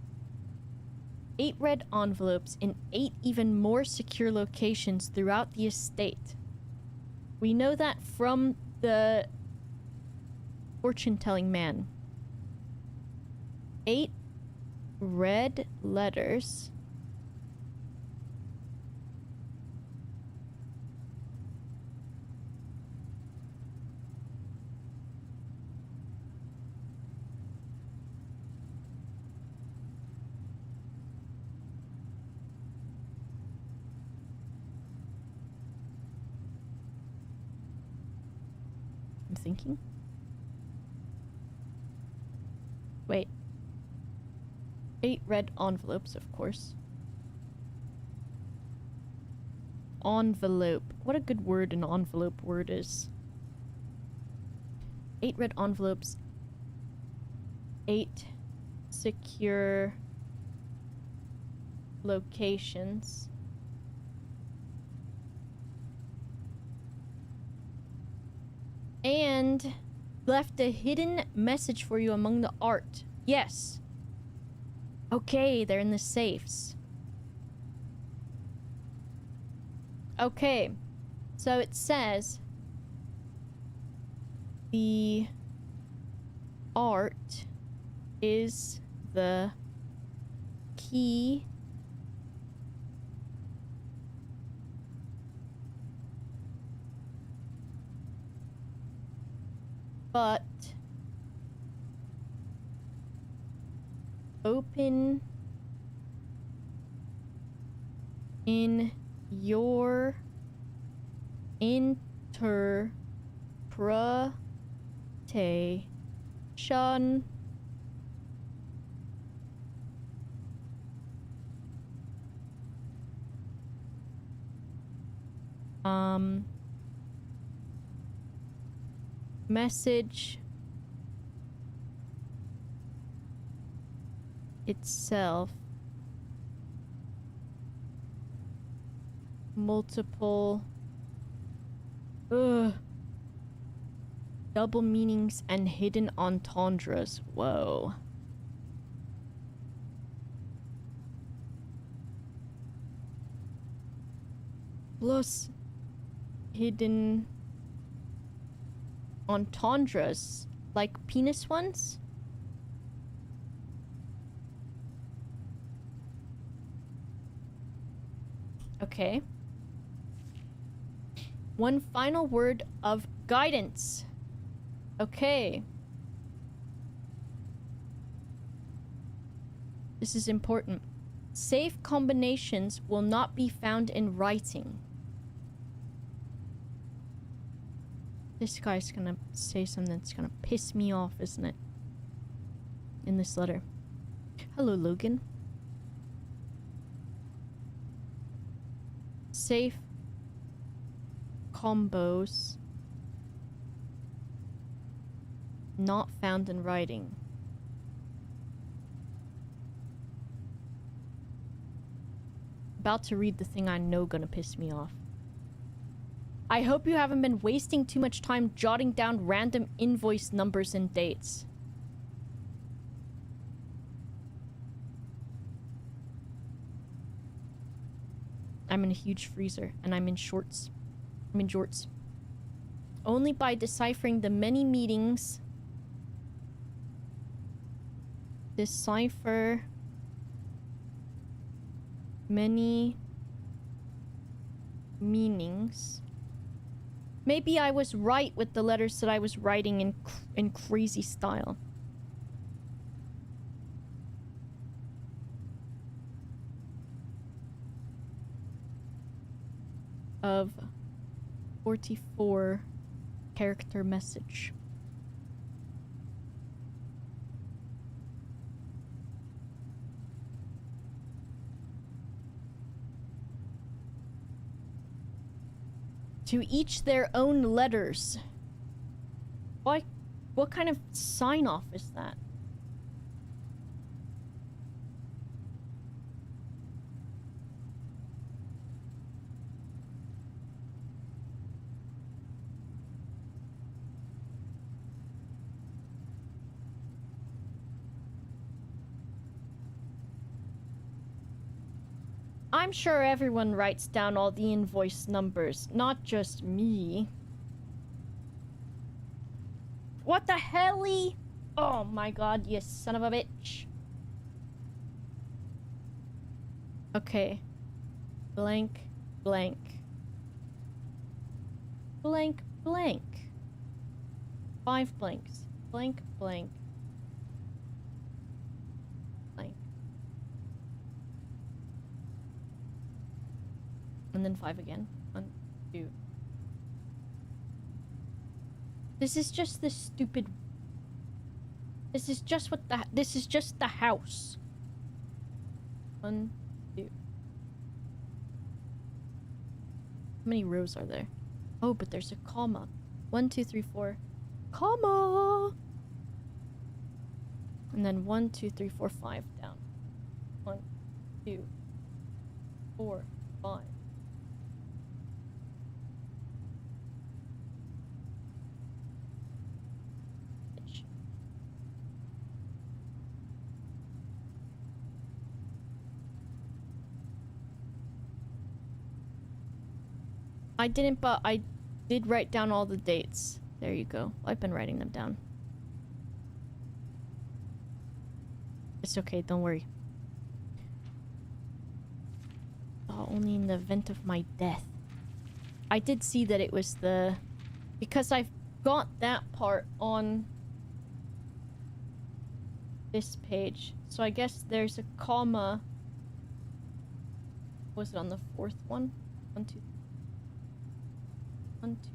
8 red envelopes in 8 even more secure locations throughout the estate. We know that from the fortune-telling man. 8 red letters. I'm thinking. Wait. 8 red envelopes, of course. Envelope. What a good word an envelope word is. 8 red envelopes. 8 secure locations. And left a hidden message for you among the art. Yes. Okay, they're in the safes. Okay. So it says the art is the key but open in your interpretation message itself multiple double meanings and hidden entendres. Whoa. Plus hidden entendres, like penis ones? Okay. One final word of guidance. Okay. This is important. Safe combinations will not be found in writing. This guy's gonna say something that's gonna piss me off, isn't it? In this letter. Hello, Logan. Safe combos not found in writing. About to read the thing I know gonna piss me off. I hope you haven't been wasting too much time jotting down random invoice numbers and dates. I'm in a huge freezer, and I'm in shorts. I'm in jorts. Only by deciphering the many meanings. Decipher many meanings. Maybe I was right with the letters that I was writing in crazy style. Of 44 character message. To each their own letters. What kind of sign off is that? I'm sure everyone writes down all the invoice numbers, not just me. What the helly? Oh my god, you son of a bitch. Okay. Blank, blank. Blank, blank. 5 blanks. Blank, blank. Blank. And then 5 again. 1, 2. This is just the stupid... This is just what the... This is just the house. 1, 2. How many rows are there? Oh, but there's a comma. 1, 2, 3, 4. Comma! And then 1, 2, 3, 4, 5 down. 1, 2, 4, 5. I didn't, but I did write down all the dates. There you go. I've been writing them down. It's okay, don't worry. Oh, only in the event of my death. I did see that it was the... Because I've got that part on this page. So I guess there's a comma. Was it on the 4th one? 1, 2, 1, 2.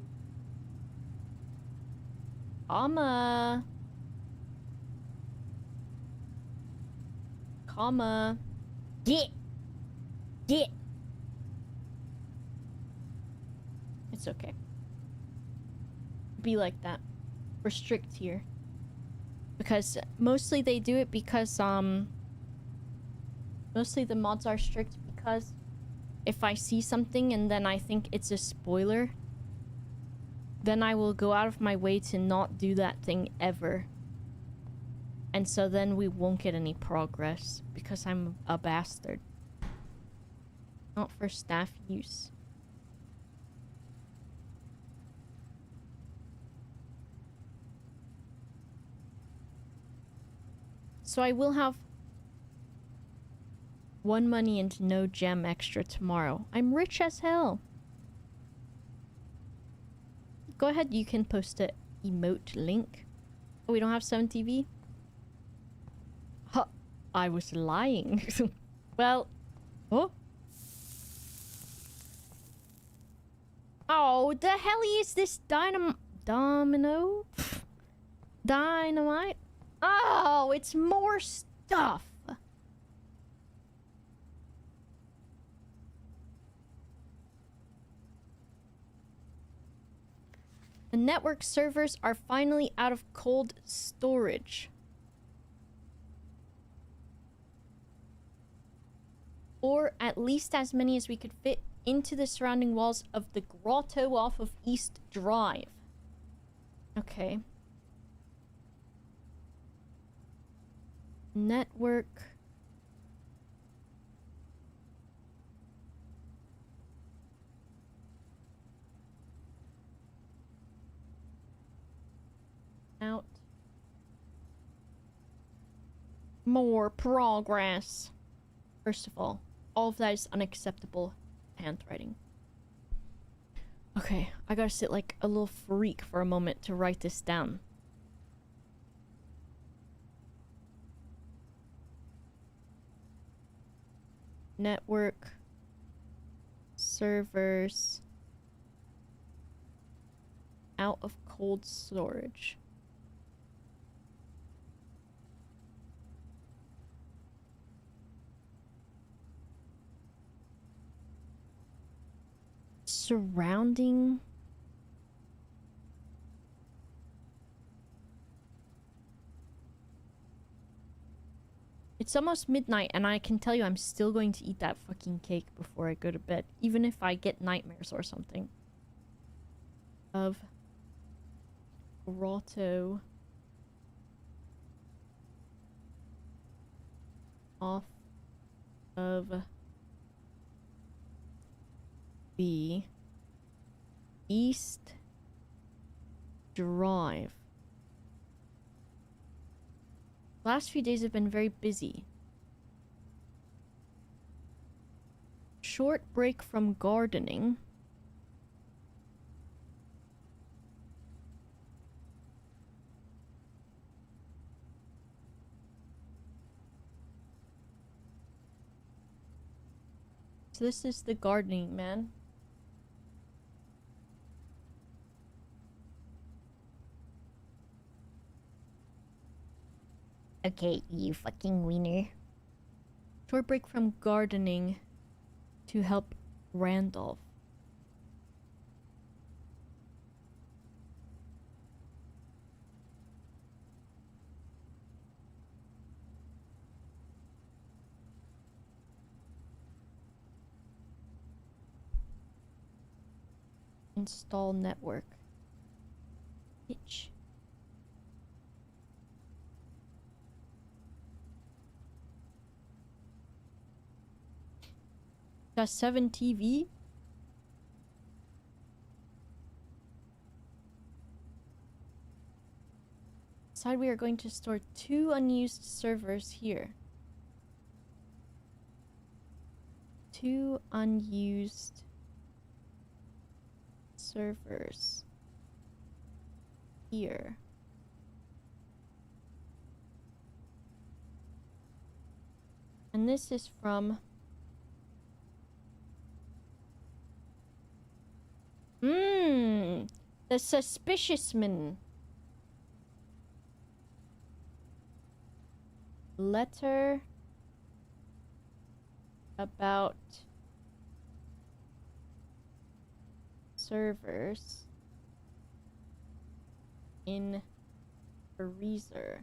Comma. Comma. Get. It's okay. Be like that. We're strict here. Because mostly they do it because, mostly the mods are strict because if I see something and then I think it's a spoiler, then I will go out of my way to not do that thing ever. And so then we won't get any progress because I'm a bastard. Not for staff use. So I will have 1 money and no gem extra tomorrow. I'm rich as hell. Go ahead, you can post a emote link. Oh, we don't have 7TV? Huh, I was lying. Well, oh. Oh, the hell is this domino? Dynamite? Oh, it's more stuff. The network servers are finally out of cold storage. Or at least as many as we could fit into the surrounding walls of the grotto off of East Drive. Okay. Network. more progress. First of all of that is unacceptable handwriting. Okay, I gotta sit like a little freak for a moment to write this down. Network servers out of cold storage. Surrounding It's almost midnight, and I can tell you I'm still going to eat that fucking cake before I go to bed, even if I get nightmares or something. Of grotto off of the East Drive. Last few days have been very busy. Short break from gardening. So this is the gardening man. Okay, you fucking wiener. Short break from gardening to help Randolph. Install network. Bitch. Got 7 TV. Decide we are going to store 2 unused servers here. 2 unused servers here. And this is from the suspicious man. Letter about servers in freezer.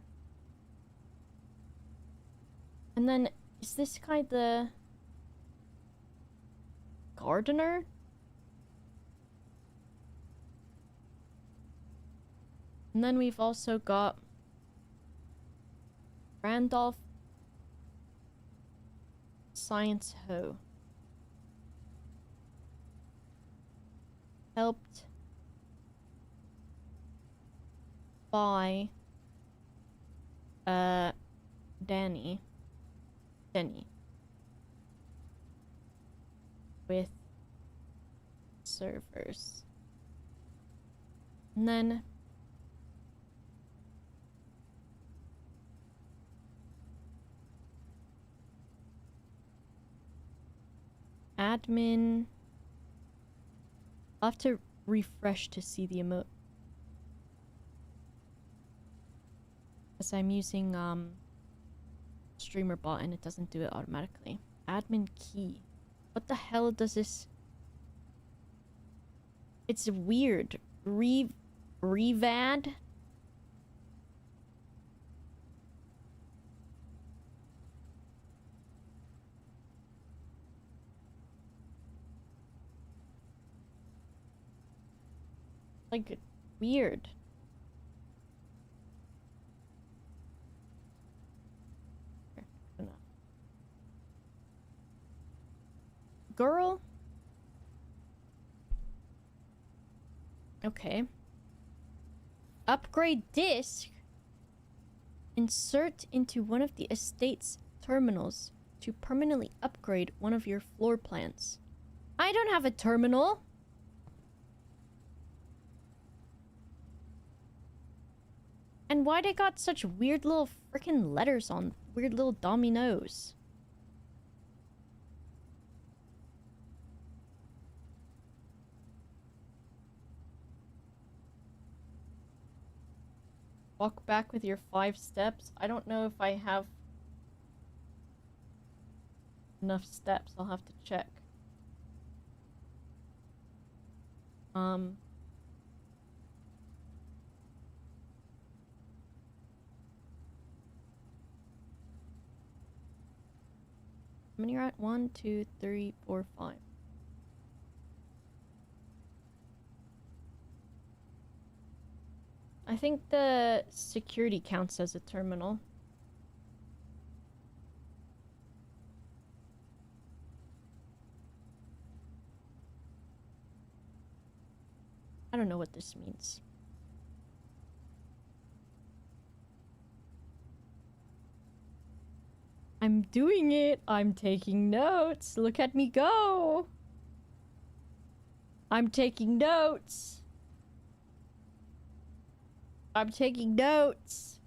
And then, is this guy the gardener? And then we've also got Randolph Science Ho. Helped by Denny with servers. And then admin. I'll have to refresh to see the emote. Because I'm using streamer bot and it doesn't do it automatically. Admin key. What the hell does this? It's weird. Revad? Like, weird. Girl? Okay. Upgrade disk? Insert into one of the estate's terminals to permanently upgrade one of your floor plans. I don't have a terminal. And why they got such weird little freaking letters on weird little dominoes? Walk back with your 5 steps. I don't know if I have enough steps. I'll have to check. How many are at? 1, 2, 3, 4, 5. I think the security counts as a terminal. I don't know what this means. I'm doing it. I'm taking notes. Look at me go. I'm taking notes. I'm taking notes.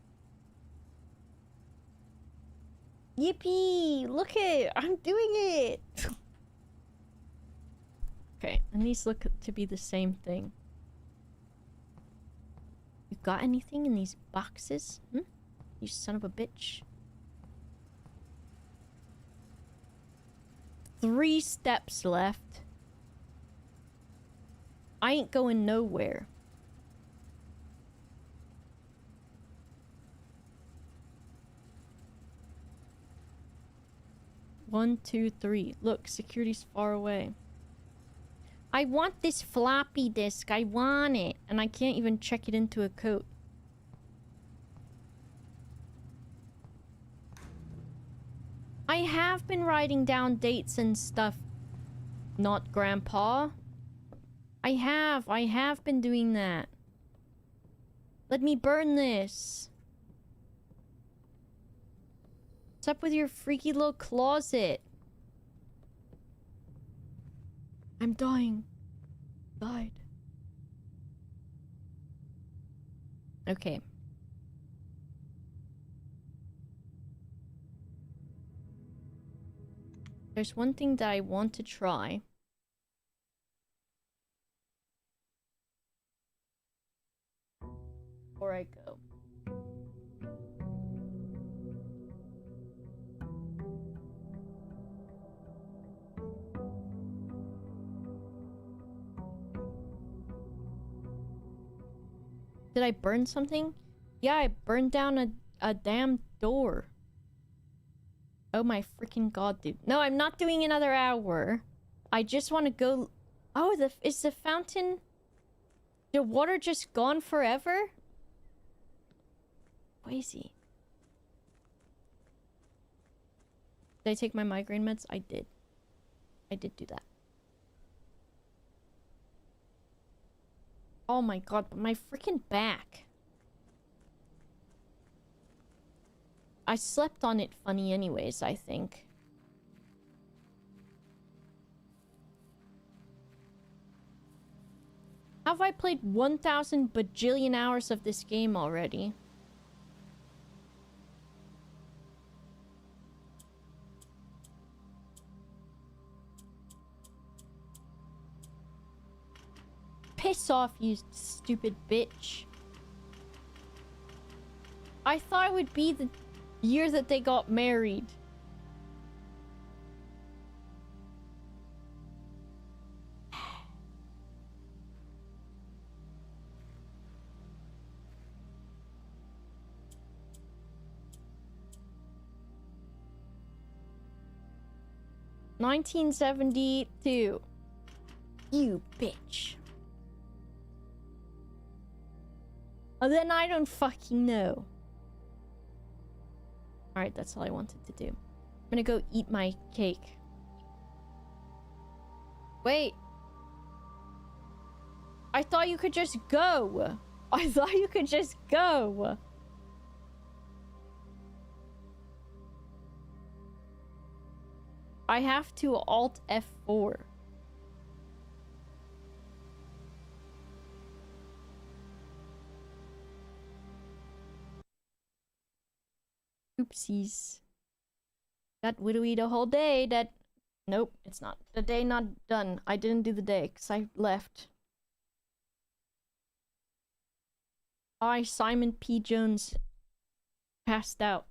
Yippee! Look it! I'm doing it! Okay, and these look to be the same thing. You got anything in these boxes? You son of a bitch. 3 steps left. I ain't going nowhere. One, two, three. Look, security's far away. I want this floppy disk. I want it. And I can't even check it into a coat. I have been writing down dates and stuff. Not Grandpa. I have been doing that. Let me burn this. What's up with your freaky little closet? I'm dying. Died. Okay. There's one thing that I want to try. Before I go. Did I burn something? Yeah, I burned down a damn door. Oh my freaking god, dude. No, I'm not doing another hour. I just want to go... Oh, is the fountain... The water just gone forever? Crazy. Did I take my migraine meds? I did. I did do that. Oh my god, but my freaking back. I slept on it funny anyways, I think. Have I played 1,000 bajillion hours of this game already? Piss off, you stupid bitch. I thought it would be the year that they got married. $1972. You bitch. Oh, then I don't fucking know. Alright, that's all I wanted to do. I'm gonna go eat my cake. Wait. I thought you could just go. I thought you could just go. I have to Alt F4. Oopsies. Got widowy the whole day. That. Nope, it's not. The day not done. I didn't do the day because I left. Simon P. Jones passed out.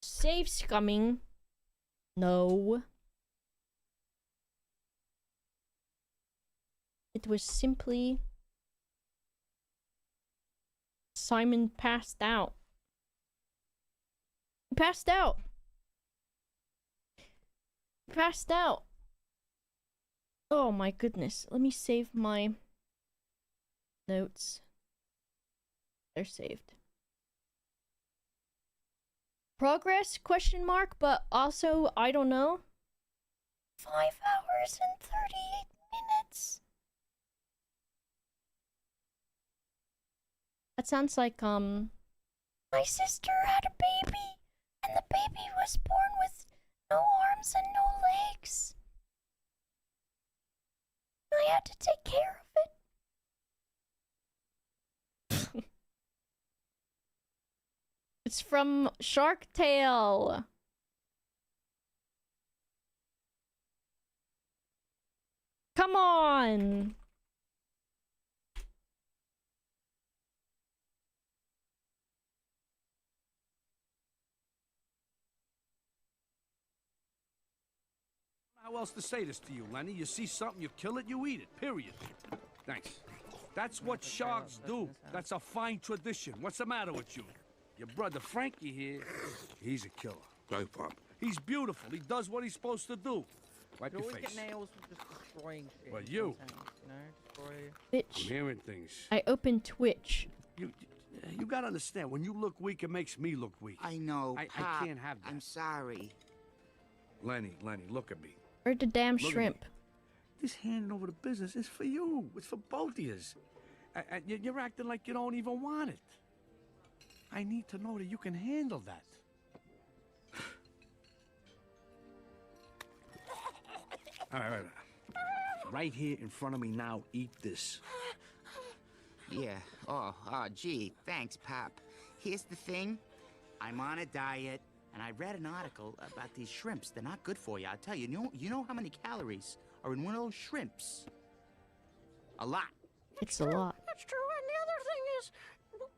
Safe's coming. No. It was simply Simon passed out. He passed out. He passed out. Oh my goodness. Let me save my notes. They're saved. Progress? Question mark, but also, I don't know. 5 hours and 38 minutes. That sounds like, my sister had a baby, and the baby was born with no arms and no legs. I had to take care of it. It's from Shark Tale. Come on. How else to say this to you, Lenny? You see something, you kill it, you eat it. Period. Thanks. That's what sharks do. That's a fine tradition. What's the matter with you? Your brother Frankie here, he's a killer. Hey, Pop. He's beautiful. He does what he's supposed to do. Wipe your face. Get nails with just destroying shit. Well, you. Destroy. I'm Bitch. hearing things. I opened Twitch. You gotta understand, when you look weak, it makes me look weak. I know, I Pop. can't have that. I'm sorry. Lenny, look at me. Where'd the damn Look at shrimp? me. This handing over the business is for you. It's for both of yous. And you're acting like you don't even want it. I need to know that you can handle that. All right. Right here in front of me now, eat this. Yeah. Gee. Thanks, Pop. Here's the thing. I'm on a diet, and I read an article about these shrimps. They're not good for you. I'll tell you. You know how many calories are in one of those shrimps? A lot. It's a lot. That's true. And the other thing is,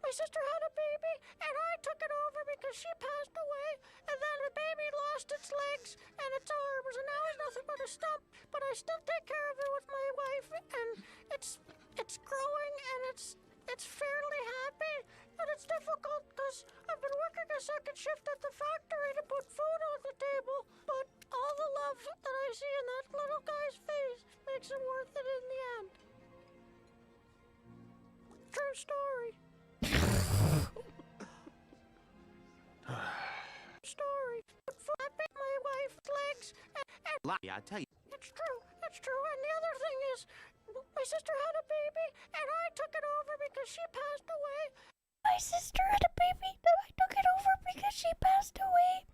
my sister had a baby, and I took it over because she passed away, and then the baby lost its legs and its arms, and now it's nothing but a stump. But I still take care of it with my wife, and it's growing, and it's fairly happy, and it's difficult because I've been working a second shift at the factory to put food on the table, but all the love that I see in that little guy's face makes it worth it in the end. True story. Story. I bit my wife's legs and Lot. Yeah, I'll tell you. it's true. That's true. And the other thing is, my sister had a baby, and I took it over because she passed away. My sister had a baby, and I took it over because she passed away.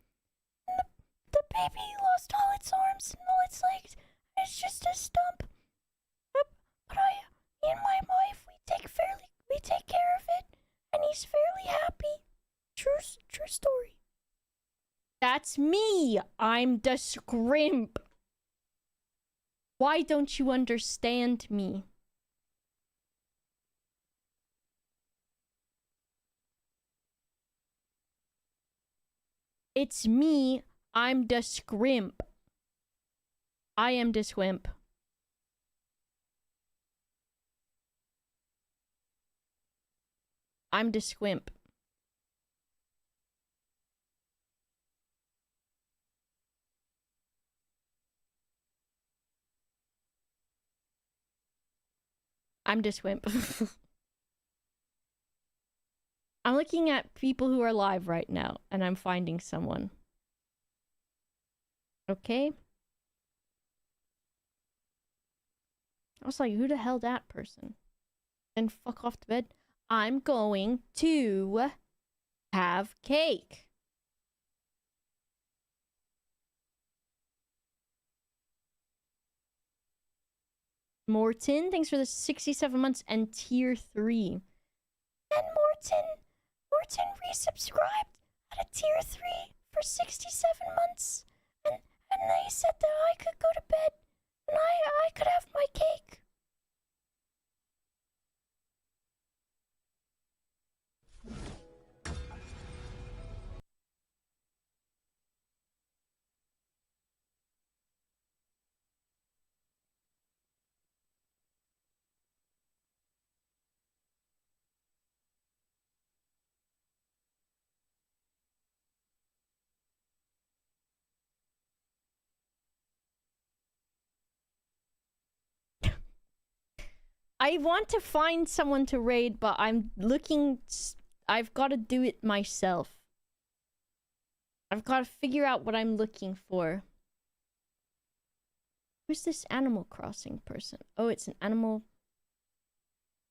And the baby lost all its arms and all its legs. It's just a stump. But me and my wife, we take care of it, and he's fairly happy. True story. That's me. I'm the scrimp. Why don't you understand me? It's me. I'm the scrimp. I am the swimp. I'm the squimp. I'm the swimp. I'm looking at people who are live right now, and I'm finding someone. Okay? I was like, who the hell that person? Then fuck off to bed. I'm going to have cake. Morton, thanks for the 67 months and tier 3. And Morton resubscribed at a tier 3 for 67 months. And they said that I could go to bed and I could have my cake. I want to find someone to raid, but I'm looking... I've got to do it myself. I've got to figure out what I'm looking for. Who's this Animal Crossing person? Oh, it's an animal...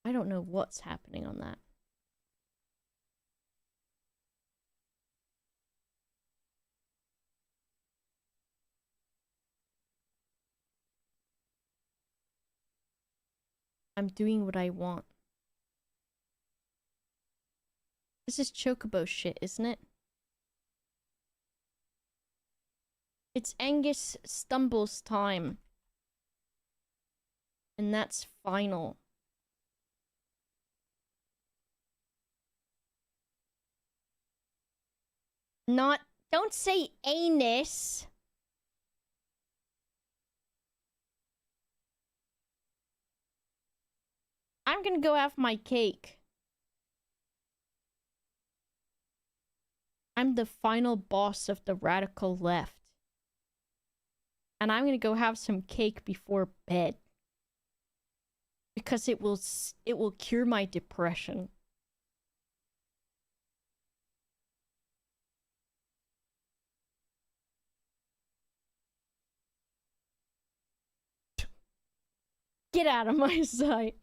I don't know what's happening on that. I'm doing what I want. This is Chocobo shit, isn't it? It's Angus Stumbles time. And that's final. Not... Don't say anus. I'm gonna go have my cake. I'm the final boss of the radical left. And I'm gonna go have some cake before bed. Because it will cure my depression. Get out of my sight.